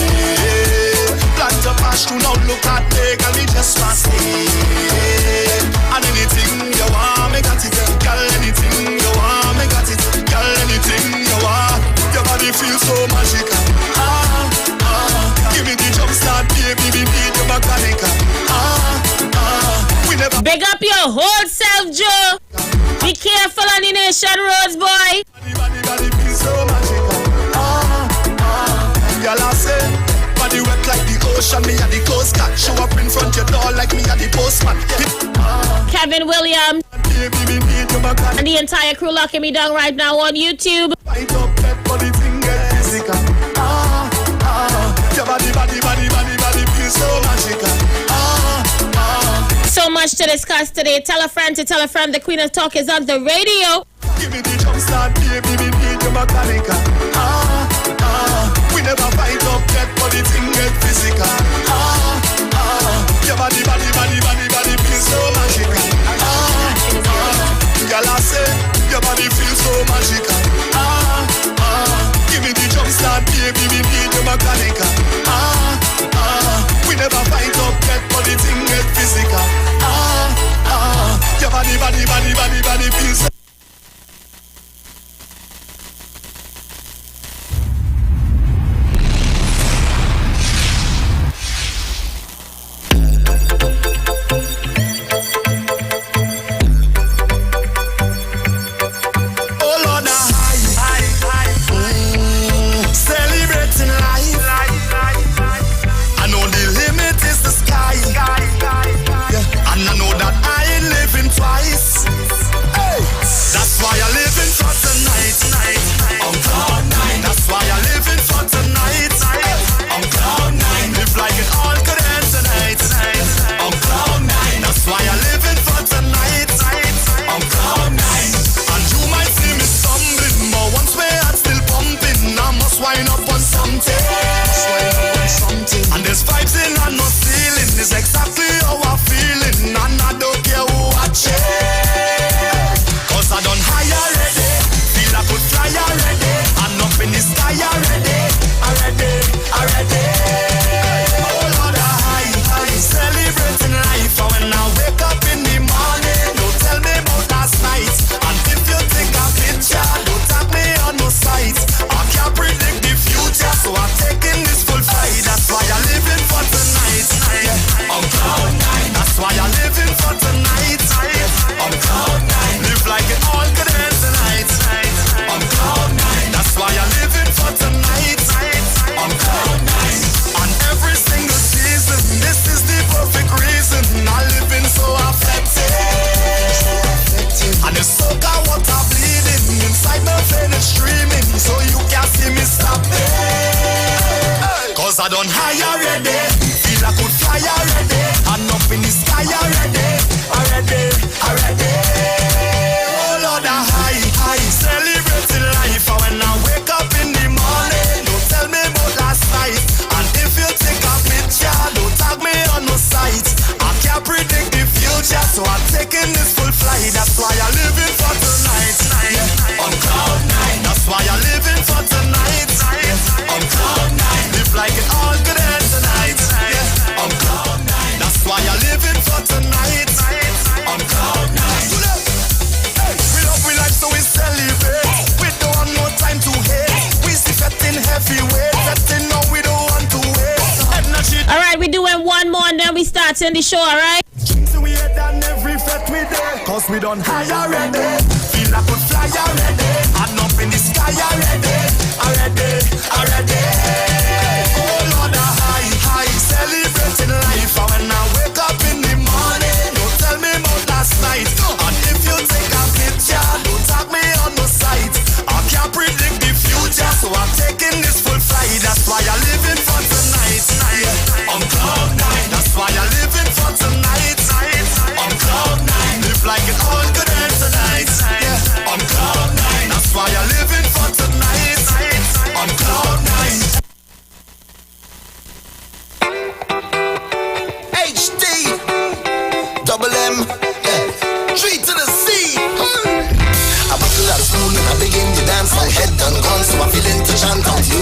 Plant a pash to now look at me, girl, me just want to stay. And anything you want, me got it. Girl, anything you want, me got it. Girl, anything you want. Your body feels so magical. Give me the jump start, baby, we need the mechanical. We never... Big up your whole self, Joe. Be careful on the nation roads, boy. Body feels so magical. Girl, I say, body wet like the ocean. Me and the coast cat show up in front your door like me and the postman. Kevin Williams and the entire crew locking me down right now on YouTube. Fight up, let body thing get physical. Your body so magical. So much to discuss today. Tell a friend to tell a friend. The Queen of Talk is on the radio. Give me the jump start, baby, me need your mechanical. We never fight up yet, but the thing get physical. Your body feels so magical. Girl, I say, your body feels so magical. Give me the jump start, baby, me need your mechanical. We never fight up yet, but the thing get physical. Your body feels so. I don't high already. Feel I could fly already. And up in the sky already. Already. Oh Lord, I high. Celebrating life. And when I wake up in the morning, don't tell me about last night. And if you take a picture, don't tag me on no site. I can't predict the future, so I'm taking this full flight. That's why I'm living for tonight. On cloud nine. That's why I'm living for tonight. On cloud nine. Live like it all good end tonight. On cloud nine. That's why I'm living for tonight. On cloud nine. We love we life, so we celebrate. We don't want no time to hate. We see fetting heavyweight. Fetting no, we don't want to wait. All right, we're doing one more and then we starting the show, all right? So we head down every fet we there. Cause we done high already. Feel I could fly already. And up in the sky already. Already. Oh Lord, I high. Celebrating life. And when I wake up in the morning, don't tell me about last night. And if you take a picture, don't tag me on no site. I can't predict the future, so I'm taking this full flight. That's why I'm living for tonight. On cloud nine. That's why I'm living for tonight. On cloud nine. Live like it all good end tonight. On cloud nine. That's why I'm living for tonight. On cloud nine. HD Double M, yeah. 3 to the C. I buckle out spoon and I begin to dance. My head done gone, so I'm feeling to chant out you.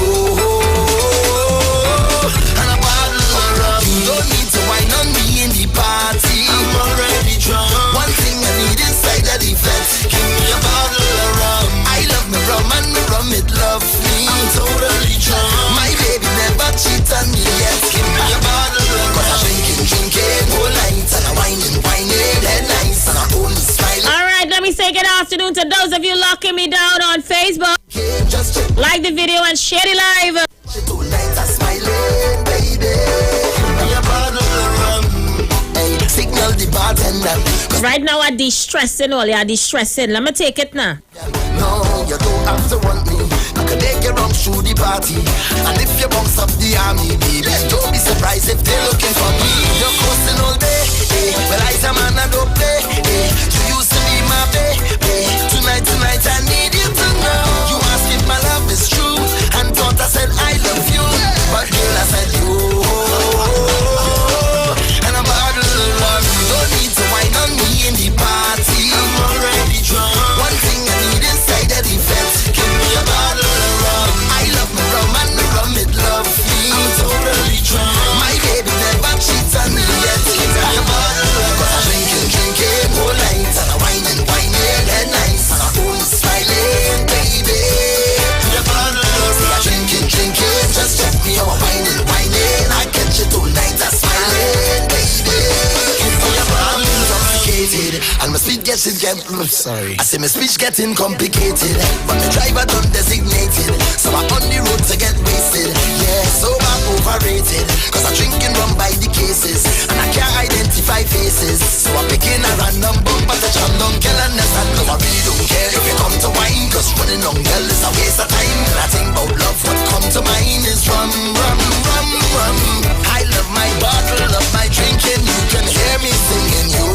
And I bottle of rum. You don't need to wine on me in the party. I'm already drunk. One thing I need inside of the fence. Give me a bottle of rum. I love me rum and me rum it love me. I'm totally drunk. My baby never cheat on me yet. Give me a bottle of rum. Cause I'm drinking whole night. And I'm whining, head nice. And I'm only smiling. All right, let me say good afternoon to those of you locking me down on Facebook. Like the video and share it live. Right now I'm distressing all. You're distressing. Let me take it now. No, you don't have to want me. could take you wrong through the party. And if you bounce up the army, baby, don't be surprised if they're looking for me. You're coasting all day, well, I's a man, I don't play. You used to be my baby. Tonight, I need you to know. You ask if my love is true, and thought I said I love you, but girl, I said you. And I'm bottle of rum. Don't need to wine on me in the party. I'm already drunk. One thing I need inside the defense. Give me a bottle of rum. I love my rum and the rum it love me. I'm totally drunk. My baby never cheats on me yet. Give me a bottle of rum. Drinking whole night, and I'm whining head nice, and I'm only smiling, baby. Give me a bottle of rum. Drinking, just check me out, whining. I catch you tonight, I'm smiling, baby. Give me a bottle intoxicated, and my speech getting sorry. I say my speech getting complicated, but the driver done designated, so I'm on the road to get wasted. Yeah, so I'm overrated, cause I'm drinking rum by the cases, and I can't identify faces. So I'm picking a random bumper to jam down, kill and understand, cause I really don't care if you come to wine, cause running on girl is a waste of time. And I think about love, what come to mind is rum. I love my bottle, love my drinking, you can hear me singing you.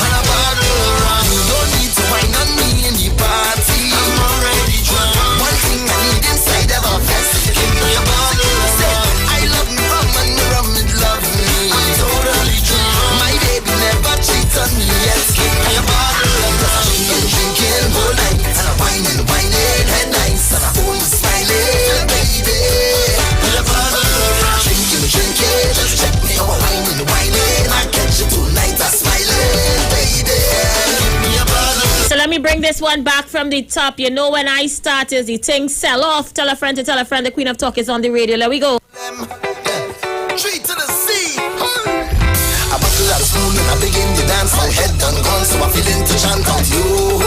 And a bottle of rum, you don't need to wine on me in the party. I'm already drunk. One thing I need inside of a vest, give me a bottle of rum. I love me rum and the rum it love me. I'm totally drunk. My baby never cheats on me yet. Give me a bottle of rum. Drinking whole night, and I'm whining head nice, and I'm only smiling, baby. With a bottle of rum. Drinking, just check me out, whining. I catch you tonight, I'm smiling, baby. Give me a bottle. So let me bring this one back from the top. You know when I start is the thing sell off. Tell a friend to tell a friend. The Queen of Talk is on the radio. Let we go. Tree to the sea. I buckle out spoon and I begin to dance. My head done gone, so I feel to chant out you.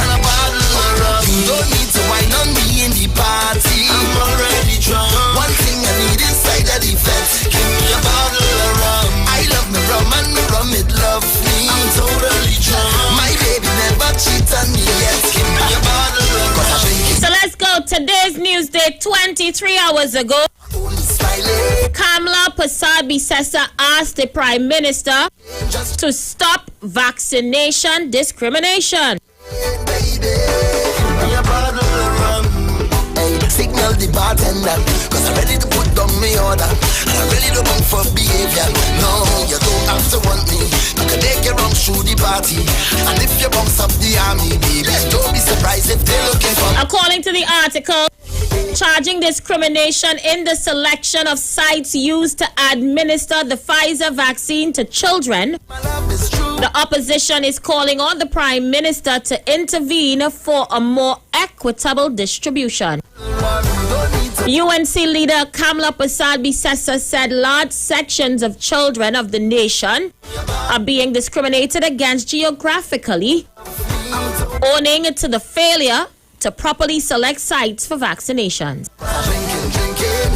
And a bottle of rum. You don't need to wine on me in the party. I'm already drunk. One thing I need inside the defense. Give me a bottle of rum. I love me rum and the rum it love me. I'm totally drunk. My baby never cheat on me yet. Give me a bottle of rum. So let's go. Today's news day, 23 hours ago. Kamala Persad-Bissessar asked the Prime Minister to stop vaccination discrimination. Signal the bartender, cause I'm ready to put down my order, and I'm ready to bump for behavior. No, you don't have to want me. You can take you wrong through the party, and if you bounce up the army, baby, don't be surprised if they're looking for. According to the article, charging discrimination in the selection of sites used to administer the Pfizer vaccine to children, the opposition is calling on the Prime Minister to intervene for a more equitable distribution. UNC leader Kamala Persad-Bissessar said large sections of children of the nation are being discriminated against geographically, owing to the failure to properly select sites for vaccinations.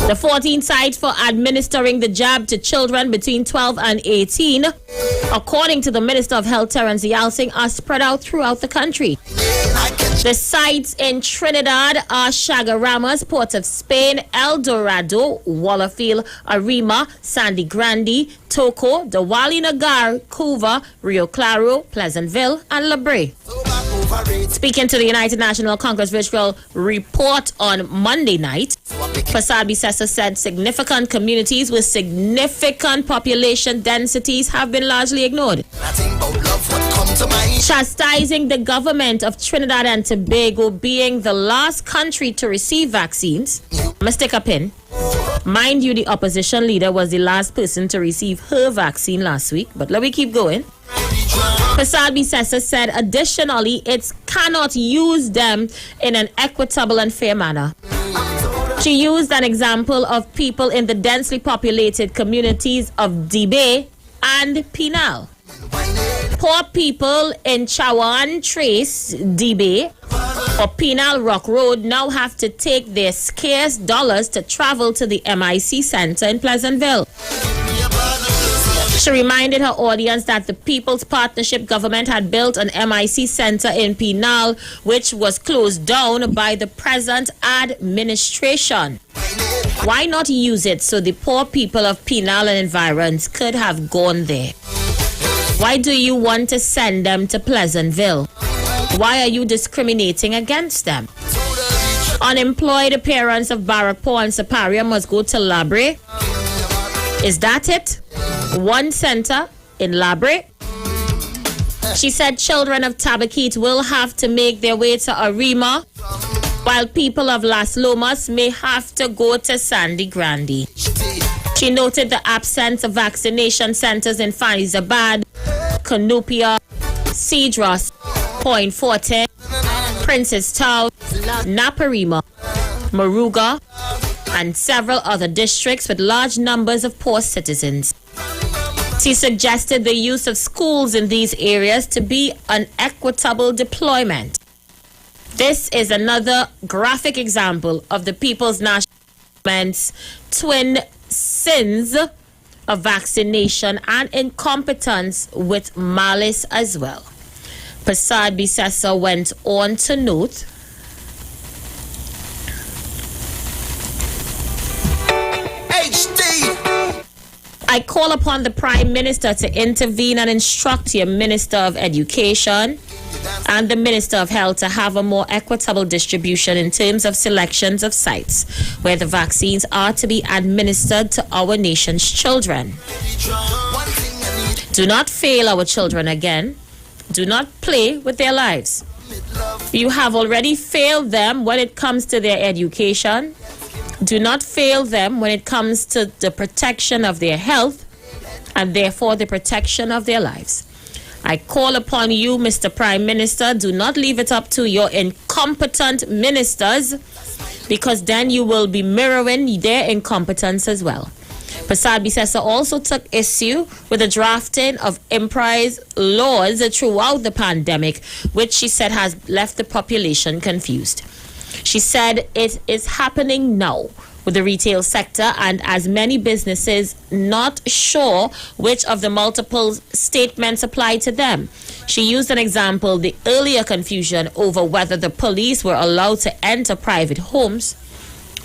The 14 sites for administering the jab to children between 12 and 18, according to the Minister of Health, Terence Yalsing, are spread out throughout the country. The sites in Trinidad are Chaguaramas, Port of Spain, El Dorado, Wallafield, Arima, Sandy Grande, Toco, Dawali Nagar, Couva, Rio Claro, Pleasantville, and La Brea. Speaking to the United National Congress virtual report on Monday night, Persad-Bissessar said significant communities with significant population densities have been largely ignored. Chastising the government of Trinidad and Tobago being the last country to receive vaccines. Let's take a pin. Mind you, the opposition leader was the last person to receive her vaccine last week, but let me keep going. Persad-Bissessar said additionally it cannot use them in an equitable and fair manner. She used an example of people in the densely populated communities of Dibe and Pinal. Poor people in Chawan Trace, Dibe, or Pinal Rock Road now have to take their scarce dollars to travel to the MIC Center in Pleasantville. She reminded her audience that the People's Partnership government had built an MIC center in Penal, which was closed down by the present administration. Why not use it so the poor people of Penal and environs could have gone there? Why do you want to send them to Pleasantville? Why are you discriminating against them? Unemployed parents of Barrackpore and Saparia must go to Labre. Is that it? One center in Labre. She said children of Tabaquite will have to make their way to Arima, while people of Las Lomas may have to go to Sandy Grande. She noted the absence of vaccination centers in Faizabad, Canopia, Cedros, Point Forte, Princess Town, Naparima, Maruga, and several other districts with large numbers of poor citizens. She suggested the use of schools in these areas to be an equitable deployment. This is another graphic example of the People's National Movement's twin sins of vaccination and incompetence with malice as well. Prasad Bisessa went on to note, I call upon the Prime Minister to intervene and instruct your Minister of Education and the Minister of Health to have a more equitable distribution in terms of selections of sites where the vaccines are to be administered to our nation's children. Do not fail our children again. Do not play with their lives. You have already failed them when it comes to their education. Do not fail them when it comes to the protection of their health and therefore the protection of their lives. I call upon you, Mr. Prime Minister, do not leave it up to your incompetent ministers, because then you will be mirroring their incompetence as well. Prasad Bisessa also took issue with the drafting of improvised laws throughout the pandemic, which she said has left the population confused. She said it is happening now with the retail sector, and as many businesses not sure which of the multiple statements apply to them. She used an example, the earlier confusion over whether the police were allowed to enter private homes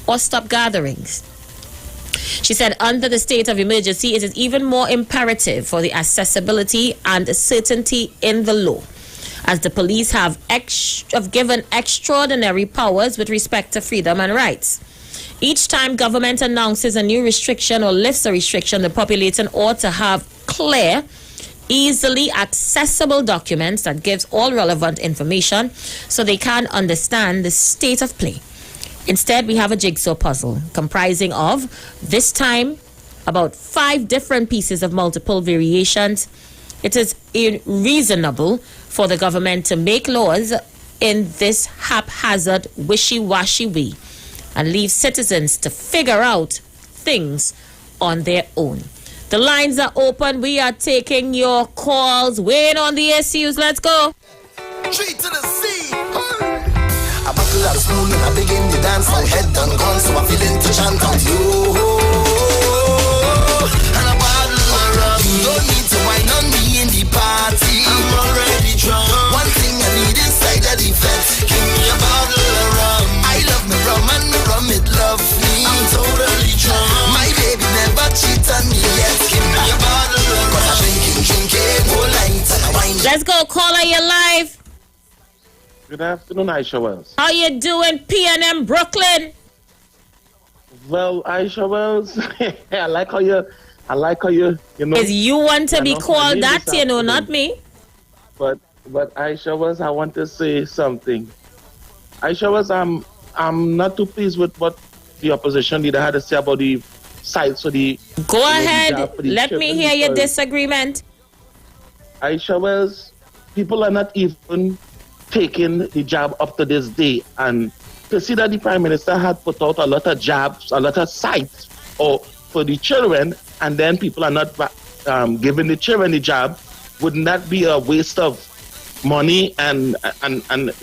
or stop gatherings. She said under the state of emergency, it is even more imperative for the accessibility and certainty in the law, as the police have given extraordinary powers with respect to freedom and rights. Each time government announces a new restriction or lifts a restriction, the population ought to have clear, easily accessible documents that gives all relevant information so they can understand the state of play. Instead, we have a jigsaw puzzle comprising of, this time, about 5 different pieces of multiple variations. It is unreasonable for the government to make laws in this haphazard, wishy-washy way and leave citizens to figure out things on their own. The lines are open. We are taking your calls. Weighing on the issues. Let's go. Tree to the sea. I buckle out the spoon and I begin to dance. My head done gone, so I'm feeling to chant out you. And I bottle of rum. You don't need to wine on me in the party. I'm already drunk. One thing I need inside of the fence. Give me a bottle of rum. I love me rum and me rum it love me. I'm totally drunk. My baby never cheat on me yet. Give me a bottle of rum. 'Cause I'm drinking whole night and I wine. Let's go. Caller, you live. Good afternoon, Aisha Wells. How you doing, PNM Brooklyn? Well, Aisha Wells, I like how you know. Is you want to be called that, you know, not me. But Aisha Wells, I want to say something. Aisha Wells, I'm not too pleased with what the opposition leader had to say about the sites for the. Go ahead. Let me hear your disagreement. Aisha Wells, people are not even taking the job up to this day, and to see that the Prime Minister had put out a lot of jobs, a lot of sites for the children, and then people are not giving the children the job, wouldn't that be a waste of money and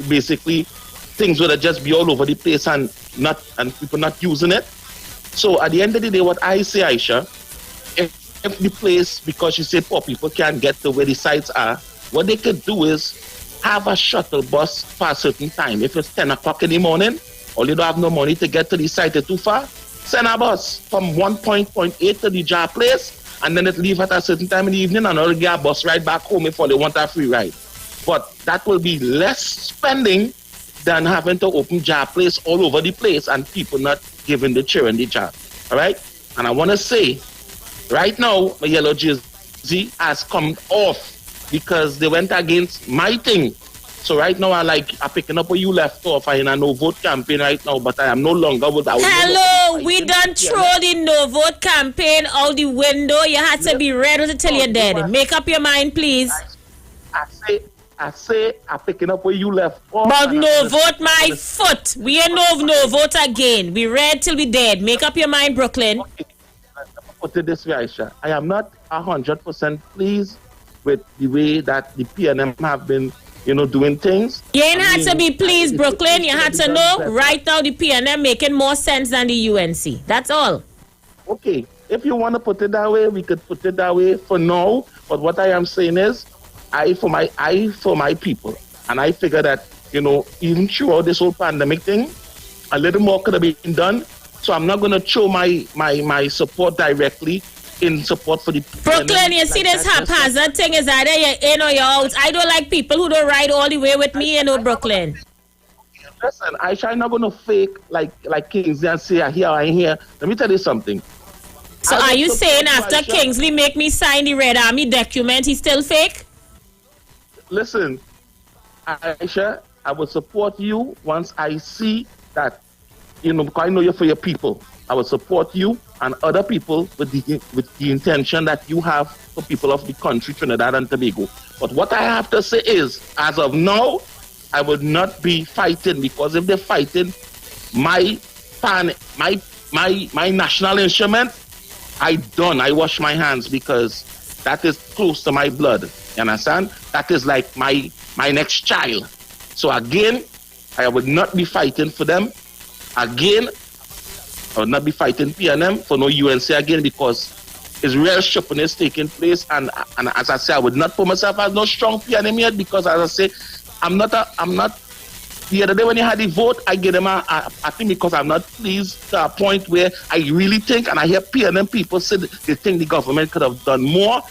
basically things would just be all over the place and people not using it? So at the end of the day, what I say, Aisha, if if the place, because you say poor people can't get to where the sites are, what they could do is have a shuttle bus for a certain time. If it's 10 o'clock in the morning, or you don't have no money to get to the site, it's too far, send a bus from point A to the jar place, and then it leave at a certain time in the evening, and I'll get a bus ride back home if they want a free ride. But that will be less spending than having to open jar place all over the place and people not giving the children the job. All right? And I want to say, right now, my yellow jersey has come off because they went against my thing. So right now, I'm picking up where you left off. I'm in a no vote campaign right now, but I am no longer with that. Hello, we done throw the no vote campaign out the window. You had to be ready to tell you're dead. Make up your mind, please. I say, I'm picking up where you left off. But no vote my foot. We ain't no vote again. We read till we dead. Make up your mind, Brooklyn. Okay. Put it this way, Aisha. I am not 100% pleased with the way that the PNM have been, doing things. You ain't had to be pleased, Brooklyn. You had to know right now the PNM making more sense than the UNC. That's all. Okay. If you want to put it that way, we could put it that way for now. But what I am saying is, I for my people. And I figure that, even throughout this whole pandemic thing, a little more could have been done. So I'm not going to show my support directly in support for the Brooklyn, you see this haphazard thing is either you're in or you're out. I don't like people who don't ride all the way with me, Brooklyn. Listen, I'm not going to fake like Kingsley and say, here, I here. Let me tell you something. So are you saying after Kingsley make me sign the Red Army document, he's still fake? Listen, Aisha, I will support you once I see that, because I know you're for your people. I will support you and other people with the intention that you have for people of the country, Trinidad and Tobago. But what I have to say is, as of now, I would not be fighting, because if they're fighting my national instrument, I wash my hands, because that is close to my blood. You understand? That is like my next child. So again, I would not be fighting for them. Again, I would not be fighting PNM for no UNC again, because it's real shipping is taking place. And as I say, I would not put myself as no strong PNM yet, because as I say, I'm not. The other day when you had the vote, I gave them I think because I'm not pleased to a point where I really think, and I hear PNM people say they think the government could have done more.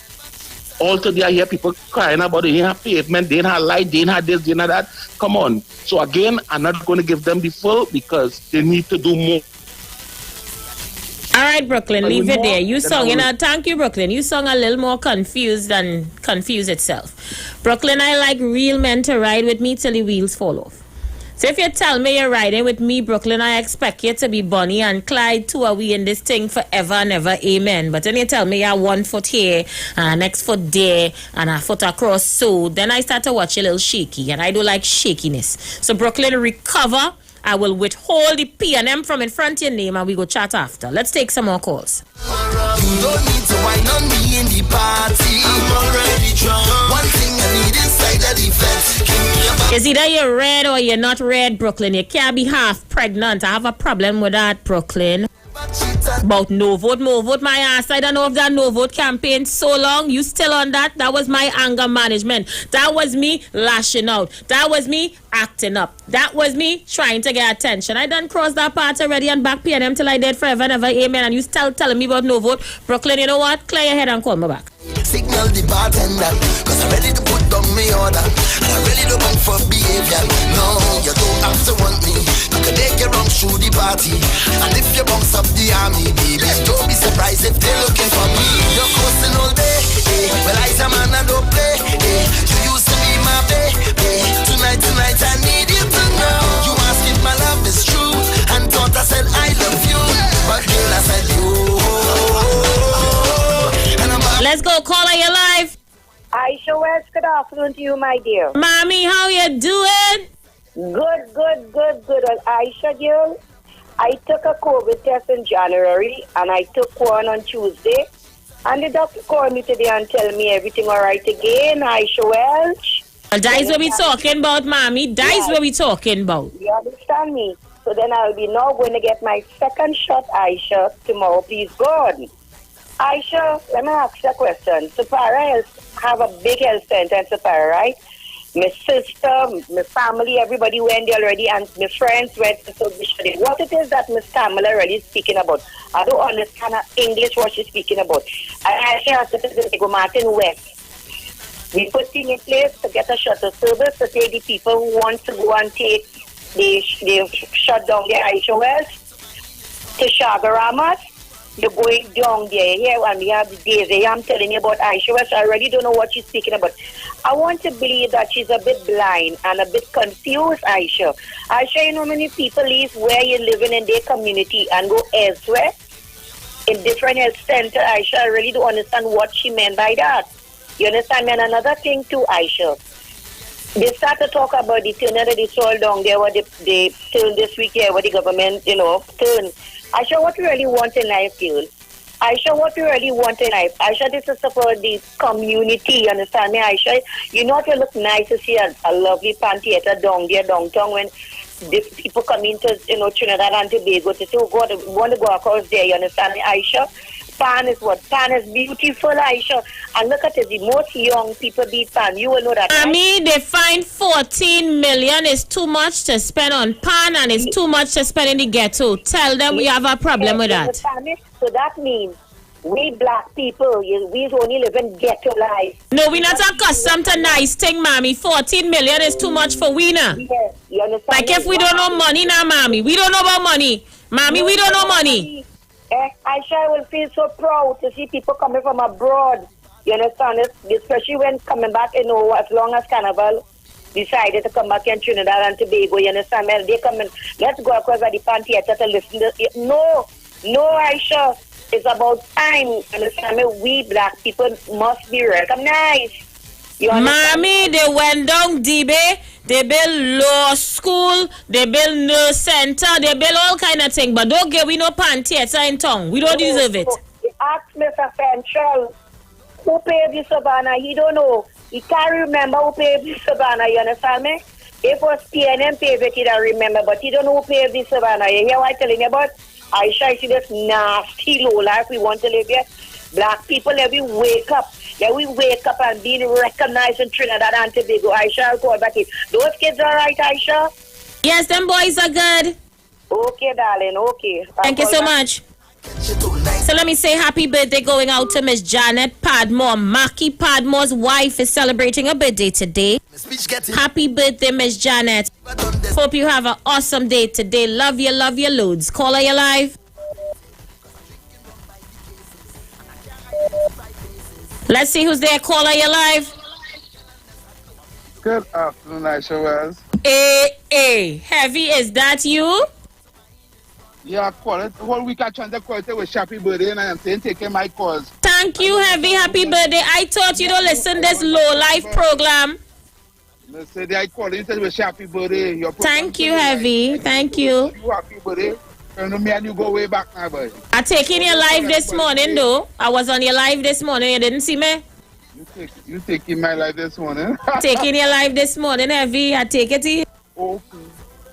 All today I hear people crying about it. They didn't have pavement, they didn't have light, they didn't have this, they didn't have that. Come on. So again, I'm not going to give them the full, because they need to do more. All right, Brooklyn, leave it there. You sung, thank you, Brooklyn. You sung a little more confused than confused itself. Brooklyn, I like real men to ride with me till the wheels fall off. So if you tell me you're riding with me, Brooklyn, I expect you to be Bonnie and Clyde too. Are we in this thing forever and ever? Amen. But then you tell me you're 1 foot here and next foot there and a foot across, so then I start to watch a little shaky, and I don't like shakiness. So Brooklyn, recover. I will withhold the PNM from in front of your name, and we go chat after. Let's take some more calls. You don't need to whine on me in the party. I'm already drunk. One thing I need inside of the fence. Give me a It's either you're red or you're not red, Brooklyn. You can't be half pregnant. I have a problem with that, Brooklyn. About no vote, my ass. I don't know if that no vote campaign so long. You still on that? That was my anger management. That was me lashing out. That was me acting up. That was me trying to get attention. I done crossed that part already and back PNM till I did forever and ever. Amen. And you still telling me about no vote. Brooklyn, you know what? Clear your head and call me back. signal the bartender, cause I'm ready to put down my order, and I'm ready to bunk for behavior. No, you don't have to want me. You can make your run through the party, and if you bounce up the army, baby, don't be surprised if they're looking for me. You're coasting all day, well, I'm a man, I don't play. You used to be my baby. Tonight, I need you to know. You ask if my love is true, and thought I said I love you, but girl, I said you. Let's go, caller, you live. Aisha West, good afternoon to you, my dear. Mommy, how you doing? Good. Well, Aisha, girl, I took a COVID test in January, and I took one on Tuesday, and the doctor called me today and tell me everything all right again, Aisha Welch. Well, that is what we talking about, Mommy. That is what we talking about. You understand me? So then I'll be now going to get my second shot, Aisha, tomorrow, please God. Aisha, let me ask you a question. Sapara have a big health center in Sapara, right? My sister, my family, everybody went there already, and my friends went to Sobishade. What it is that Miss Kamala really speaking about? I don't understand her English what she's speaking about. I have to go Martin West. We put things in place to get a shuttle service to take the people who want to go and take, they shut down the Aisha Wells to Shagaramas. You're going down there here and we have the days. I'm telling you about Aisha West. I already don't know what she's speaking about. I want to believe that she's a bit blind and a bit confused, Aisha. Aisha, you know many people leave where you're living in their community and go elsewhere in different health center. Aisha, I really don't understand what she meant by that. You understand me? And another thing too, Aisha. They start to talk about the turn of the soil down there, what they turn this week here, what the government, turn. Aisha, what you really want in life, girl? Aisha, what you really want in life? Aisha, this is for the community, you understand me, Aisha? You know, it look nice to see a lovely pan theater down there, downtown, when these people come into, Trinidad and Tobago to say, oh God, I want to go across there, you understand me, Aisha? Pan is what? Pan is beautiful, Aisha. And look at it, the most young people beat pan. You will know that. I mean, they find 14 million is too much to spend on pan and it's too much to spend in the ghetto. Tell them we have a problem with that. So that means we black people, we only live in ghetto life. No, we're not accustomed to nice thing, mommy. 14 million is too much for we now. Yes, you understand? Like if we don't know money now, mommy. We don't know about money. Mommy, we don't know money. Aisha will feel so proud to see people coming from abroad. You understand? Especially when coming back, as long as Carnival decided to come back in Trinidad and Tobago, you understand? They come in, let's go across the pan theater to listen to it. No, Aisha, it's about time. You understand me? We black people must be recognized. Mommy, they went down DB, they build law school, they build nurse center, they build all kind of things, but don't give we no pan theater in town. We don't deserve it. Ask Mr. Central who paid the Savannah. He don't know. He can't remember who paid the Savannah, you understand me? If it was PNM paid it, he don't remember, but he don't know who paid the Savannah. You hear what I'm telling you about? Aisha, see this nasty low life we want to live here. Black people, let we wake up. Let we wake up and being recognized in Trinidad and Tobago. Aisha, I'll go back in. Those kids are right, Aisha? Yes, them boys are good. Okay, darling, okay. Thank you so much. So let me say happy birthday going out to Miss Janet Padmore. Maki Padmore's wife is celebrating a birthday today. Happy birthday, Miss Janet. Hope you have an awesome day today. Love you loads. Caller, you live. Let's see who's there. Caller, you live. Good afternoon, Aisha Wells. Heavy, is that you? Yeah, call it. The whole week I tried to call it with happy birthday and I am saying taking my calls. Thank you, Heavy. Happy birthday. I thought you don't listen to this low life program. Listen, I called you said it was happy birthday. Thank you, Heavy. Thank you. Happy birthday. Me and you go way back now, boy. I taking your live this morning, though. I was on your live this morning. You didn't see me? You taking my live this morning? Taking your live this morning, Heavy. I take it to you.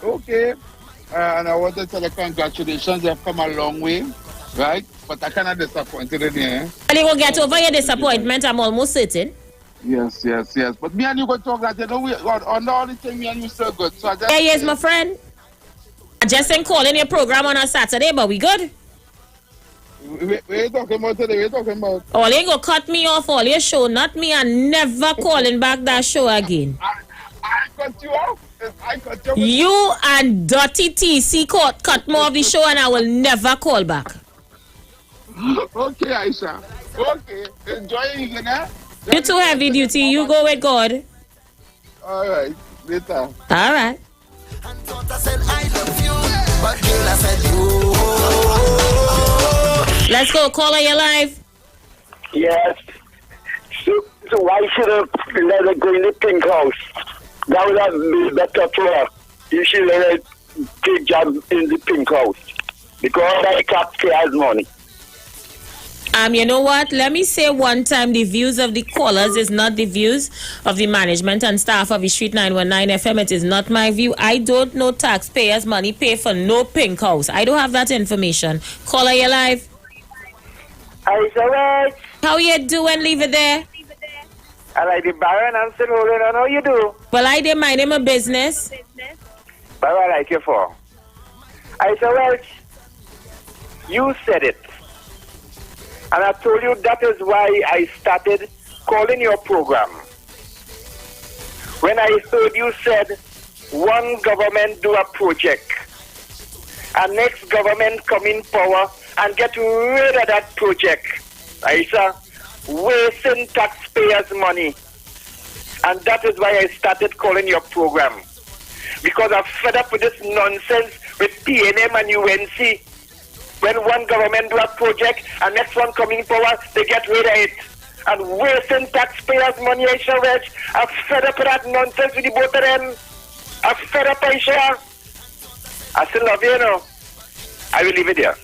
Okay. And I want to tell you congratulations. You have come a long way, right? But I cannot disappointed in you. And you will get over your disappointment, I'm almost certain. Yes. But me and you go talk that, on all the thing, me and you so good. So I just yes, my friend. I just ain't calling your program on a Saturday, but we good. What are you talking about today? What are you talking about? All you go cut me off all your show, not me, and never calling back that show again. I cut you off? I cut you off? You and Dirty TC cut me off the show and I will never call back. Okay, Aisha. Okay. Enjoy it, you know? You too heavy duty. You go with God. All right. Later. All right. Let's go. Caller, you live. Yes. So why should I let her go in the pink house? That would have been better for her. You should let her take job in the pink house. Because that cap has money. You know what? Let me say one time, the views of the callers is not the views of the management and staff of the Street 919 FM. It is not my view. I don't know taxpayers' money pay for no pink house. I don't have that information. Caller, you live. Iwer. How you doing? Leave it there. I like the Baron and still holding on. How you do? Well, I did minding my business. But what I like you for? Iwer, you said it. And I told you that is why I started calling your program. When I heard you said, one government do a project, and next government come in power and get rid of that project. Aisha, wasting taxpayers' money. And that is why I started calling your program. Because I'm fed up with this nonsense with PNM and UNC. When one government do a project and next one come in power, they get rid of it. And wasting taxpayers' money, Aisha Reg. I'm fed up with that nonsense with the both of them. I'm fed up, Aisha. I still love you, I will leave it there.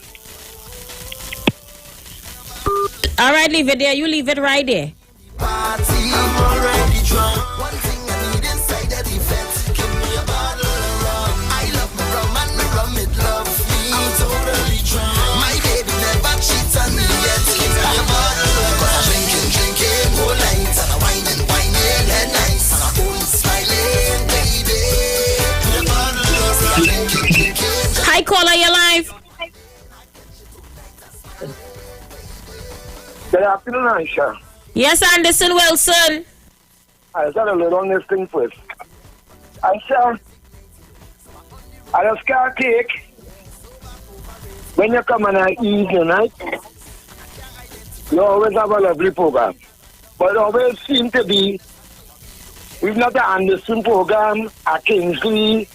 All right, leave it there. You leave it right there. I'm already drunk. One thing I need inside that event. Give me a bottle of rum. I love my rum and my rum it love me. I'm totally drunk. My baby never cheats on me yet. Give me a bottle of rum. Drinking whole night. And I'm whining and nice. And I'm always smiling, baby. Give me a bottle of rum. Drinking. Hi, caller, you're live. Good afternoon, Aisha. Yes, Anderson Wilson. I said a little on this thing first. Aisha, I just can't take when you come on an evening night, you always have a lovely program. But it always seems to be, we've not an Anderson program, a Kingsley,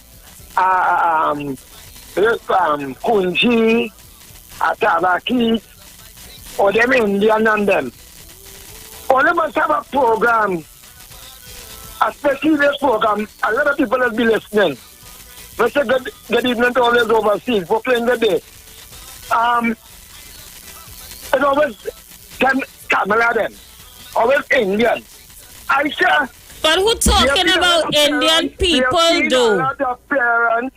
Kunji, a Tabaki, or them Indian and them. All of us have a program, especially this program. A lot of people will be listening. Let's say good evening to all those overseas for playing the day. It's always Kamala them, always Indian. Aisha. But who talking about Indian people, though? A lot of parents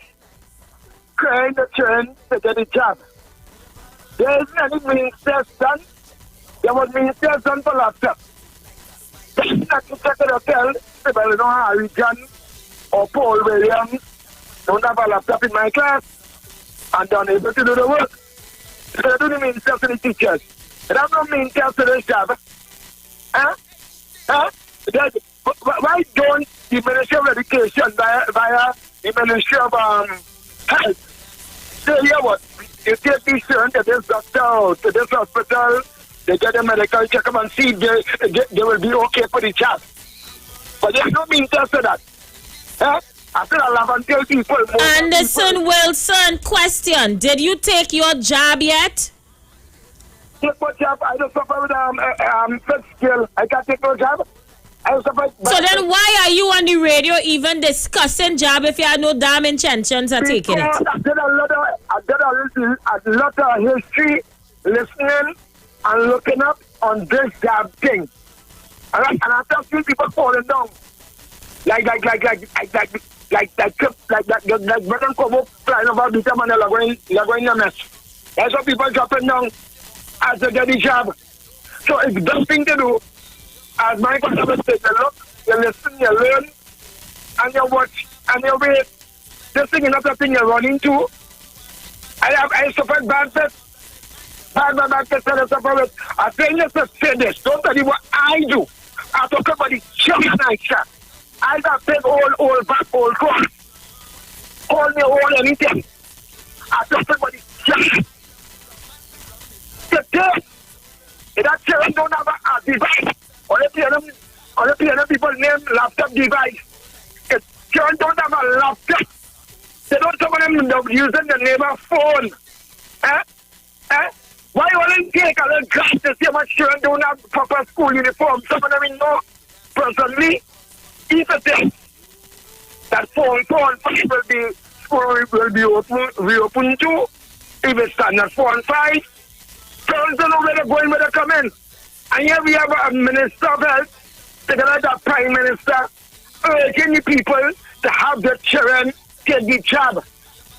crying the children to get a job. There isn't any ministers done. There was ministers done for laptop. That's not to take a hotel. People don't have Harry John or Paul Williams. Don't have a laptop in my class. And they're unable to do the work. So they do the ministers to the teachers. They have no ministers to the job. Why don't the Ministry of Education via the Ministry of Health say, yeah, what? You take these children to this doctor, to this hospital, they get a medical check-up and see if they will be okay for the job. But there's no ministers to that. I said I'll have until people... Anderson Wilson, question. Did you take your job yet? Take my job? I don't suffer with fifth skill. I can't take no job. So then why are you on the radio even discussing job if you have no damn intentions of taking it? I did a lot of history, listening and looking up on this job thing. And I just see people falling down. Like Britain come up flying over Beta and they're going to mess. That's what people dropping down as they get the job. So it's the thing to do. As my father said, you look, you listen, you learn, and you watch, and you wait. This thing is not a thing you run into. I suffered bad fits. Bad fits and I suffer with. I tell you to say this. Don't tell you what I do. I talk about the children I shot. I got take all back, all court. Call me all anything. I talk about the children. Today, that children don't have a device. All the piano people name laptop device. If children don't have a laptop, they don't some of them using the neighbor phone. Why you only take a little class to see how much children don't have proper school uniform? Some of them we know personally. If it is that phone will be school will be reopened too. If it's standard 4 and 5, parents don't know where they're going, where they're coming. And here we have a minister of health, together with a prime minister, urging the people to have their children take the job.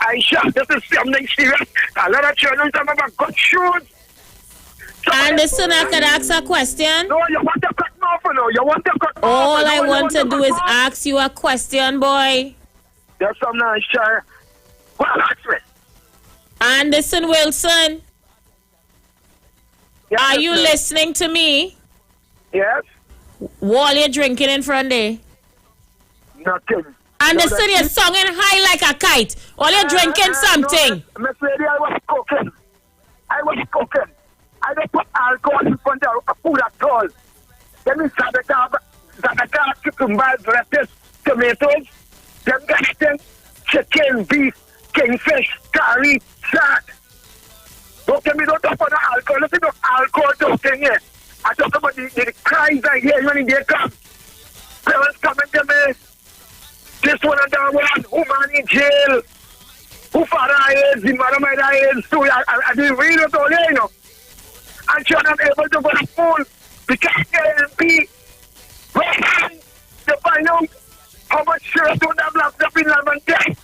Aisha, this is something serious. A lot of children don't have got shoes. Anderson, I could ask a question? No, you want to cut me off, no? You want to cut me off. All I want to do is ask you a question, boy. There's some nice sure. Well, ask me. Anderson Wilson. Yes, are you listening to me? Yes. What are you drinking in front there? Nothing. Anderson, you're singing high like a kite. Or you're drinking something. No, Miss Lady, I was cooking. I don't put alcohol in front of food at all. Then we started to have cucumbers, lettuce, tomatoes, then got chicken, beef, kingfish, curry, salad. Don't tell me don't talk about the alcohol. Listen to alcohol talking here. I talk about the cries I hear when they come. Parents coming to me. This one and that one. Who man in jail? Who father is? The mother might is. So I didn't read it all here, you know. And she was not able to go to school because LP. Right now, to find out how much syrup don't have left up in 11 days.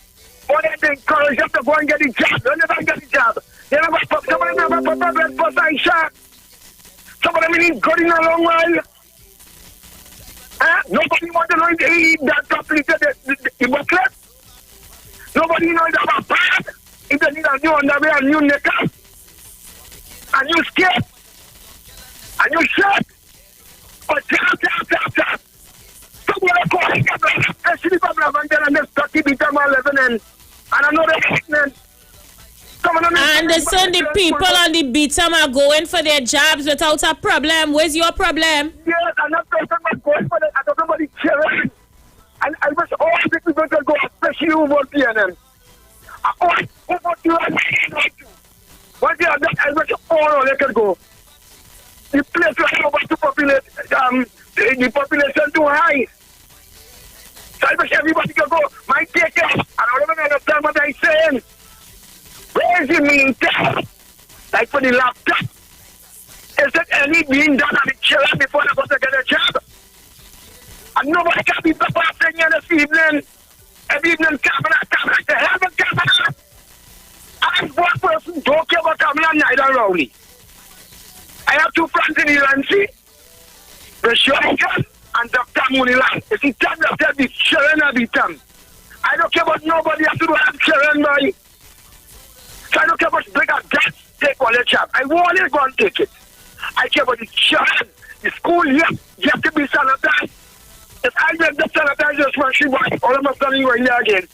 Or they encourage them to go and get the job. They never get the job. They never put somebody never put a red bus and shot. Some of them ain't good in a long while. Nobody want to know if they eat that completed the booklet. Nobody knows about bad. If they need a new underwear, a new knicker, a new skirt, a new shirt. But tap. Somebody call it, especially from Lavender and the 30 become 11 and another 8. Anderson, the people on the beatum are going for their jobs without a problem. Where's your problem? Yes, I'm not talking about going for it. I'm talking about the children. And I wish all the people could go, especially who vote PNM. Who vote you? One thing I wish all they could go. The place where I want to populate, the population too high. So I wish everybody could go. My take it. I don't even understand what I'm saying. Where is the mean test? Like for the laptop. Is there any being done on the children before they go to get a job? And nobody can be preparing here this evening. Every evening, camera, they have a camera. And one person don't care about camera, neither Rowley. I have two friends in Irancy, Rashid and Dr. Munilan. If he tell me after the children are the time. I don't care about nobody have to do have children, boy. So I don't care about big and that, take all the job. I want to go and take it. I care about the children, the school, you have to be sanitized. If I make them sanitize just one she boy, all of a sudden you are here again.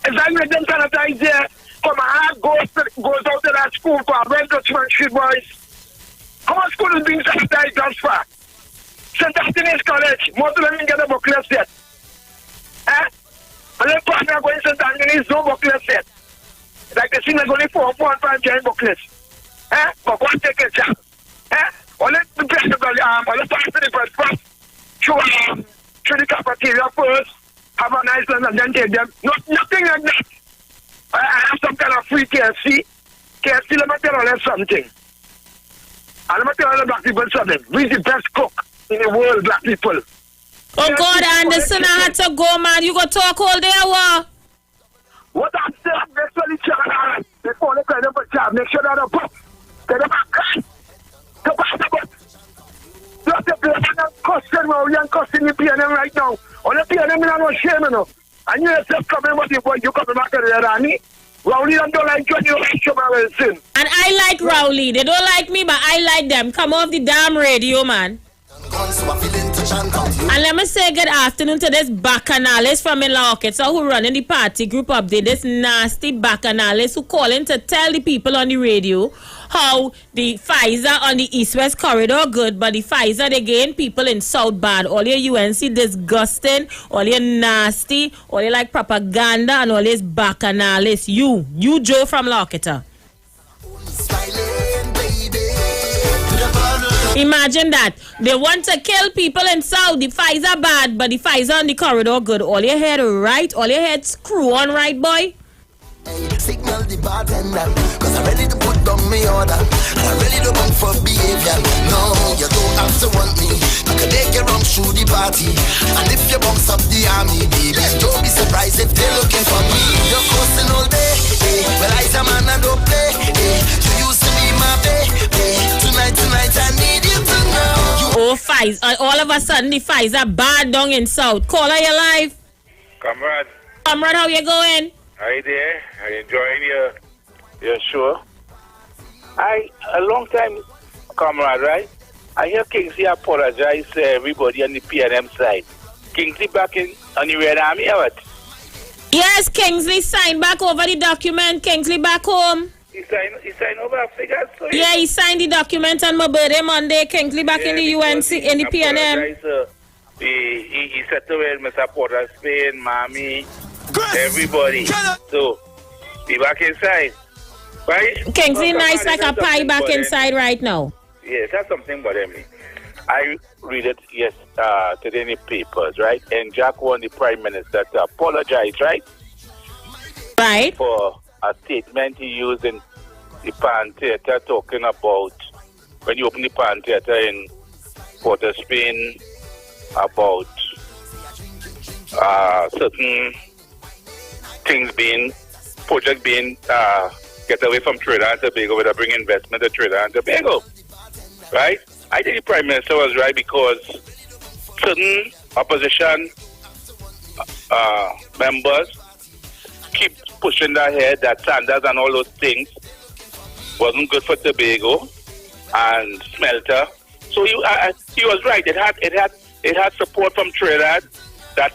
If I make them sanitize there, come and goes out to that school for a rent to Street boys. How much school is being sanitized thus far? St. Anthony's College, most of them didn't get a booklet set. And then partner going to St. Anthony's, no booklet set. Like they see me only 4 and 5 giant booklets. But one take a job. Only the principal, only pass to the first. Through the cafeteria first, have a nice lunch and then take them. Nothing like that. I have some kind of free KFC. KFC, let me tell you something. And let me tell you black people something. We're the best cook in the world, black people. Oh God, Anderson, I had to go, man. You go talk all day, what? What I'm saying, make sure the children before they cry them for job, make sure they're book. They're not crying. They're not book. You have to play and costing now, you're costing the PNM right now. On the PNM, you're not shame, you know. And you yourself coming with you coming back to the Rani. Rowley don't like you, and you like Shoma Wilson. And I like Rowley. They don't like me, but I like them. Come off the damn radio, man. And let me say good afternoon to this bacchanalist from Milwaukee, who running the party group update. This nasty bacchanalist who calling to tell the people on the radio how the Pfizer on the East-West corridor good, but the Pfizer they gain people in South bad. All your UNC disgusting, all your nasty, all you like propaganda, and all this bacchanalist. You Joe from Locketa. Imagine that. They want to kill people in South. The Pfizer bad, but the Pfizer on the corridor good. All your head right, all your head screw on right, boy. Signal the bartender, cause I'm ready to put down my order. And I'm ready to come for behavior. No, you don't have to want me. You can take your wrong through the party. And if you bounce up the army, baby, don't be surprised if they're looking for me. You're coasting all day, well, I'm a man, I don't play. You used to be my babe. Tonight I need you to know. Oh, Pfizer. All of a sudden, the Pfizer bad down in South. Caller, you live. Comrade, How you going? are you there? Are you enjoying your show? A long time, comrade, right? I hear Kingsley apologize to everybody on the PNM side. Kingsley back on the Red Army or what? Yes, Kingsley signed back over the document. Kingsley back home. He signed over figures? So Yeah, he signed the document on my birthday Monday. Kingsley back in the UNC, in the PNM. He settled with Mr. Porter, Spain, Mommy, everybody. So, be back inside. Right? Kingsley nice like a pie back inside right now. Yes, that's something about me. I read it today in the papers, right? And Jack won the Prime Minister to apologize, right? Right. For a statement he used in the Pan Theatre talking about when you open the Pan Theatre in Port of Spain about certain things project being get away from Trinidad and Tobago with a bring investment to Trinidad and Tobago. Right? I think the Prime Minister was right because certain opposition members keep pushing their head that standards and all those things wasn't good for Tobago and smelter. So he was right. It had support from Trinidad that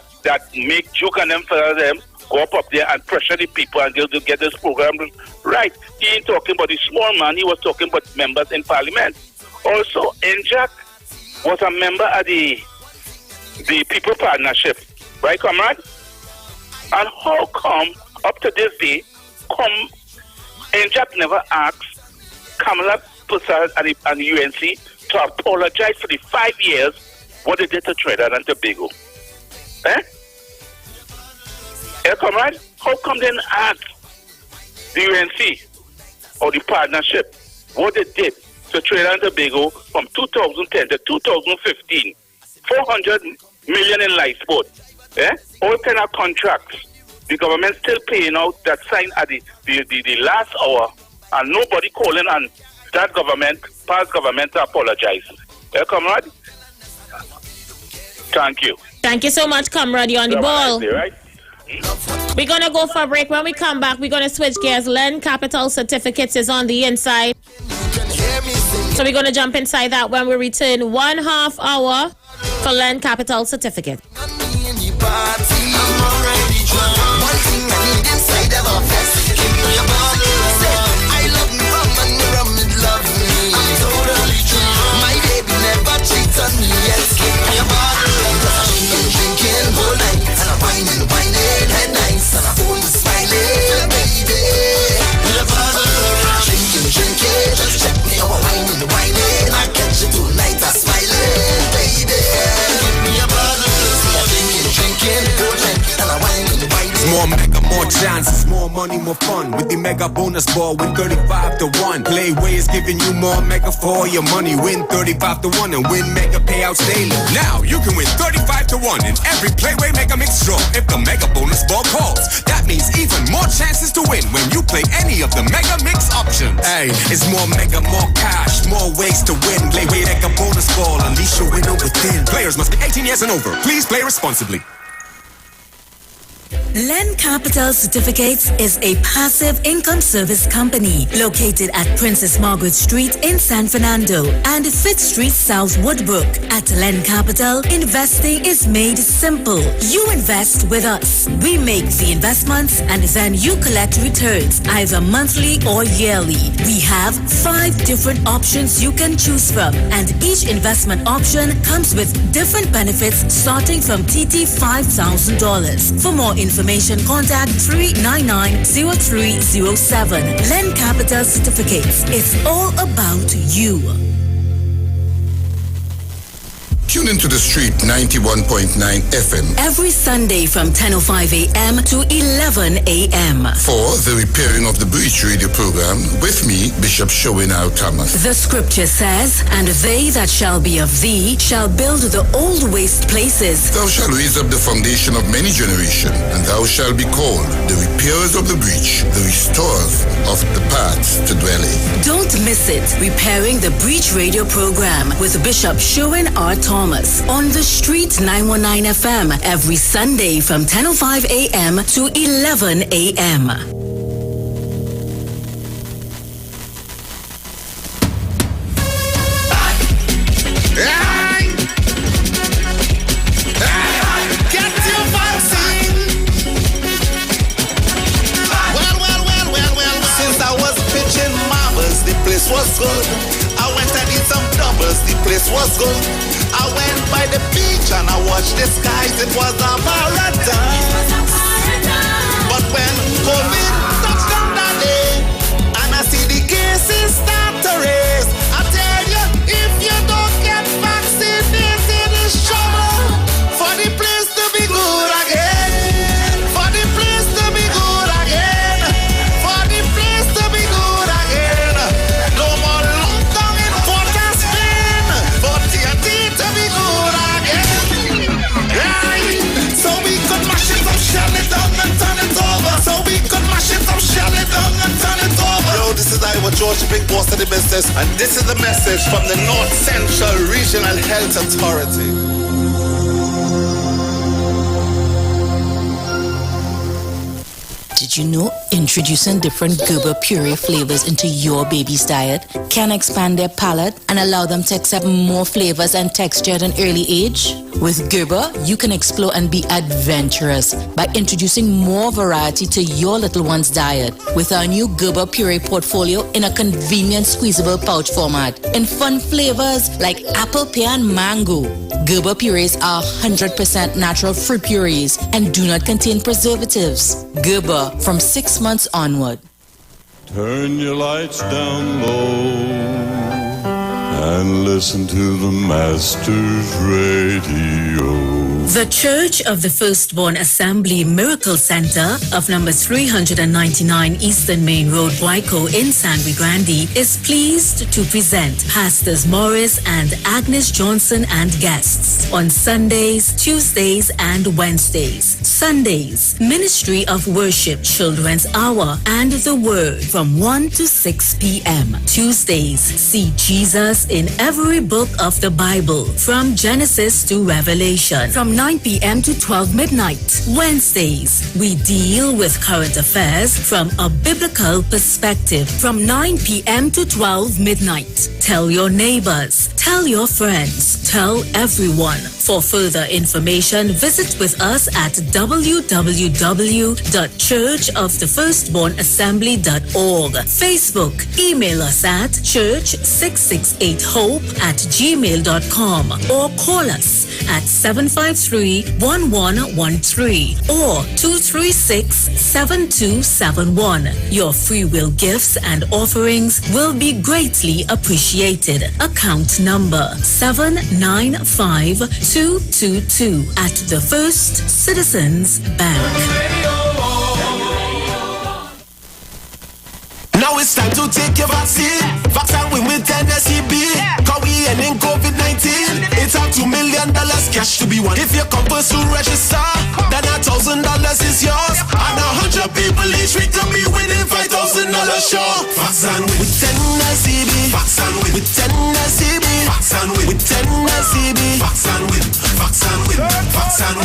make Duke and them for them go up there and pressure the people and they'll get this program right. He ain't talking about the small man. He was talking about members in Parliament. Also, NJAC was a member of the People Partnership, right, comrade? And how come, up to this day, NJAC never asked Kamala Prasad and the UNC to apologize for the 5 years what they did to Trinidad and Tobago? Comrade, how come they didn't ask the UNC or the partnership what they did to Trinidad and Tobago from 2010 to 2015? 400 million in life support. All kind of contracts. The government still paying out that sign at the last hour and nobody calling on that government, past government, to apologize. Comrade? Thank you. Thank you so much, comrade. You're on the ball. Right? We're going to go for a break. When we come back, we're going to switch gears. Lend Capital Certificates is on the inside. So we're going to jump inside that when we return. 1/2 hour for Lend Capital Certificate. More mega, more chances, more money, more fun. With the mega bonus ball, win 35 to 1. Playway is giving you more mega for your money. Win 35 to 1 and win mega payouts daily. Now you can win 35 to 1 in every Playway mega mix draw if the mega bonus ball calls. That means even more chances to win when you play any of the mega mix options. Hey, it's more mega, more cash, more ways to win. Playway mega bonus ball, unleash your winner within. Players must be 18 years and over. Please play responsibly. Lend Capital Certificates is a passive income service company located at Princess Margaret Street in San Fernando and 5th Street South Woodbrook. At Lend Capital, investing is made simple. You invest with us. We make the investments and then you collect returns either monthly or yearly. We have 5 different options you can choose from and each investment option comes with different benefits starting from TT $5,000. For more information, contact 399-0307. Lend Capital Certificates. It's all about you. Tune into the street 91.9 FM. Every Sunday from 10:05 a.m. to 11 a.m. For the Repairing of the Breach radio program with me, Bishop Showinau Thomas. The scripture says, "And they that shall be of thee shall build the old waste places. Thou shalt raise up the foundation of many generations, and thou shalt be called the repairers of the breach, the restorers of the paths to dwell in." Don't miss it. Repairing the Breach radio program with Bishop Sherwin R. Thomas on the Street 919 FM every Sunday from 10:05 a.m. to 11 a.m. Place was good. I went and did some doubles, the place was good. I went by the beach and I watched the skies, it was a paradise. But when COVID touched down that day, and I see the cases start to raise, I tell you, if you don't get vaccinated, it's trouble for the place to be good again. For the place to be good again. For the place to be good again. No more lockdown in Port of Spain. For TNT to be good again. Right? So we could mash it up, shell it down and turn it over. So we could mash it up, shell it down and turn it over. Yo, this is Iwer, George, the big boss of the business. And this is the message from the North Central Regional Health Authority. Did you know introducing different Gerber puree flavors into your baby's diet can expand their palate and allow them to accept more flavors and texture at an early age? With Gerber, you can explore and be adventurous by introducing more variety to your little one's diet with our new Gerber puree portfolio in a convenient squeezable pouch format in fun flavors like apple, pear, and mango. Gerber purees are 100% natural fruit purees and do not contain preservatives. Gerber, from 6 months onward. Turn your lights down low and listen to the Master's Radio. The Church of the Firstborn Assembly Miracle Center of number 399 Eastern Main Road, Waiko in San Luis Grande is pleased to present Pastors Morris and Agnes Johnson and guests on Sundays, Tuesdays, and Wednesdays. Sundays, Ministry of Worship Children's Hour and the Word from 1 to 6 p.m. Tuesdays, see Jesus in every book of the Bible from Genesis to Revelation from 9 p.m. to 12 midnight. Wednesdays, we deal with current affairs from a biblical perspective from 9 p.m. to 12 midnight. Tell your neighbors, tell your friends, tell everyone. For further information, visit with us at www.churchofthefirstbornassembly.org. Facebook, email us at church668hope@gmail.com or call us at 753-1113 or 236-7271. Your free will gifts and offerings will be greatly appreciated. Account number 795222 at the First Citizens Bank. Now it's time to take your vaccine. Vaccine with NSCB. Cause we ending COVID-19. It's up $2 million cash to be won. If you come to register, then $1,000 is yours. And 100 people each week can be winning $5,000 sure. Vaccine with NSCB. Vaccine with NSCB. Vaccine with NSCB. Vaccine with.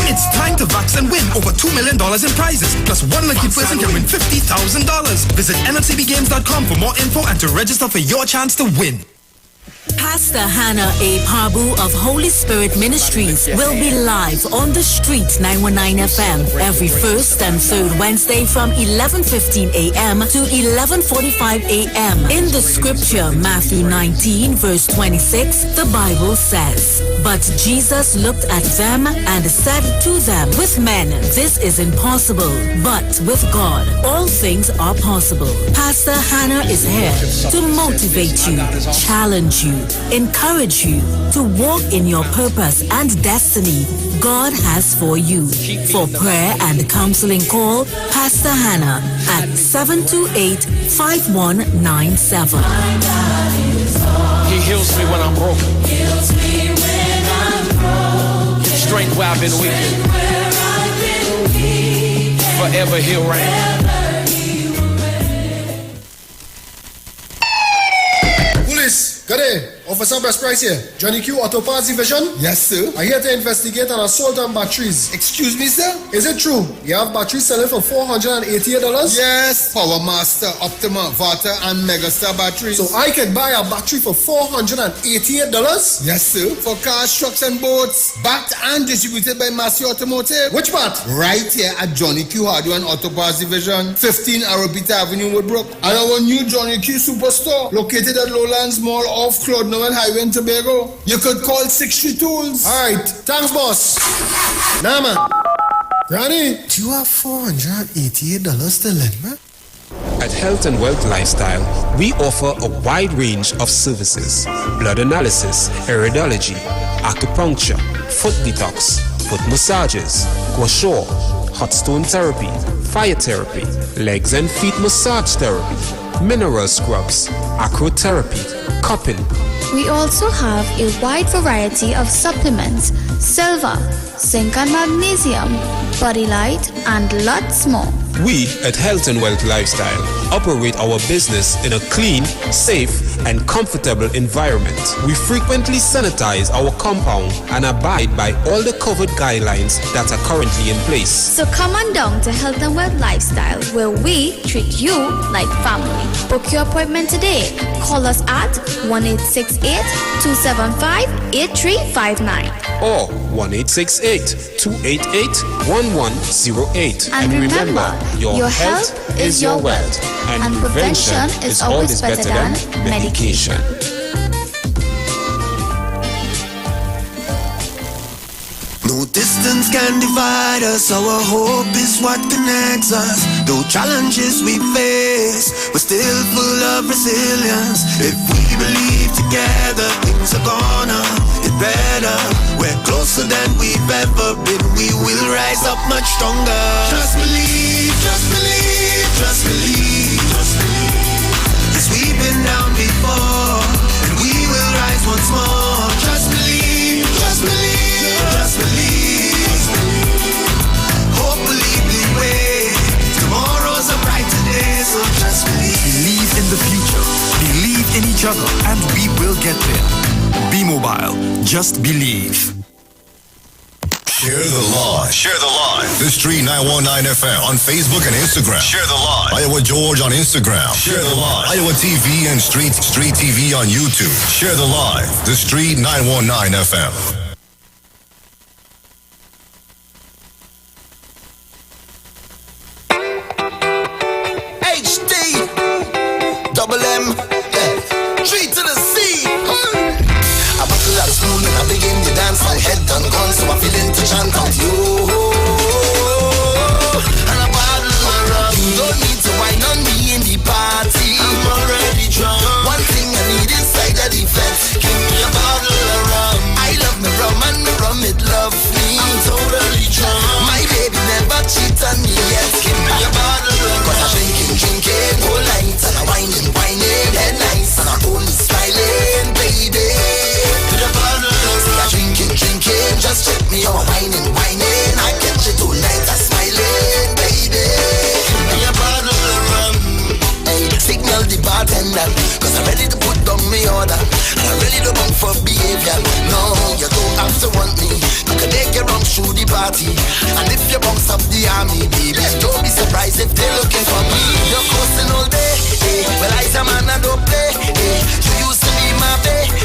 It's time to vax and win over $2 million in prizes. Plus one lucky person can win $50,000. Visit nlcbgames.com for more info and to register for your chance to win. Pastor Hannah A. Pabu of Holy Spirit Ministries will be live on the Street 919 FM every first and third Wednesday from 11:15 a.m. to 11:45 a.m. In the scripture, Matthew 19 verse 26, the Bible says, But Jesus looked at them and said to them, with men, this is impossible, but with God, all things are possible. Pastor Hannah is here to motivate you, challenge you, encourage you to walk in your purpose and destiny God has for you. For prayer and counseling, call Pastor Hannah at 728-5197. He heals me when I'm broken. Gives strength where I've been weak. Forever he'll reign. Police, good day. Officer Best Price here. Johnny Q Auto Parts Division? Yes, sir. I'm here to investigate an assault on batteries. Excuse me, sir? Is it true you have batteries selling for $488? Yes. Power Master, Optima, Vata, and Megastar batteries. So I can buy a battery for $488? Yes, sir. For cars, trucks, and boats. Backed and distributed by Massey Automotive. Which part? Right here at Johnny Q Hardware and Auto Parts Division, 15 Arabita Avenue, Woodbrook. And our new Johnny Q Superstore, located at Lowlands Mall off Claude Noel Highway in Tobago. You could call 63 Tools. Alright, thanks, boss. Nah, man. Granny, do you have $488 to lend, man? At Health and Wealth Lifestyle, we offer a wide range of services: blood analysis, iridology, acupuncture, foot detox, foot massages, gua sha, hot stone therapy, fire therapy, legs and feet massage therapy, mineral scrubs, acrotherapy, cupping. We also have a wide variety of supplements, silver, zinc and magnesium, body light, and lots more. We at Health and Wealth Lifestyle operate our business in a clean, safe, and comfortable environment. We frequently sanitize our compound and abide by all the COVID guidelines that are currently in place. So come on down to Health and Wealth Lifestyle, where we treat you like family. Book your appointment today. Call us at 1-868-275-8359. Or 1-868-288-1108. And remember, your health is your wealth, and prevention is always better than medication. No distance can divide us, our hope is what connects us. Though challenges we face, we're still full of resilience. If we believe together, things are gonna get better. We're closer than we've ever been, we will rise up much stronger. Just believe, just believe, just believe, just believe. Yes, we've been down before, and we will rise once more. Just believe, just believe, just believe. Hope will lead the way. Tomorrow's a brighter day, so just believe. Believe in the future, believe in each other, and we will get there. Be mobile, just believe. Share the live. Share the live. The Street 919 FM on Facebook and Instagram. Share the live. Iowa George on Instagram. Share the live. Iowa TV and Street TV on YouTube. Share the live. The Street 919 FM. HD, double M, G to the C. I buckle out of school and I begin to dance. My head done gone, so I feel to chant out you. And I bottle around. You don't need to whine on me in the party. I'm already drunk. One thing I need inside of the fence. Give me a bottle around. I love me rum and me rum it love me. I'm totally drunk. My baby never cheat on me yet. Give me a bottle around. Cause I'm drinking whole night. And I'm whining, head nice. And I'm only smiling, baby. Drinking, just check me out, whining. I catch you tonight, I'm smiling, baby. Give me a bottle of rum. Hey, signal the bartender, cause I'm ready to put down my order. And I'm ready to bump for behavior. No, you don't have to want me. You can take your wrong through the party. And if you bounce up the army, baby, don't be surprised if they're looking for me. You're coasting all day, hey. Well, I say man, I don't play, hey. You used to be my baby.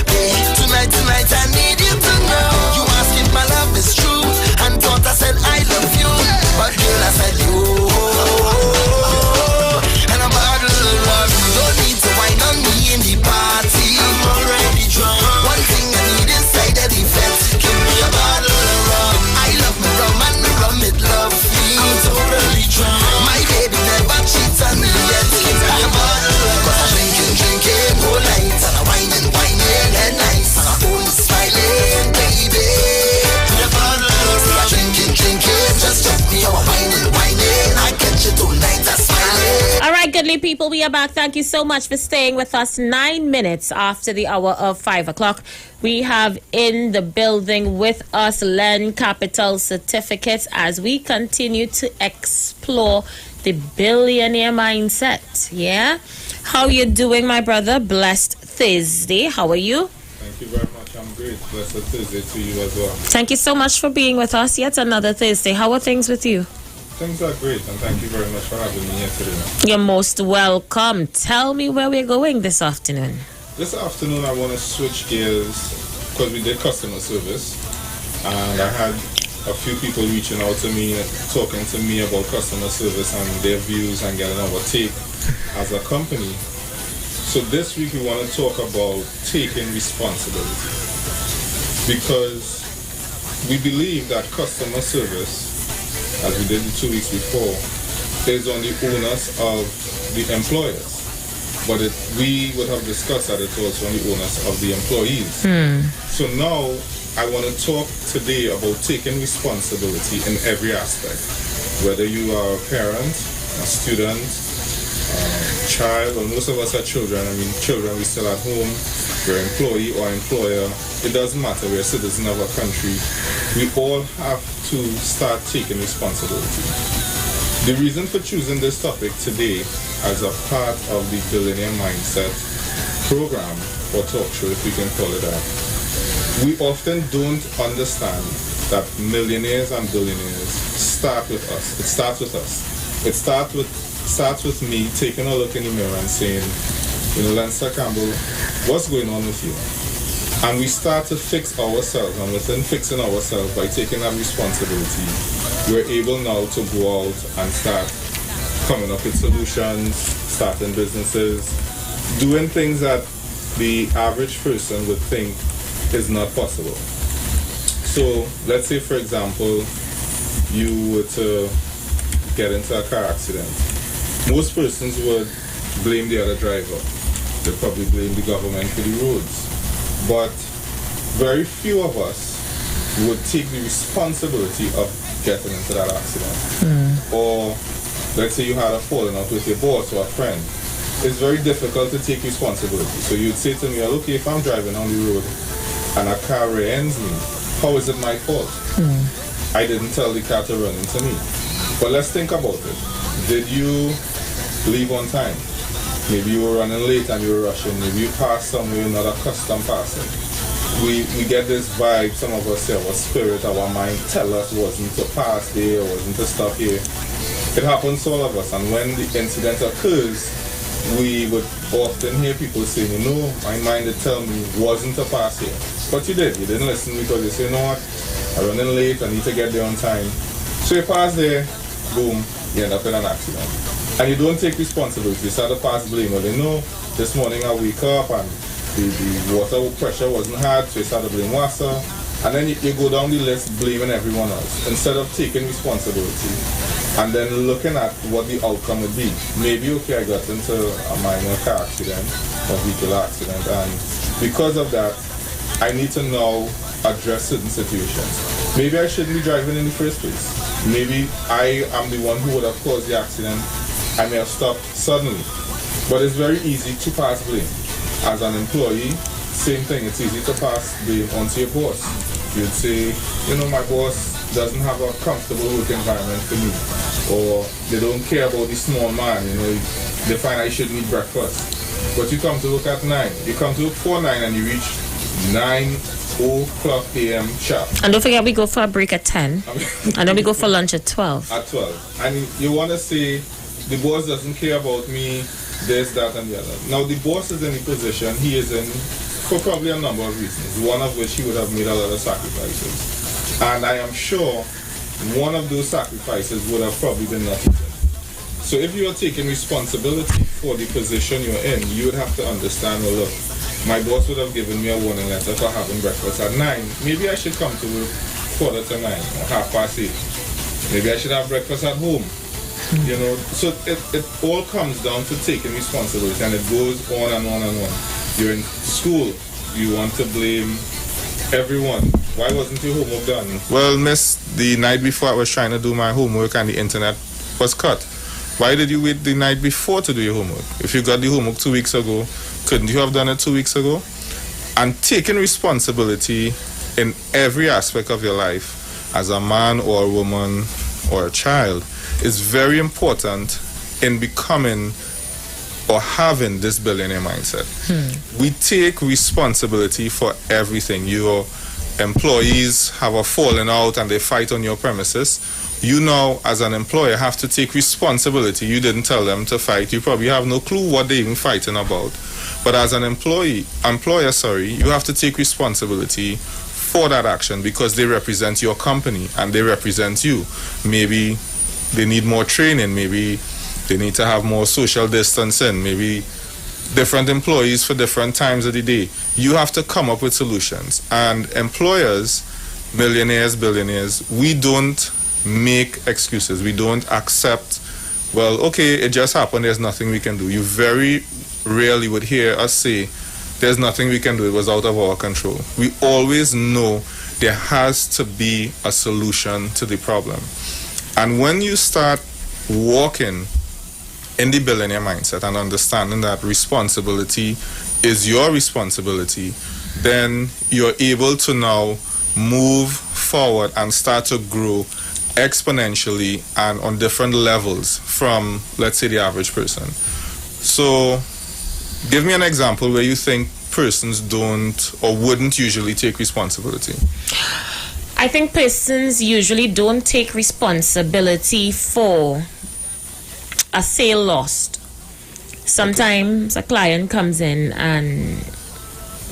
Tonight, I need you to know. You asked if my love is true, and thought I said I love you, but girl I said you. And I'm bottle of love. You don't need to whine on me in the party. I'm already drunk. One thing I need inside of the fence. Lovely people, we are back. Thank you so much for staying with us. 9 minutes after the hour of 5 o'clock. We have in the building with us Len Capital Certificates as we continue to explore the billionaire mindset. Yeah? How you doing, my brother? Blessed Thursday. How are you? Thank you very much. I'm great. Blessed Thursday to you as well. Thank you so much for being with us. Yet another Thursday. How are things with you? Things are great, and thank you very much for having me here today. You're most welcome. Tell me where we're going this afternoon. This afternoon, I want to switch gears because we did customer service, and I had a few people reaching out to me, talking to me about customer service and their views and getting our take as a company. So this week, we want to talk about taking responsibility, because we believe that customer service, as we did the 2 weeks before, is on the onus of the employers. But we would have discussed that it's also on the onus of the employees. So now, I want to talk today about taking responsibility in every aspect. Whether you are a parent, a student, child, or most of us are children. I mean, children, we still at home. We're employee or employer. It doesn't matter. We're a citizen of a country. We all have to start taking responsibility. The reason for choosing this topic today as a part of the Billionaire Mindset program, or talk show, if we can call it that, we often don't understand that millionaires and billionaires start with us. It starts with us. It starts with me taking a look in the mirror and saying, Lancer Campbell, what's going on with you? And we start to fix ourselves, and within fixing ourselves, by taking that responsibility, we're able now to go out and start coming up with solutions, starting businesses, doing things that the average person would think is not possible. So let's say, for example, you were to get into a car accident. Most persons would blame the other driver. They probably blame the government for the roads. But very few of us would take the responsibility of getting into that accident. Or let's say you had a falling out with your boss or a friend. It's very difficult to take responsibility. So you'd say to me, okay, if I'm driving on the road and a car rear-ends me, how is it my fault? I didn't tell the car to run into me. But let's think about it. Did you leave on time? Maybe you were running late and you were rushing. Maybe you passed somewhere you're not accustomed passing. We get this vibe, some of us say our spirit, our mind tell us wasn't to pass there, wasn't to stop here. It happens to all of us, and when the incident occurs, we would often hear people say, no, my mind would tell me wasn't to pass here. But you did. You didn't listen because you say, you know what, I'm running late, I need to get there on time. So you pass there, boom, you end up in an accident. And you don't take responsibility. You start to pass blame. Well, this morning I wake up and the water pressure wasn't hard, so you start to blame water. And then you go down the list blaming everyone else instead of taking responsibility and then looking at what the outcome would be. Maybe, okay, I got into a minor car accident or vehicle accident, and because of that, I need to now address certain situations. Maybe I shouldn't be driving in the first place. Maybe I am the one who would have caused the accident. I may have stopped suddenly. But it's very easy to pass blame. As an employee, same thing. It's easy to pass blame onto your boss. You'd say, my boss doesn't have a comfortable work environment for me. Or they don't care about the small man. They find I shouldn't eat breakfast. But you come to work at 9. You come to work for 9 and you reach 9:00 a.m. sharp. And don't forget, we go for a break at 10. And then we go for lunch at 12. At 12. And you want to say, the boss doesn't care about me, this, that, and the other. Now, the boss is in the position he is in for probably a number of reasons, one of which he would have made a lot of sacrifices. And I am sure one of those sacrifices would have probably been not eaten. So if you are taking responsibility for the position you're in, you would have to understand, well, look, my boss would have given me a warning letter for having breakfast at 9. Maybe I should come to work 9:15 or 8:30. Maybe I should have breakfast at home. So it all comes down to taking responsibility, and it goes on and on and on. You're in school, you want to blame everyone. Why wasn't your homework done? Well, miss, the night before I was trying to do my homework and the internet was cut. Why did you wait the night before to do your homework? If you got the homework 2 weeks ago, couldn't you have done it 2 weeks ago? And taking responsibility in every aspect of your life, as a man or a woman or a child, is very important in becoming or having this billionaire mindset. We take responsibility for everything. Your employees have a falling out and they fight on your premises. You now, as an employer, have to take responsibility. You didn't tell them to fight. You probably have no clue what they're even fighting about. But as an employer, you have to take responsibility for that action because they represent your company and they represent you. Maybe they need more training. Maybe they need to have more social distancing. Maybe different employees for different times of the day. You have to come up with solutions. And employers, millionaires, billionaires, we don't make excuses. We don't accept, well, okay, it just happened, there's nothing we can do. You very rarely would hear us say, there's nothing we can do, it was out of our control. We always know there has to be a solution to the problem. And when you start walking in the billionaire mindset and understanding that responsibility is your responsibility, then you're able to now move forward and start to grow exponentially and on different levels from, let's say, the average person. So give me an example where you think persons don't or wouldn't usually take responsibility. I think persons usually don't take responsibility for a sale lost. Sometimes a client comes in and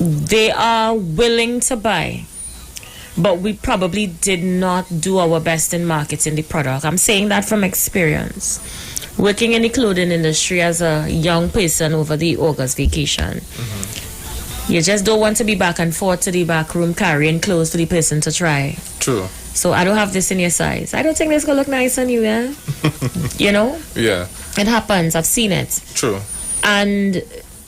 they are willing to buy, but we probably did not do our best in marketing the product. I'm saying that from experience. Working in the clothing industry as a young person over the August vacation. You just don't want to be back and forth to the back room carrying clothes for the person to try. True. So I don't have this in your size. I don't think this gonna look nice on you, yeah? You know? Yeah. It happens. I've seen it. True. And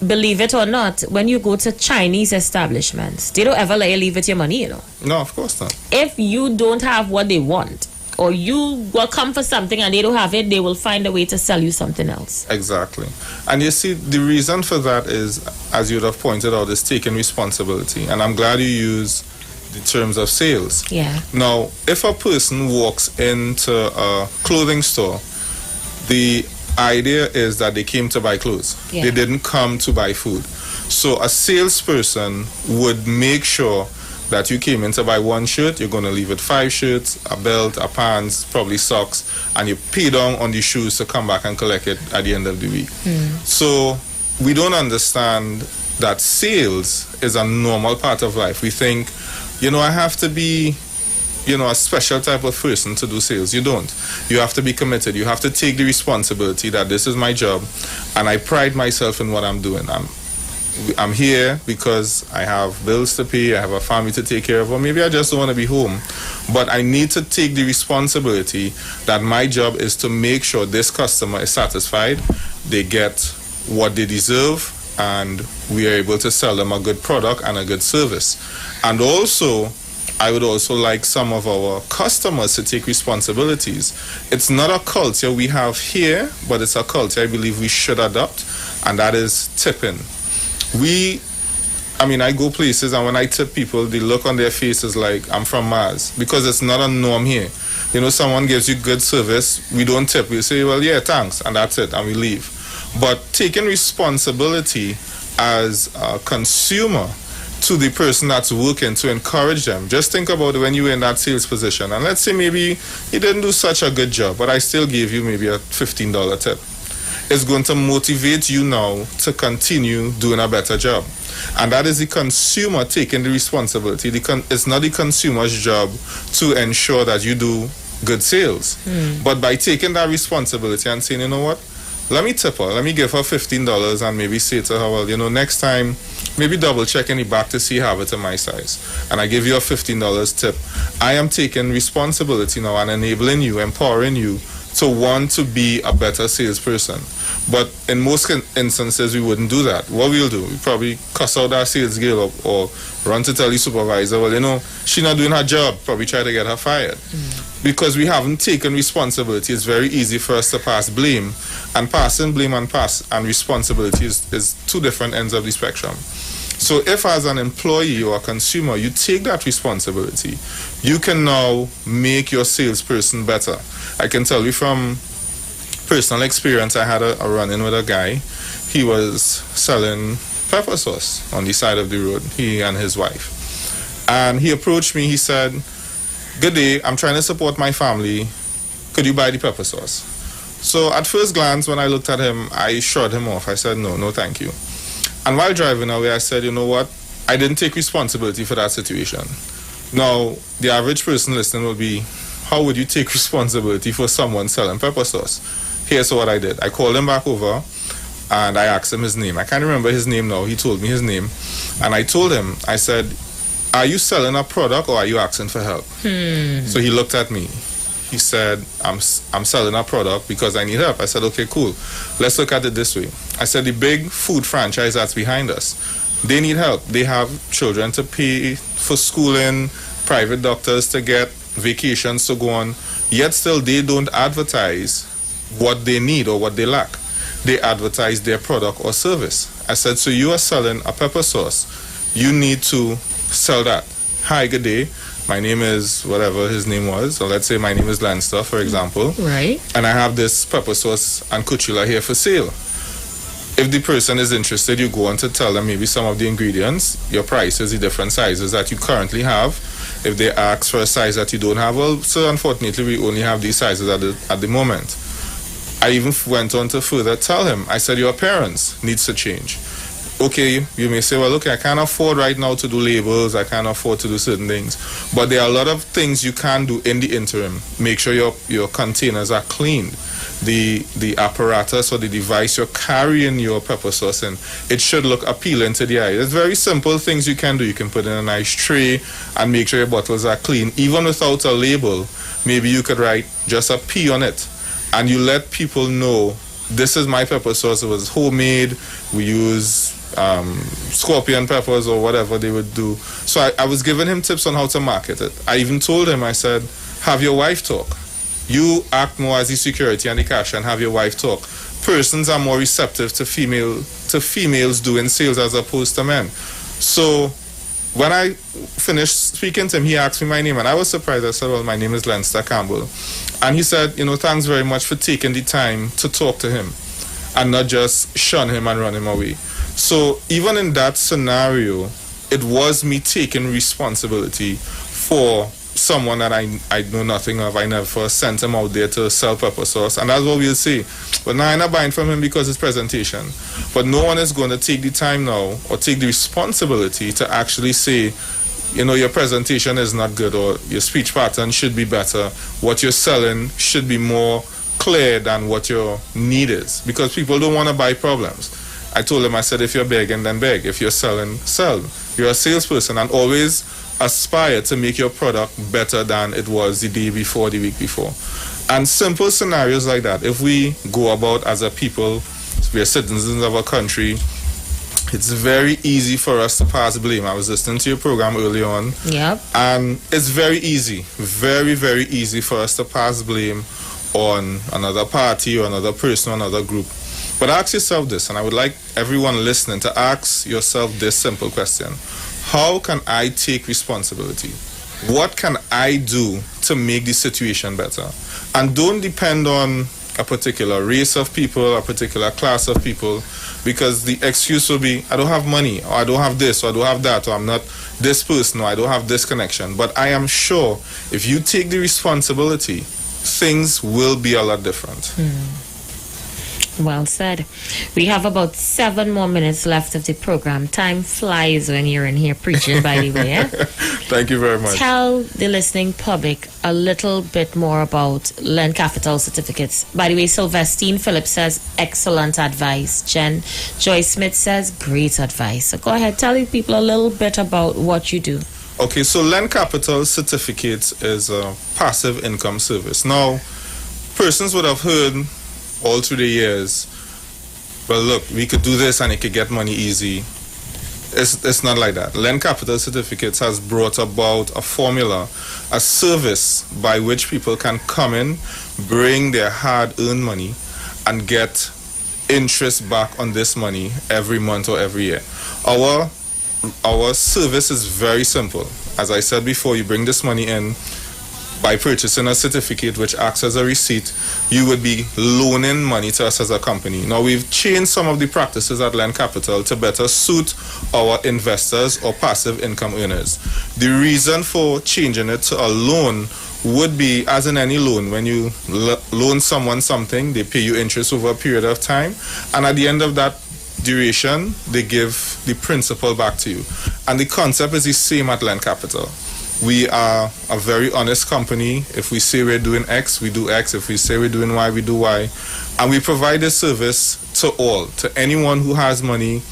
believe it or not, when you go to Chinese establishments, they don't ever let you leave with your money, you know. No, of course not. If you don't have what they want, or you will come for something and they don't have it, they will find a way to sell you something else. Exactly. And you see, the reason for that is, as you would have pointed out, is taking responsibility. And I'm glad you use the terms of sales. Yeah. Now, if a person walks into a clothing store, the idea is that they came to buy clothes. Yeah. They didn't come to buy food. So a salesperson would make sure that you came in to buy one shirt, you're going to leave with 5 shirts, a belt, a pants, probably socks, and you pay down on the shoes to come back and collect it at the end of the week. So we don't understand that sales is a normal part of life. We think, I have to be, a special type of person to do sales. You don't. You have to be committed. You have to take the responsibility that this is my job, and I pride myself in what I'm doing. I'm here because I have bills to pay, I have a family to take care of, or maybe I just don't want to be home. But I need to take the responsibility that my job is to make sure this customer is satisfied, they get what they deserve, and we are able to sell them a good product and a good service. And also, I would also like some of our customers to take responsibilities. It's not a culture we have here, but it's a culture I believe we should adopt, and that is tipping. I go places and when I tip people, the look on their face is like, I'm from Mars, because it's not a norm here. Someone gives you good service, we don't tip. We say, well, yeah, thanks, and that's it, and we leave. But taking responsibility as a consumer to the person that's working to encourage them. Just think about when you were in that sales position, and let's say maybe you didn't do such a good job, but I still gave you maybe a $15 tip. It's going to motivate you now to continue doing a better job. And that is the consumer taking the responsibility. It's not the consumer's job to ensure that you do good sales. But by taking that responsibility and saying, you know what, let me tip her, let me give her $15 and maybe say to her, well, next time, maybe double check in the back to see have it in my size. And I give you a $15 tip. I am taking responsibility now and enabling you, empowering you to want to be a better salesperson. But in most instances, we wouldn't do that. What we'll do, we probably cuss out our sales girl or run to tell the supervisor, well, she's not doing her job, probably try to get her fired. because we haven't taken responsibility, it's very easy for us to pass blame. And passing blame and responsibility is two different ends of the spectrum. So if as an employee or a consumer, you take that responsibility, you can now make your salesperson better. I can tell you from personal experience, I had a run-in with a guy. He was selling pepper sauce on the side of the road, he and his wife. And he approached me, he said, "Good day, I'm trying to support my family. Could you buy the pepper sauce?" So at first glance, when I looked at him, I shrugged him off. I said, no, thank you. And while driving away, I said, you know what? I didn't take responsibility for that situation. Now, the average person listening will be, how would you take responsibility for someone selling pepper sauce? Here's what I did. I called him back over and I asked him his name. I can't remember his name now. He told me his name. And I told him, I said, "Are you selling a product or are you asking for help?" So he looked at me. He said, I'm selling a product because I need help. I said, okay, cool. Let's look at it this way. I said, the big food franchise that's behind us, they need help. They have children to pay for schooling, private doctors to get, vacations to go on, yet still they don't advertise what they need or what they lack. They advertise their product or service. I said, so you are selling a pepper sauce. You need to sell that. Hi, good day. My name is whatever his name was. So let's say my name is Lanster, for example. Right. And I have this pepper sauce and cutula here for sale. If the person is interested, you go on to tell them maybe some of the ingredients, your prices, the different sizes that you currently have. If they ask for a size that you don't have, well, so unfortunately we only have these sizes at the moment. I even went on to further tell him, I said, your appearance needs to change. Okay, you may say, well, look, I can't afford right now to do labels, I can't afford to do certain things. But there are a lot of things you can do in the interim. Make sure your containers are cleaned. The apparatus or the device you're carrying your pepper sauce in, it should look appealing to the eye. There's very simple things you can do. You can put in a nice tray and make sure your bottles are clean. Even without a label, maybe you could write just a P on it. And you let people know, this is my pepper sauce. It was homemade. We use scorpion peppers or whatever they would do. So I was giving him tips on how to market it. I even told him, I said, have your wife talk. You act more as the security and the cashier and have your wife talk. Persons are more receptive to females doing sales as opposed to men. So when I finished speaking to him, he asked me my name and I was surprised. I said, well, my name is Lanster Campbell. And he said, thanks very much for taking the time to talk to him and not just shun him and run him away. So even in that scenario, it was me taking responsibility for someone that I know nothing of. I never sent him out there to sell pepper sauce. And that's what we'll say. But now I'm not buying from him because it's presentation. But no one is going to take the time now or take the responsibility to actually say, your presentation is not good or your speech pattern should be better. What you're selling should be more clear than what your need is. Because people don't want to buy problems. I told him, I said, if you're begging, then beg. If you're selling, sell. You're a salesperson and always aspire to make your product better than it was the day before, the week before. And simple scenarios like that, if we go about as a people, we are citizens of a country, it's very easy for us to pass blame. I was listening to your program early on. Yep. And it's very easy, very, very easy for us to pass blame on another party or another person or another group. But ask yourself this, and I would like everyone listening to ask yourself this simple question. How can I take responsibility? What can I do to make the situation better? And don't depend on a particular race of people, a particular class of people, because the excuse will be, I don't have money, or I don't have this, or I don't have that, or I'm not this person, or I don't have this connection. But I am sure if you take the responsibility, things will be a lot different. Well said. We have about 7 more minutes left of the program. Time flies when you're in here preaching, by the way. Eh? Thank you very much. Tell the listening public a little bit more about Lend Capital certificates. By the way, Sylvestine Phillips says, excellent advice. Joy Smith says, great advice. So go ahead, tell the people a little bit about what you do. Okay, so Lend Capital certificates is a passive income service. Now, persons would have heard all through the years, well, look, we could do this and it could get money easy. It's not like that. Lend Capital Certificates has brought about a formula, a service by which people can come in, bring their hard-earned money, and get interest back on this money every month or every year. Our service is very simple. As I said before, you bring this money in. By purchasing a certificate which acts as a receipt, you would be loaning money to us as a company. Now, we've changed some of the practices at Lend Capital to better suit our investors or passive income earners. The reason for changing it to a loan would be, as in any loan, when you loan someone something, they pay you interest over a period of time, and at the end of that duration, they give the principal back to you. And the concept is the same at Lend Capital. We are a very honest company. If we say we're doing X, we do X. If we say we're doing Y, we do Y. And we provide this service to all, to anyone who has money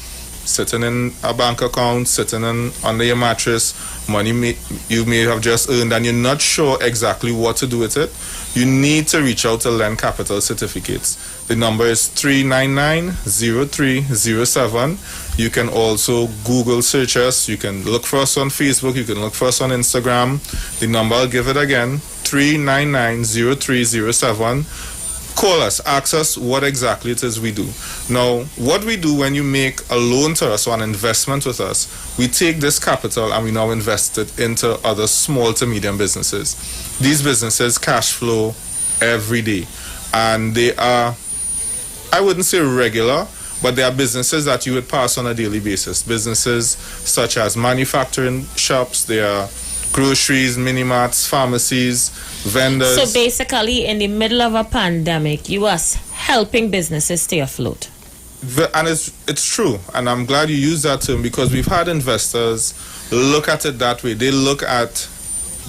sitting in a bank account, sitting under your mattress, money you may have just earned and you're not sure exactly what to do with it. You need to reach out to Lend Capital Certificates. The number is 399-0307. You can also Google search us. You can look for us on Facebook. You can look for us on Instagram. The number, I'll give it again, 399-0307. Call us, ask us what exactly it is we do. Now, what we do when you make a loan to us or an investment with us, we take this capital and we now invest it into other small to medium businesses. These businesses cash flow every day, and they are, I wouldn't say regular, but they are businesses that you would pass on a daily basis. Businesses such as manufacturing shops, they are groceries, mini-marts, pharmacies, vendors. So basically, in the middle of a pandemic, you are helping businesses stay afloat. And it's true, and I'm glad you used that term, because we've had investors look at it that way. They look at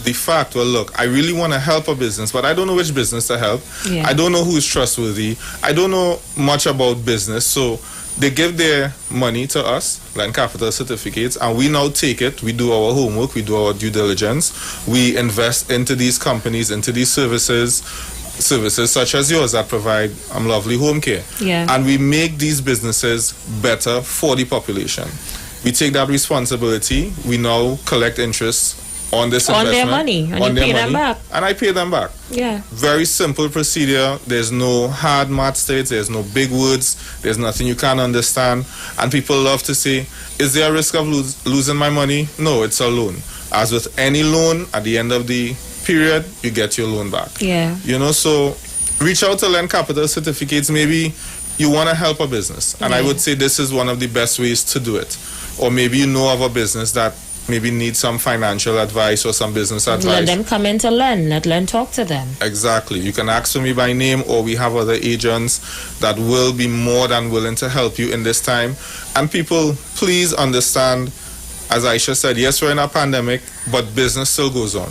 the fact, well, look, I really want to help a business, but I don't know which business to help. Yeah. I don't know who's trustworthy. I don't know much about business. So they give their money to us, Lend Capital Certificates, and we now take it. We do our homework. We do our due diligence. We invest into these companies, into these services such as yours that provide lovely home care. Yeah. And we make these businesses better for the population. We take that responsibility. We now collect interest on this on investment. Their money, and you pay them back. And I pay them back. Yeah. Very simple procedure. There's no hard math states. There's no big words. There's nothing you can't understand. And people love to say, is there a risk of losing my money? No, it's a loan. As with any loan, at the end of the period, you get your loan back. Yeah. You know, so reach out to Lend Capital Certificates. Maybe you want to help a business. And I would say this is one of the best ways to do it. Or maybe you know of a business that maybe need some financial advice or some business advice. Let them come in to Len. Let Len talk to them. Exactly. You can ask for me by name, or we have other agents that will be more than willing to help you in this time. And people, please understand, as Aisha said, yes, we're in a pandemic, but business still goes on.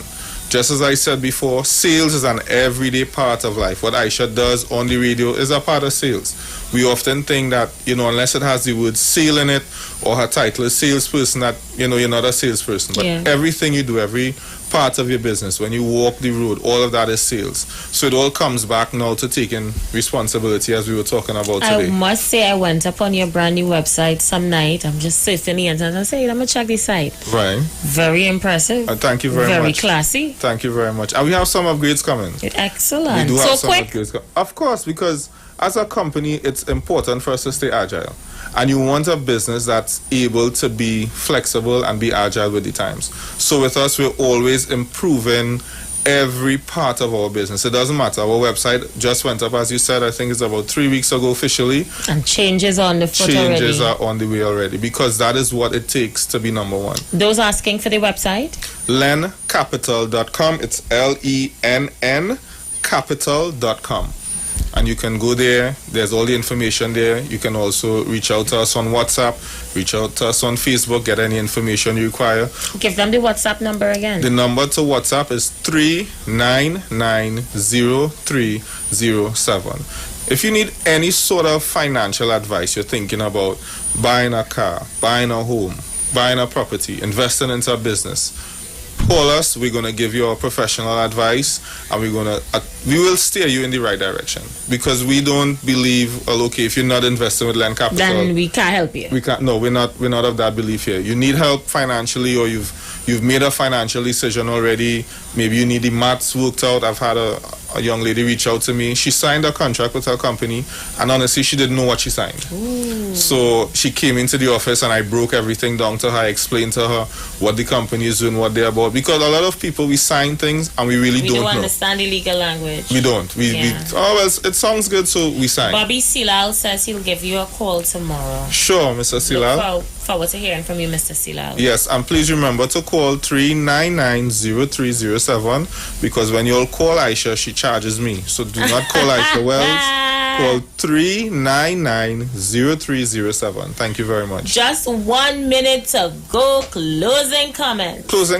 Just as I said before, sales is an everyday part of life. What Aisha does on the radio is a part of sales. We often think that, unless it has the word sale in it, or her title is salesperson, that, you're not a salesperson. But everything you do, every part of your business, when you walk the road, all of that is sales. So it all comes back now to taking responsibility, as we were talking about today. I must say, I went up on your brand new website some night. I'm just surfing the internet and I say, let me check the site. Right. Very impressive. Thank you very much. Very classy. Thank you very much. And we have some upgrades coming. Excellent. We do have some quick. upgrades. Of course, because as a company, it's important for us to stay agile. And you want a business that's able to be flexible and be agile with the times. So with us, we're always improving every part of our business. It doesn't matter. Our website just went up, as you said, I think it's about 3 weeks ago officially. And changes on the foot Changes already. are on the way already, because that is what it takes to be number one. Those asking for the website? lencapital.com. It's LENN capital.com. And you can go there. There's all the information there. You can also reach out to us on WhatsApp, reach out to us on Facebook, get any information you require. Give them the WhatsApp number again. The number to WhatsApp is 3990307. If you need any sort of financial advice, you're thinking about buying a car, buying a home, buying a property, investing into a business, call us. We're going to give you our professional advice, and we will steer you in the right direction, because we don't believe, well, okay, if you're not investing with Len Capital, then we can't help you. We're not of that belief here. You need help financially, or you've made a financial decision already. Maybe you need the maths worked out. I've had a young lady reach out to me. She signed a contract with her company, and honestly, she didn't know what she signed. Ooh. So she came into the office, and I broke everything down to her. I explained to her what the company is doing, what they're about. Because a lot of people, we sign things and we really don't know. Understand the legal language. We don't. It sounds good, so we sign. Bobby Silal says he'll give you a call tomorrow. Sure, Mr. Silal. Look forward to hearing from you, Mr. Silal. Yes, and please remember to call 399-0307, because when you all call Aisha, she charges me. So do not call Aisha Wells. Call 399-0307. Thank you very much. Just 1 minute to go. Closing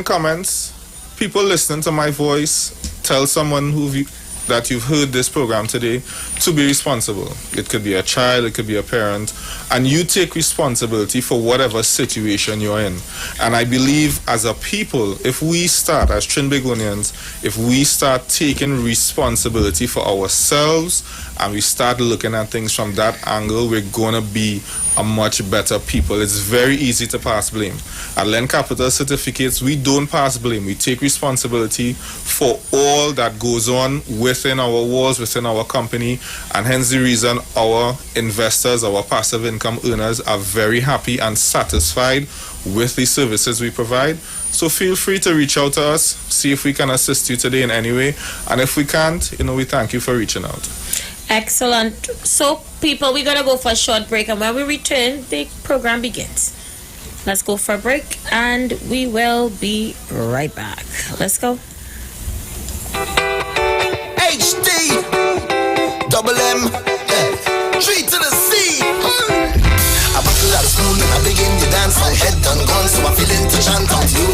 comments. People listening to my voice, tell someone that you've heard this program today to be responsible. It could be a child, it could be a parent, and you take responsibility for whatever situation you're in. And I believe as a people, if we start, as Trinbagonians, if we start taking responsibility for ourselves and we start looking at things from that angle, we're going to be a much better people. It's very easy to pass blame. At Len Capital Certificates, we don't pass blame. We take responsibility for all that goes on within our walls, within our company, and hence the reason our investors, our passive income earners are very happy and satisfied with the services we provide. So feel free to reach out to us, see if we can assist you today in any way, and if we can't, we thank you for reaching out. Excellent. So, people, we're going to go for a short break, and when we return, the program begins. Let's go for a break, and we will be right back. Let's go. HD, double M, 3 to the C. I battle at school and I begin to dance. My head done gone, so I feel to chant out you.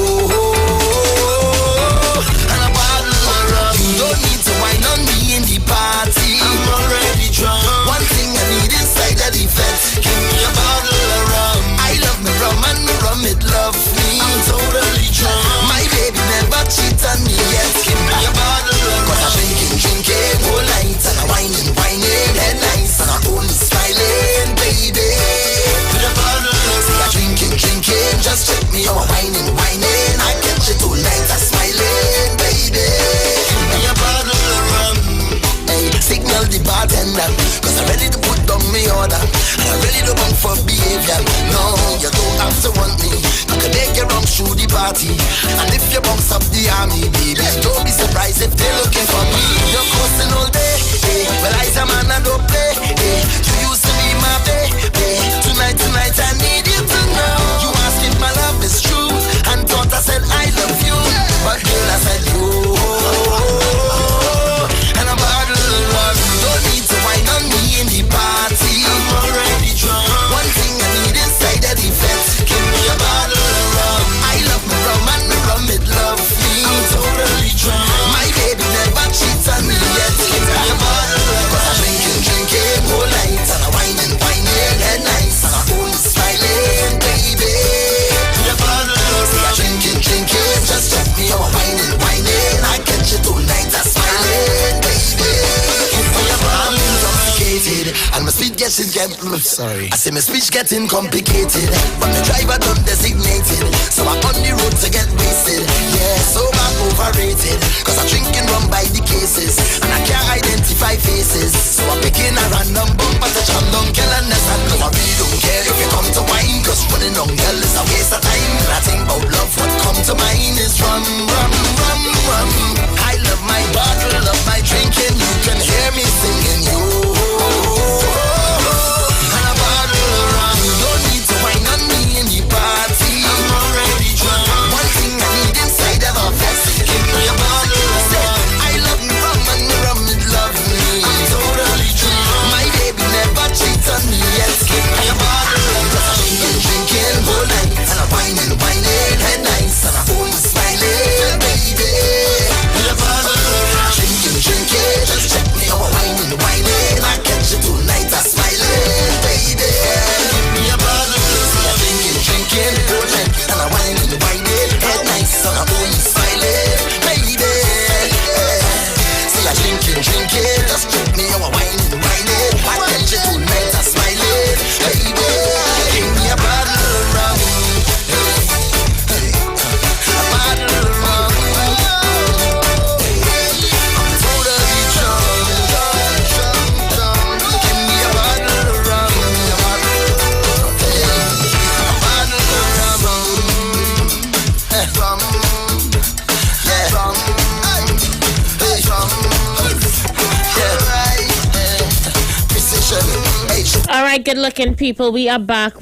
And I battle around. You don't need to whine on me in the party. I'm already drunk. One thing I need inside the defense. Give me a bottle around. I love me rum and me rum it love me. I'm totally drunk. My baby never cheat on me yet. Give me a bottle around. Cause I'm drinking whole night. And I'm whining, head nice. And I'm only smiling, baby. With a bottle around. Drinking, just check me out. Whining, I catch it all night. I'm smiling, baby. Give me a bottle around. Signal the bartender, cause I'm ready to put down my order, and I'm ready to bump for behavior. No, you don't have to want me. You can make your wrong through the party, and if you bounce up the army, baby, don't be surprised if they're looking for me. You're coasting all day, well I am man I don't play. You used to be my baby. Tonight I need you to know. You asked if my love is true, and thought I said I love you, but girl I said you. And I'm don't need to whine on me in the party. I'm already drunk. One thing I need inside the defense. Give me a bottle of rum. I love my rum and my rum it love me. I'm totally drunk. My baby never cheats on me yet. Give me a bottle of rum. Cause I'm drinking whole night. And I'm whining, head nice. And I'm only smiling, baby. Give me a bottle of rum. I'm drinking, just check me out. Whining, I catch it all night. I'm smiling, baby. And my speech I say my speech getting complicated, but the driver done designated, so I'm on the road to get wasted. Yeah, so I'm overrated, cause I'm drinking rum by the cases, and I can't identify faces, so I'm picking a random bumper to jam down carelessness. And no, I really don't care if you come to wine, cause running on girl is a waste of time. And I think about love, what come to mind is rum. I love my bottle, love my drinking, you can hear me singing you. Give me a bottle of rum. I love me rum and me rum it love All right, good looking people. We are back.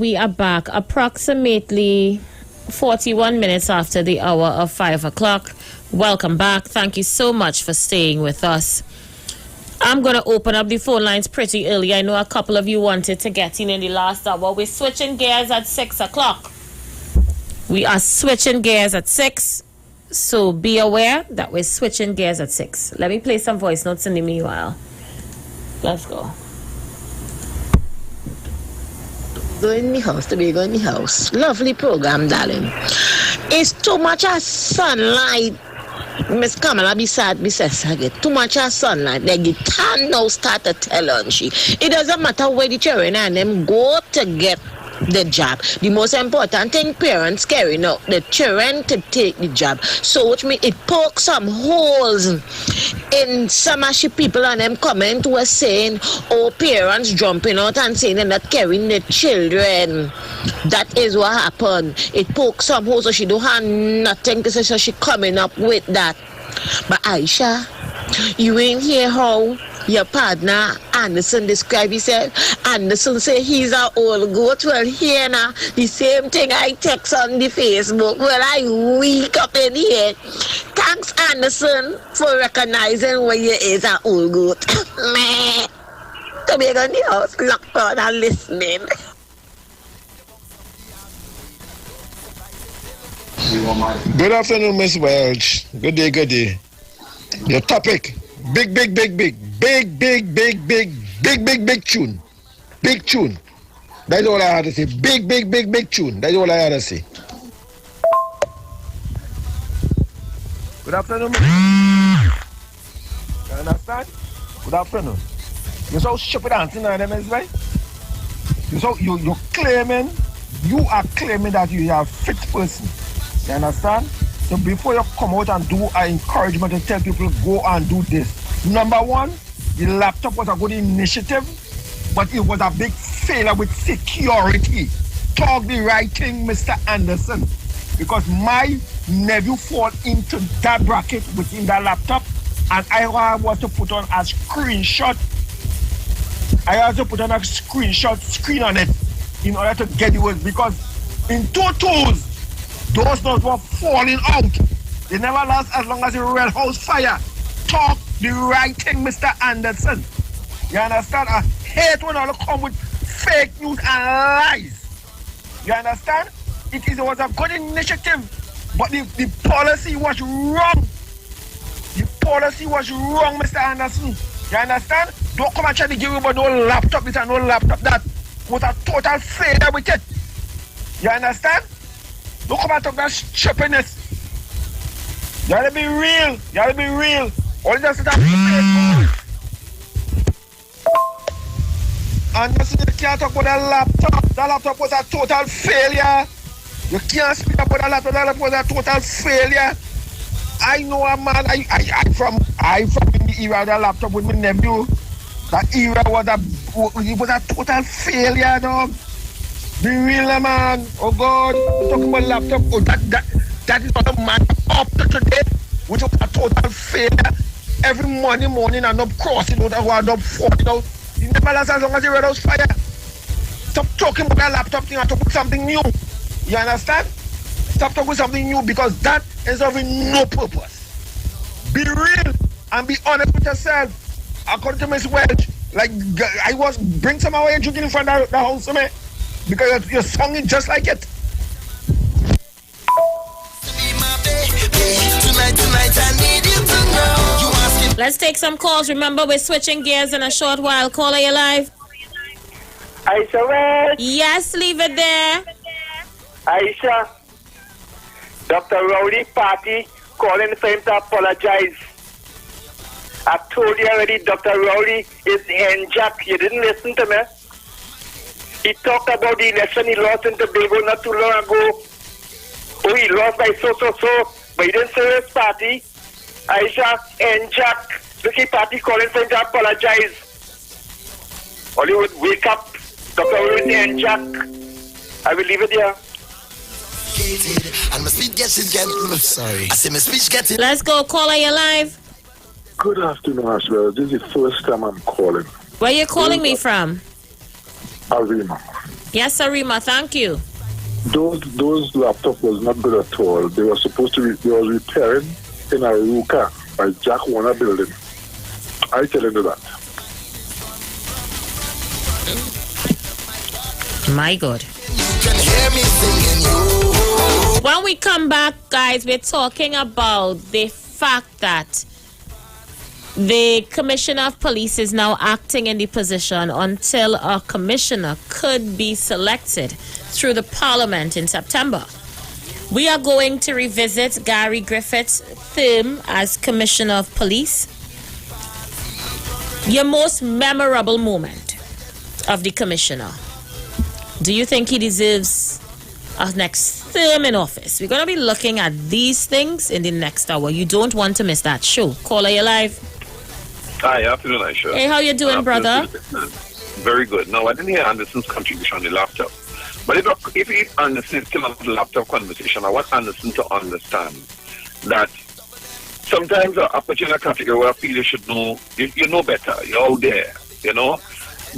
Approximately 41 minutes after the hour of 5 o'clock. Welcome back. Thank you so much for staying with us. I'm going to open up the phone lines pretty early. I know a couple of you wanted to get in the last hour. We're switching gears at 6 o'clock. We are switching gears at 6. So be aware that we're switching gears at 6. Let me play some voice notes in the meanwhile. Let's go. Go in the house, Tobago in the house. Lovely program, darling. It's too much of sunlight. Miss Kamala beside get too much of sunlight. The guitar now start to tell on she. It doesn't matter where the children and them go to get the job. The most important thing parents carrying out the children to take the job. So which means it pokes some holes in some of the people and them comment was saying, oh, parents jumping out and saying they're not carrying the children. That is what happened. It pokes some holes, so she don't have nothing to say, so she coming up with that. But Aisha, you ain't hear how your partner Anderson described himself. Anderson say he's an old goat. Well, here now, the same thing I text on the Facebook. Well, I wake up in here. Thanks, Anderson, for recognizing when you is an old goat. Meh. To be in the house, locked on and listening. Good afternoon, Miss Welch. Good day. Your topic, big tune. Big tune. That's all I had to say. Big tune. That's all I had to say. Good afternoon, Miss. You understand? Good afternoon. You're so stupid dancing on them, right? You're claiming, you are claiming that you are a fit person. You understand? So before you come out and do an encouragement to tell people go and do this. Number one, the laptop was a good initiative, but it was a big failure with security. Talk the right thing, Mr. Anderson. Because my nephew fall into that bracket within that laptop, and I was to put on a screenshot. I had to put on a screenshot screen on it in order to get the words, because in 2 tools, those doors were falling out. They never last as long as a real house fire. Talk the right thing, Mr. Anderson. You understand? I hate when all come with fake news and lies. You understand? It was a good initiative, but the policy was wrong. The policy was wrong, Mr. Anderson. You understand? Don't come and try to give me no laptop this and no laptop that. It was a total failure with it. You understand? Don't come and talk that stupidness. You gotta be real. All just that Anderson, you can't talk about that laptop. That laptop was a total failure. You can't speak about that laptop. That laptop was a total failure. I know a man. I from the era of that laptop with my nephew. That era was a total failure, dog. Be real, man. Oh God, talking about laptop. Oh, that is what a man up to today, which was a total failure. Every morning and up crossing out and up 40 out. You never last as long as the red house fire. Stop talking about that laptop thing and talk about something new. You understand? Stop talking about something new, because that is serving no purpose. Be real and be honest with yourself. According to Miss Welch, like I was bring some away and drinking in front of the house of me, because you're singing just like it. Tonight, I need you to know. Let's take some calls. Remember, we're switching gears in a short while. Caller, you live? Aisha Welch. Yes, leave it there. Aisha, Dr. Rowley Party calling for him to apologize. I told you already, Dr. Rowley is henjack. You didn't listen to me. He talked about the election he lost in Tobago not too long ago. Oh, he lost by so, but he didn't serve his party. Aisha and Jack, look, party calling for him to apologize. Hollywood, wake up. Dr. Rowley and Jack. I will leave it here. And my speech getting sorry. I say my speech getting. Let's go, caller, you live. Good afternoon, Ashwell. This is the first time I'm calling. Where are you calling me from? Arima. Yes, Arima, thank you. Those laptops was not good at all. They were supposed to be, they was repairing in a Ruka by Jack Warner building. I telling you that. My God. When we come back, guys, we're talking about the fact that the Commissioner of Police is now acting in the position until a commissioner could be selected through the Parliament in September. We are going to revisit Gary Griffith's theme as Commissioner of Police. Your most memorable moment of the Commissioner. Do you think he deserves a next term in office? We're going to be looking at these things in the next hour. You don't want to miss that show. Caller, you live. Hi, afternoon, Aisha. Hey, how you doing, brother? Very good. Now, I didn't hear Anderson's contribution on the laptop. But if Anderson is still on the laptop conversation, I want Anderson to understand that sometimes a particular category where I feel you should know, you know better. You're out there, you know.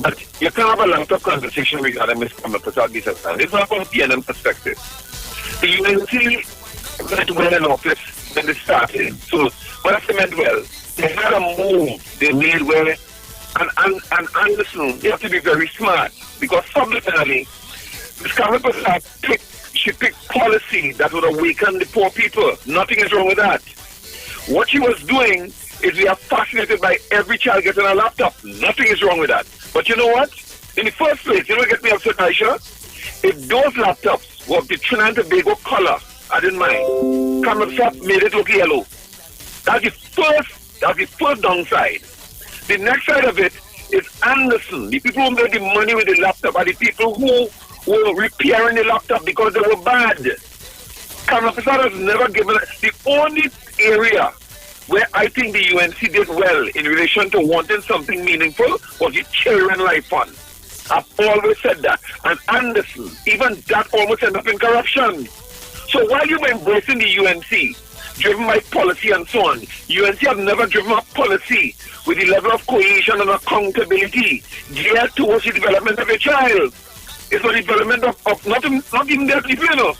But you can't have a laptop conversation regarding Ms. Kamala Prasad business. It's not from a PNM perspective. The UNC went well in office when they started. So, when I say meant well, they had a move they made where, and Anderson, they have to be very smart because subliminally, Ms. Kamala Prasad picked policy that would awaken the poor people. Nothing is wrong with that. What she was doing is we are fascinated by every child getting a laptop. Nothing is wrong with that. But you know what? In the first place, you know what get me upset, Aisha? If those laptops were of the Trinidad and Tobago color, I didn't mind. Kamala Prasad made it look yellow. That's the first downside. The next side of it is Anderson. The people who made the money with the laptop are the people who were repairing the laptop because they were bad. Kamala Prasad has never given the only area where I think the UNC did well in relation to wanting something meaningful was the Children Life Fund. I've always said that. And Anderson, even that almost ended up in corruption. So while you were embracing the UNC, driven by policy and so on, UNC have never driven a policy with the level of cohesion and accountability geared towards the development of a child. It's for the development of not even their people, you know.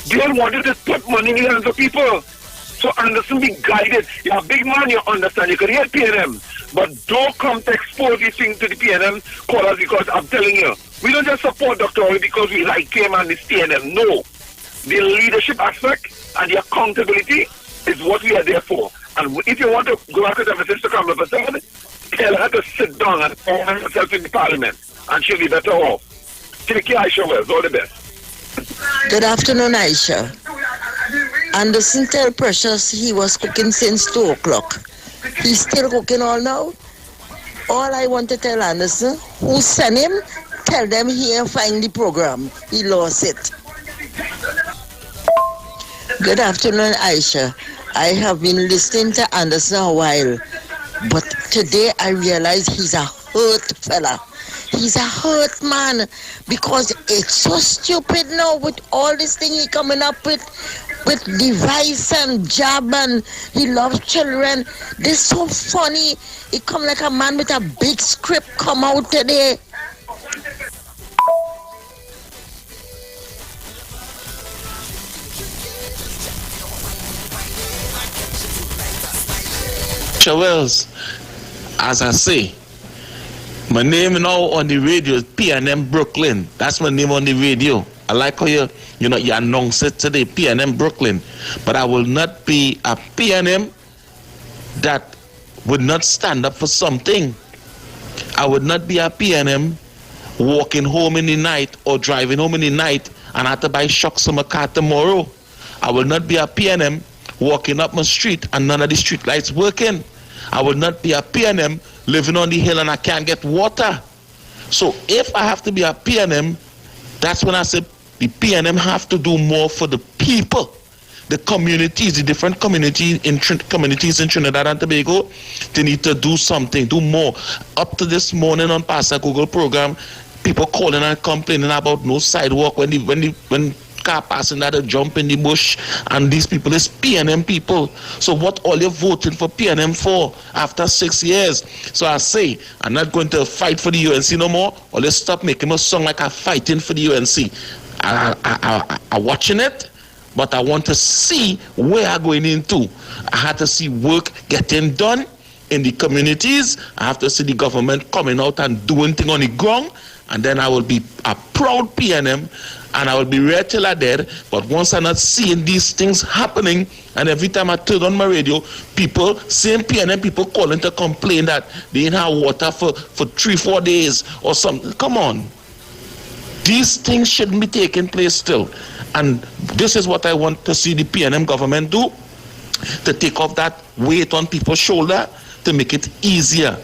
They wanted to put money in the hands of people. So Anderson be guided. You're a big man, you understand. You can hear PNM. But don't come to expose these things to the PNM callers because I'm telling you, we don't just support Dr. Ori because we like him and this PNM. No. The leadership aspect and the accountability is what we are there for. And if you want to go after the Mr. Kamala Prasad, tell her to sit down and form herself in the parliament. And she'll be better off. Take care, Aisha Wells. All the best. Good afternoon, Aisha. Anderson tell Precious he was cooking since 2 o'clock. He's still cooking all now? All I want to tell Anderson, who sent him, tell them he ain't find the program. He lost it. Good afternoon, Aisha. I have been listening to Anderson a while, but today I realize he's a hurt fella. He's a hurt man because it's so stupid now with all this thing he coming up with device and job and he loves children. This so funny. He come like a man with a big script come out today. Wells, as I say, my name now on the radio is PNM Brooklyn. That's my name on the radio. I like how you announce it today, PNM Brooklyn. But I will not be a PNM that would not stand up for something. I would not be a PNM walking home in the night or driving home in the night and I have to buy shocks on my car tomorrow. I will not be a PNM walking up my street and none of the street lights working. I will not be a PNM living on the hill and I can't get water. So if I have to be a PNM, that's when I say the PNM have to do more for the people, the communities, the different communities in Trinidad and Tobago. They need to do something, do more. Up to this morning on Pastor Google program, people calling and complaining about no sidewalk when car passing that will jump in the bush, and these people is PNM people. So what all you voting for PNM for after 6 years? So I say, I'm not going to fight for the UNC no more, or let's stop making us sound like I'm fighting for the UNC. I'm watching it, but I want to see where I'm going into. I had to see work getting done in the communities. I have to see the government coming out and doing things on the ground, and then I will be a proud PNM, and I will be ready till I dead. But once I'm not seeing these things happening, and every time I turn on my radio, people, same PNM people calling to complain that they didn't have water for 3-4 days or something. Come on. These things shouldn't be taking place still. And this is what I want to see the PNM government do, to take off that weight on people's shoulder, to make it easier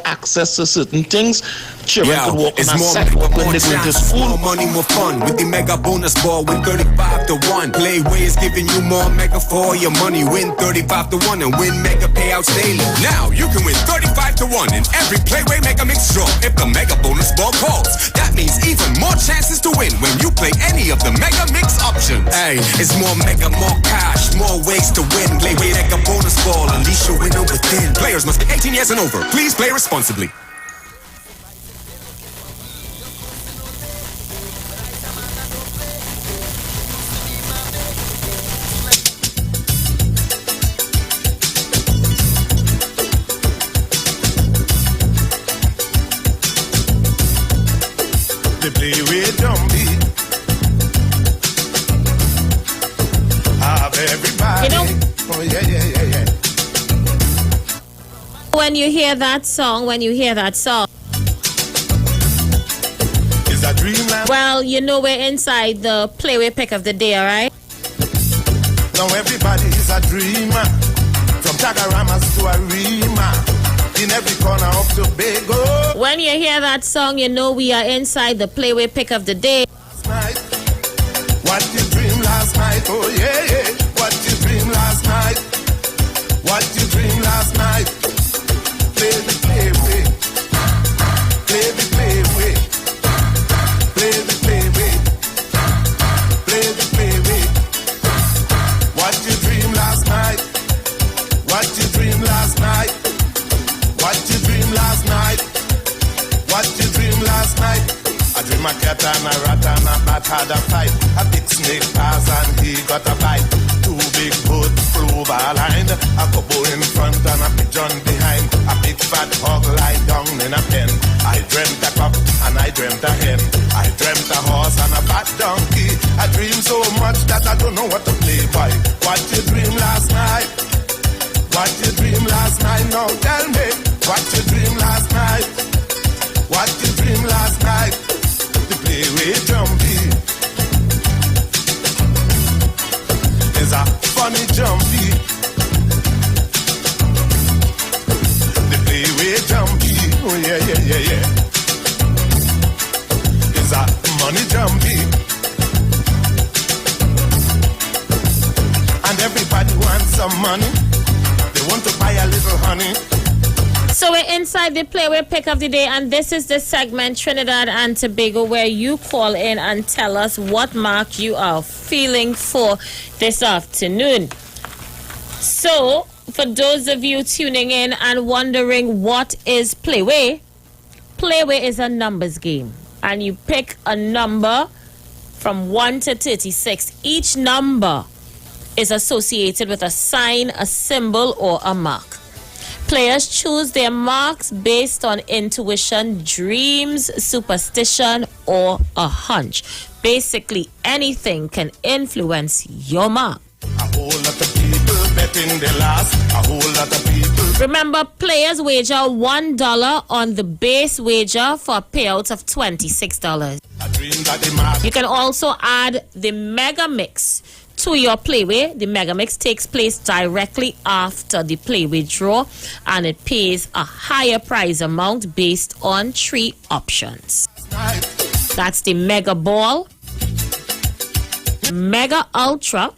access to certain things. Children could walk on a sidewalk when they go to school. More money, more fun with the mega bonus ball. Win 35 to 1. Playway is giving you more mega for your money. Win 35 to 1 and win mega payouts daily. Now you can win 35 to 1 in every Playway Mega Mix draw if the mega bonus ball calls. That means even more chances to win when you play any of the mega mix options. Hey, it's more mega, more cash, more ways to win. Playway Mega Bonus Ball. Unleash your winner within. Players must be 18 years and over. Please play responsibly. They play with Jumpy. Have everybody. You know, oh yeah. when you hear that song, Is a dreamland. well, you know we're inside the Playway Pick of the Day, all right? Now everybody is a dreamer. From Tagaramas to Arima. In every corner of Tobago. When you hear that song, you know we are inside the Playway Pick of the Day. What you dream last night? Oh yeah. What you dream last night? What you dream last night? Play the Playway. Play the Playway. Play the Playway. Play the Playway. What you dream last night? What you dream last night? What you dream last night? What you dream last night? I dream a cat and a rat and a bat had a fight. A big snake passed and he got a bite. Two big boats flew by a line. A couple in front and a pigeon behind. A big fat hog lie down in a pen. I dreamt a cock and I dreamt a hen. I dreamt a horse and a fat donkey. I dream so much that I don't know what to play by. What you dream last night? What you dream last night? Now tell me. What you dream last night? What you dream last night? To play with Jumpy. Is a funny Jumpy. To play with Jumpy. Oh yeah. Is a money Jumpy. And everybody wants some money. They want to buy a little honey. So we're inside the Playway Pick of the Day, and this is the segment Trinidad and Tobago where you call in and tell us what mark you are feeling for this afternoon. So, for those of you tuning in and wondering what is Playway, Playway is a numbers game, and you pick a number from 1 to 36. Each number is associated with a sign, a symbol, or a mark. Players choose their marks based on intuition, dreams, superstition, or a hunch. Basically, anything can influence your mark. A whole lot of people betting the last. A whole lot of people. Remember, players wager $1 on the base wager for a payout of $26. You can also add the Mega Mix to your Playway. The Mega Mix takes place directly after the Playway draw, and it pays a higher prize amount based on 3 options. That's the Mega Ball, Mega Ultra,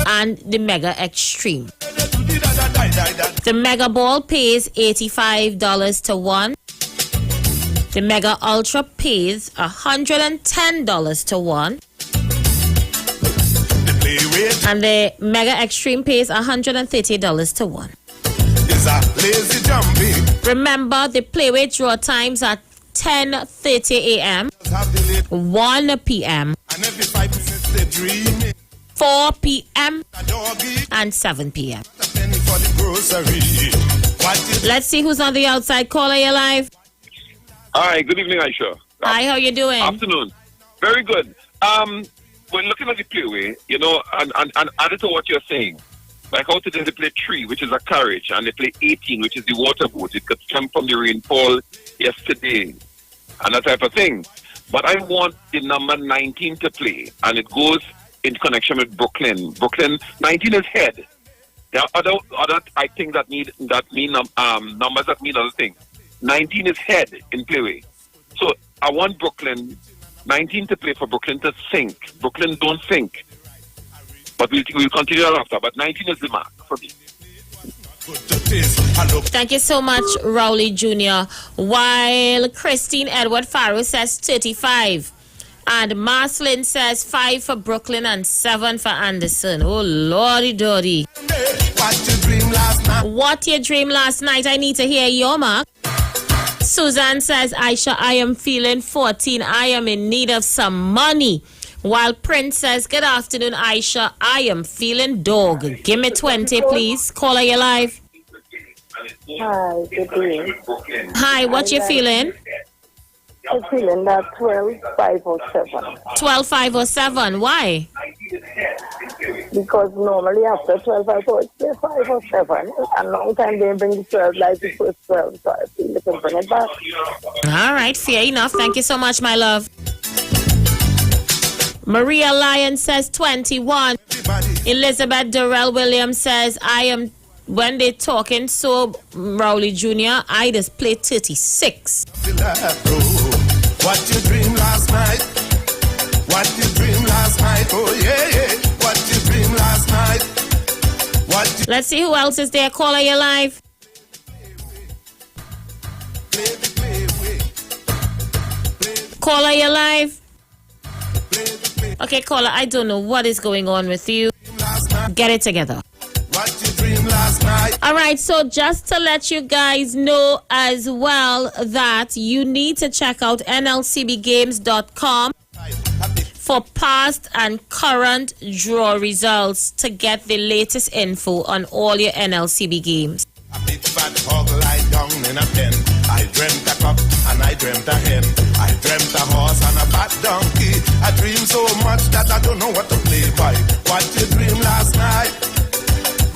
and the Mega Extreme. The Mega Ball pays $85 to 1. The Mega Ultra pays $110 to 1. And the Mega Extreme pays $130 to 1. Remember, the playweight draw times are 10:30 a.m., 1 p.m., 4 p.m., and 7 p.m. Let's see who's on the outside. Caller, you're live. Hi, good evening, Aisha. Hi, how you doing? Afternoon. Very good. When looking at the playway, you know, and added to what you're saying, like how today they play 3, which is a carriage, and they play 18, which is the water boat. It could come from the rainfall yesterday, and that type of thing. But I want the number 19 to play, and it goes in connection with Brooklyn. Brooklyn, 19 is head. There are other I think that mean numbers that mean other things. 19 is head in playway. So I want Brooklyn 19 to play for Brooklyn to think. Brooklyn don't think. But we'll continue after. But 19 is the mark for me. Thank you so much, Rowley Jr. While Christine Edward Farrow says 35. And Marcelin says 5 for Brooklyn and 7 for Anderson. Oh, lordy dordy. What your dream last night? I need to hear your mark. Suzanne says, Aisha, I am feeling 14. I am in need of some money. While Prince says, good afternoon, Aisha. I am feeling dog. Give me 20, please. Caller, you live. Hi, good evening. Hi, what you feeling? I'm feeling that 12, 5 or 7. 12, 5 or 7. Why? Because normally after 12, I thought it's 5 or 7. A long time they bring the 12 like the first 12, so I feel they can bring it back. All right, fair enough. Thank you so much, my love. Maria Lyon says 21. Elizabeth Durrell Williams says, I am, when they talking so Rowley Jr., I just play 36. What you dream last night? What you dream last night? Oh yeah, yeah. What you dream last night? Let's see who else is there. Caller, you live. Caller, you live. Okay, caller, I don't know what is going on with you. Get it together. All right, so just to let you guys know as well that you need to check out nlcbgames.com for past and current draw results to get the latest info on all your NLCB games. A big fat hog lie down in a pen. I dreamt a cock and I dreamt a hen. I dreamt a horse and a fat donkey. I dream so much that I don't know what to play by. What you dream last night?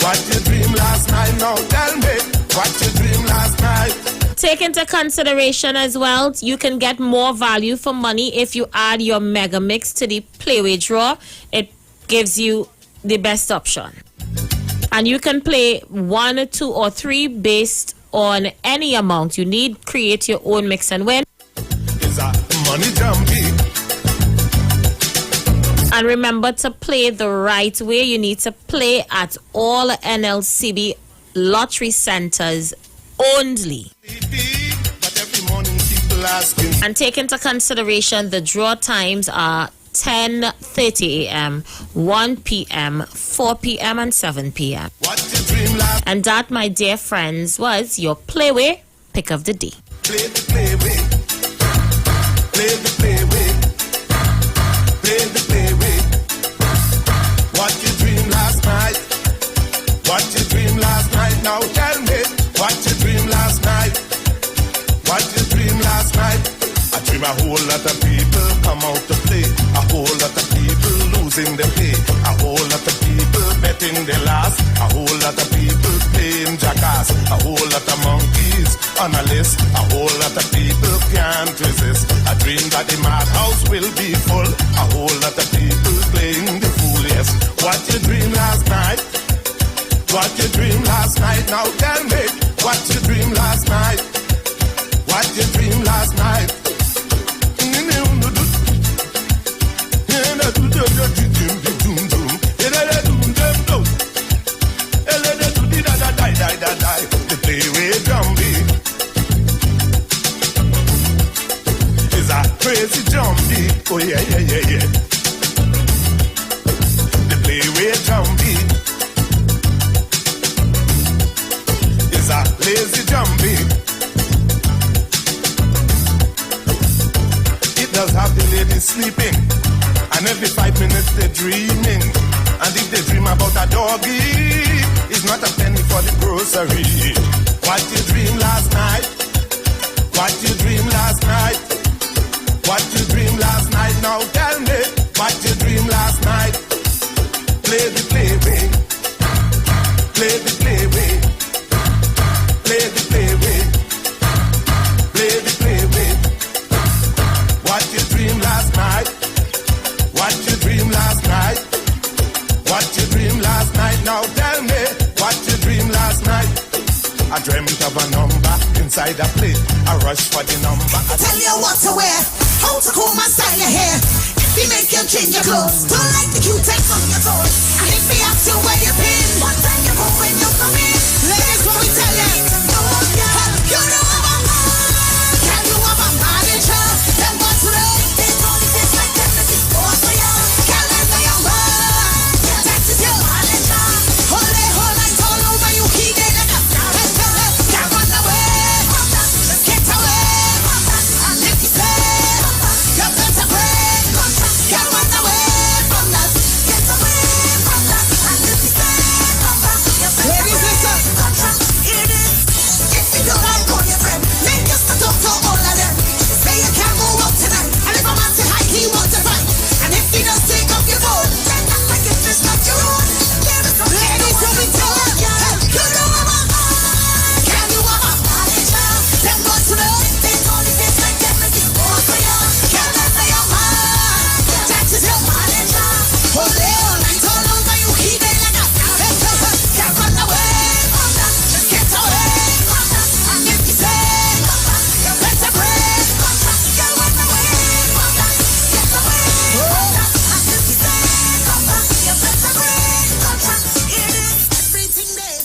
What you dream last night? Now tell me what you dream last night. Take into consideration as well, you can get more value for money if you add your mega mix to the playway draw. It gives you the best option. And you can play 1, 2, or 3 based on any amount you need. Create your own mix and win. Is a money jumping. And remember to play the right way. You need to play at all NLCB lottery centers only. And take into consideration the draw times are 10:30 a.m., 1 p.m., 4 p.m., and 7 p.m. And that, my dear friends, was your playway pick of the day. Play the playway. Play the playway. Play the playway. What you dream last night? What you dream last night? Now tell me what you dream last night. What you dream last night? I dream a whole lot of people come out to play. A whole lot of people losing their pay. A whole lot of people betting their last. A whole lot of people playing jackass. A whole lot of monkeys on a list. A whole lot of people can't resist. I dream that the madhouse will be full. A whole lot of people playing the fool, yes. What you dream last night? What you dream last night? Now tell me what you dream last night. What you dream last night? The playway jumpy. Oh yeah, yeah, yeah, yeah. The play with jumpy is a lazy jumpy. It does have the ladies sleeping, and every 5 minutes they're dreaming. And if they dream about a doggy, it's not a penny for the grocery. What you dream last night? What you dream last night? What you dream last night? Now tell me what you dream last night. Play the play way. Play the play way. Play the play way. Play the play way. What you dream last night? What you dream last night? What you dream last night? Now tell me what you dream last night. I dreamt of a number inside a plate. I rush for the number. I tell you what to wear, how to comb and style your hair. If you make you change your clothes, don't like the Q-tex on your toes. And if you have to wear your pin, what time you go when you come in? Ladies, what we tell you? Oh, girl, you know I'm a man. Can you have a manager? Them what's right? They don't fit like them. This is for you. Can't let the young man. That is your manager. Hold it, hold it, all over you. Keep it like a star. Can't run away. Get away. And if you say you better break, can't run away from that. Get away from that. And if you say ladies, listen. It is. If you don't like all your friend, make us to talk to all of them. Say you can't go out tonight. And if a man say hi, he wants to fight. And if he does take up your phone, then act like if it's not your own. Ladies, what we tell them? You know I'm a man. Can you have a manager? Them go to the they only fit like them. This is for you. Can't let the young man. That is your manager. Hold it all night, all over you. Keep it like a star. Can't run away from that. Get away from that. And if you say you better break, can't run away from that. Get away from that. And if you say you better break, it is everything there.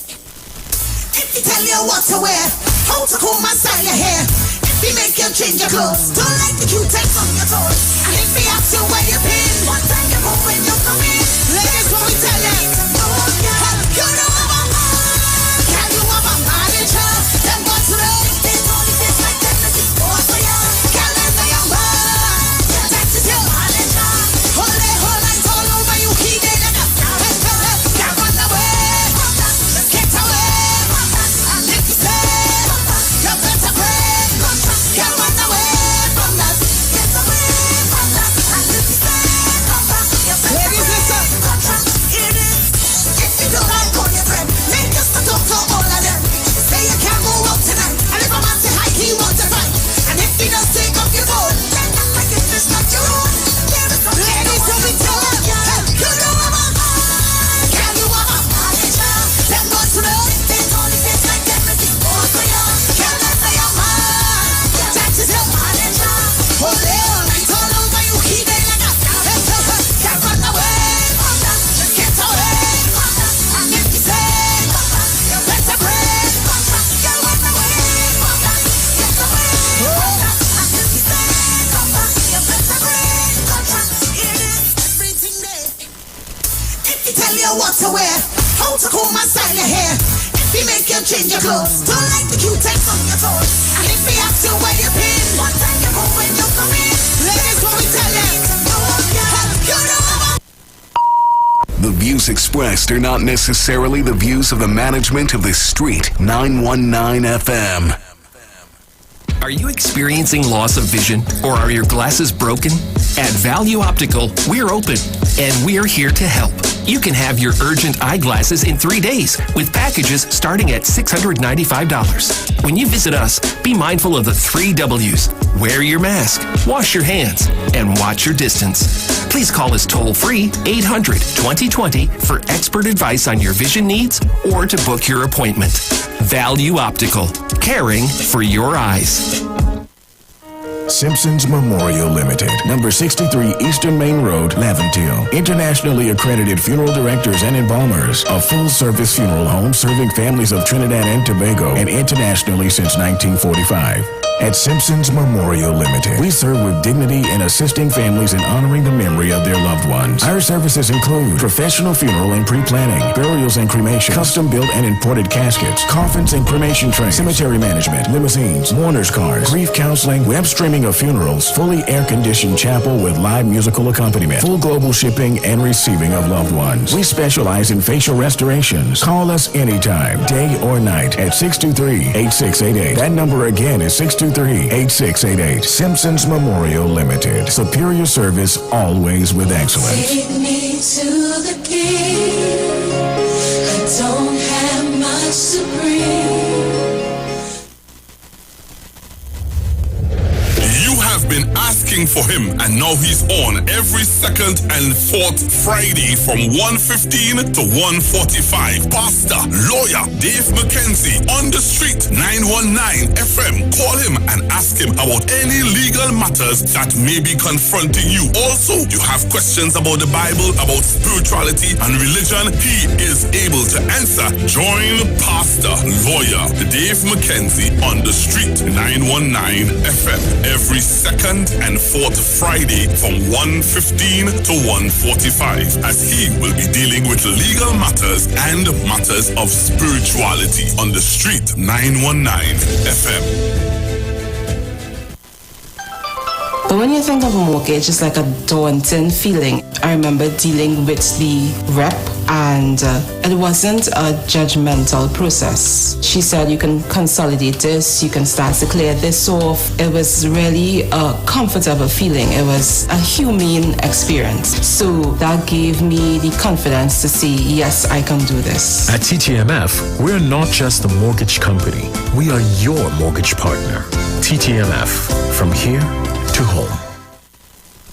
If you tell you what to wear, how to comb and style your hair. If you make you change your clothes, don't like the Q-tex on your toes. And if you have to wear your pin, what time you go when you come in? Ladies, what we tell you? Oh, girl, you know I'm a man. Can you have a manager? Them what's right? They only fit like them. This is for you. Can't let the young man. That is your manager. Hold it, all over you. Keep it like a star. Can't run away from that. Get away from that. And if you say you better break, can't run away from that. Get away from that. And if you say ladies, listen. It is. If you don't like all your friend, make us to talk to all of them. Say you can't go out tonight. And if a man say hi, he wants to fight. And if he does take up your phone, then act like if it's not your own. Ladies, what we tell them? You know I'm a man. Can you have a manager? Them go to the they only fit like them. This is for you. Can't let the young man. That is your manager. Hold it all night, all over you. Keep it like a star. Can't run away from that. Get away from that. And if you say you better break, can't run away from that. Get away from that. And if you say you better break, it is everything there. If you tell you what to wear, how to comb and style your hair. If you make you change your clothes, don't like the Q-tex on your toes. And if you have to wear your pin, what time you go when you come in? Ladies, what we tell you? Oh, girl, you know I'm a The views expressed are not necessarily the views of the management of the Street 919 FM. Are you experiencing loss of vision, or are your glasses broken? At Value Optical, we're open, and we're here to help. You can have your urgent eyeglasses in 3 days with packages starting at $695. When you visit us, be mindful of the 3 W's. Wear your mask, wash your hands, and watch your distance. Please call us toll-free 800-2020 for expert advice on your vision needs or to book your appointment. Value Optical, caring for your eyes. Simpsons Memorial Limited, number 63 Eastern Main Road, Laventille. Internationally accredited funeral directors and embalmers. A full-service funeral home serving families of Trinidad and Tobago and internationally since 1945. At Simpsons Memorial Limited, we serve with dignity in assisting families in honoring the memory of their loved ones. Our services include professional funeral and pre-planning, burials and cremation, custom-built and imported caskets, coffins and cremation trays, cemetery management, limousines, mourners cars, grief counseling, web streaming of funerals, fully air-conditioned chapel with live musical accompaniment, full global shipping and receiving of loved ones. We specialize in facial restorations. Call us anytime, day or night, at 623-8688. That number again is 623-8688. Simpsons Memorial Limited. Superior service, always with excellence. Take me to the king. I don't have much to bring. You have been asking for him, and now he's on every second and fourth Friday from 1:15 to 1:45. Pastor, lawyer Dave McKenzie on the street, 919 FM. Call him and ask him about any legal matters that may be confronting you. Also, you have questions about the Bible, about spirituality and religion. He is able to answer. Join Pastor, lawyer Dave McKenzie on the street, 919 FM. Every second and fourth Friday from 1:15 to 1:45, as he will be dealing with legal matters and matters of spirituality on the street, 919 FM. But when you think of a mortgage, it's like a daunting feeling. I remember dealing with the rep, and it wasn't a judgmental process. She said, you can consolidate this, you can start to clear this off. It was really a comfortable feeling. It was a humane experience. So that gave me the confidence to say, yes, I can do this. At TTMF, we're not just a mortgage company. We are your mortgage partner. TTMF, from here to home.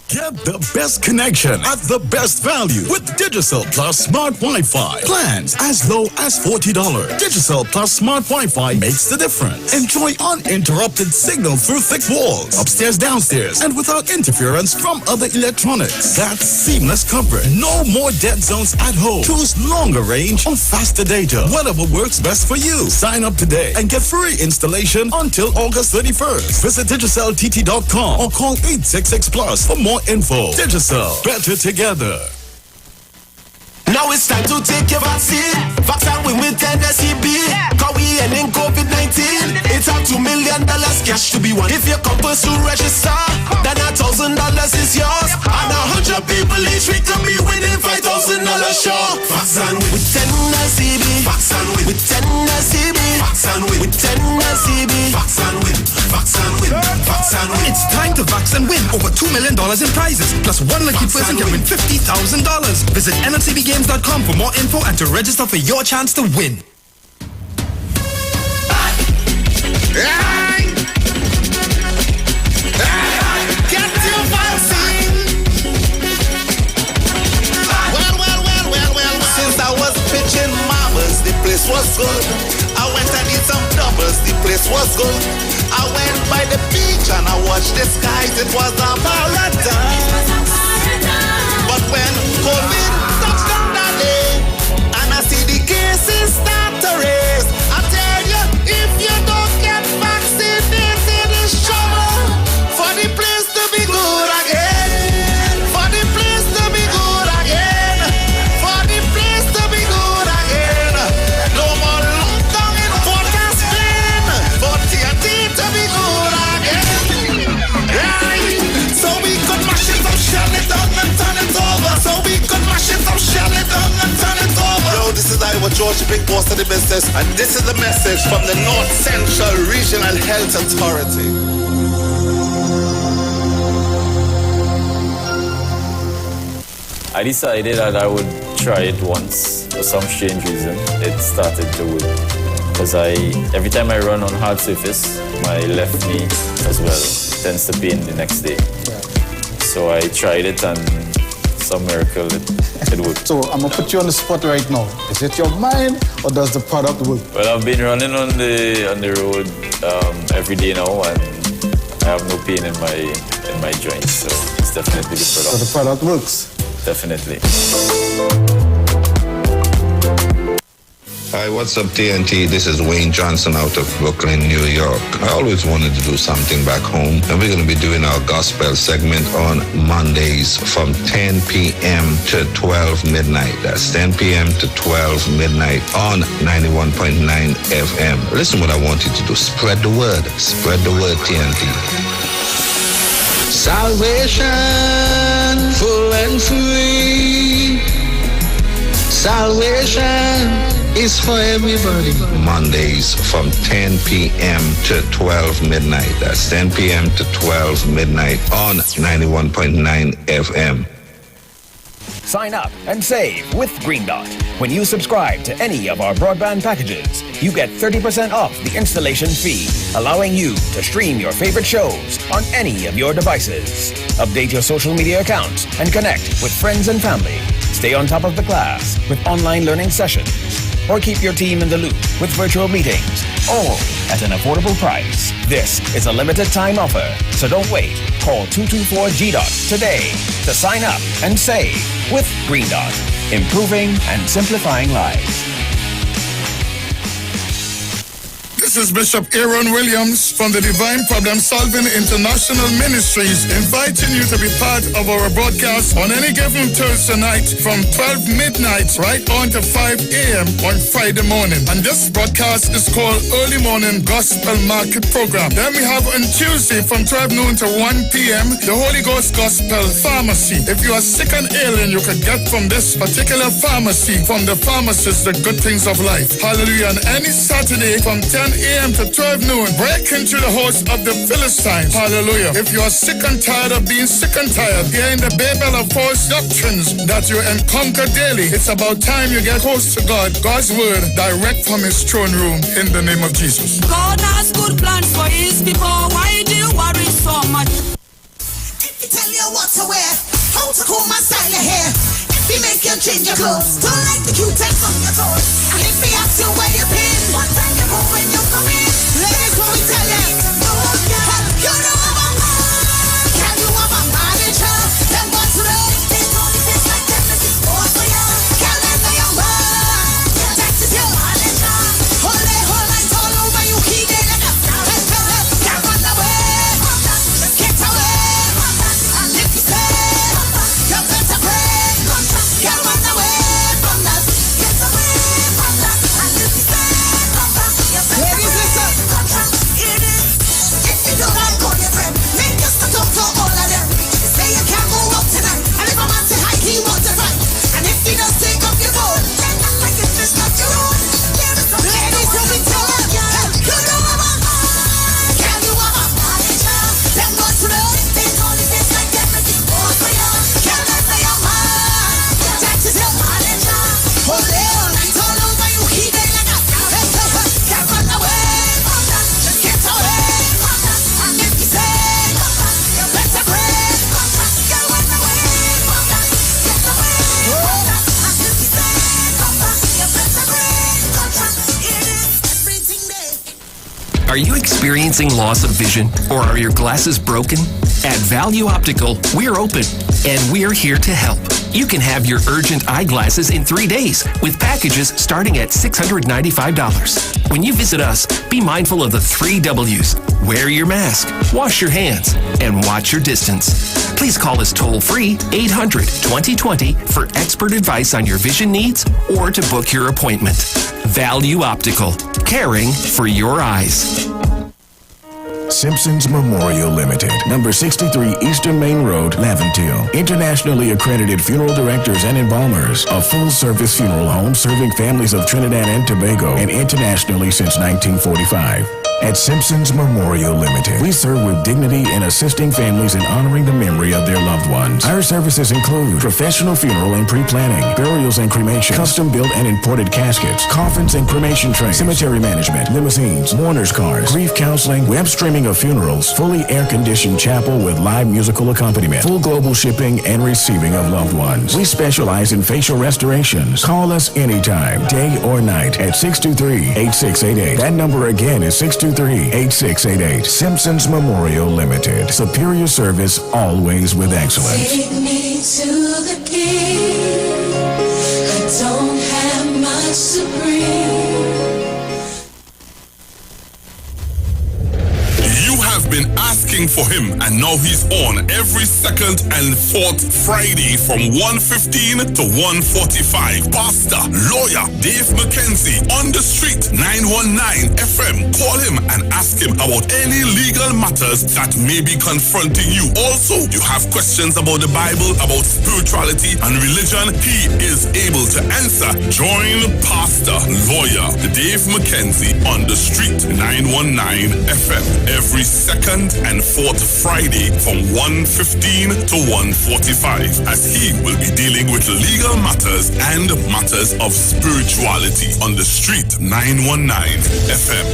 Get the best connection at the best value with Digicel Plus Smart Wi-Fi. Plans as low as $40. Digicel Plus Smart Wi-Fi makes the difference. Enjoy uninterrupted signal through thick walls, upstairs, downstairs, and without interference from other electronics. That's seamless coverage. No more dead zones at home. Choose longer range or faster data. Whatever works best for you. Sign up today and get free installation until August 31st. Visit DigicelTT.com or call 866+ for more info. Digicel, better together. Now it's time to take your vaccine. Vaccine win with NSCB. Cause we ending COVID-19. It's a $2 million cash to be won. If you come first to register, then $1,000 is yours. And 100 people each week can be winning $5,000 sure. Vaccine with 10 NSCB. Vaccine with 10 NSCB. Vaccine with 10 NSCB. Vaccine win. Vaccine win. Vaccine win. It's time to vax and win over $2 million in prizes. Plus one lucky person can win $50,000. Visit NLCBGames.com for more info and to register for your chance to win. Get your vaccine. Well. Since I was pitching marbles, the place was good. I went and did some doubles, the place was good. I went by the beach and I watched the skies, it was a paradise. But when COVID stopped down that day, and I see the cases start to raise, I tell you, if you don't get vaccinated, it's trouble for the place to be good again. For the place to be good again. For the place to be good again. No more lockdown in Port of Spain. For TNT to be good again. Right? So we could mash it up, shell it down and turn it over. So we could mash it up, shell it down and turn it over. Yo, this is Iwer, George, big boss of the business, and this is the message from the North Central Regional Health Authority. I decided that I would try it once. For some strange reason, it started to work. Because every time I run on hard surface, my left knee as well tends to pain the next day. So I tried it and some miracle it worked. So I'm gonna put you on the spot right now. Is it your mind or does the product work? Well, I've been running on the road every day now, and I have no pain in my joints, so it's definitely the product. So the product works? Definitely. Hi, what's up, TNT? This is Wayne Johnson out of Brooklyn, New York. I always wanted to do something back home, and we're going to be doing our gospel segment on Mondays from 10 p.m. to 12 midnight. That's 10 p.m. to 12 midnight on 91.9 FM. Listen what I want you to do. Spread the word. Spread the word, TNT. Salvation, full and free. Salvation is for everybody. Mondays from 10 p.m. to 12 midnight. That's 10 p.m. to 12 midnight on 91.9 FM. Sign up and save with Green Dot. When you subscribe to any of our broadband packages, you get 30% off the installation fee, allowing you to stream your favorite shows on any of your devices. Update your social media accounts and connect with friends and family. Stay on top of the class with online learning sessions, or keep your team in the loop with virtual meetings, all at an affordable price. This is a limited time offer, so don't wait. Call 224-GDOT today to sign up and save with Green Dot, improving and simplifying lives. This is Bishop Aaron Williams from the Divine Problem Solving International Ministries, inviting you to be part of our broadcast on any given Thursday night from 12 midnight right on to 5 a.m. on Friday morning. And this broadcast is called Early Morning Gospel Market Program. Then we have on Tuesday from 12 noon to 1 p.m. the Holy Ghost Gospel Pharmacy. If you are sick and ailing, you can get from this particular pharmacy, from the pharmacist, the good things of life. Hallelujah. And any Saturday from 10 a.m. to 12 noon, break into the house of the Philistines. Hallelujah. If you are sick and tired of being sick and tired, hearing the babel of false doctrines that you encounter daily, it's about time you get close to God, God's word, direct from his throne room, in the name of Jesus. God has good plans for his people. Why do you worry so much? If he tell you what to wear, how to comb and style your hair, if he make you change your clothes, don't like the Q-tips on your toes, and if he asks you where you been, what time you go when you come in, ladies, what we tell you, no one can help you know about man. Can you have a manager? Them what's right, they don't face like them, this is more for you. Can they know your man? That is your manager. Hold it all over you, keep it like a can't run away, just get away, and if you say, you better pray, can't run away from that, get away from that, and if you say, ladies, listen, if you don't like all your friends, make us to talk to all of them. Say you can't go up tonight, and if a man say hi, he wants to fight, and if he does take up your phone, then act like it's just not your own. Ladies, let me tell you, you know about man. Can you have a manager? Them what's right, they only face like them, this is more for you. Can they say your man? That is your manager. Hold it all night all over you, keep it like a can't run away from that, just get away from that, and if you say, you better pray, can't run away from that, get away from that, and if you say, you better pray, it is everything there. Are you experiencing loss of vision, or are your glasses broken? At Value Optical, we're open, and we're here to help. You can have your urgent eyeglasses in 3 days with packages starting at $695. When you visit us, be mindful of the 3 W's. Wear your mask, wash your hands, and watch your distance. Please call us toll-free 800-2020 for expert advice on your vision needs or to book your appointment. Value Optical, caring for your eyes. Simpson's Memorial Limited, number 63 Eastern Main Road, Laventille. Internationally accredited funeral directors and embalmers. A full-service funeral home serving families of Trinidad and Tobago and internationally since 1945. At Simpson's Memorial Limited, we serve with dignity in assisting families in honoring the memory of their loved ones. Our services include professional funeral and pre-planning, burials and cremation, custom-built and imported caskets, coffins and cremation trays, cemetery management, limousines, mourners cars, grief counseling, web streaming of funerals, fully air-conditioned chapel with live musical accompaniment, full global shipping and receiving of loved ones. We specialize in facial restorations. Call us anytime, day or night, at 623-8688. That number again is 623-8688. 633-8688. Simpsons Memorial Limited. Superior service, always with excellence. Take me to the king. I don't have much to bring. You have been asking for him, and now he's on every second and fourth Friday from 1:15 to 1:45. Pastor, lawyer Dave McKenzie on the street, 919 FM. Call him and ask him about any legal matters that may be confronting you. Also, you have questions about the Bible, about spirituality and religion. He is able to answer. Join Pastor, lawyer Dave McKenzie on the street, 919 FM. Every second and fourth Friday from 1:15 to 1:45, as he will be dealing with legal matters and matters of spirituality on the street, 919 FM.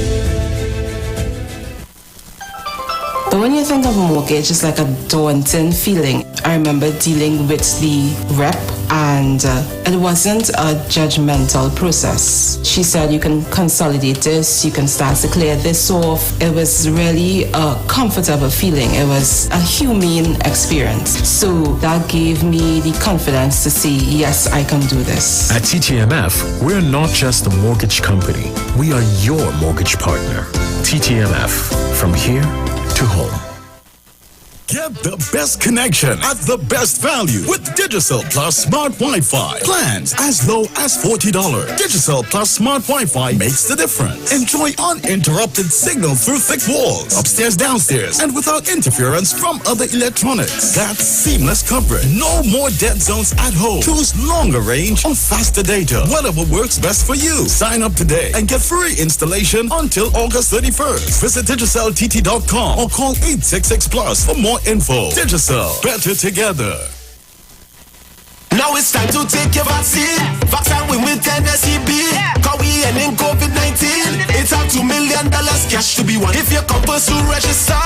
But when you think of a mortgage, it's like a daunting feeling. I remember dealing with the rep, and it wasn't a judgmental process. She said, you can consolidate this, you can start to clear this off. It was really a comfortable feeling. It was a humane experience. So that gave me the confidence to say, yes, I can do this. At TTMF, we're not just a mortgage company. We are your mortgage partner. TTMF, from here to home. Get the best connection at the best value with Digicel Plus Smart Wi-Fi. Plans as low as $40. Digicel Plus Smart Wi-Fi makes the difference. Enjoy uninterrupted signal through thick walls, upstairs, downstairs, and without interference from other electronics. That's seamless coverage. No more dead zones at home. Choose longer range or faster data. Whatever works best for you. Sign up today and get free installation until August 31st. Visit DigicelTT.com or call 866 Plus for more info. Digicel, better together. Now it's time to take your vaccine. Vaccine win with NSEB. Cause we ending COVID-19. It's up $2 million cash to be won. If you come first to register,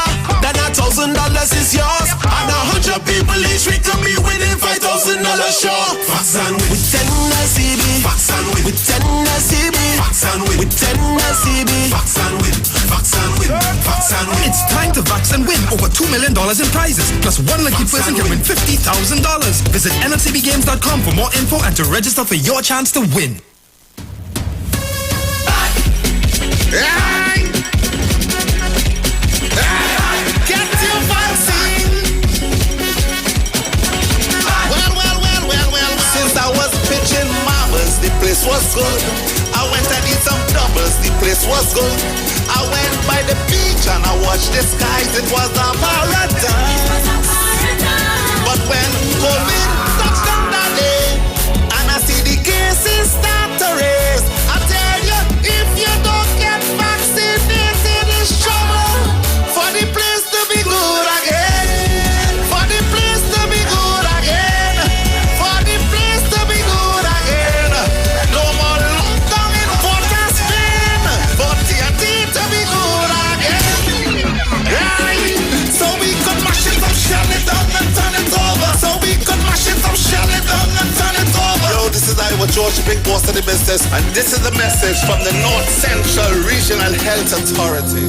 then $1,000 is yours. And 100 people each week can be winning $5,000 sure. Vaccine with NSEB. Vaccine with NSEB. Vaccine with NSEB. Vaccine with. It's time to vax and win over $2 million in prizes. Plus one lucky person can win $50,000. Visit nlcbgames.com for more info and to register for your chance to win. Get your vaccine. Well. Since I was pitching marbles, the place was good. I went and did some doubles, the place was good. I went by the beach and I watched the skies, it was a paradise. But when COVID touched down that day, and I see the cases start to raise, I tell you, if you don't get vaccinated, it's trouble for the place to be good again. For the place to be good again. For the place to be good again. No more lockdown in Port of Spain. For TNT to be good again. Right? So we could mash it up, shell it down and turn it over. So we could mash it up, shell it down and turn it over. Yo, this is Iwer, George, big boss of the business. And this is the message from the North Central Regional Health Authority.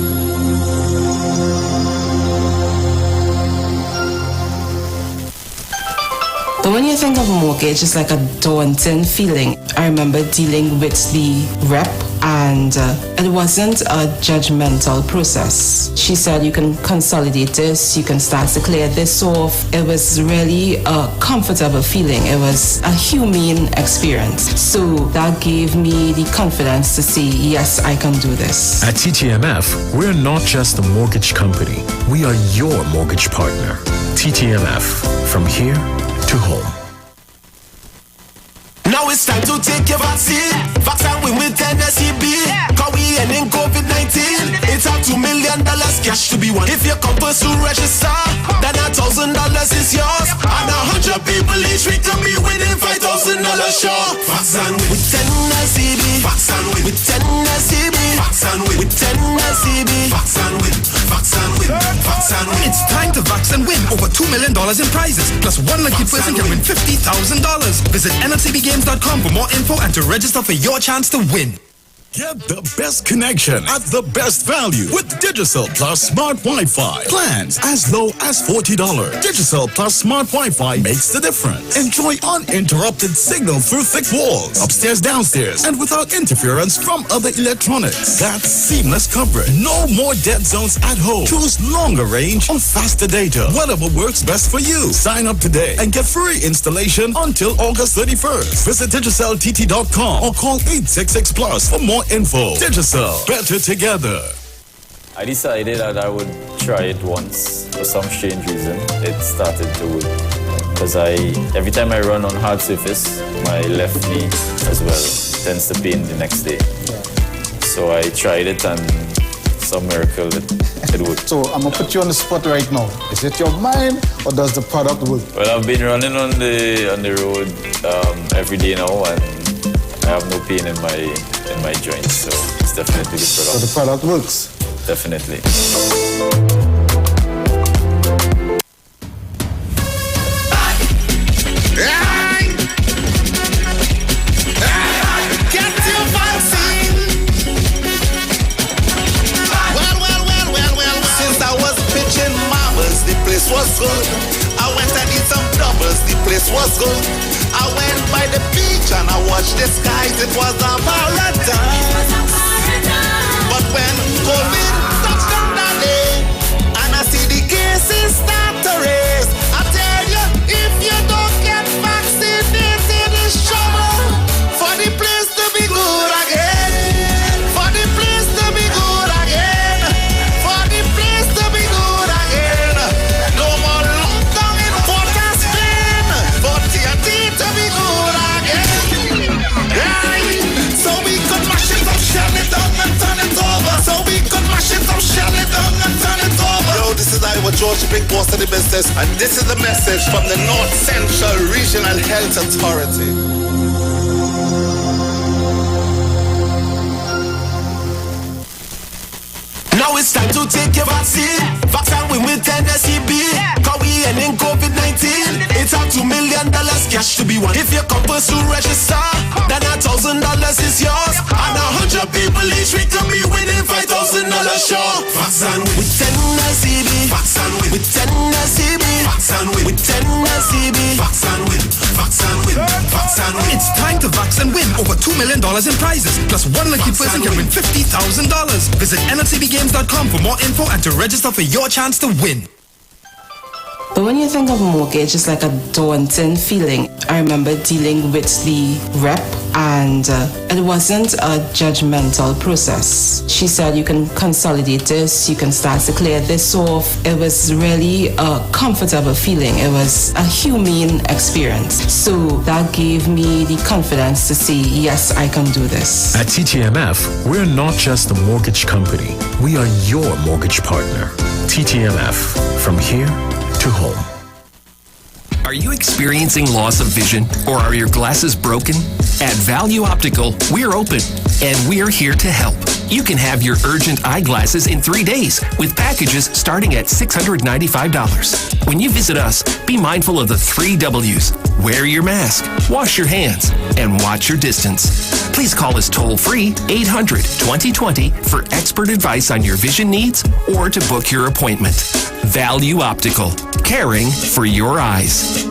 But when you think of a mortgage, it's like a daunting feeling. I remember dealing with the rep, and it wasn't a judgmental process. She said, you can consolidate this, you can start to clear this off. It was really a comfortable feeling. It was a humane experience. So that gave me the confidence to say, yes, I can do this. At TTMF, we're not just a mortgage company. We are your mortgage partner. TTMF, from here to home. Now it's time to take your vaccine. Vaccine win with NSEB. Cause we ending COVID-19. It's up $2 million cash to be won. If you come first to register, then $1,000 is yours. And 100 people each week can be winning $5,000 sure. Vaccine with NSEB. Vaccine with NSEB. Vaccine with NSEB. Vaccine with. It's time to vax and win over $2 million in prizes. Plus one lucky person can win $50,000. Visit nlcbgames.com for more info and to register for your chance to win. Get the best connection at the best value with Digicel Plus Smart Wi-Fi. Plans as low as $40. Digicel Plus Smart Wi-Fi makes the difference. Enjoy uninterrupted signal through thick walls, upstairs, downstairs, and without interference from other electronics. That's seamless coverage. No more dead zones at home. Choose longer range or faster data. Whatever works best for you. Sign up today and get free installation until August 31st. Visit DigicelTT.com or call 866 Plus for more info. Digicel, better together. I decided that I would try it once. For some strange reason, it started to work. Because every time I run on hard surface, my left knee as well tends to pain the next day. So I tried it and some miracle it worked. So I'm gonna put you on the spot right now. Is it your mind or does the product work? Well, I've been running on the road every day now, and I have no pain in my joints, so it's definitely the product. So the product works? Definitely. Get your vaccine. Well. Since I was pitching marbles, the place was good. I went and did some doubles, the place was good. I went by the beach and I watched the skies, it was a paradise. But when COVID touched down that day, and I see the cases start to raise, I tell you, if you don't get vaccinated, it's trouble. For the place to be good again. For the place to be good again. For the place to be good again. No more lockdown in Port of Spain. For TNT to be good again. Right. So we could mash it up, shell it down and turn it over. So we could mash it up, shell it down and turn it over. Yo, this is Iwer George, big boss of the business, and this is the message from the North Central Regional Health Authority. Now it's time to take your vaccine. Vaccine with NSCB. Cause we ending COVID-19. It's up $2 million cash to be won. If you come first to register, then $1,000 is yours. And 100 people each week can be winning $5,000 sure. Vaccine with 10 NSCB. Vaccine with 10 NSCB. Vaccine with 10 NSCB. Vaccine with. It's time to vax and win over $2 million in prizes. Plus one lucky person can win $50,000. Visit NLCBGames.com for more info and to register for your chance to win. But when you think of mortgage, it's like a daunting feeling. I remember dealing with the rep, and it wasn't a judgmental process. She said, you can consolidate this, you can start to clear this off. It was really a comfortable feeling. It was a humane experience. So that gave me the confidence to say, yes, I can do this. At TTMF, we're not just a mortgage company. We are your mortgage partner. TTMF, from here to home. Are you experiencing loss of vision, or are your glasses broken? At Value Optical, we're open and we're here to help. You can have your urgent eyeglasses in 3 days with packages starting at $695. When you visit us, be mindful of the 3 W's. Wear your mask, wash your hands, and watch your distance. Please call us toll-free 800-2020 for expert advice on your vision needs or to book your appointment. Value Optical, caring for your eyes.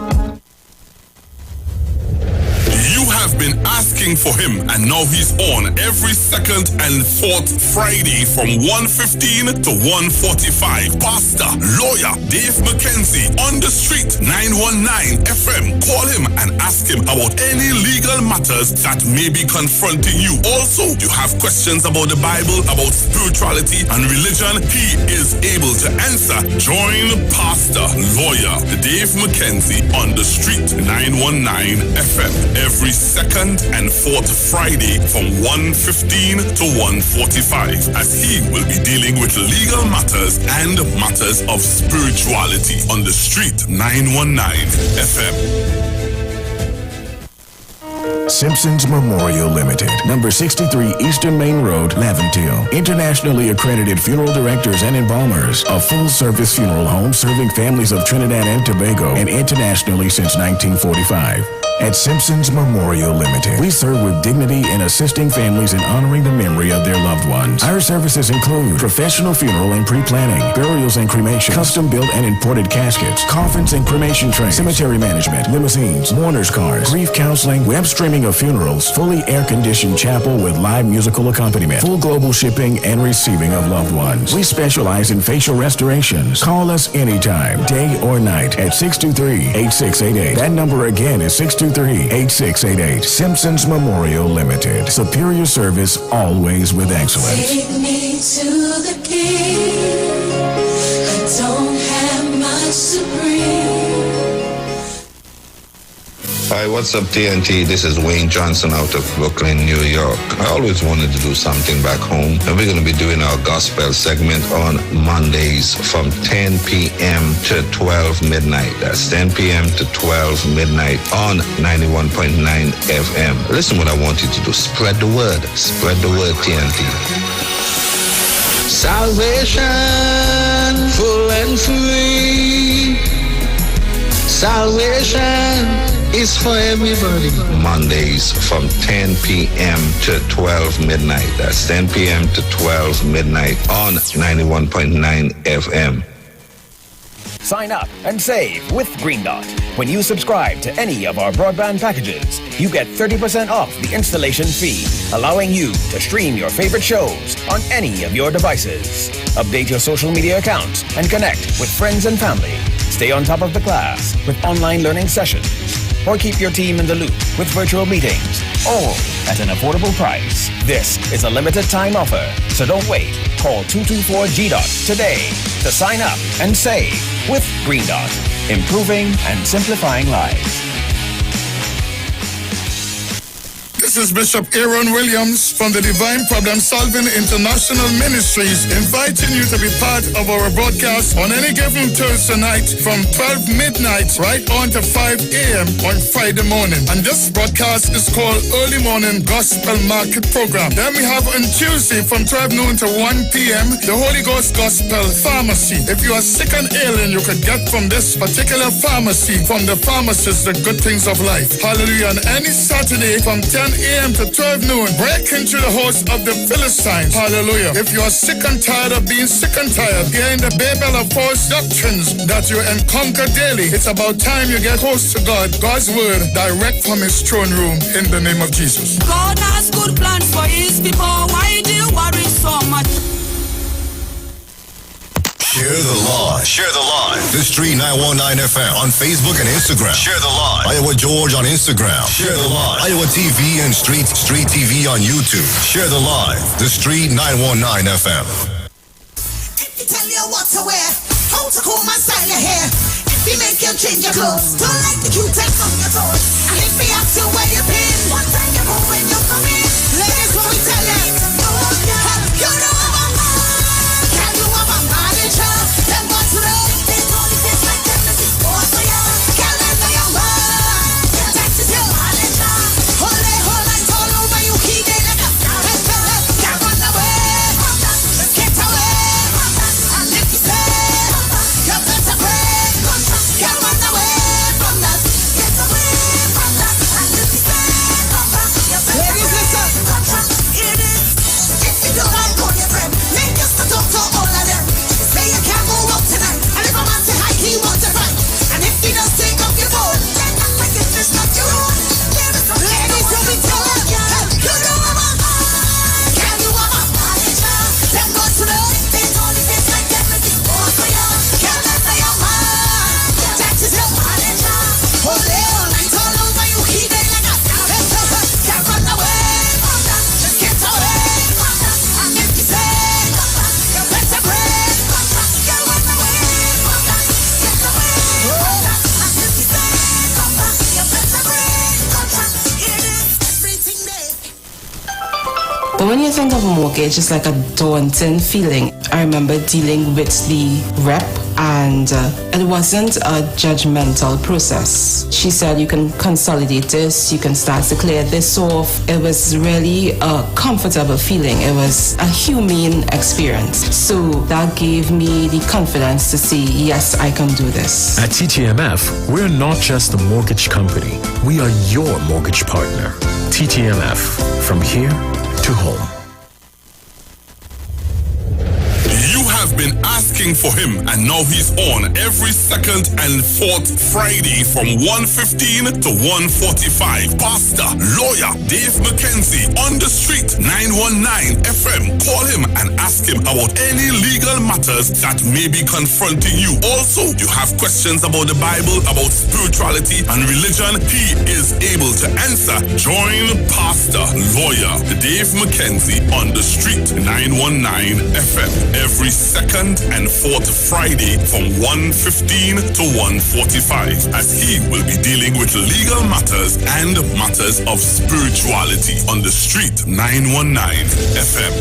You have been asking for him, and now he's on every second and fourth Friday from 1:15 to 1:45. Pastor, lawyer Dave McKenzie on the street, 919 FM. Call him and ask him about any legal matters that may be confronting you. Also, you have questions about the Bible, about spirituality and religion. He is able to answer. Join Pastor, lawyer Dave McKenzie on the street, 919 FM. Every second and fourth Friday from 1:15 to 1:45, as he will be dealing with legal matters and matters of spirituality on the street, 919 FM. Simpsons Memorial Limited, number 63 Eastern Main Road, Laventille. Internationally accredited funeral directors and embalmers. A full-service funeral home serving families of Trinidad and Tobago and internationally since 1945. At Simpsons Memorial Limited, we serve with dignity in assisting families in honoring the memory of their loved ones. Our services include professional funeral and pre-planning, burials and cremation, custom-built and imported caskets, coffins and cremation trays, cemetery management, limousines, mourners cars, grief counseling, web streaming of funerals, fully air-conditioned chapel with live musical accompaniment, full global shipping and receiving of loved ones. We specialize in facial restorations. Call us anytime, day or night, at 623-8688. That number again is 623-8688. Simpsons Memorial Limited. Superior service, always with excellence. Take me to the king. I don't have much to bring. Hi, what's up, TNT? This is Wayne Johnson out of Brooklyn, New York. I always wanted to do something back home, and we're going to be doing our gospel segment on Mondays from 10 p.m. to 12 midnight. That's 10 p.m. to 12 midnight on 91.9 FM. Listen what I want you to do. Spread the word. Spread the word, TNT. Salvation, full and free. Salvation is for everybody. Mondays from 10 p.m. to 12 midnight. That's 10 p.m. to 12 midnight on 91.9 FM. Sign up and save with Green Dot. When you subscribe to any of our broadband packages, you get 30% off the installation fee, allowing you to stream your favorite shows on any of your devices. Update your social media accounts and connect with friends and family. Stay on top of the class with online learning sessions, or keep your team in the loop with virtual meetings, all at an affordable price. This is a limited time offer, so don't wait. Call 224-GDOT today to sign up and save with Green Dot, improving and simplifying lives. This is Bishop Aaron Williams from the Divine Problem Solving International Ministries, inviting you to be part of our broadcast on any given Thursday night from 12 midnight right on to 5 a.m. on Friday morning. And this broadcast is called Early Morning Gospel Market Program. Then we have on Tuesday from 12 noon to 1 p.m. the Holy Ghost Gospel Pharmacy. If you are sick and ailing, you could get from this particular pharmacy, from the pharmacist, the good things of life. Hallelujah. And any Saturday from 10 a.m. to 12 noon, break into the host of the Philistines. Hallelujah. If you are sick and tired of being sick and tired, hearing the babel of false doctrines that you encounter daily, it's about time you get close to God, God's word, direct from his throne room, in the name of Jesus. God has good plans for his people. Why do you worry so much? Share the live. Share the live. The Street 919 FM on Facebook and Instagram. Share the live. Iowa George on Instagram. Share the live. Iowa TV and Street TV on YouTube. Share the live. The Street 919 FM. If you tell you what to wear, how to comb and style your hair, if you make you change your clothes, don't like the Q-tips on your toes, and if you ask you where you've been, what time you move when you come in, ladies, what we tell you, you know I'm a can you have a manager? Them what's right, they only taste like them, this is more for you. Girl, them know your man, that is your manager. Hold it all over you, keep it like a can't run away from that, just get away from that. And if you say, you better break contract, can't run away from that, get away from that. And if you say, you better break contract, it is. If you don't like all your friend, make us to talk to all of them. Say you can't go out tonight, and if a man say hi, he wants to fight. And if he does take up your phone, then act like if it's not your own. There is no ladies who be telling you, you know I'm a man. Can you have a manager? Them goes to the they only face like them, it's more for you. Can't let the young man, that is your manager. Hold it all night all over you, keep it like a can't run away from that, just get away from that. And if you say, you better break contract, can't run away from that, get away from that. And if you say, you better break contract, it is everything there. But when you think of a mortgage, it's like a daunting feeling. I remember dealing with the rep and it wasn't a judgmental process. She said you can consolidate this, you can start to clear this off. It was really a comfortable feeling. It was a humane experience. So that gave me the confidence to say, yes, I can do this. At TTMF, we're not just a mortgage company. We are your mortgage partner. TTMF, from here to home. You have been asking for him, and now he's on every second and fourth Friday from 1:15 to 1:45. Pastor, lawyer Dave McKenzie on the street, 919 FM. Call him and ask him about any legal matters that may be confronting you. Also, you have questions about the Bible, about spirituality and religion. He is able to answer. Join Pastor, lawyer Dave McKenzie on the street, 919 FM. Every second and fourth Friday from 1:15 to 1:45, as he will be dealing with legal matters and matters of spirituality on the street, 919 FM.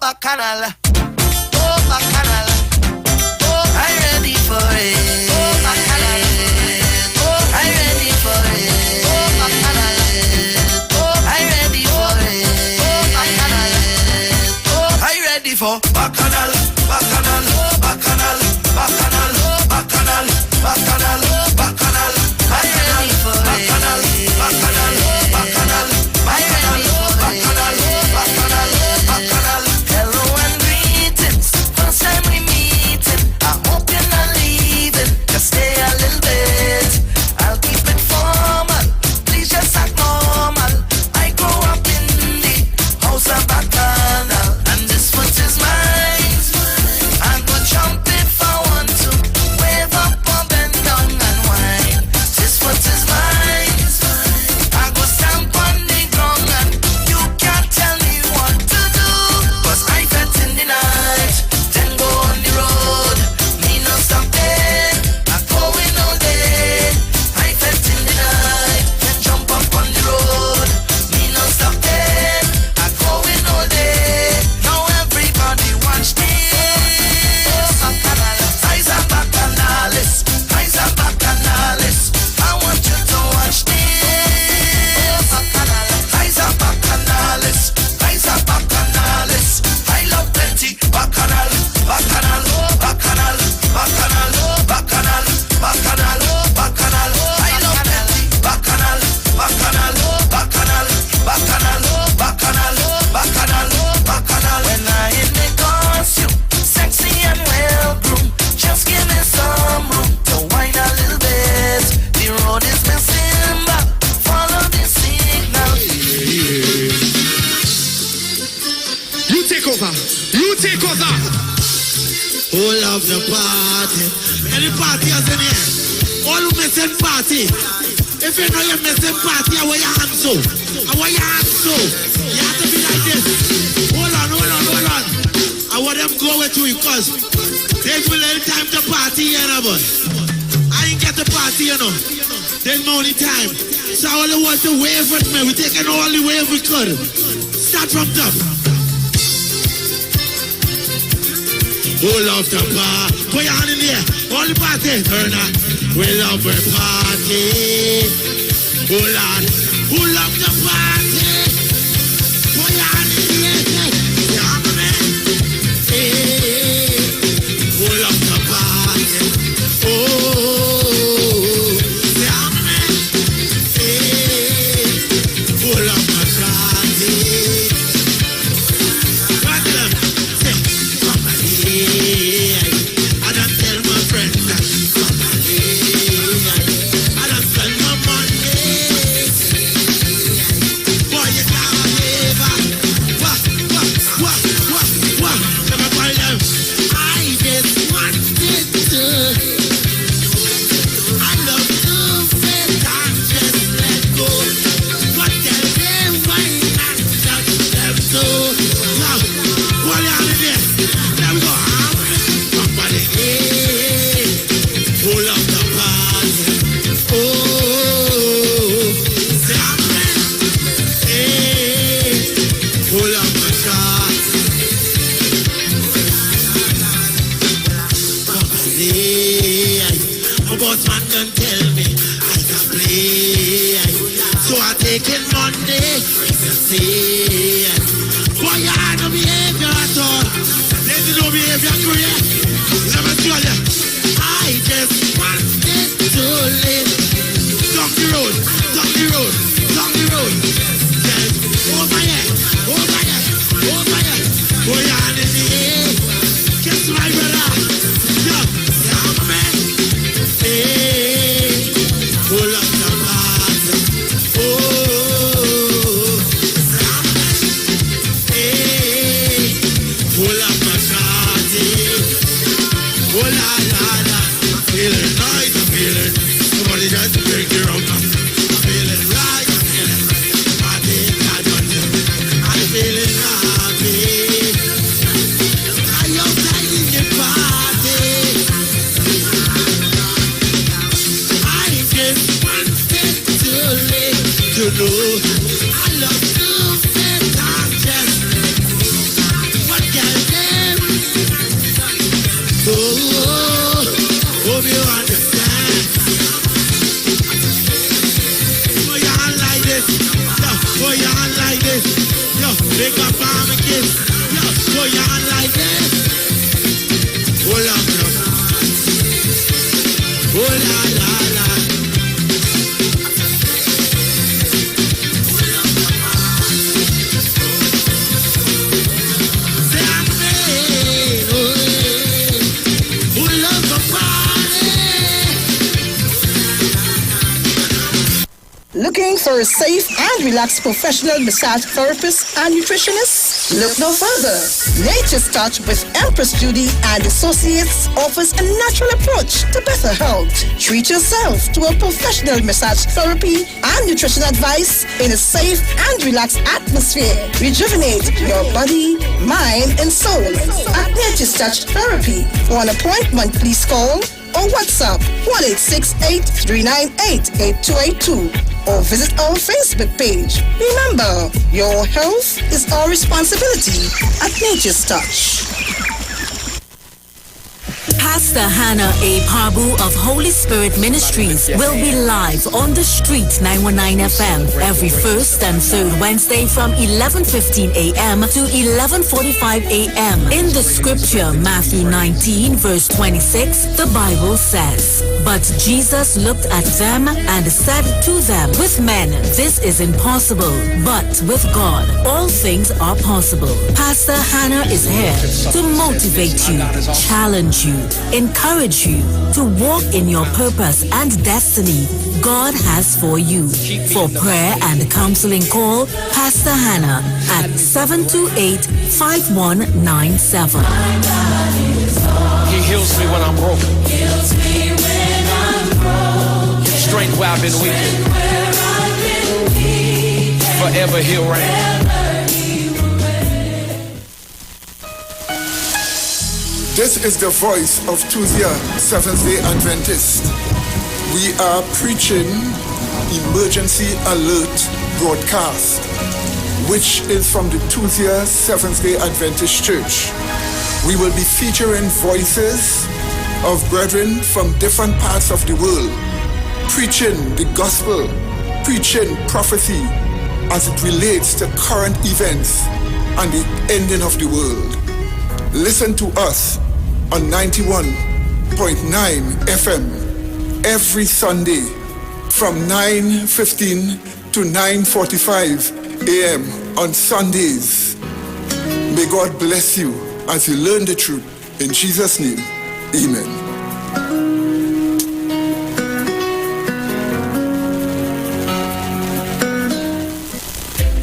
Bacchanal. Oh, Bacchanal. Oh, I'm ready for it. Oh, Bacchanal. Oh, I'm ready for it. take us up. Who love the party? Any partyers in here? All who missing party. If you know you're missing party, I want your hands so. I want your hands so. You have to be like this. Hold on. I want them go with you because there's a little time to party, you know, boy. I ain't get the party, you know. There's no only time. So I only want to wave with me. We're taking all the wave we could. Start from top. Who love the party? Put your hand in the air. All the party. Turn on. We love the party. Who love the party? Put your hand in the air. Yeah, man. Hey. Who love the party? Oh. Yeah, man. Hey. Who love the party? Taking Monday, see. Boy, you had no behavior at all. There's no behavior career. Let me tell you, I just wanted to live. Down the road. Yes. Over here. Boy, you had in the air. Kiss my brother. Yeah, man. Hey, pull up the party. Feeling nice, I'm feeling. Somebody got to break your own. I'm feeling right, I'm feeling. Party, I'm feeling happy. I'm outside in the party. I just wanted to live to know I love to fit on just what can them. Hope you understand. Put your hand like this. Yo, put your hand like this. Yo, pick up arm and kiss. Yo, put your hand like this. Hold up, yo. Oh la la la. Say I'm made. Who loves the party? Looking for a safe and relaxed professional massage therapist and nutritionist? Look no further. Nature's Touch with Empress Judy and Associates offers a natural approach to better health. Treat yourself to a professional massage therapy and nutrition advice in a safe and relaxed atmosphere. Rejuvenate your body, mind, and soul at Nature's Touch Therapy. For an appointment, please call or WhatsApp 1-868-398-8282 or visit our Facebook page. Remember, your health is our responsibility at Nature's Touch. Pastor Hannah A. Parbu of Holy Spirit Ministries will be live on the street 919 FM every first and third Wednesday from 11:15 a.m. to 11:45 a.m. In the scripture, Matthew 19 verse 26, the Bible says, But Jesus looked at them and said to them, with men, this is impossible, but with God, all things are possible. Pastor Hannah is here to motivate you, challenge you, encourage you to walk in your purpose and destiny God has for you. For prayer and counseling, call Pastor Hannah at 728-5197. He heals me when I'm broken. Strength where I've been weak. Forever he'll reign. This is the voice of Tuesday, Seventh-day Adventist. We are preaching Emergency Alert broadcast, which is from the Tuesday, Seventh-day Adventist Church. We will be featuring voices of brethren from different parts of the world, preaching the gospel, preaching prophecy as it relates to current events and the ending of the world. Listen to us on 91.9 FM every Sunday from 9:15 to 9:45 a.m. on Sundays. May God bless you as you learn the truth. In Jesus' name, amen.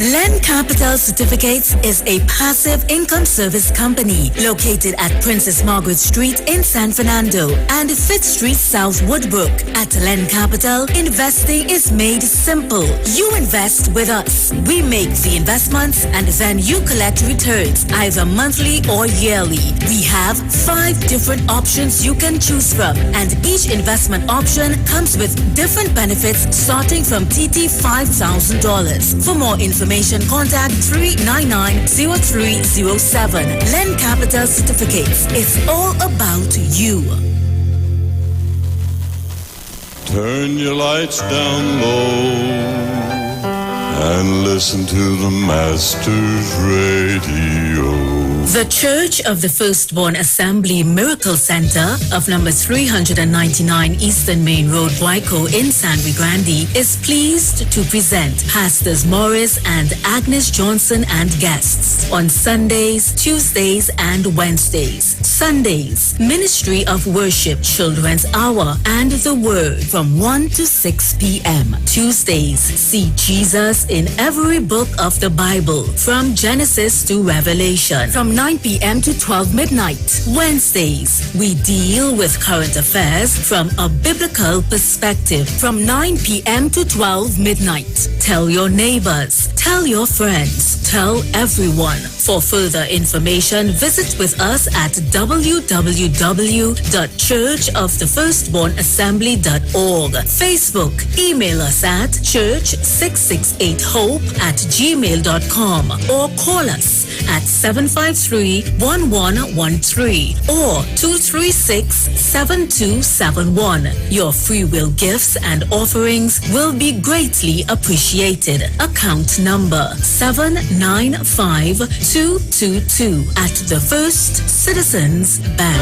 Land Capital Certificates is a passive income service company located at Princess Margaret Street in San Fernando and 5th Street South Woodbrook. At Land Capital, investing is made simple. You invest with us. We make the investments and then you collect returns either monthly or yearly. We have 5 different options you can choose from, and each investment option comes with different benefits starting from TT $5,000. For more information, contact 399-0307. Len Capital Certificates. It's all about you. Turn your lights down low and listen to the Master's Radio. The Church of the Firstborn Assembly Miracle Center of number 399 Eastern Main Road, Waiko in San Grande is pleased to present Pastors Morris and Agnes Johnson and guests on Sundays, Tuesdays, and Wednesdays. Sundays, Ministry of Worship, Children's Hour, and the Word from 1 to 6 p.m. Tuesdays, see Jesus in every book of the Bible from Genesis to Revelation from 9 p.m. to 12 midnight. Wednesdays, we deal with current affairs from a biblical perspective from 9 p.m. to 12 midnight. Tell your neighbors, tell your friends, tell everyone. For further information, visit with us at www.churchofthefirstbornassembly.org. Facebook, email us at church668hope@gmail.com or call us at 753-1113 or 236-7271. Your free will gifts and offerings will be greatly appreciated. Account number 795222 at the First Citizens Bank.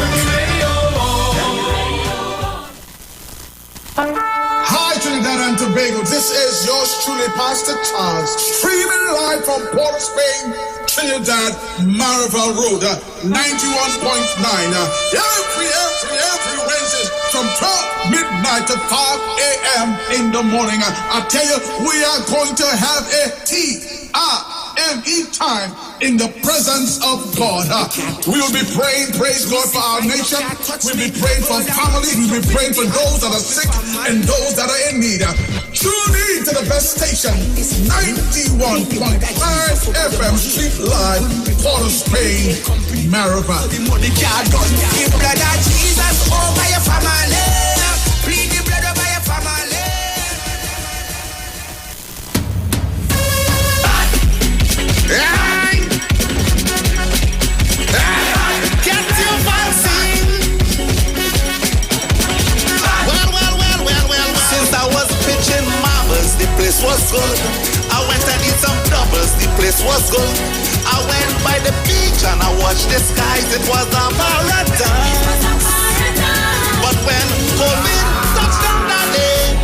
Hi, Trinidad and Tobago. This is yours truly, Pastor Charles, streaming live from Port of Spain, Trinidad, Marival Road, 91.9. Every Wednesday from 12 midnight to 5 a.m. in the morning. I tell you, we are going to have a TRME time in the presence of God. We will be praying, praise God, for our nation. We'll be praying for families. We'll be praying for those that are sick and those that are in need. Tune in to the best station, 91.5 FM, Street Live, Port of Spain, Marival. The blood of Jesus over your family. Plead the blood over your family. Get your vaccine. Well. Since I was pitching marbles, the place was good. I went and did some doubles, the place was good. I went by the beach and I watched the skies, it was a paradise. But when COVID touchdown that day,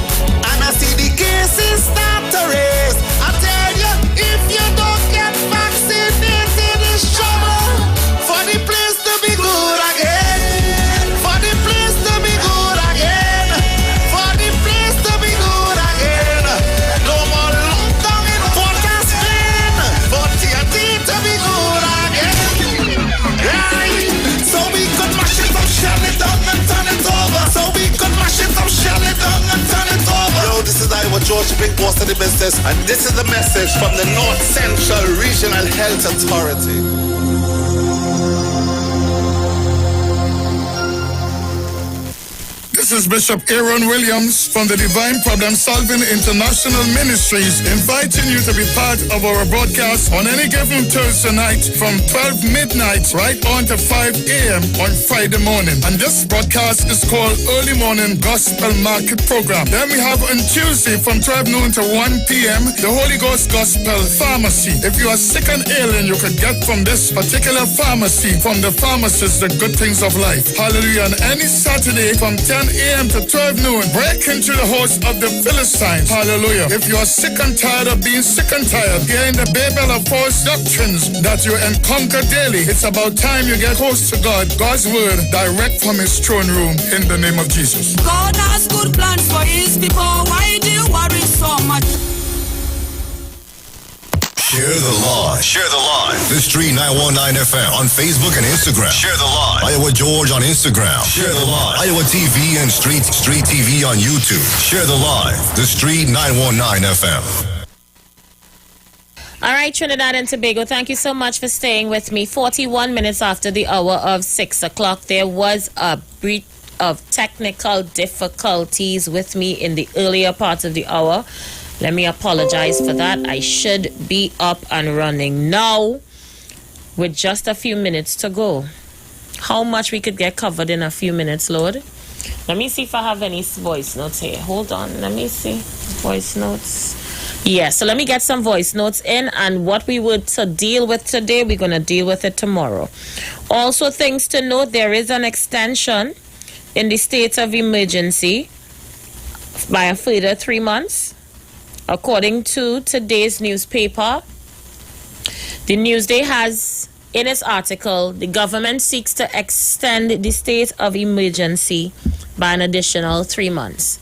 and I see the cases start to raise. I tell you, if you don't get vaccinated, it's trouble for the place to be good again. For the place to be good again. For the place to be good again. No more lockdown in Port of Spain. For TNT to be good again. Right? So we could mash it up, shell it down and turn it over. So we could mash it up, shell it down and turn it over. Yo, this is Iwer, George, big boss of the business, and this is the message from the North Central Regional Health Authority. This is Bishop Aaron Williams from the Divine Problem Solving International Ministries, inviting you to be part of our broadcast on any given Thursday night from 12 midnight right on to 5 a.m. on Friday morning. And this broadcast is called Early Morning Gospel Market Program. Then we have on Tuesday from 12 noon to 1 p.m. the Holy Ghost Gospel Pharmacy. If you are sick and ailing, you could get from this particular pharmacy, from the pharmacist, the good things of life. Hallelujah. And any Saturday from 10 a.m. to 12 noon, break into the host of the Philistines. Hallelujah. If you are sick and tired of being sick and tired, hearing the babel of false doctrines that you encounter daily, it's about time you get close to God, God's word, direct from his throne room, in the name of Jesus. God has good plans for his people. Why do you worry so much? Share the Live. Share the Live. The Street 919 FM on Facebook and Instagram. Share the Live. Iwer George on Instagram. Share the Live. Iwer TV and Street TV on YouTube. Share the Live. The Street 919 FM. All right, Trinidad and Tobago, thank you so much for staying with me. 41 minutes after the hour of 6 o'clock, there was a brief of technical difficulties with me in the earlier part of the hour. Let me apologize for that. I should be up and running now with just a few minutes to go. How much we could get covered in a few minutes, Lord? Let me see if I have any voice notes here. Hold on. Let me see. Voice notes. Yeah, so let me get some voice notes in, and what we would to deal with today, we're going to deal with it tomorrow. Also, things to note, there is an extension in the state of emergency by a further 3 months. According to today's newspaper, the Newsday has, in its article, the government seeks to extend the state of emergency by an additional 3 months.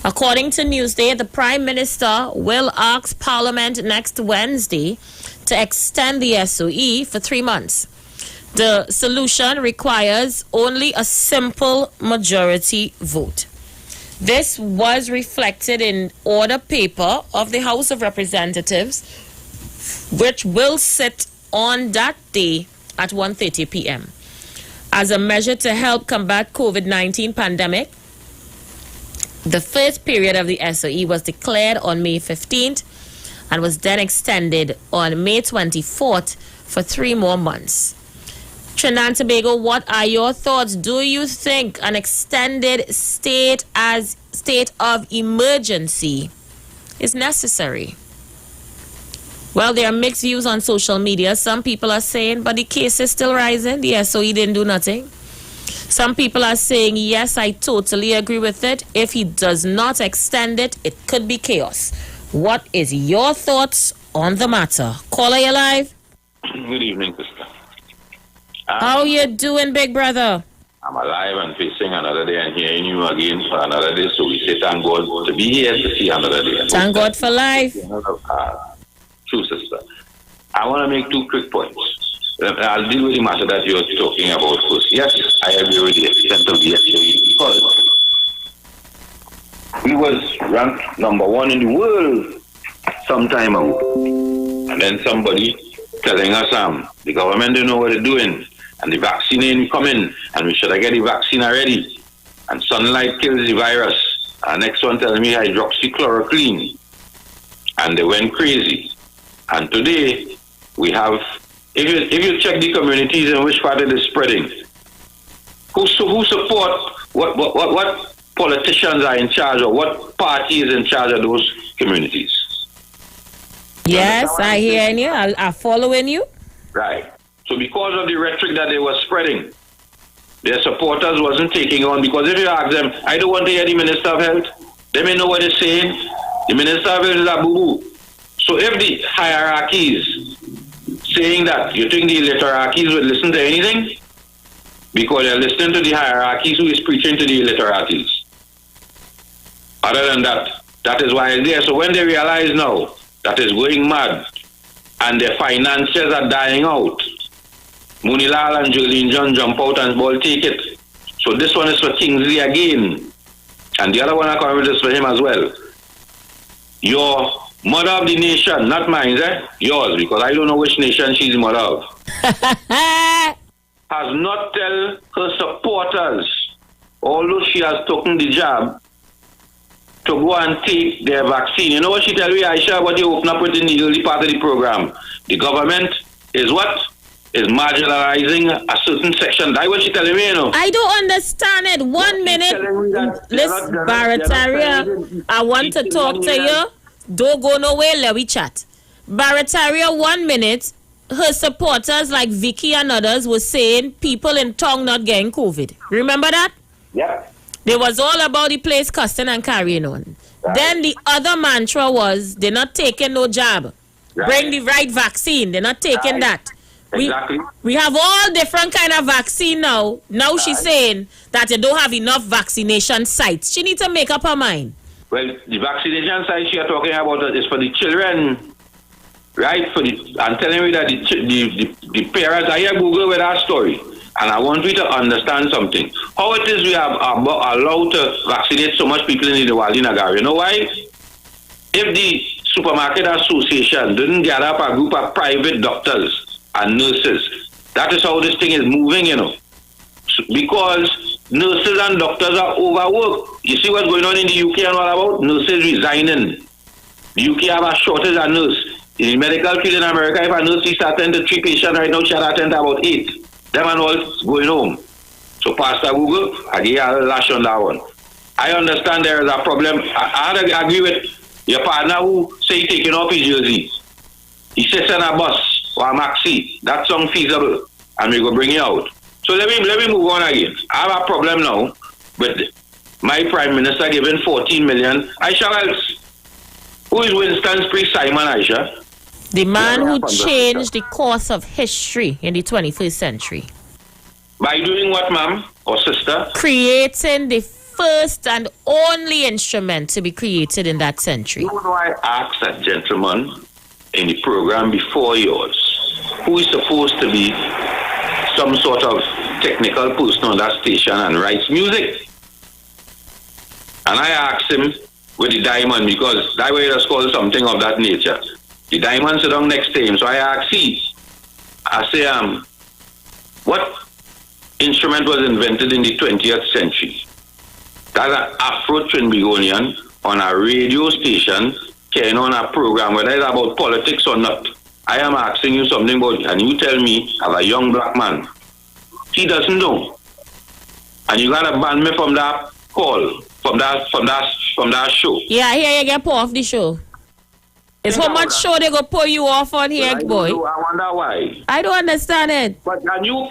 According to Newsday, the Prime Minister will ask Parliament next Wednesday to extend the SOE for 3 months. The solution requires only a simple majority vote. This was reflected in order paper of the House of Representatives, which will sit on that day at 1:30 p.m. As a measure to help combat COVID-19 pandemic, the first period of the SOE was declared on May 15th and was then extended on May 24th for 3 more months. Trinidad and Tobago, what are your thoughts? Do you think an extended state of emergency is necessary? Well, there are mixed views on social media. Some people are saying, but the case is still rising. The SOE didn't do nothing. Some people are saying, yes, I totally agree with it. If he does not extend it, it could be chaos. What is your thoughts on the matter? Caller, you live? Good evening, sister. How you doing, big brother? I'm alive and facing another day and hearing you again for another day. So we say thank God to be here to see another day. Thank God for life. True, sister. I want to make 2 quick points. I'll deal with the matter that you're talking about first. Yes, I agree with the extent of the SOE because we was ranked number 1 in the world some time ago. And then somebody telling us the government don't know what they're doing and the vaccine ain't coming and we should have get the vaccine already and sunlight kills the virus. And next one telling me hydroxychloroquine, and they went crazy. And today we have, if you check the communities in which part it is spreading, who support what politicians are in charge or what party is in charge of those communities? Yes, I hear you. I'm following you. Right. So because of the rhetoric that they were spreading, their supporters wasn't taking on, because if you ask them, I don't want to hear the Minister of Health. They may know what they're saying. The Minister of Health is a boo-boo. So if the hierarchies saying that, you think the illiteracies would listen to anything? Because they're listening to the hierarchies who is preaching to the illiteracies. Other than that, that is why it's there. So when they realize now that it's going mad and their finances are dying out, Munilal and Jolene John jump out and ball take it. So this one is for Kingsley again. And the other one I come with is for him as well. Your mother of the nation, not mine, yours, because I don't know which nation she's the mother of, has not tell her supporters, although she has taken the jab, to go and take their vaccine. You know what she tell me, Aisha, what you open up with in the early part of the program? The government is what? Is marginalizing a certain section. That's what she telling me, you know. I don't understand it. 1 minute. Listen, Barataria, I want to talk to you. Don't go nowhere, let we chat. Barataria, 1 minute. Her supporters like Vicky and others were saying people in town not getting COVID. Remember that? Yeah. They was all about the place cussing and carrying on. Right. Then the other mantra was they're not taking no jab. Right. Bring the right vaccine. They're not taking that. Exactly. We have all different kind of vaccine now. Now she's saying that you don't have enough vaccination sites. She needs to make up her mind. Well, the vaccination sites you're talking about is for the children, right? I'm telling you that the parents, I hear Google with our story, and I want you to understand something. How it is we are allowed to vaccinate so much people in the Wali Nagar. You know why? If the Supermarket Association didn't gather up a group of private doctors and nurses, that is how this thing is moving, you know. Because nurses and doctors are overworked. You see what's going on in the UK and all about? Nurses resigning. The UK have a shortage of nurses. In the medical field in America, if a nurse is attending to 3 patients right now, she has attended about 8. Them and all going home. So Pastor Google, I give you a lash on that one. I understand there is a problem. I agree with your partner who say he taking off his jersey. He sits in a bus or a maxi. That sounds feasible. And we go bring you out. So let me move on again. I have a problem now with my Prime Minister giving 14 million. Aisha Wells. Who is Winston Spree Simon, Aisha? The man who changed the course of history in the 21st century. By doing what, ma'am or sister? Creating the first and only instrument to be created in that century. You know, I asked that gentleman in the program before yours, who is supposed to be some sort of technical person on that station and writes music. And I asked him with the diamond, because that way it's called something of that nature. The diamond sit down next to him. So I asked I say, what instrument was invented in the 20th century? That's an Afro-Trinbagonian on a radio station carrying on a program, whether it's about politics or not. I am asking you something about, and you tell me, as a young black man, he doesn't know. And you gotta ban me from that call, from that show. Yeah, here you get pulled off the show. It's how much show they go pull you off on here, boy. I wonder why. I don't understand it. But and you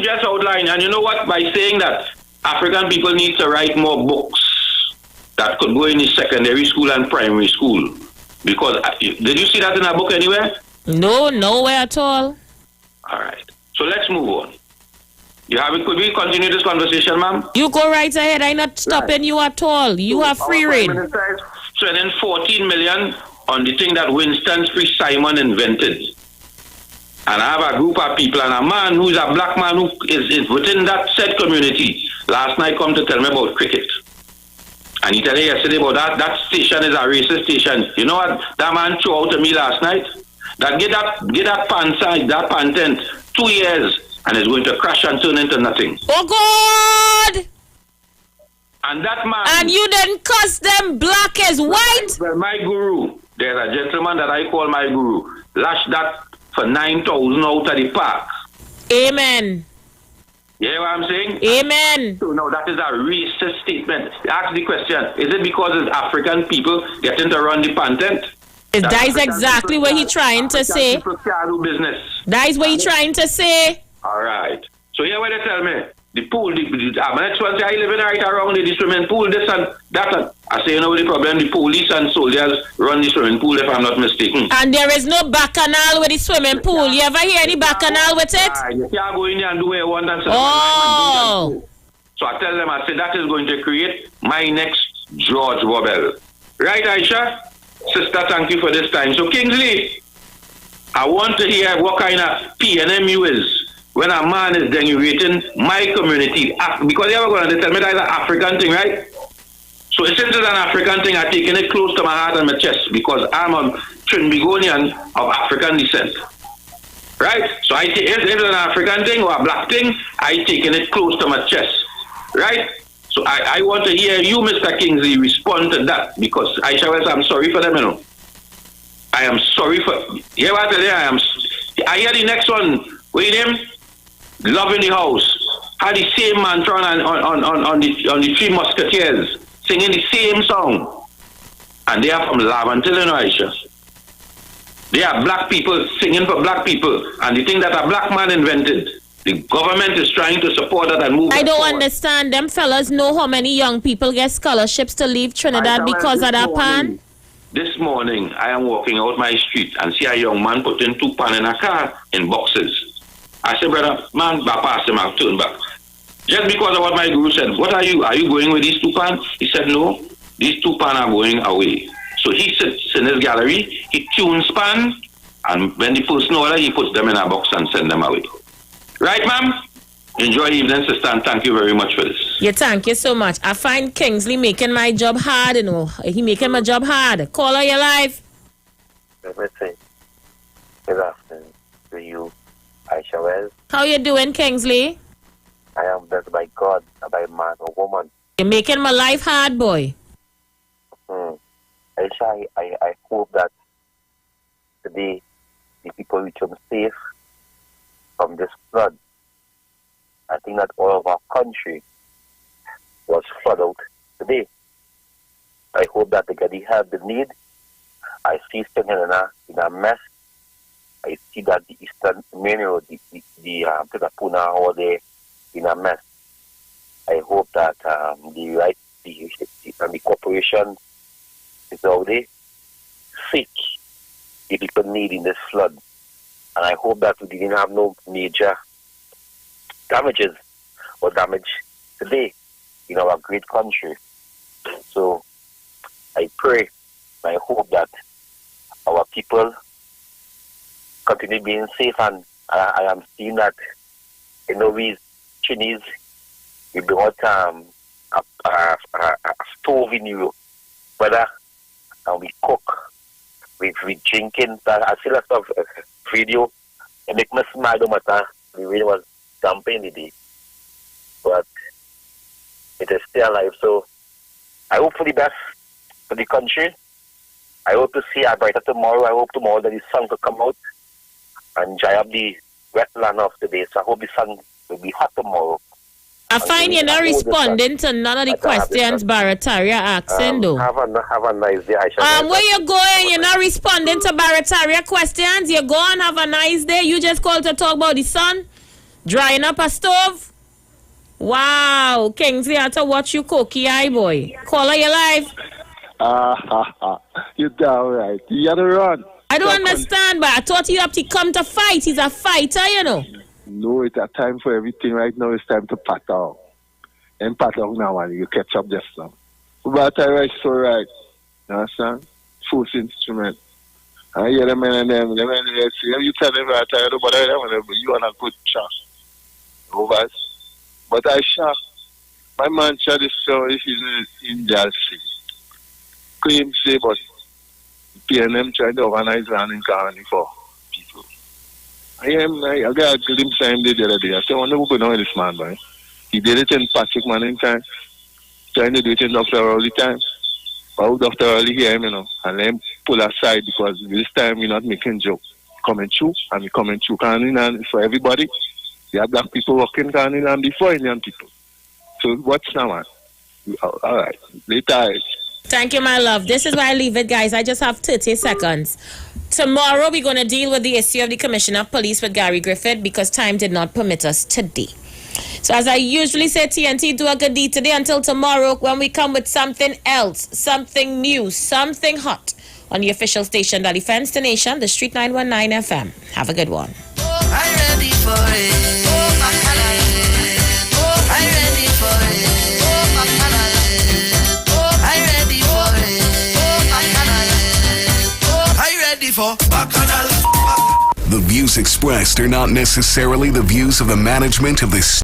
just outlined, and you know what? By saying that African people need to write more books that could go in the secondary school and primary school. Because did you see that in a book anywhere? No, nowhere at all. All right. So let's move on. You have it. Could we continue this conversation, ma'am? You go right ahead. I'm not stopping you at all. You have free reign. Prime Minister is spending 14 million on the thing that Winston Spree Simon invented. And I have a group of people and a man who is a black man who is within that said community. Last night come to tell me about cricket. And he told me yesterday about that station is a racist station. You know what that man threw out to me last night? That get that patent 2 years and it's going to crash and turn into nothing. Oh God! And that man... And you didn't cuss them black as white? Well, my guru, there's a gentleman that I call my guru, lashed that for 9,000 out of the park. Amen. You hear what I'm saying? Amen. So no, that is a racist statement. Ask the question, is it because it's African people getting to run the patent? That is exactly what he's trying to say. People can't do business. That is what he's trying to say. All right. So here what they tell me. the pool, the next one say I live in right around the swimming pool, this and that. And I say, you know the problem, the police and soldiers run the swimming pool, if I'm not mistaken. And there is no bacchanal with the swimming pool. You ever hear any bacchanal with it? You can't go in there and do what you want and say, so I tell them, I say, that is going to create my next George Wobble. Right, Aisha? Sister, thank you for this time. So, Kingsley, I want to hear what kind of P&M you is when a man is denigrating my community. Because you ever going to tell me that is an African thing, right? So, since it's an African thing, I'm taking it close to my heart and my chest because I'm a Trinbagonian of African descent. Right? So, if it's an African thing or a black thing, I'm taking it close to my chest. Right? So I want to hear you, Mr. Kingsley, respond to that because Aisha Wells, I'm sorry for them, you know. I am sorry for. Yeah, what I hear the next one. With him, Love in the House. Had the same mantra on the Three Musketeers singing the same song, and they are from Lavantil, you know, Aisha. They are black people singing for black people, and the thing that a black man invented. The government is trying to support that and move. I don't understand. Them fellas know how many young people get scholarships to leave Trinidad because of that pan? This morning, I am walking out my street and see a young man putting 2 pan in a car in boxes. I said, brother, man, pass him, I'll turn back. Just because of what my guru said, what are you? Are you going with these 2 pan? He said, no, these 2 pan are going away. So he sits in his gallery, he tunes pan, and when the person order, he puts them in a box and send them away. Right, ma'am? Enjoy evening, sister, and thank you very much for this. Yeah, thank you so much. I find Kingsley making my job hard, you know. He making my job hard. Caller, you live. Let me say, good afternoon to you, Aisha Wells. How you doing, Kingsley? I am blessed by God and by man or woman. You're making my life hard, boy. Aisha, I hope that today the people reach home safe from this flood. I think that all of our country was flooded out today. I hope that they get the help they need. I see things in a mess. I see that the Eastern Main Road, the Puna, all there in a mess. I hope that the corporation is out there seek the people need in this flood. And I hope that we didn't have no major damages or damage today in our great country. So I pray, I hope that our people continue being safe. And I am seeing that, you know, we Chinese, we brought a stove in Europe, brother, and we cook. We drinking. I see lots of video. It makes me smile no matter the rain was dumping the day. But it is still alive. So I hope for the best for the country. I hope to see a brighter tomorrow. I hope tomorrow that the sun will come out and dry up the wetland of the day. So I hope the sun will be hot tomorrow. I find you're not responding to none of the questions Barataria asking, though. Have a nice day, Aisha. Where you going? You're not responding to Barataria questions. You go and have a nice day. You just called to talk about the sun? Drying up a stove? Wow. Kingsley had to watch you cookie eye, boy. Caller, you live? You're damn right. You gotta run. I don't understand, but I thought you have to come to fight. He's a fighter, you know. No, it's a time for everything right now. It's time to pat out. And pat out now and you catch up just now. But I is so right. You understand? Force instrument. I hear them and them say, you tell them right, I don't bother them, you are not good shot. Over. But I shot. My man shot this show is in Jersey. Claim say, but PNM trying to organize running colony for people. I got a glimpse of him the other day. I said, I wonder what's going on with this man, boy. He did it in Patrick Manning time. Trying to do it in Dr. Rowley time. But Dr. Rowley hear him, you know, and let him pull aside because this time we're not making joke. Coming through, and we coming through Carney for everybody. We have black people working Carney and before Indian people. So what's now, man? All right. Later. Thank you, my love. This is where I leave it, guys. I just have 30 seconds. Tomorrow, we're going to deal with the issue of the Commissioner of Police with Gary Griffith because time did not permit us today. So as I usually say, TNT, do a good deed today until tomorrow when we come with something else, something new, something hot on the official station that defends the nation, the Street 919 FM. Have a good one. I'm ready for it. I'm ready for it. I'm ready for it. I'm ready for Bacchanal. The views expressed are not necessarily the views of the management of this